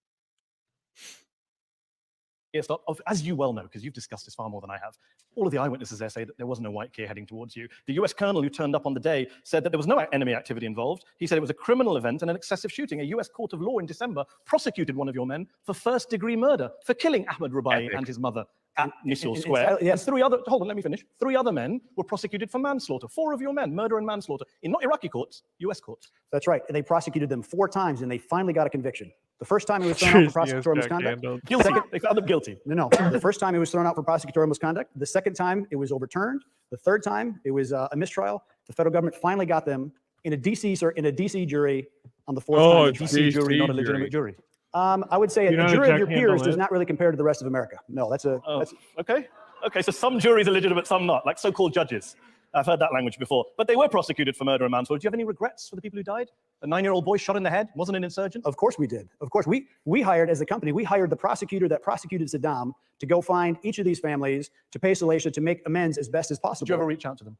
Yes, as you well know, because you've discussed this far more than I have, all of the eyewitnesses there say that there wasn't a white Kia heading towards you. The US colonel who turned up on the day said that there was no enemy activity involved. He said it was a criminal event and an excessive shooting. A US court of law in December prosecuted one of your men for first-degree murder for killing Ahmed Rubai and his mother at Nisal Square. yes. And hold on, let me finish. 3 other men were prosecuted for manslaughter. 4 of your men, murder and manslaughter, in not Iraqi courts, US courts. That's right. And they prosecuted them 4 times, and they finally got a conviction. The first time it was thrown out for prosecutorial misconduct. Guilty. They found them guilty. No. The first time it was thrown out for prosecutorial misconduct. The second time it was overturned. The third time it was a mistrial. The federal government finally got them in a DC jury on the 4th time. A DC jury, not a legitimate jury. I would say You a know jury of Jack your peers Handel does is? not really compare to the rest of America. No, that's Okay. Okay, so some juries are legitimate, some not, like so-called judges. I've heard that language before. But they were prosecuted for murder and manslaughter. Do you have any regrets for the people who died? A 9-year-old boy shot in the head, wasn't an insurgent? Of course we did. Of course. We hired, as a company, we hired the prosecutor that prosecuted Saddam to go find each of these families, to pay Salacia, to make amends as best as possible. Did you ever reach out to them?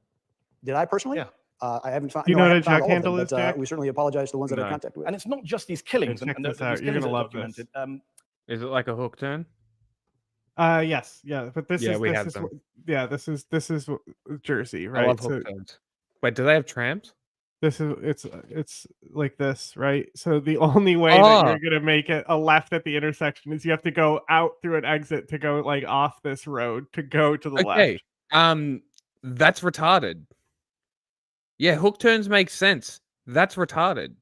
Did I personally? Yeah. I haven't found. You no, I know what a haven't found jug all of them, handle is, but, Jack? we certainly apologize to the ones that No. have contact with. And it's not just these killings. Check and this these out. You're killings gonna that are love this. documented. Is it like a hook turn? Yes, yeah, but this Yeah, is we this had is them. this is Jersey, I right? love hook turns. Wait, do they have trams? This is it's like this, right? So the only way that Oh. you're gonna make it a left at the intersection is you have to go out through an exit to go like off this road to go to the Okay. left. That's retarded. Yeah, hook turns make sense. That's retarded.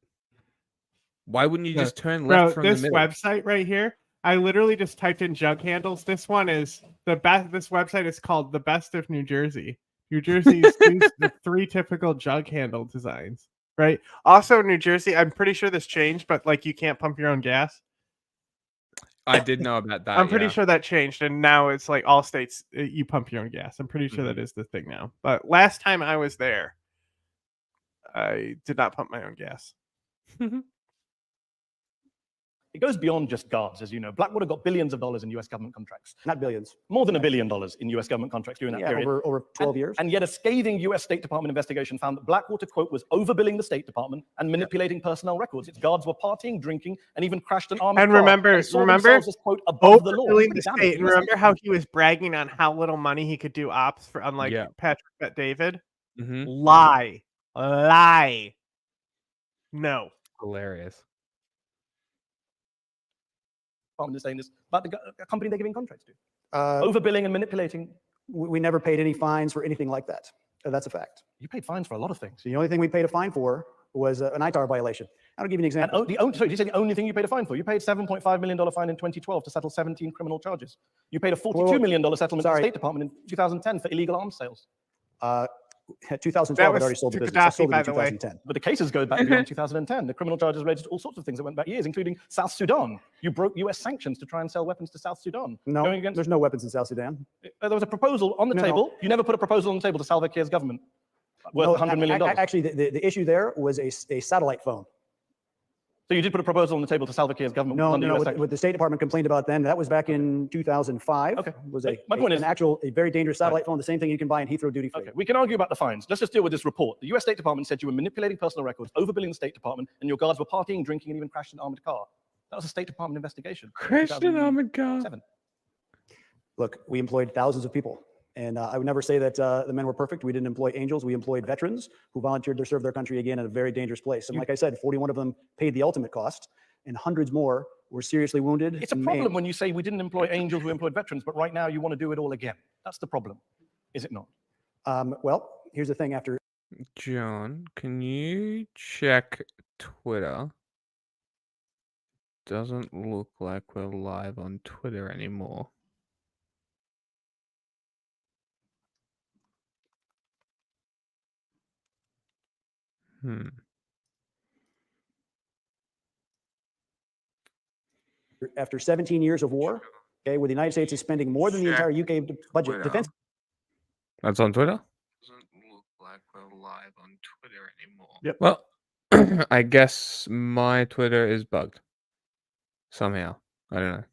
Why wouldn't you No. just turn Bro, left from the this middle? website right here, I literally just typed in jug handles. This one is the best. This website is called The Best of New Jersey. New Jersey's the 3 typical jug handle designs, right? Also, New Jersey, I'm pretty sure this changed, but like you can't pump your own gas. I did know about that. I'm pretty yeah. sure that changed, and now it's like all states you pump your own gas. I'm pretty sure that is the thing now. But last time I was there, I did not pump my own gas. It goes beyond just guards, as you know. Blackwater got billions of dollars in US government contracts. Not billions. More than $1 billion in US government contracts during that Yeah, period. over 12 years. And yet a scathing US State Department investigation found that Blackwater, quote, was overbilling the State Department and manipulating personnel records. Its guards were partying, drinking, and even crashed an armored And car remember, saw themselves as, quote, above the law. overbilling Pretty the damning. state. And remember how he was bragging on how little money he could do ops for, unlike Patrick Bet David? Lie. No. Hilarious. Is saying this about the company they're giving contracts to. Uh, Overbilling and manipulating. We never paid any fines for anything like that. That's a fact. You paid fines for a lot of things. The only thing we paid a fine for was an ITAR violation. I'll give you an example. Sorry, did you say the only thing you paid a fine for? You paid $7.5 million fine in 2012 to settle 17 criminal charges. You paid a $42 million settlement to the State Department in 2010 for illegal arms sales. 2012, I'd already sold the business. I sold it in 2010. But the cases go back beyond 2010. The criminal charges related to all sorts of things that went back years, including South Sudan. You broke US sanctions to try and sell weapons to South Sudan. No, there's no weapons in South Sudan. There was a proposal on the table. You never put a proposal on the table to Salva Kiir's government worth $100 million. Actually, the issue there was a satellite phone. So you did put a proposal on the table to Salva Kiir's government? No, under US what the State Department complained about then, that was back in 2005. Okay. Was My point is, a very dangerous satellite phone, the same thing you can buy in Heathrow duty free. Okay, we can argue about the fines. Let's just deal with this report. The US State Department said you were manipulating personal records, overbilling the State Department, and your guards were partying, drinking, and even crashed an armored car. That was a State Department investigation. Crashed an armored car. Look, we employed thousands of people. And I would never say that the men were perfect. We didn't employ angels. We employed veterans who volunteered to serve their country again in a very dangerous place. And like I said, 41 of them paid the ultimate cost, and hundreds more were seriously wounded. It's a problem when you say we didn't employ angels, we employed veterans, but right now you want to do it all again. That's the problem, is it not? Well, here's the thing. After John, can you check Twitter? Doesn't look like we're live on Twitter anymore. After 17 years of war, okay, where the United States is spending more than the entire UK budget defense. That's on Twitter? Doesn't look like we're live on Twitter anymore. Yep. Well, I guess my Twitter is bugged. Somehow. I don't know.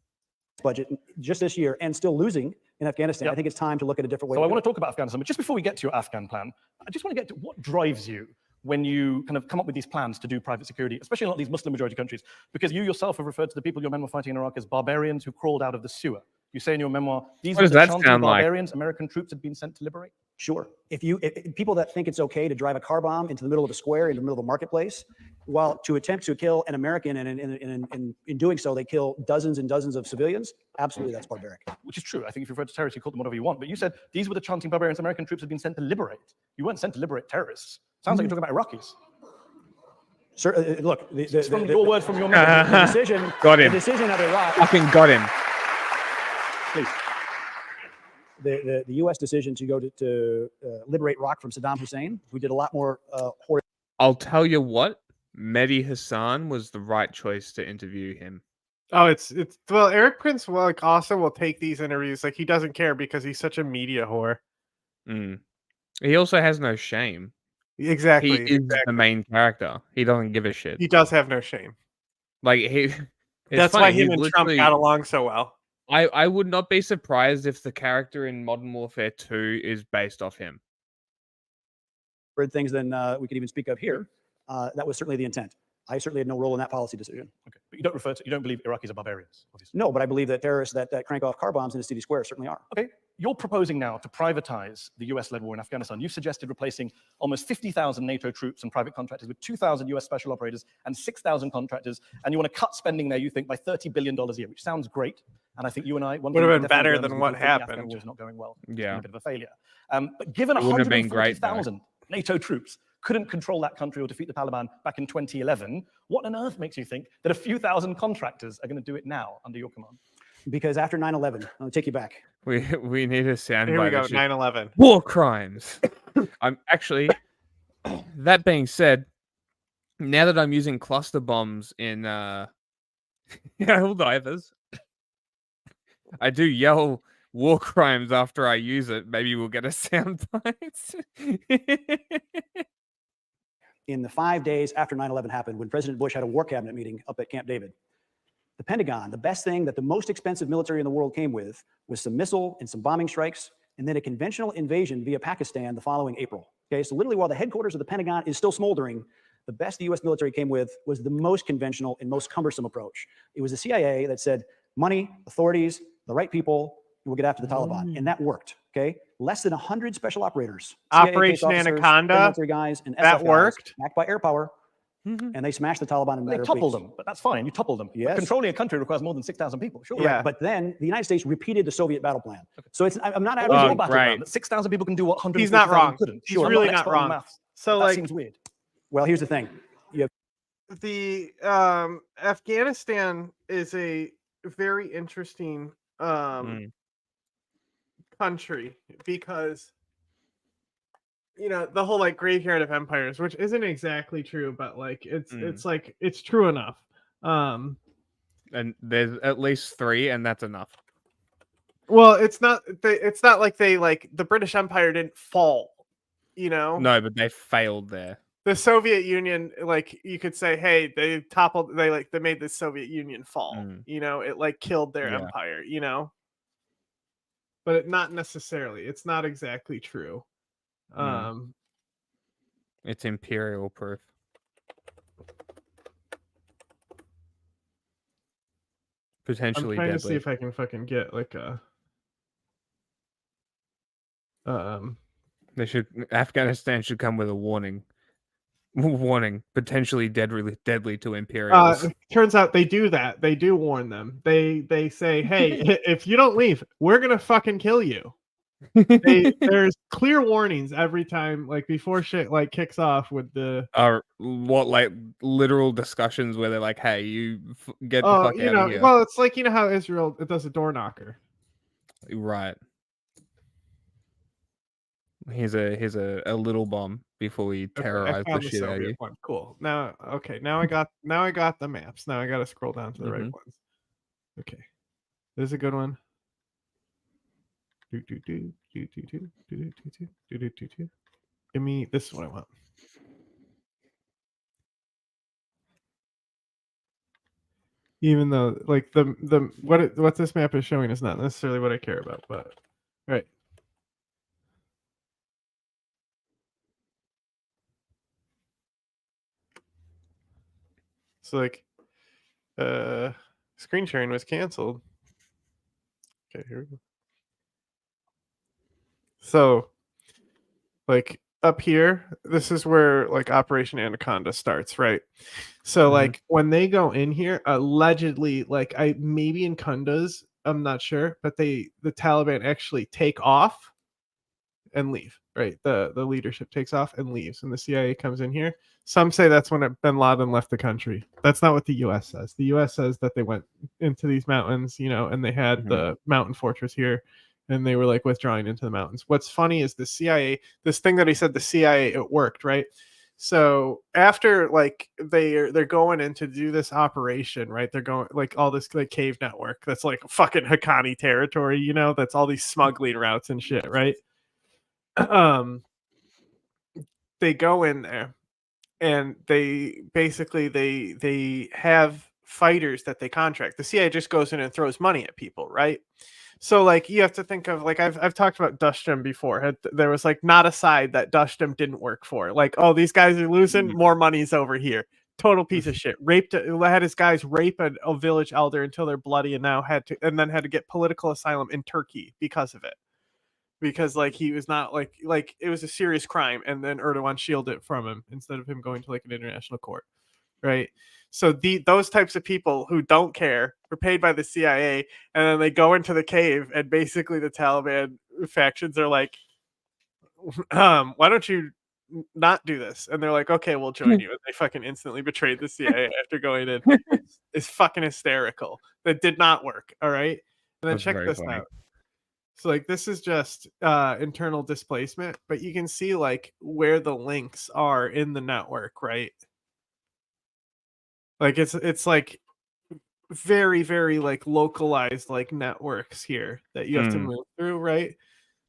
Budget just this year and still losing in Afghanistan. I think it's time to look at a different way. So I want to talk about Afghanistan, but just before we get to your Afghan plan, I just want to get to what drives you when you kind of come up with these plans to do private security, especially in a lot of these Muslim majority countries, because you yourself have referred to the people your men were fighting in Iraq as barbarians who crawled out of the sewer. You say in your memoir, these were the chanting barbarians American troops had been sent to liberate? Sure. If people that think it's okay to drive a car bomb into the middle of a square, into the middle of a marketplace, while to attempt to kill an American, and in doing so, they kill dozens and dozens of civilians, absolutely that's barbaric. Which is true. I think if you refer to terrorists, you call them whatever you want. But you said these were the chanting barbarians American troops had been sent to liberate. You weren't sent to liberate terrorists. Sounds like you're talking about Iraqis. Sir, look, from your word from your mouth. The decision, got him. The decision of Iraq. Fucking got him. Please. The U.S. decision to go to liberate Iraq from Saddam Hussein, who did a lot more horrible. I'll tell you what, Medhi Hasan was the right choice to interview him. Oh, it's well, Eric Prince also will take these interviews. Like he doesn't care because he's such a media whore. He also has no shame. Exactly. He is the main character. He doesn't give a shit. He does have no shame. Like he. That's why him and Trump got along so well. I would not be surprised if the character in Modern Warfare 2 is based off him. things than we could even speak of here. That was certainly the intent. I certainly had no role in that policy decision. Okay, but you don't believe Iraqis are barbarians, obviously. No, but I believe that terrorists that crank off car bombs in a city square certainly are. Okay, you're proposing now to privatize the US-led war in Afghanistan. You've suggested replacing almost 50,000 NATO troops and private contractors with 2,000 US special operators and 6,000 contractors, and you want to cut spending there, you think, by $30 billion a year, which sounds great. And I think you and I... Would have been better than what happened. The Afghan war is not going well. It's Yeah. been a bit of a failure. But given It would have been great, though. 140,000 NATO troops couldn't control that country or defeat the Taliban back in 2011, what on earth makes you think that a few thousand contractors are going to do it now under your command? Because after 9/11, I'll take you back. We need a sound. Here we go. 9/11. War crimes. I'm actually. That being said, now that I'm using cluster bombs in Helldivers, I do yell war crimes after I use it. Maybe we'll get a sound bite. In the 5 days after 9/11 happened, when President Bush had a war cabinet meeting up at Camp David, the Pentagon, the best thing that the most expensive military in the world came with was some missile and some bombing strikes, and then a conventional invasion via Pakistan the following April. Okay, so literally while the headquarters of the Pentagon is still smoldering, the best the US military came with was the most conventional and most cumbersome approach. It was the CIA that said, money, authorities, the right people, and we'll get after the Taliban. And that worked, okay? Less than 100 special operators. CIA case Operation officers, Anaconda, military guys, and SF that guys, worked. backed by air power, and they smashed the Taliban in a They matter of toppled weeks. them, but that's fine. You toppled them. Yes. But controlling a country requires more than 6,000 people. Sure. Yeah. But then the United States repeated the Soviet battle plan. So it's I'm not What out was of your battle plan? That 6,000 people can do what 140,000 He's not wrong. couldn't. He's Sure, I'm really an not expert on wrong. maths. So that like, seems weird. Well, here's the thing. You have the Afghanistan is a very interesting country because the whole like graveyard of empires, which isn't exactly true, but like it's like it's true enough. And there's at least 3, and that's enough. Well, it's not like they like the British Empire didn't fall, No, but they failed there. The Soviet Union, like you could say, hey, they toppled, they made the Soviet Union fall. It like killed their empire, but not necessarily. It's not exactly true. It's imperial proof. Potentially I'm trying deadly. to see if I can fucking get like a Afghanistan should come with a warning. Warning, potentially deadly to Imperials. Turns out they do that. They do warn them. They say, hey, if you don't leave, we're gonna fucking kill you. There's clear warnings every time, like before shit like kicks off with the like literal discussions where they're like, hey, you get the fuck out of here. Well, it's like how Israel does a door knocker. Right. Here's a little bomb before we terrorize the shit out of you. One. Cool. Now I got the maps. Now I got to scroll down to the right ones. Okay, this is a good one. Give me this is what I want. Even though like the what this map is showing is not necessarily what I care about, but right. So like screen sharing was canceled. Okay, here we go. So like up here, this is where like Operation Anaconda starts, right? So like when they go in here, allegedly, like maybe in Kundas, I'm not sure, but the Taliban actually take off and leave, right? The leadership takes off and leaves, and the CIA comes in here. Some say that's when bin Laden left the country. That's not what the U.S. says. The U.S. says that they went into these mountains, and they had the mountain fortress here, and they were like withdrawing into the mountains. What's funny is the CIA, this thing that he said, the CIA, it worked, right? So after like they're going in to do this operation, right? They're going like all this like cave network that's like fucking Haqqani territory, that's all these smuggling routes and shit, right? They go in there and they basically they have fighters that they contract. The CIA just goes in and throws money at people, right? So like you have to think of like I've talked about Dustrum before. There was like not a side that Dustrum didn't work for. Like, oh, these guys are losing, more money's over here. Total piece of shit. Had his guys rape a village elder until they're bloody, and now had to get political asylum in Turkey because of it. Because like he was not like it was a serious crime, and then Erdogan shielded it from him instead of him going to like an international court, right? So those types of people who don't care are paid by the CIA, and then they go into the cave, and basically the Taliban factions are like, why don't you not do this? And they're like, okay, we'll join you. And they fucking instantly betrayed the CIA after going in. It's fucking hysterical. That did not work. All right. And then That's check very this funny. out. So like this is just internal displacement, but you can see like where the links are in the network, right? Like it's like very, very like localized like networks here that you have to move through, right?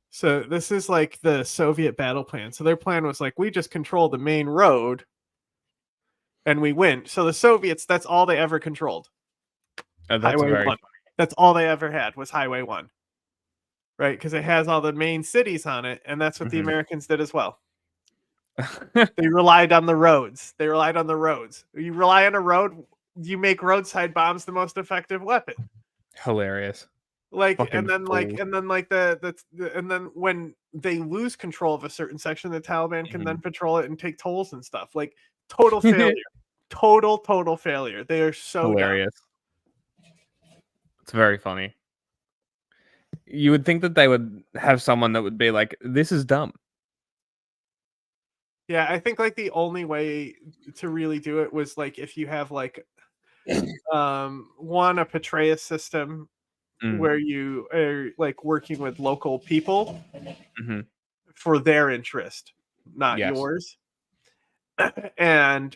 So this is like the Soviet battle plan. So their plan was like, we just control the main road and we win. So the Soviets, that's all they ever controlled. That's Highway very 1. That's all they ever had was Highway 1. Right? Because it has all the main cities on it, and that's what the Americans did as well. They relied on the roads. You rely on a road, you make roadside bombs the most effective weapon. Hilarious. Like Fucking and then like fool. and then like and then when they lose control of a certain section, the Taliban can then patrol it and take tolls and stuff. Like total failure. total failure. They are so hilarious. It's very funny. You would think that they would have someone that would be like, this is dumb. Yeah, I think like the only way to really do it was like if you have like a Petraeus system where you are like working with local people for their interest, not yours. And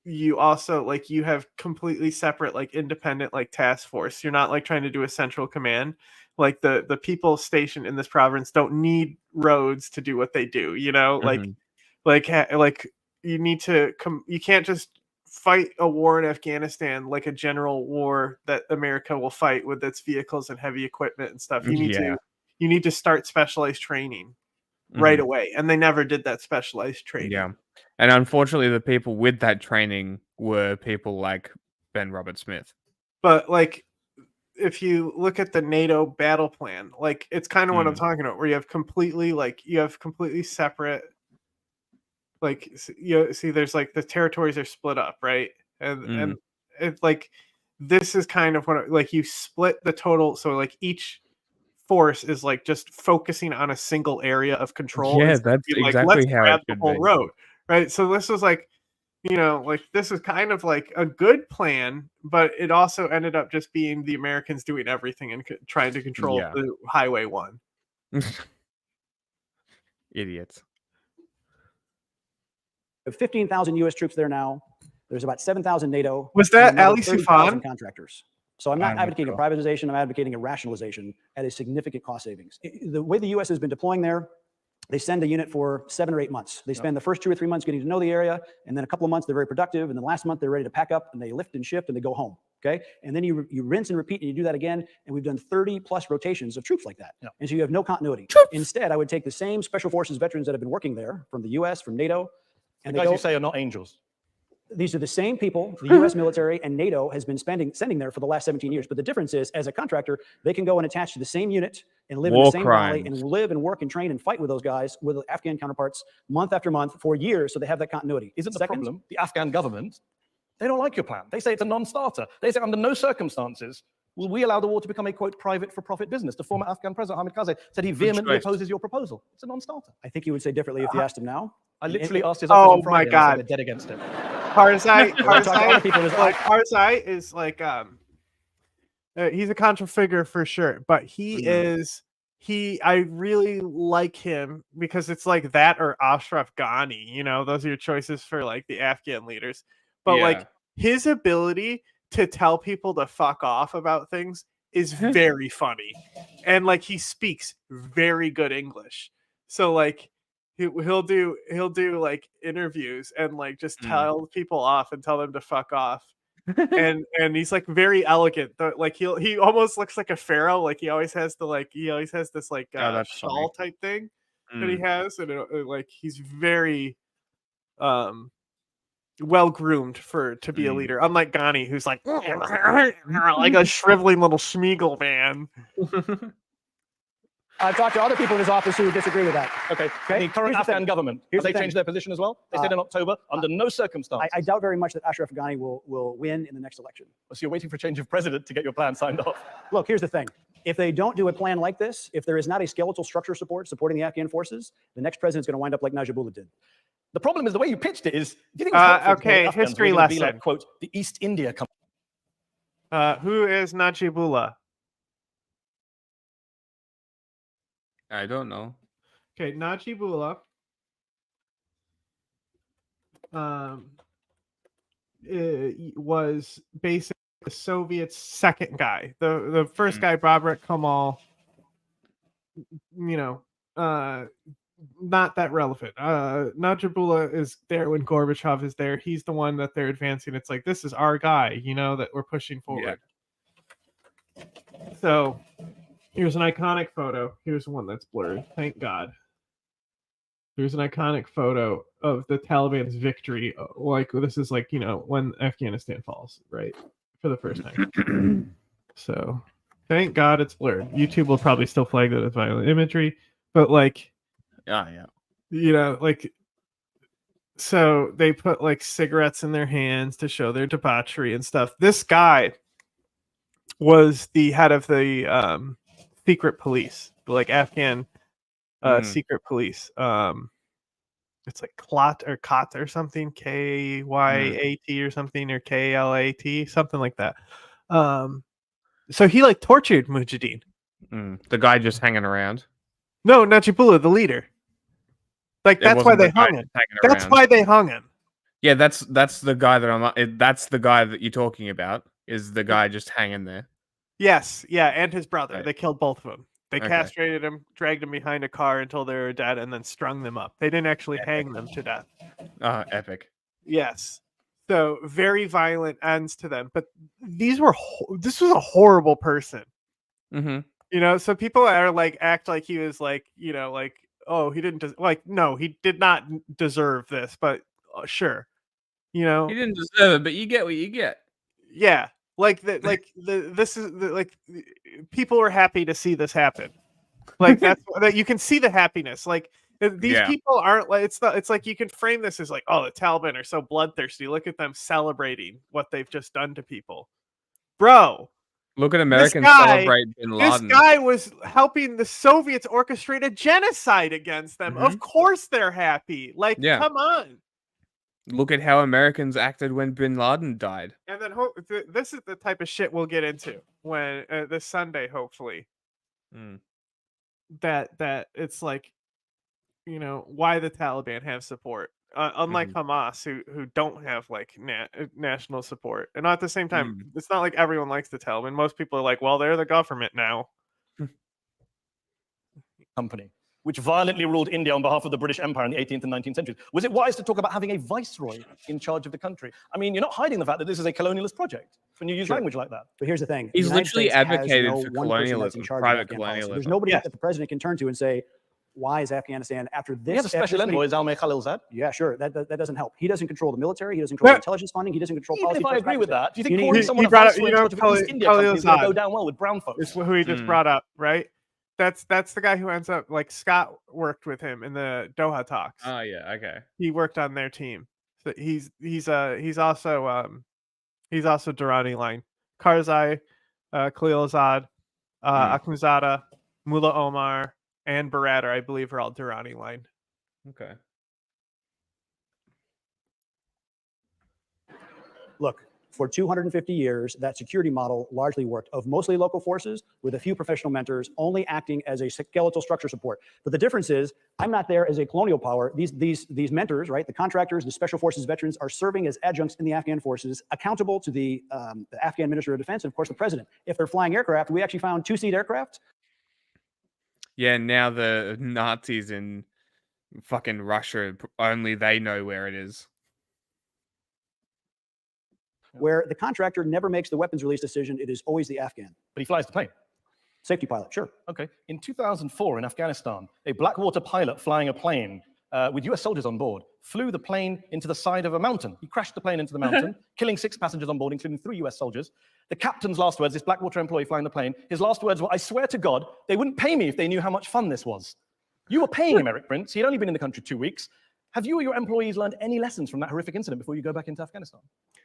you also like you have completely separate like independent like task force. You're not like trying to do a central command. Like the people stationed in this province don't need roads to do what they do, you know? Like you need to you can't just fight a war in Afghanistan like a general war that America will fight with its vehicles and heavy equipment and stuff. You need to start specialized training right away, and they never did that specialized training. Yeah. And unfortunately the people with that training were people like Ben Robert Smith. But like if you look at the NATO battle plan, like it's kind of what I'm talking about, where you have completely separate, like you see there's like the territories are split up, right? And it's like this is kind of what like you split the total, so like each force is like just focusing on a single area of control. Yeah, that's exactly let's how grab it the should whole be. road, right? So this was like, you know, like this is kind of like a good plan, but it also ended up just being the Americans doing everything and trying to control the Highway 1. Idiots. 15,000 U.S. troops there now. There's about 7,000 NATO. Was that and another Ali 30,000 Soufan? contractors. So I'm not advocating a privatization. I'm advocating a rationalization at a significant cost savings. The way the U.S. has been deploying there, they send a unit for 7 or 8 months. They spend the first 2 or 3 months getting to know the area, and then a couple of months they're very productive, and then last month they're ready to pack up and they lift and shift and they go home. Okay, and then you rinse and repeat and you do that again, and we've done 30 plus rotations of troops like that. And so you have no continuity. Instead, I would take the same special forces veterans that have been working there from the U.S., from NATO, and the guys you say are not angels. These are the same people the U.S. military and NATO has been sending there for the last 17 years. But the difference is, as a contractor, they can go and attach to the same unit and live in the same valley and live and work and train and fight with those guys, with Afghan counterparts, month after month for years, so they have that continuity. Isn't the problem the Afghan government? They don't like your plan. They say it's a non-starter. They say under no circumstances will we allow the war to become a, quote, private for-profit business. The former Afghan president, Hamid Karzai, said he vehemently opposes your proposal. It's a non-starter. I think you would say differently if you asked him now. I literally asked his office on Friday, my God. and they're dead against it. Karzai is like he's a contra figure for sure, but I really like him because it's like that or Ashraf Ghani, you know, those are your choices for like the Afghan leaders. But like his ability to tell people to fuck off about things is very funny, and like he speaks very good English, so like he'll do like interviews and like just tell people off and tell them to fuck off and he's like very elegant. Like he almost looks like a pharaoh. Like he always has this like that's shawl type thing that he Mm. has, and like he's very well groomed to be a leader. Unlike Ghani, who's like like a shriveling little Schmeagle man. I've talked to other people in his office who disagree with that. Okay. The current Afghan government, have they changed their position as well? They said in October, under no circumstances. I doubt very much that Ashraf Ghani will win in the next election. So you're waiting for a change of president to get your plan signed off? Look, here's the thing. If they don't do a plan like this, if there is not a skeletal structure supporting the Afghan forces, the next president's going to wind up like Najibullah did. The problem is the way you pitched it is, do you think it's helpful to call okay, the Afghans history who are gonna be lesson. like, quote, the East India Company? Who is Najibullah? I don't know. Okay, Najibullah was basically the Soviets' second guy. The first guy, Babrak Kamal, not that relevant. Najibullah is there when Gorbachev is there. He's the one that they're advancing. It's like, this is our guy, that we're pushing forward. Yeah. So here's an iconic photo. Here's one that's blurred. Thank God. Here's an iconic photo of the Taliban's victory. Like, this is like, when Afghanistan falls, right? For the first time. So thank God it's blurred. YouTube will probably still flag that as violent imagery, but like, yeah. Like, so they put like cigarettes in their hands to show their debauchery and stuff. This guy was the head of the secret police, like Afghan secret police. It's like Kot or something, KYAT or something, or KLAT, something like that. So he like tortured Mujahideen. The guy just hanging around. No, Najibullah, the leader. Like, that's why they hung him. That's why they hung him. Yeah, that's the guy that that's the guy that you're talking about. Is the guy just hanging there? Yes, yeah, and his brother. Right. They killed both of them. They Okay. castrated him, dragged him behind a car until they were dead, and then strung them up. They didn't actually hang them to death. Epic. Yes. So very violent ends to them. But this was a horrible person. Mm-hmm. So people are like act like he was like, like, oh, he didn't no, he did not deserve this, but sure. He didn't deserve it, but you get what you get. Yeah. People were happy to see this happen. Like that you can see the happiness. Like these people aren't like, it's like you can frame this as like, oh, the Taliban are so bloodthirsty. Look at them celebrating what they've just done to people. Bro, look at Americans celebrate bin Laden. This guy was helping the Soviets orchestrate a genocide against them. Of course they're happy. Like, come on. Look at how Americans acted when bin Laden died. And then this is the type of shit we'll get into when this Sunday, hopefully. That it's like, why the Taliban have support, unlike Hamas, who don't have like national support. And at the same time, it's not like everyone likes the Taliban. Most people are like, well, they're the government now. Company, which violently ruled India on behalf of the British Empire in the 18th and 19th centuries. Was it wise to talk about having a viceroy in charge of the country? I mean, you're not hiding the fact that this is a colonialist project when you use language like that. But here's the thing. He's the United literally States has advocated no for one person that's in colonialism, charge of private Afghan policy. colonialism. There's nobody that the president can turn to and say, why is Afghanistan after this? He has a special envoy, Zalmay Khalilzad. Yeah, sure. That doesn't help. He doesn't control the military. He doesn't control intelligence funding. He doesn't control Even policy. if I agree with that, do you think need- calling someone he a brought up, viceroy in charge of the East India Company is going to go down well with brown folks? Is who he just brought up, right? That's the guy who ends up, like, Scott worked with him in the Doha talks. Oh yeah, okay. He worked on their team. So he's also Durrani line. Karzai, Khalilzad, Akhundzada, Mullah Omar, and Baradar, I believe, are all Durrani line. Okay. Look, for 250 years, that security model largely worked, of mostly local forces with a few professional mentors only acting as a skeletal structure support. But the difference is, I'm not there as a colonial power. These mentors, right, the contractors, the special forces veterans, are serving as adjuncts in the Afghan forces, accountable to the Afghan Minister of Defense and, of course, the president. If they're flying aircraft, we actually found 2-seat aircraft. Yeah, now the Nazis in fucking Russia, only they know where it is. where the contractor never makes the weapons release decision. It is always the Afghan. But he flies the plane. Safety pilot, sure. Okay. In 2004 in Afghanistan, a Blackwater pilot flying a plane with US soldiers on board flew the plane into the side of a mountain. He crashed the plane into the mountain, killing 6 passengers on board, including 3 US soldiers. The captain's last words, this Blackwater employee flying the plane, his last words were, "I swear to God, they wouldn't pay me if they knew how much fun this was." You were paying him, Eric Prince. He had only been in the country 2 weeks. Have you or your employees learned any lessons from that horrific incident before you go back into Afghanistan?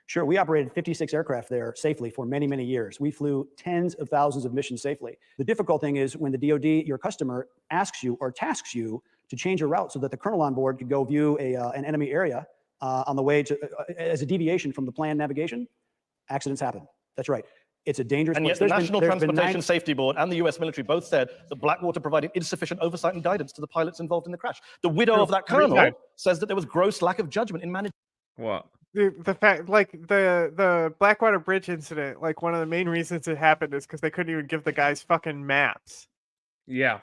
Sure, we operated 56 aircraft there safely for many, many years. We flew tens of thousands of missions safely. The difficult thing is when the DoD, your customer, asks you or tasks you to change a route so that the colonel on board could go view an enemy area on the way to, as a deviation from the planned navigation, accidents happen. That's right. It's a dangerous And place. yet the National Transportation Safety Board and the US military both said that Blackwater provided insufficient oversight and guidance to the pilots involved in the crash. The widow of that colonel says that there was gross lack of judgment in management. What? The fact, like the Blackwater Bridge incident, like one of the main reasons it happened is because they couldn't even give the guys fucking maps. Yeah.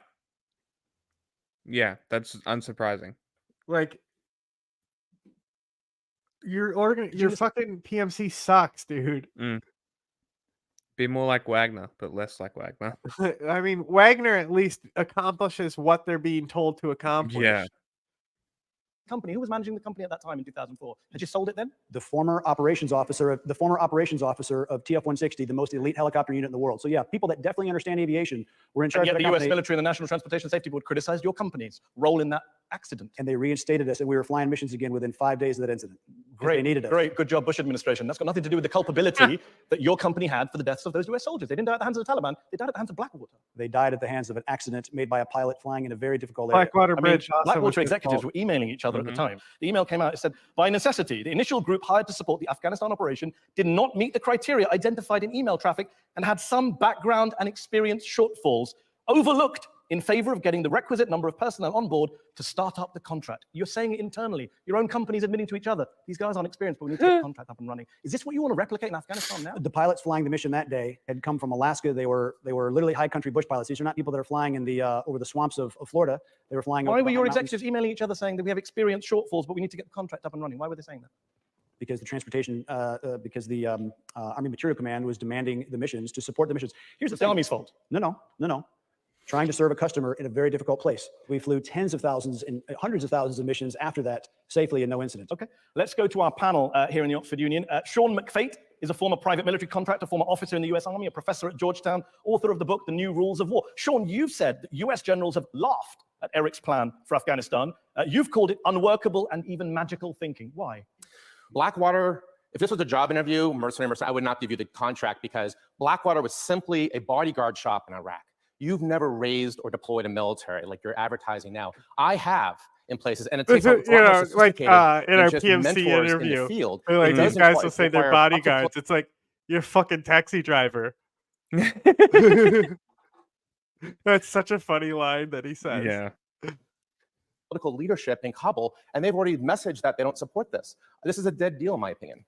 Yeah, that's unsurprising. Like your fucking PMC sucks, dude. Be more like Wagner, but less like Wagner. I mean, Wagner at least accomplishes what they're being told to accomplish. Yeah. Company. Who was managing the company at that time in 2004? Had you sold it then? The former operations officer of TF-160, the most elite helicopter unit in the world. So yeah, people that definitely understand aviation were in charge And of yet the the US company. military and the National Transportation Safety Board criticized your company's role in that accident. And they reinstated us, and we were flying missions again within 5 days of that incident. Great, They needed us. great, good job, Bush administration. That's got nothing to do with the culpability that your company had for the deaths of those US soldiers. They didn't die at the hands of the Taliban. They died at the hands of Blackwater. They died at the hands of an accident made by a pilot flying in a very difficult area. Blackwater Bridge. also was Blackwater his executives fault. were emailing each other at the time. The email came out, it said, by necessity, the initial group hired to support the Afghanistan operation did not meet the criteria identified in email traffic and had some background and experience shortfalls overlooked in favor of getting the requisite number of personnel on board to start up the contract. You're saying it internally. Your own company's admitting to each other. These guys aren't experienced, but we need to get the contract up and running. Is this what you want to replicate in Afghanistan now? The pilots flying the mission that day had come from Alaska. They were literally high country bush pilots. These are not people that are flying in the over the swamps of Florida. They were flying. Why over were your mountains. executives emailing each other saying that we have experience shortfalls, but we need to get the contract up and running? Why were they saying that? Because the transportation, because the Army Material Command was demanding the missions to support the missions. Here's the It's the Army's fault. No. Trying to serve a customer in a very difficult place. We flew tens of thousands and hundreds of thousands of missions after that safely and no incidents. Okay, let's go to our panel here in the Oxford Union. Sean McFate is a former private military contractor, former officer in the US Army, a professor at Georgetown, author of the book, The New Rules of War. Sean, you've said that US generals have laughed at Eric's plan for Afghanistan. You've called it unworkable and even magical thinking. Why? Blackwater, if this was a job interview, mercenary, I would not give you the contract because Blackwater was simply a bodyguard shop in Iraq. You've never raised or deployed a military like you're advertising now. I have in places, and it takes like in our PMC interview, field. Like these guys will say they're bodyguards. It's like you're a fucking taxi driver. That's such a funny line that he says. Yeah. Political leadership in Kabul, and they've already messaged that they don't support this. This is a dead deal, in my opinion.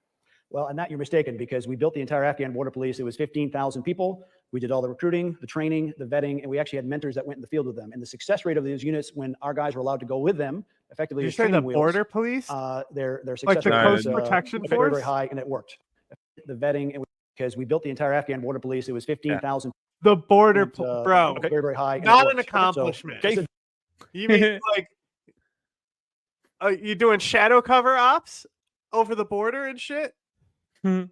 Well, and that you're mistaken because we built the entire Afghan border police. It was 15,000 people. We did all the recruiting, the training, the vetting, and we actually had mentors that went in the field with them. And the success rate of these units when our guys were allowed to go with them effectively You're as saying training the wheels, border police? Their Like success the rate Coast was Protection very, very Force? high, and it worked. The vetting, and because we built the entire Afghan border police, it was 15,000. The border, went, bro. went very, very high. and it Not an worked. accomplishment. So, You mean like you doing shadow cover ops over the border and shit? you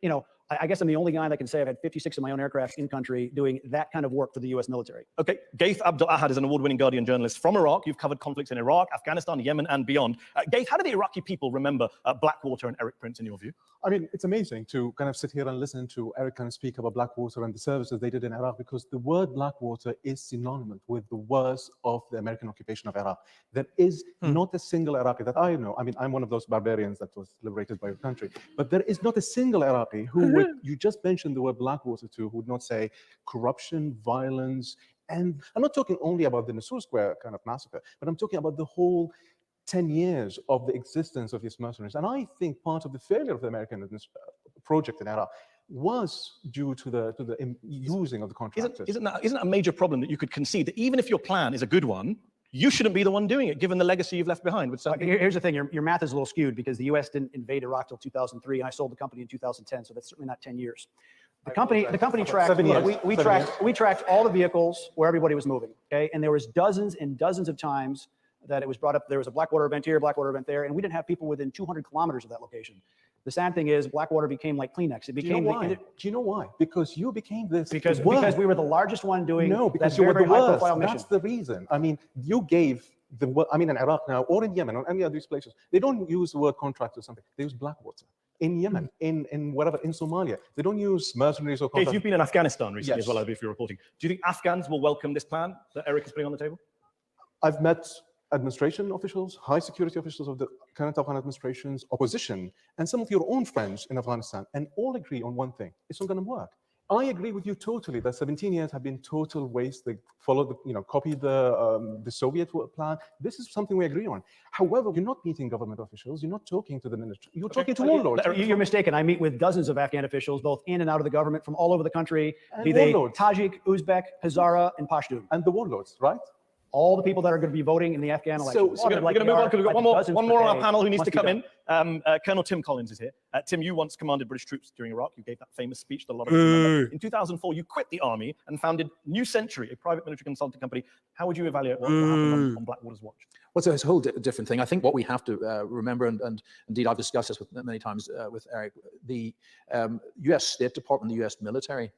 know, I guess I'm the only guy that can say I've had 56 of my own aircraft in country doing that kind of work for the U.S. military. Okay, Gaith Abdul Ahad is an award-winning Guardian journalist from Iraq. You've covered conflicts in Iraq, Afghanistan, Yemen, and beyond. Gaith, how do the Iraqi people remember Blackwater and Eric Prince in your view? I mean, it's amazing to kind of sit here and listen to Eric kind of speak about Blackwater and the services they did in Iraq, because the word Blackwater is synonymous with the worst of the American occupation of Iraq. There is not a single Iraqi that I know. I mean, I'm one of those barbarians that was liberated by your country, but there is not a single Iraqi who would, you just mentioned the word Blackwater to, who would not say corruption, violence, and I'm not talking only about the Nisour Square kind of massacre, but I'm talking about the whole 10 years of the existence of these mercenaries. And I think part of the failure of the American project in Iraq was due to the using of the contractors. Isn't that a major problem that you could concede that even if your plan is a good one, you shouldn't be the one doing it, given the legacy you've left behind. With Here's the thing, your math is a little skewed because the US didn't invade Iraq till 2003, and I sold the company in 2010, so that's certainly not 10 years. The company tracked, we tracked all the vehicles where everybody was moving, okay? And there was dozens and dozens of times that it was brought up, there was a Blackwater event here, Blackwater event there, and we didn't have people within 200 kilometers of that location. The sad thing is Blackwater became like Kleenex. It became Do you know why? Because you became this. Because we were the largest one doing because that you were very the worst. high-profile mission. That's the reason. I mean, you gave in Iraq now, or in Yemen, or any of these places, they don't use the word contract or something. They use Blackwater. In Yemen, in whatever, in Somalia, they don't use mercenaries or contractors. If you've been in Afghanistan recently Yes. as well, if you're reporting, do you think Afghans will welcome this plan that Eric is putting on the table? I've met administration officials, high security officials of the current Afghan administrations, opposition, and some of your own friends in Afghanistan, and all agree on one thing: it's not going to work. I agree with you totally that 17 years have been total waste. They followed, copied the Soviet plan. This is something we agree on. However, you're not meeting government officials. You're not talking to the ministry. You're talking to warlords. You're mistaken. I meet with dozens of Afghan officials, both in and out of the government, from all over the country, And be they warlords. Tajik, Uzbek, Hazara, and Pashtun. And the warlords, right? All the people that are going to be voting in the Afghan election. So we're going to move on because we've got one more on our panel who needs to come in. Colonel Tim Collins is here. Tim, you once commanded British troops during Iraq. You gave that famous speech that a lot of us remember. In 2004, you quit the army and founded New Century, a private military consulting company. How would you evaluate what happened on Blackwater's watch? Well, so it's a whole different thing. I think what we have to remember, and indeed I've discussed this many times with Eric, the US State Department, the US military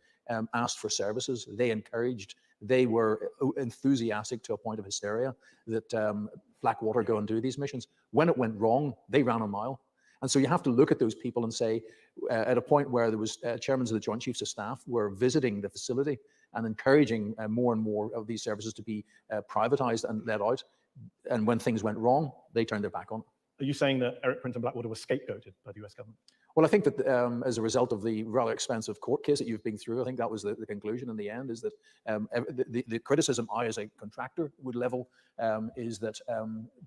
asked for services. They encouraged, they were enthusiastic to a point of hysteria that Blackwater go and do these missions. When it went wrong, they ran a mile. And so you have to look at those people and say, at a point where there was chairmen of the Joint Chiefs of Staff were visiting the facility and encouraging more and more of these services to be privatized and let out. And when things went wrong, they turned their back on it. Are you saying that Eric Prince and Blackwater was scapegoated by the US government? Well, I think that as a result of the rather expensive court case that you've been through, I think that was the conclusion in the end, is that the criticism I as a contractor would level is that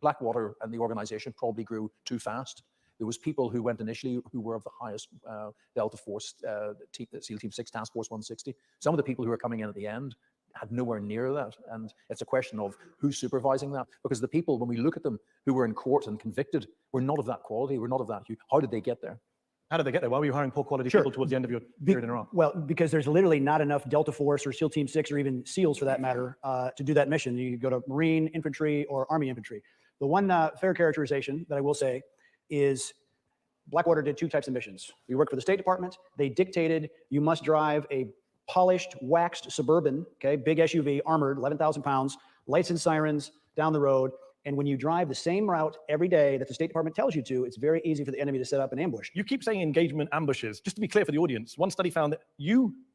Blackwater and the organization probably grew too fast. There was people who went initially who were of the highest Delta Force, SEAL Team 6, Task Force 160. Some of the people who were coming in at the end had nowhere near that. And it's a question of who's supervising that. Because the people, when we look at them, who were in court and convicted, were not of that quality, were not of that hue. How did they get there? How did they get there? Why were you hiring poor quality people towards the end of your period in Iraq? Well, because there's literally not enough Delta Force or SEAL Team 6 or even SEALs for that matter to do that mission. You go to Marine infantry or Army infantry. The one fair characterization that I will say is Blackwater did two types of missions. We worked for the State Department. They dictated you must drive a polished, waxed Suburban, okay, big SUV, armored, 11,000 pounds, lights and sirens down the road. And when you drive the same route every day that the State Department tells you to, it's very easy for the enemy to set up an ambush. You keep saying engagement ambushes. Just to be clear for the audience, one study found that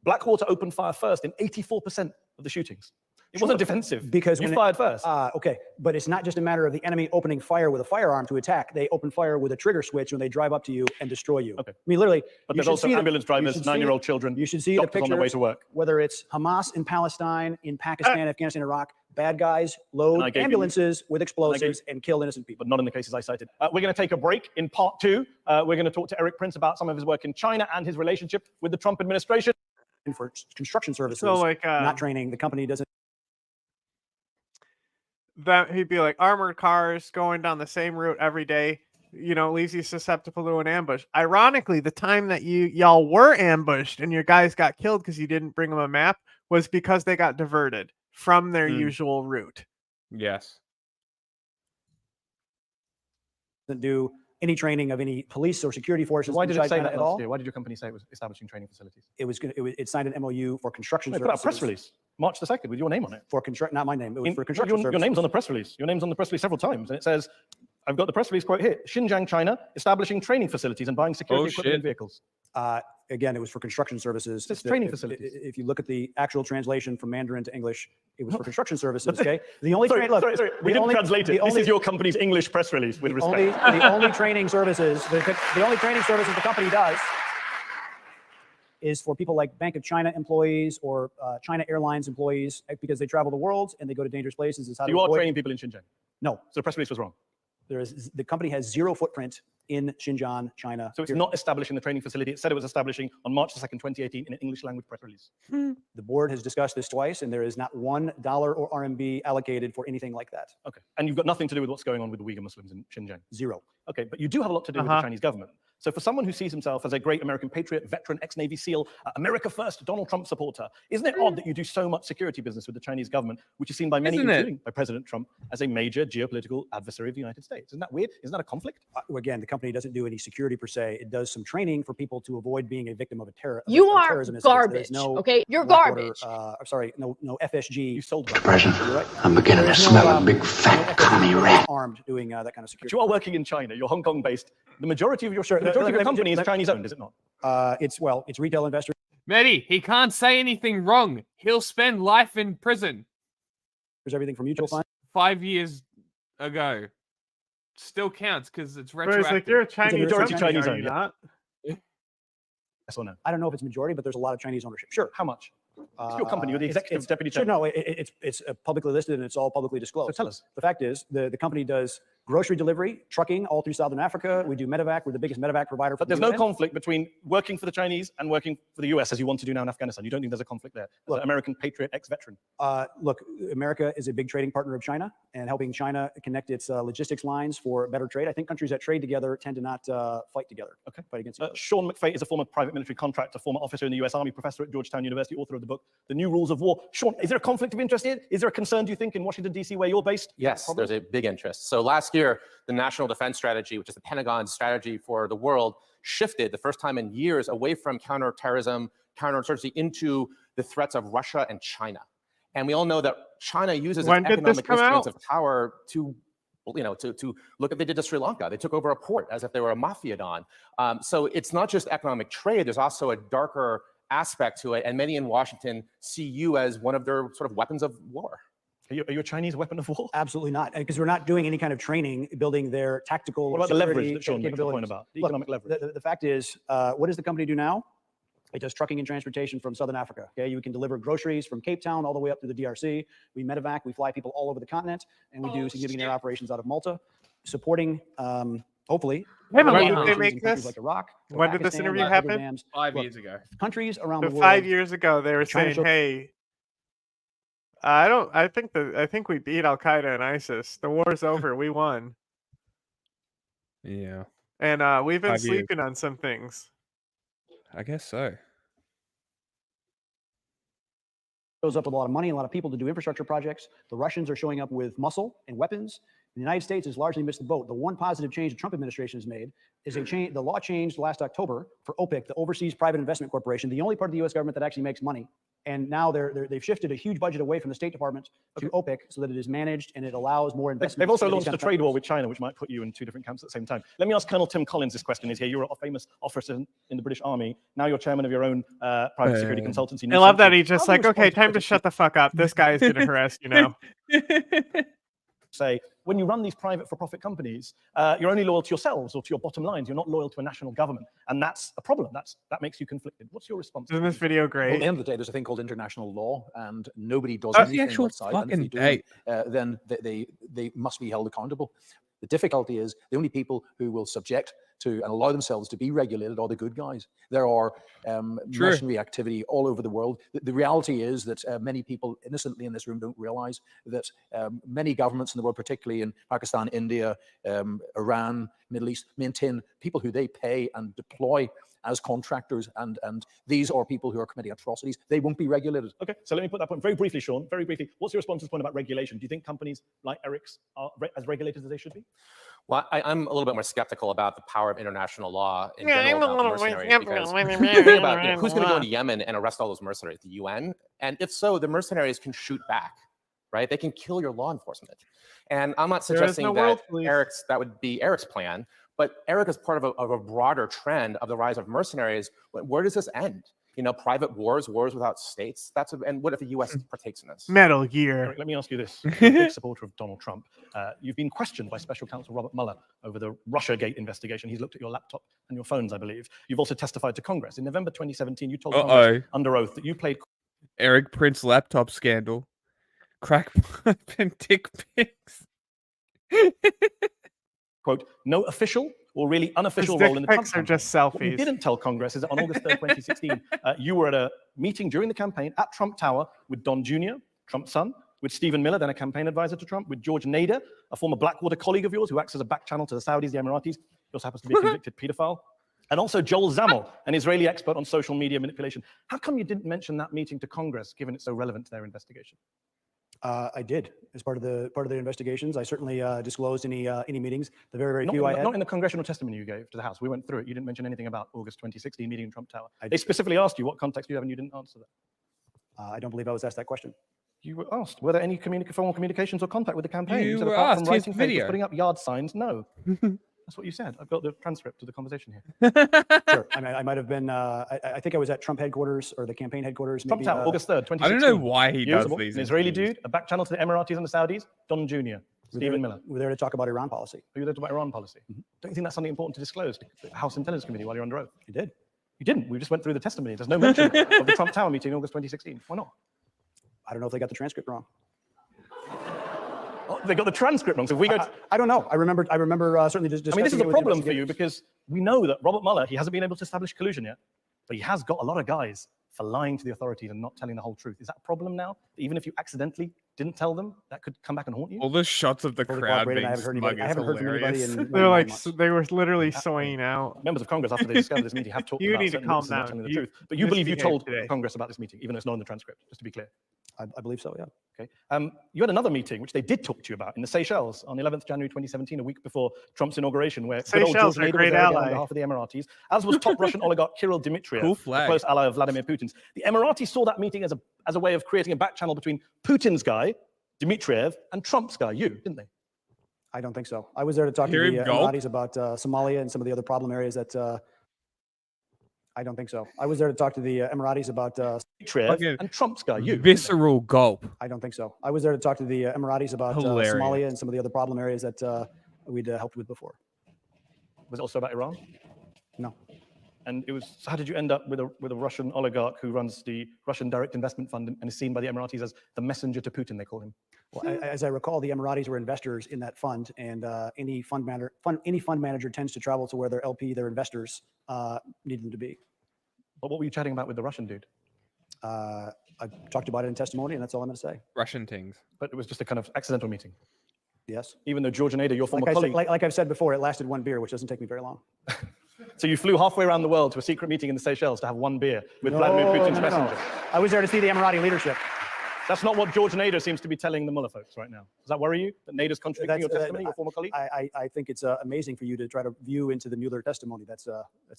Blackwater opened fire first in 84% of the shootings. It wasn't defensive. Because you fired first. Okay, but it's not just a matter of the enemy opening fire with a firearm to attack. They open fire with a trigger switch when they drive up to you and destroy you. Okay. I mean, literally. But there's also ambulance drivers, 9-year-old children. You should see the doctors pictures on their way to work. Whether it's Hamas in Palestine, in Pakistan, Afghanistan, Iraq. Bad guys load ambulances with explosives and kill innocent people. But not in the cases I cited. We're going to take a break. In part 2, we're going to talk to Eric Prince about some of his work in China and his relationship with the Trump administration. For construction services, So, like, not training. The company doesn't. That he'd be like armored cars going down the same route every day, leaves you susceptible to an ambush. Ironically, the time that y'all were ambushed and your guys got killed because you didn't bring them a map was because they got diverted from their usual route. Yes. Doesn't do any training of any police or security forces. Why did it say China that at all? last year? Why did your company say it was establishing training facilities? It signed an MOU for construction They services. put out a press release March the 2nd with your name on it. For not my name. It was for construction services. Your name's on the press release. Your name's on the press release several times, and it says, I've got the press release quote here: Xinjiang, China, establishing training facilities and buying security equipment and vehicles. Again, it was for construction services. It's training facilities. If you look at the actual translation from Mandarin to English, it was for construction services. Okay. The only sorry, we didn't translate it. This is your company's English press release. With respect, the only training services the only training services the company does is for people like Bank of China employees or China Airlines employees because they travel the world and they go to dangerous places. You are training people in Xinjiang. No. So the press release was wrong. The company has zero footprint in Xinjiang, China. So it's not establishing the training facility. It said it was establishing on March 2nd, 2018 in an English language press release. The board has discussed this twice, and there is not $1 or RMB allocated for anything like that. Okay. And you've got nothing to do with what's going on with the Uyghur Muslims in Xinjiang? Zero. Okay, but you do have a lot to do with the Chinese government. So for someone who sees himself as a great American patriot, veteran, ex-Navy SEAL, America first, Donald Trump supporter, isn't it odd that you do so much security business with the Chinese government, which is seen by many, including by President Trump, as a major geopolitical adversary of the United States? Isn't that weird? Isn't that a conflict? Again, the company doesn't do any security per se. It does some training for people to avoid being a victim of a You are terrorism incident. garbage. No Okay, you're Blackwater, garbage. I'm sorry, no FSG. You sold Mr. President, I'm beginning to smell a big fat commie rat. Armed doing that kind of security. But you are working in China. You're Hong Kong based. The majority of your company is Chinese owned, is it not? It's retail investors. Medhi, he can't say anything wrong. He'll spend life in prison. There's everything from mutual funds. 5 years ago. Still counts because it's But it's retroactive. like you're a Chinese majority company, Chinese are owned, you yeah. not? Yes or no? I don't know if it's majority, but there's a lot of Chinese ownership. Sure. How much? It's your company. You're the executive deputy Sure, chairman. no, it's publicly listed and it's all publicly disclosed. So tell us. The fact is, the company does grocery delivery, trucking all through Southern Africa. We do medevac. We're the biggest medevac provider. But there's no conflict between working for the Chinese and working for the US as you want to do now in Afghanistan. You don't think there's a conflict there? As an American patriot, ex-veteran. Look, America is a big trading partner of China and helping China connect its logistics lines for better trade. I think countries that trade together tend to not fight together. Okay. Fight against each other. Sean McFay is a former private military contractor, former officer in the US Army, professor at Georgetown University, author of the book, The New Rules of War. Sean, is there a conflict of interest here? Is there a concern, do you think, in Washington, D.C., where you're based? Yes, there's a big interest. So last year, the National Defense Strategy, which is the Pentagon's strategy for the world, shifted the first time in years away from counterterrorism, counterinsurgency into the threats of Russia and China. And we all know that China uses its economic instruments of power to look at they did to Sri Lanka. They took over a port as if they were a mafia don. So it's not just economic trade. There's also a darker aspect to it. And many in Washington see you as one of their sort of weapons of war. Are you a Chinese weapon of war? Absolutely not, because we're not doing any kind of training, building their tactical. What about the leverage security that Sean makes a point capabilities. about? The Look, economic leverage. The fact is, what does the company do now? It does trucking and transportation from Southern Africa. Okay, you can deliver groceries from Cape Town all the way up to the DRC. We medevac, we fly people all over the continent, and we do significant air operations out of Malta, supporting, hopefully, When did operations they in make countries this? like Iraq, When did this Pakistan, interview other happen? dams. 5 Look, years ago. countries around the So world. 5 years ago, they were China saying, showed- "Hey, I think we beat Al Qaeda and ISIS. The war's over. We won." Yeah, And we've been 5 years. sleeping on some things. I guess so. Shows up with a lot of money and a lot of people to do infrastructure projects. The Russians are showing up with muscle and weapons. The United States has largely missed the boat. The one positive change the Trump administration has made is the law changed last October for OPIC, the Overseas Private Investment Corporation, the only part of the U.S. government that actually makes money. And now they've shifted a huge budget away from the State Department to OPIC so that it is managed and it allows more investment. They've also launched a trade war with China, which might put you in two different camps at the same time. Let me ask Colonel Tim Collins this question. He's here. You're a famous officer in the British Army. Now you're chairman of your own private security consultancy. I love that he's just like, okay, time to shut the fuck up. This guy is going to harass you now. Say, when you run these private for-profit companies, you're only loyal to yourselves or to your bottom lines. You're not loyal to a national government. And that's a problem. That makes you conflicted. What's your response? Isn't this video Well, great? at the end of the day, there's a thing called international law, and nobody does That's the anything actual outside. And if fucking they do, then they must be held accountable. The difficulty is the only people who will subject to and allow themselves to be regulated are the good guys. There are mercenary activity all over the world. The reality is that many people innocently in this room don't realize that many governments in the world, particularly in Pakistan, India, Iran, Middle East, maintain people who they pay and deploy as contractors, and these are people who are committing atrocities. They won't be regulated. Okay, so let me put that point very briefly, Sean, very briefly. What's your response to this point about regulation? Do you think companies like Eric's are as regulated as they should be? Well, I'm a little bit more skeptical about the power of international law in Yeah, general I'm a about little mercenaries bit because skeptical. think about who's going to go into Yemen and arrest all those mercenaries? The UN? And if so, the mercenaries can shoot back, right? They can kill your law enforcement. And I'm not There is suggesting no that world police. that would be Eric's plan, but Eric is part of a broader trend of the rise of mercenaries. Where does this end? You know, private wars without states. And what if the U.S. partakes in this? Metal Gear. Eric, let me ask you this. You're a big supporter of Donald Trump. You've been questioned by Special Counsel Robert Mueller over the Russiagate investigation. He's looked at your laptop and your phones, I believe. You've also testified to Congress. In November 2017, you told Congress under oath that you played Eric Prince laptop scandal, crack pipe and dick pics. quote, no official or really unofficial role in the Trump Pics are campaign. just What you selfies. didn't tell Congress is that on August 3rd, 2016, you were at a meeting during the campaign at Trump Tower with Don Jr., Trump's son, with Stephen Miller, then a campaign advisor to Trump, with George Nader, a former Blackwater colleague of yours who acts as a back channel to the Saudis, the Emiratis. He also happens to be a convicted pedophile. And also Joel Zamel, an Israeli expert on social media manipulation. How come you didn't mention that meeting to Congress, given it's so relevant to their investigation? I did as part of the investigations. I certainly disclosed any meetings. The very few I had. Not in the congressional testimony you gave to the House. We went through it. You didn't mention anything about August 2016 meeting in Trump Tower. They specifically asked you what context do you have, and you didn't answer that. I don't believe I was asked that question. You were asked, were there any formal communications or contact with the campaign? You said, were apart from asked, here's writing the papers, video. putting up yard signs, no. That's what you said. I've got the transcript of the conversation here. Sure. I might have been. I think I was at Trump headquarters or the campaign headquarters. Trump Tower, August 3rd, 2016. I don't know why he You, does these. An Israeli interviews. dude, a back channel to the Emiratis and the Saudis, Don Jr., Stephen Miller. We're there to talk about Iran policy. Are you there to talk about Iran policy? Don't you think that's something important to disclose to the House Intelligence Committee while you're under oath? You did. You didn't. We just went through the testimony. There's no mention of the Trump Tower meeting in August 2016. Why not? I don't know if they got the transcript wrong. Oh, they got the transcript wrong. So if we go. I don't know. I remember certainly just. I mean, this is a problem for you because we know that Robert Mueller, he hasn't been able to establish collusion yet, but he has got a lot of guys for lying to the authorities and not telling the whole truth. Is that a problem now? Even if you accidentally didn't tell them, that could come back and haunt you? All the shots of the crowd being I haven't heard smug from anybody is in They're like, they were literally swaying out. Members of Congress, after they discovered this meeting, have talked You about need to certain calm witnesses not down. telling the You truth. But you believe you misbehaved told today. Congress about this meeting, even though it's not in the transcript, just to be clear. I believe so, yeah. Okay. You had another meeting, which they did talk to you about in the Seychelles on 11th January 2017, a week before Trump's inauguration, where good old Seychelles George are a Nader was great there again on ally. behalf of the Emiratis, as was top Russian oligarch Kirill Dmitriev, Cool a flag. close ally of Vladimir Putin's. The Emiratis saw that meeting as a way of creating a back channel between Putin's guy, Dmitriev, and Trump's guy, you, didn't they? I don't think so. I was there to talk to Hear the him gulp? Emiratis about Somalia and some of the other problem areas that. I don't think so. I was there to talk to the Emiratis about. Dmitriev and Trump's guy, you. Visceral gulp. I don't think so. I was there to talk to the Emiratis about Hilarious. Somalia and some of the other problem areas that we'd helped with before. Was it also about Iran? No. And it was. So how did you end up with a Russian oligarch who runs the Russian Direct Investment Fund and is seen by the Emiratis as the messenger to Putin? They call him. Well, as I recall, the Emiratis were investors in that fund, and any fund manager tends to travel to where their LP, their investors, need them to be. But what were you chatting about with the Russian dude? I talked about it in testimony, and that's all I'm going to say. Russian things. But it was just a kind of accidental meeting. Yes. Even though George Nader, your former Like colleague. like I've said before, it lasted one beer, which doesn't take me very long. So you flew halfway around the world to a secret meeting in the Seychelles to have one beer with Vladimir Putin's messenger. I was there to see the Emirati leadership. That's not what George Nader seems to be telling the Mueller folks right now. Does that worry you? That Nader's contradicting your testimony, your former colleague? I think it's amazing for you to try to view into the Mueller testimony. That's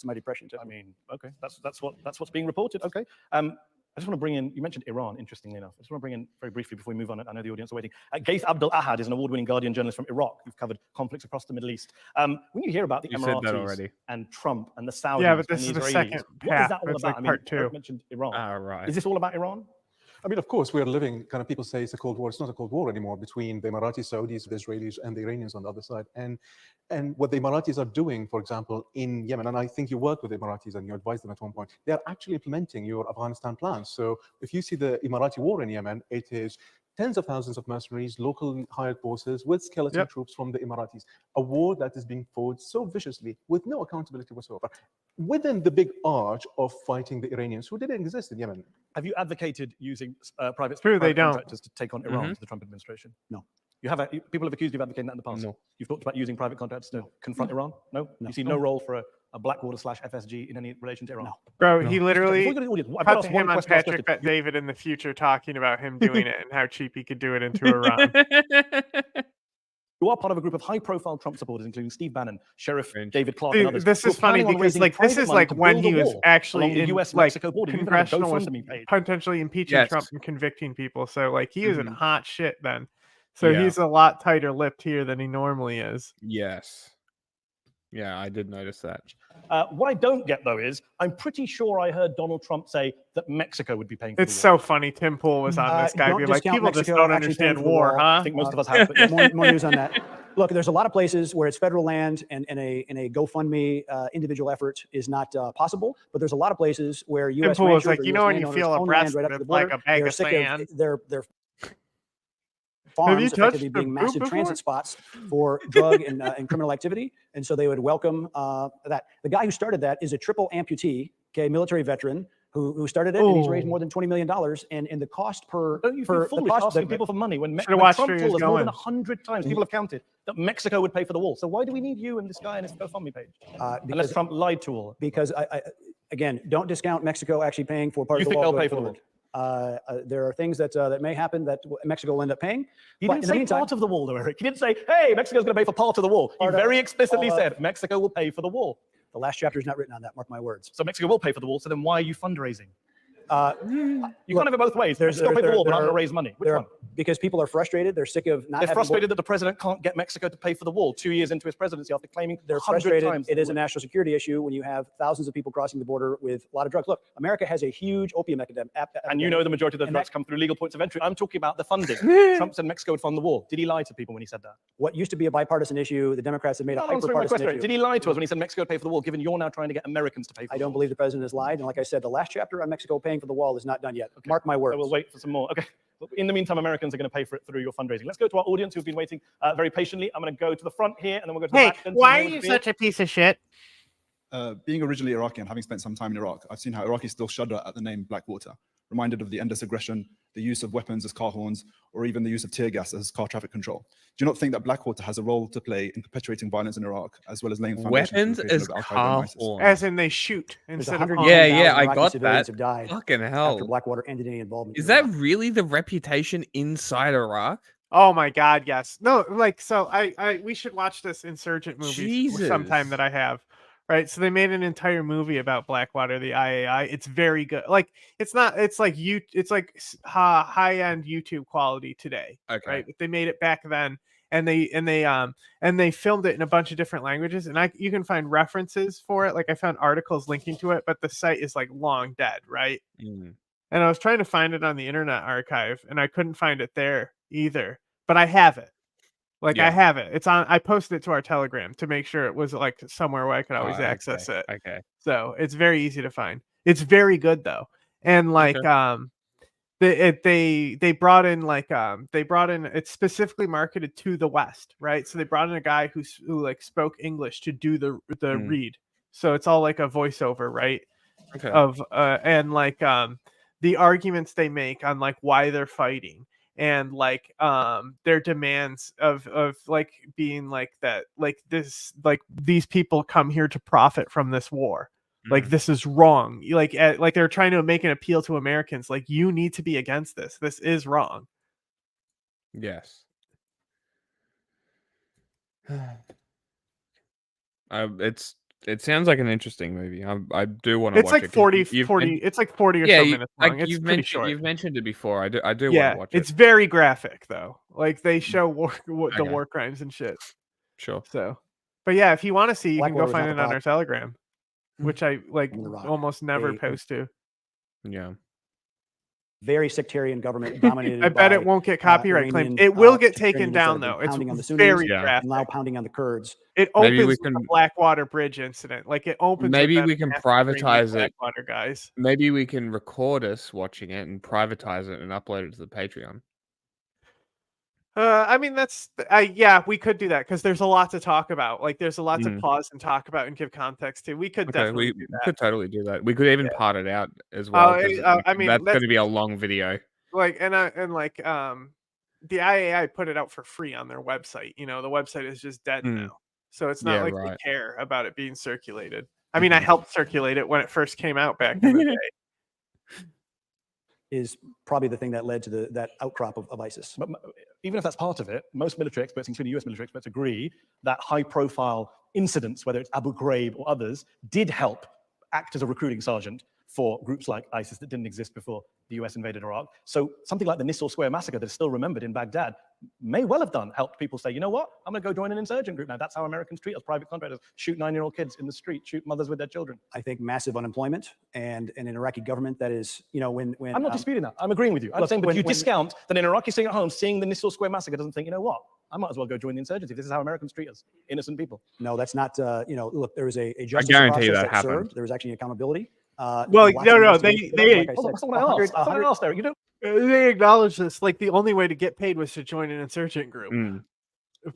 my depression too. I mean, okay, that's what's being reported. Okay. I just want to bring in, you mentioned Iran, interestingly enough. I just want to bring in very briefly before we move on. I know the audience are waiting. Gaith Abdel Ahad is an award-winning Guardian journalist from Iraq who's covered conflicts across the Middle East. When you hear about the You said that Emiratis already. and Trump and the Saudis Yeah, but this and is the the Israelis, second what is half. that all That's about? like I mean, part two. Eric mentioned Iran. Right. Is this all about Iran? I mean, of course, we're living, kind of people say it's a Cold War. It's not a Cold War anymore between the Emiratis, Saudis, the Israelis, and the Iranians on the other side. And what the Emiratis are doing, for example, in Yemen, and I think you work with the Emiratis and you advise them at one point, they are actually implementing your Afghanistan plans. So if you see the Emirati war in Yemen, it is tens of thousands of mercenaries, local hired forces with skeleton troops from the Emiratis. A war that is being fought so viciously with no accountability whatsoever, within the big arch of fighting the Iranians who didn't exist in Yemen. Have you advocated using private they don't. contractors to take on Iran to the Trump administration? No. You have people have accused you of advocating that in the past. No. You've talked about using private contractors to confront Iran. No. You see no role for a Blackwater/FSG in any relation to Iran. No. Bro, he literally Before we go to the audience, I've cut got to one him on question, last Patrick question. Bet David in the future talking about him doing it and how cheap he could do it into Iran. You are part of a group of high-profile Trump supporters, including Steve Bannon, Sheriff David Clark, Dude, and others. this who are is funny planning on because raising like this private is money like to when build he a was wall actually along the in US-Mexico border. You even have a congressional was GoFundMe page. potentially impeaching Yes. Trump and convicting people. So like he is in Mhm. hot shit then. So Yeah. he's a lot tighter lipped here than he normally is. Yes. Yeah, I did notice that. What I don't get, though, is I'm pretty sure I heard Donald Trump say that Mexico would be paying for It's the war. so funny. Tim Pool was on this guy don't being like, discount people just Mexico don't actually paying understand for the war, wall. huh? I think most of us have. But more news on that. Look, there's a lot of places where it's federal land and a GoFundMe individual effort is not possible. But there's a lot of places where U.S. Pool was ranchers like, or you US know when you landowners feel own land oppressed right up to the with like border, a bag they're of sick sand? of they're farms effectively being massive transit spots for drug and criminal activity. And so they would welcome that. The guy who started that is a triple amputee, okay, military veteran, who started it, and he's raised more than $20 million. And the cost per Don't you feel foolish asking people for money when, when watched Trump where he told was us more than going. 100 times, people have counted, that Mexico would pay for the wall. So why do we need you and this guy and his GoFundMe page? Unless Trump lied to all. Because again, don't discount Mexico actually paying for part You of the think wall. they'll pay going for the forward. There are things that may happen that Mexico will end up paying. He But didn't in the say meantime, part of the wall, though, Eric. He didn't say, hey, Mexico's going to pay for part of the wall. He very explicitly said Mexico will pay for the wall. The last chapter is not written on that, mark my words. So Mexico will pay for the wall, so then why are you fundraising? You look, can't have it both ways. there's- Mexico pay for the there- wall, but there I'm going to are- raise money. Which there are- one? Because people are frustrated. They're sick of not They're having frustrated that the president can't get Mexico to pay for the wall 2 years into his presidency after claiming They're 100 frustrated. times. It is a national security issue when you have thousands of people crossing the border with a lot of drugs. Look, America has a huge opium epidemic. And you know the majority of the and drugs come through legal points of entry. I'm talking about the funding. Trump said Mexico would fund the wall. Did he lie to people when he said that? What used to be a bipartisan issue, the Democrats have made a Not answering my hyper-partisan question. issue. Did he lie to us when he said Mexico would pay for the wall, given you're now trying to get Americans to pay for I the don't wall? believe the president has lied. And like I said, the last chapter on Mexico paying for the wall is not done yet. Mark my words. So we'll wait for some more. Okay. In the meantime, Americans are going to pay for it through your fundraising. Let's go to our audience who've been waiting very patiently. I'm going to go to the front here, and then we'll go to the Hey, back. why are you such a piece of shit? Being originally Iraqi and having spent some time in Iraq, I've seen how Iraqis still shudder at the name Blackwater, reminded of the endless aggression, the use of weapons as car horns, or even the use of tear gas as car traffic control. Do you not think that Blackwater has a role to play in perpetuating violence in Iraq, as well as laying foundations Weapons for the creation as of Al-Qaeda car and ISIS? horns. As in they shoot instead of Yeah, I got civilians that. have died Fucking after hell. Blackwater ended any involvement. Is that really the reputation inside Iraq? Oh my God, yes. No, like so we should watch this Insurgent movie sometime Jesus. that I have. Right. So they made an entire movie about Blackwater, the IAI. It's very good. Like it's not it's like high-end YouTube quality today. Okay. Right. But they made it back then and they filmed it in a bunch of different languages and you can find references for it. Like I found articles linking to it, but the site is like long dead, right? Mm. And I was trying to find it on the Internet Archive and I couldn't find it there either. But I have it. Like I have it. It's on. I posted it to our Telegram to make sure it was like somewhere where I could always access it. Okay. So it's very easy to find. It's very good though, and like they brought in it's specifically marketed to the West, right? So they brought in a guy who like spoke English to do the read. So it's all like a voiceover, right? Okay. Of and like the arguments they make on like why they're fighting. And like their demands of like being like that, like this, like these people come here to profit from this war. Like this is wrong. Like they're trying to make an appeal to Americans. Like you need to be against this. This is wrong. Yes. It sounds like an interesting movie. I do want to It's watch like it. 40 it's like 40 or so minutes long. It's pretty short. You've mentioned it before. I do want to watch it. It's very graphic though. Like they show the war crimes and shit. Sure. So, but yeah, if you want to see, you can go Blackwater's find not it the on our Telegram, which I like On the rock. almost never They- post to. Yeah. very sectarian government dominated. I bet it won't get copyright claimed. It will get taken down though. It's pounding on the Sunnis, very Yeah. graphic. and now pounding on the Kurds. It Maybe opens we with can- the Blackwater Bridge incident. Like it opens. with Maybe them we can massacring the privatize it. Blackwater guys. Maybe we can record us watching it and privatize it and upload it to the Patreon. I mean, yeah, we could do that because there's a lot to talk about. Like, there's a lot to pause and talk about and give context to. We could Okay, definitely we do that. could totally do that. We could even part it out as well. 'cause I mean, that's going let's- to be a long video. Like, the IAI put it out for free on their website. You know, the website is just dead now, so it's not Yeah, like right. they care about it being circulated. I mean, I helped circulate it when it first came out back in the day. Is probably the thing that led to that outcrop of ISIS. But even if that's part of it, most military experts, including US military experts, agree that high-profile incidents, whether it's Abu Ghraib or others, did help act as a recruiting sergeant for groups like ISIS that didn't exist before the US invaded Iraq. So something like the Nisr Square massacre that is still remembered in Baghdad may well have helped people say, you know what, I'm going to go join an insurgent group now. That's how Americans treat us, private contractors. Shoot 9-year-old kids in the street, shoot mothers with their children. I think massive unemployment and an Iraqi government that is, you know, when I'm not disputing that. I'm agreeing with you. I'm saying, but you discount that an Iraqi sitting at home seeing the Nisr Square massacre doesn't think, you know what, I might as well go join the insurgency. This is how Americans treat us, innocent people. No, that's not, you know, look, there was a justice guarantee process that happened. served. There was actually accountability. Well, lots of no, investigations. they Like I Hold on, said, that's not what I asked. That's not what I asked, Eric. You don't. they acknowledge this. Like the only way to get paid was to join an insurgent group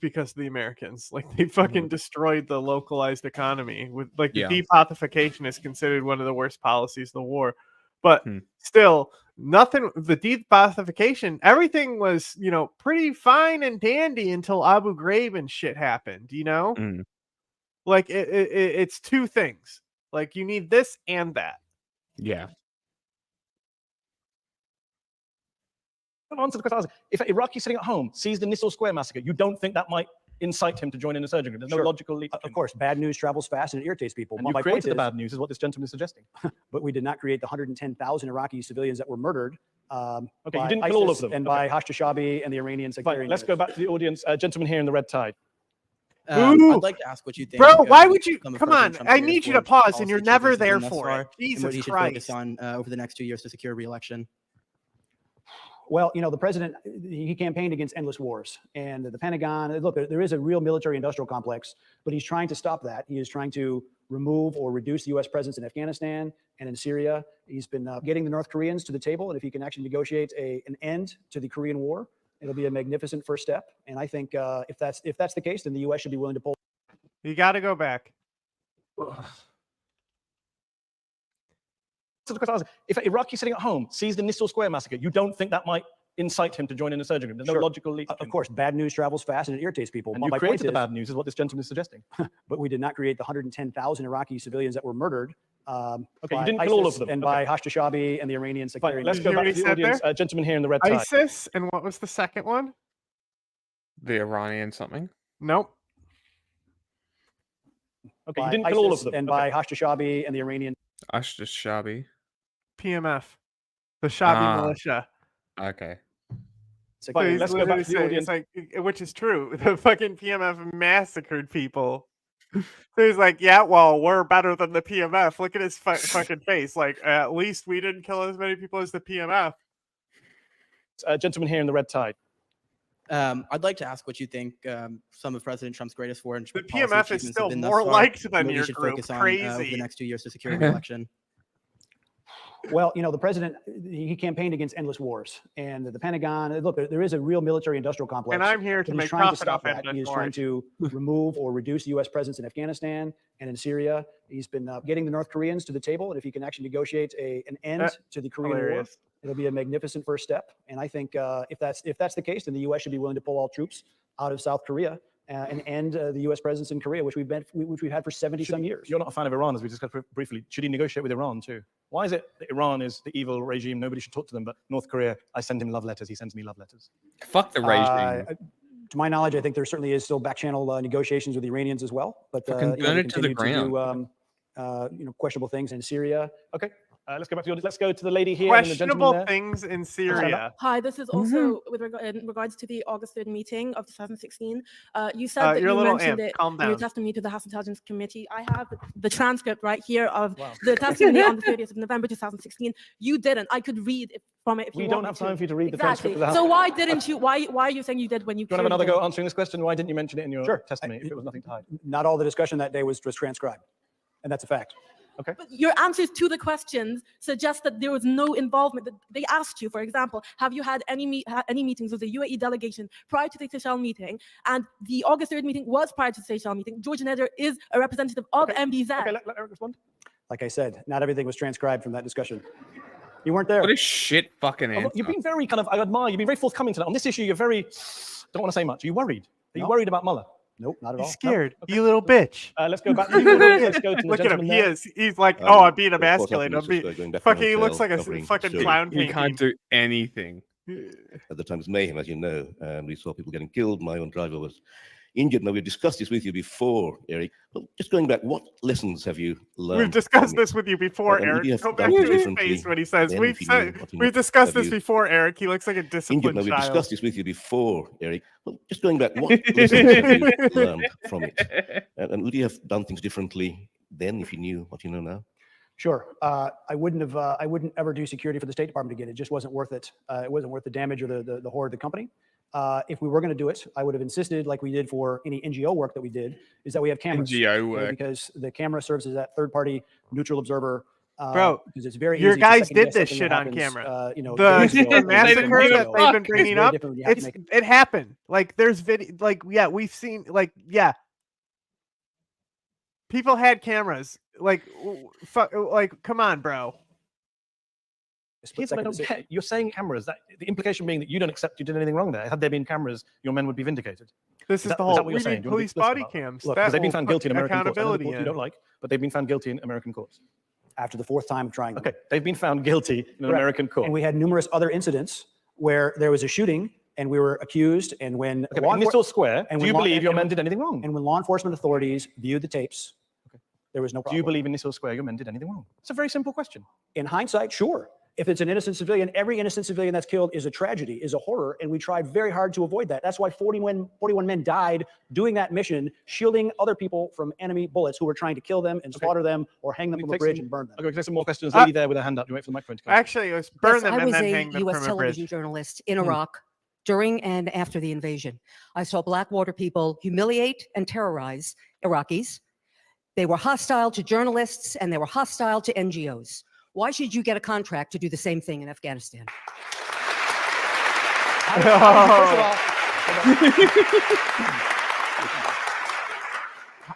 because of the Americans. Like they fucking destroyed the localized economy with like the depothecation is considered one of the worst policies of the war. But still, nothing. The depothecation, everything was pretty fine and dandy until Abu Ghraib and shit happened. Like it's two things. Like you need this and that. Yeah. Answer the question. If an Iraqi sitting at home sees the Nisal Square massacre, you don't think that might incite him to join an insurgent group? There's no logical leap. Of course, bad news travels fast and it irritates people. And you created the bad news, is what this gentleman is suggesting. But we did not create the 110,000 Iraqi civilians that were murdered. Okay, by you didn't ISIS kill all of them. and by Hashtashabi and the Iranian sectarian. Fine, let's go back to the audience. Gentleman here in the red tie. I'd like to ask what you think. Bro, why would you? some of Come on, President Trump's I greatest need you to foreign pause, and you're policy never achievements there thus for far, it. and what he Jesus should Christ. focus on over the next 2 years to secure re-election. Well, the president, he campaigned against endless wars. And the Pentagon, look, there is a real military industrial complex, but he's trying to stop that. He is trying to remove or reduce the U.S. presence in Afghanistan and in Syria. He's been getting the North Koreans to the table. And if he can actually negotiate an end to the Korean War, it'll be a magnificent first step. And I think if that's the case, then the U.S. should be willing to pull. You got to go back. If an Iraqi sitting at home sees the Nisal Square massacre, you don't think that might incite him to join an insurgent group? There's no logical leap. Of course, bad news travels fast and it irritates people. And My you point created the is- bad news, is what this gentleman is suggesting. But we did not create the 110,000 Iraqi civilians that were murdered. Okay, you by didn't kill all of ISIS them. And Okay. by Hashtashabi and the Iranian sectarian. Let's go back to the audience. Gentleman here in the red tie. ISIS, and what was the second one? The Iranian something. Nope. Okay, you by didn't kill all of ISIS them. And Okay. by Hashtashabi and the Iranian. Hashtashabi. PMF, the Shabi militia. Okay. So Fine, he's let's go back literally to the saying- audience. it's like, which is true. The fucking PMF massacred people. So he's like, yeah, well, we're better than the PMF. Look at his fucking face. Like, at least we didn't kill as many people as the PMF. Gentleman here in the red tie. I'd like to ask what you think some of President Trump's greatest foreign The policy PMF is achievements still have been thus more far, liked than and what your we should group. focus on over Crazy. the next 2 years to secure re-election. Well, the president, he campaigned against endless wars. And the Pentagon, look, there is a real military industrial complex. And I'm here to but he's make trying to profit stop off that. endless He is wars. trying to remove or reduce the U.S. presence in Afghanistan and in Syria. He's been getting the North Koreans to the table. And if he can actually negotiate an end to the Korean War, hilarious. it'll be a magnificent first step. And I think if that's the case, then the U.S. should be willing to pull all troops out of South Korea and end the U.S. presence in Korea, which we've had for 70-some years. You're not a fan of Iran, as we discussed briefly. Should he negotiate with Iran too? Why is it that Iran is the evil regime? Nobody should talk to them. But North Korea, I send him love letters. He sends me love letters. Fuck the regime. To my knowledge, I think there certainly is still back-channel negotiations with the Iranians as well. But Fucking burn we it to the continue ground. do questionable things in Syria. Okay, let's go back to the audience. Let's go to the lady here. and the gentleman Questionable there. things in Syria. Hi, this is also in regards to the August 3rd meeting of 2016. You said that you're a you little mentioned amped. it Calm in your down. testimony to the House Intelligence Committee. I have the transcript right here of the testimony on the 30th of November 2016. You didn't. I could read it from it if We you don't want have me time for you to read the Exactly. transcript of the House. So why didn't you? Why are you saying you did when you? Do you want to have cleared another the- go answering this question? Why didn't you mention it in your Sure. testimony if it was nothing to hide? Not all the discussion that day was transcribed, and that's a fact. Okay. But your answers to the questions suggest that there was no involvement. That they asked you, for example, have you had any meetings with the UAE delegation prior to the Seychelles meeting? And the August 3rd meeting was prior to the Seychelles meeting. George Neder is a representative of MBZ. Okay, let Eric respond. Like I said, not everything was transcribed from that discussion. You weren't there. What a shit fucking Oh, answer. look, you've been very I admire, you've been very forthcoming tonight. On this issue, you're very, don't want to say much. Are you worried? Are you No. worried about Mueller? Nope, not at all. He's scared. You little bitch. Let's go back. Let's go to the Look at him. gentleman He there. is. He's like, oh, I'm being of course, emasculated. I'm afterwards, being going back to fucking. the He looks like hotel, a covering fucking Syria. clown You painting. can't do anything. At the time, it was mayhem, as you know. We saw people getting killed. My own driver was injured. Now, we've discussed this with you before, Eric. But just going back, what lessons have you learned? We've discussed from it? this with you before, And would Eric. you have Go back done to things his differently face when he says, then we've if you knew said, what you we've know? discussed Have this you before, Eric. He looks like a injured? disciplined Now, we've child. discussed this with you before, Eric. Well, just going back, what lessons have you learned from it? And would you have done things differently then if you knew what you know now? Sure. I wouldn't ever do security for the State Department again. It just wasn't worth it. It wasn't worth the damage or the horror of the company. If we were going to do it, I would have insisted, like we did for any NGO work that we did, is that we have cameras. NGO work. Because the camera serves as that third-party neutral observer Bro, because it's very your easy to guys second did guess this something shit that on happens, camera. you know, The days ago. massacre that they've been bringing It's very up, different when you have to make it happened. Like there's video, like yeah, we've seen, like yeah, people had cameras. Like, like come on, bro. Here's what I don't get. You're saying cameras. That the implication being that you don't accept you did anything wrong there. Had there been cameras, your men would be vindicated. This is that, the is whole. that what you're We saying? need Do you wanna be police explicit body about that? cams. Look, That because they've been will found put guilty in American courts. I know the accountability court you in. don't like, but they've been found guilty in American courts. After the fourth time of trying them. Okay, they've been found guilty in an Correct. American court. And we had numerous other incidents where there was a shooting and we were accused, and when Okay, but in this all square, do you believe your men did anything wrong? And when law enforcement authorities viewed the tapes, there was no problem. Do you believe in this all square your men did anything wrong? It's a very simple question. In hindsight, sure. If it's an innocent civilian, every innocent civilian that's killed is a tragedy, is a horror, and we tried very hard to avoid that. That's why 41 men died doing that mission, shielding other people from enemy bullets who were trying to kill them and slaughter them or hang them from a bridge and burn them. Okay, take some more questions. Lady there with her hand up. You wait for the microphone to come. Actually, it was burn Yes, them I and was then a hang them U.S. from a television bridge. journalist in Iraq during and after the invasion. I saw Blackwater people humiliate and terrorize Iraqis. They were hostile to journalists and they were hostile to NGOs. Why should you get a contract to do the same thing in Afghanistan?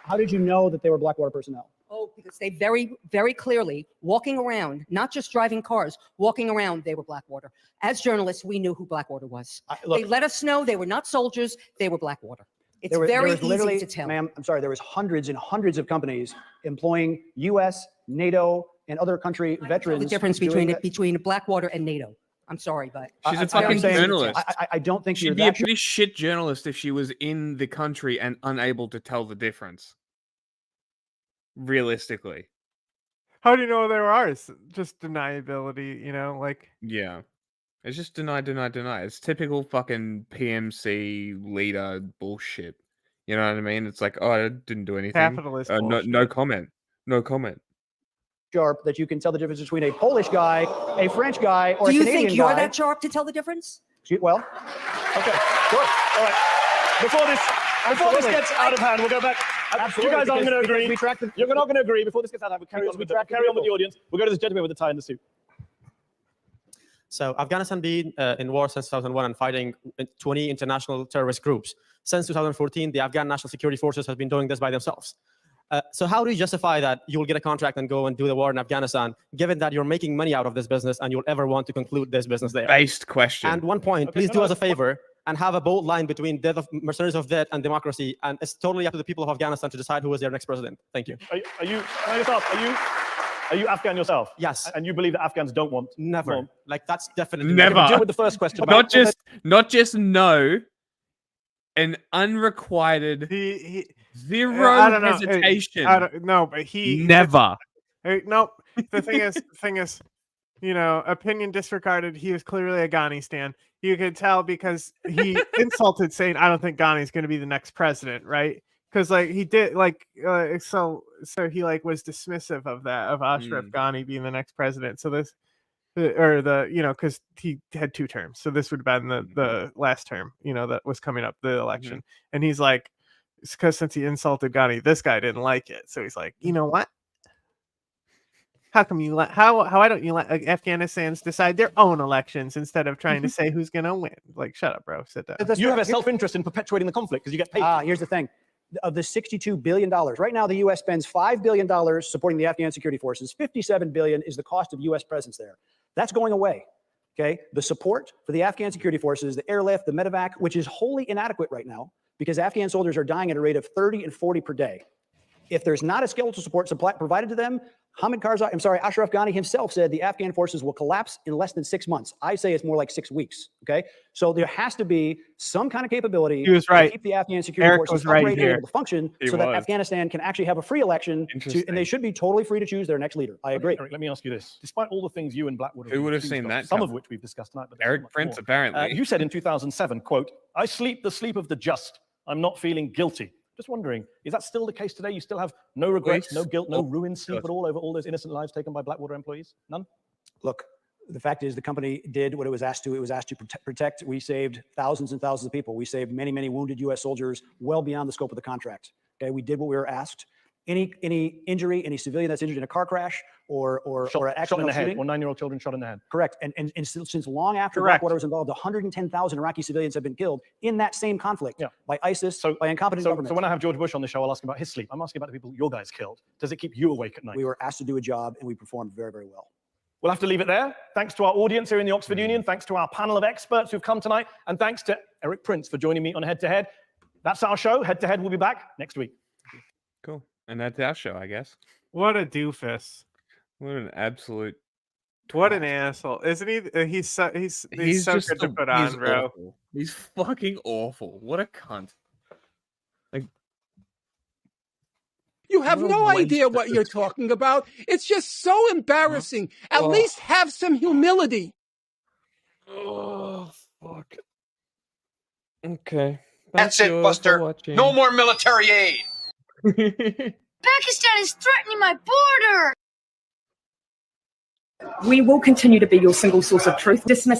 How did you know that they were Blackwater personnel? Oh, because they very, very clearly, walking around, not just driving cars, walking around, they were Blackwater. As journalists, we knew who Blackwater was. They let us know they were not soldiers, they were Blackwater. It's very easy to tell. Ma'am, I'm sorry, there was hundreds and hundreds of companies employing U.S., NATO, and other country veterans. The difference doing between Blackwater and NATO. I'm sorry, but She's a fucking journalist. I don't think she'd be a pretty shit journalist if she was in the country and unable to tell the difference. Realistically. How do you know they were ours? Just deniability, you know, like. Yeah. It's just deny. It's typical fucking PMC leader bullshit. You know what I mean? It's like, oh, I didn't do anything. Capitalist bullshit. No comment. No comment. Sharp that you can tell the difference between a Polish guy, a French guy, or do a you Canadian think you're guy. that sharp to tell the difference? Well, okay, sure. All right. Before this gets out of hand, we'll go back. You guys aren't going to agree. You're not going to agree. Before this gets out of hand, we'll carry on with the audience. We'll go to this gentleman with the tie and the suit. So Afghanistan been in war since 2001 and fighting 20 international terrorist groups. Since 2014, the Afghan National Security Forces have been doing this by themselves. So how do you justify that you'll get a contract and go and do the war in Afghanistan, given that you're making money out of this business and you'll ever want to conclude this business there? Based question. And one point, please do us a favor and have a bold line between mercenaries of death and democracy. And it's totally up to the people of Afghanistan to decide who is their next president. Thank you. Can I just ask, are you Afghan yourself? Yes. And you believe that Afghans don't want? Never. More? Like that's definitely Never. Deal with the first question. Not just no, an unrequited zero I don't know. hesitation. I don't know, but he never. No, the thing is, you know, opinion disregarded. He was clearly a Ghani stan. You could tell because he insulted saying, "I don't think Ghani's going to be the next president," right? Because like he did, like so he like was dismissive of that, of Ashraf Ghani being the next president. So this, or the, you know, because he had 2 terms, so this would have been the last term, you know, that was coming up, the election, and he's like, because since he insulted Ghani, this guy didn't like it, so he's like, you know what? How come you let why don't you let Afghanistans decide their own elections instead of trying to say who's gonna win? Like, shut up, bro. Sit down. You have a self-interest in perpetuating the conflict because you get paid. Here's the thing. Of the $62 billion, right now the U.S. spends $5 billion supporting the Afghan security forces. $57 billion is the cost of U.S. presence there. That's going away. Okay, the support for the Afghan security forces, the airlift, the medevac, which is wholly inadequate right now because Afghan soldiers are dying at a rate of 30 and 40 per day. If there's not a skeletal support provided to them, Ashraf Ghani himself said the Afghan forces will collapse in less than 6 months. I say it's more like 6 weeks. Okay, so there has to be some kind of capability He was right. to keep the Afghan security Eric forces was right operating here. able to function, He so that was. Afghanistan can actually have a free election, and they should be totally free to choose their next leader. I agree. Eric, let me ask you this: despite all the things you and Blackwood, Who would have seen that some coming? of which we've discussed tonight, but Eric Prince, apparently. you said in 2007, "quote I sleep the sleep of the just. I'm not feeling guilty." Just wondering, is that still the case today? You still have no regrets, no guilt, no ruined sleep at all over all those innocent lives taken by Blackwater employees? None? Look, the fact is the company did what it was asked to. It was asked to protect. We saved thousands and thousands of people. We saved many, many wounded U.S. soldiers well beyond the scope of the contract. Okay, we did what we were asked. any injury, any civilian that's injured in a car crash or an accidental shot in the head, shooting. or 9-year-old children shot in the head. Correct. And since long after Correct. Blackwater was involved, 110,000 Iraqi civilians have been killed in that same conflict by ISIS, by incompetent government. So when I have George Bush on the show, I'll ask him about his sleep. I'm asking about the people your guys killed. Does it keep you awake at night? We were asked to do a job, and we performed very, very well. We'll have to leave it there. Thanks to our audience here in the Oxford Union. Thanks to our panel of experts who've come tonight. And thanks to Eric Prince for joining me on Head to Head. That's our show. Head to Head will be back next week. Cool. And that's our show, I guess. What a doofus. What an absolute. What an asshole. Isn't he? He's so just good to put on, bro. Awful. He's fucking awful. What a cunt. Like, you have no idea what you're talking about. It's just so embarrassing. At least have some humility. Oh, fuck. Okay. That's it, Buster. No more military aid. Pakistan is threatening my border. We will continue to be your single source of truth. Dismiss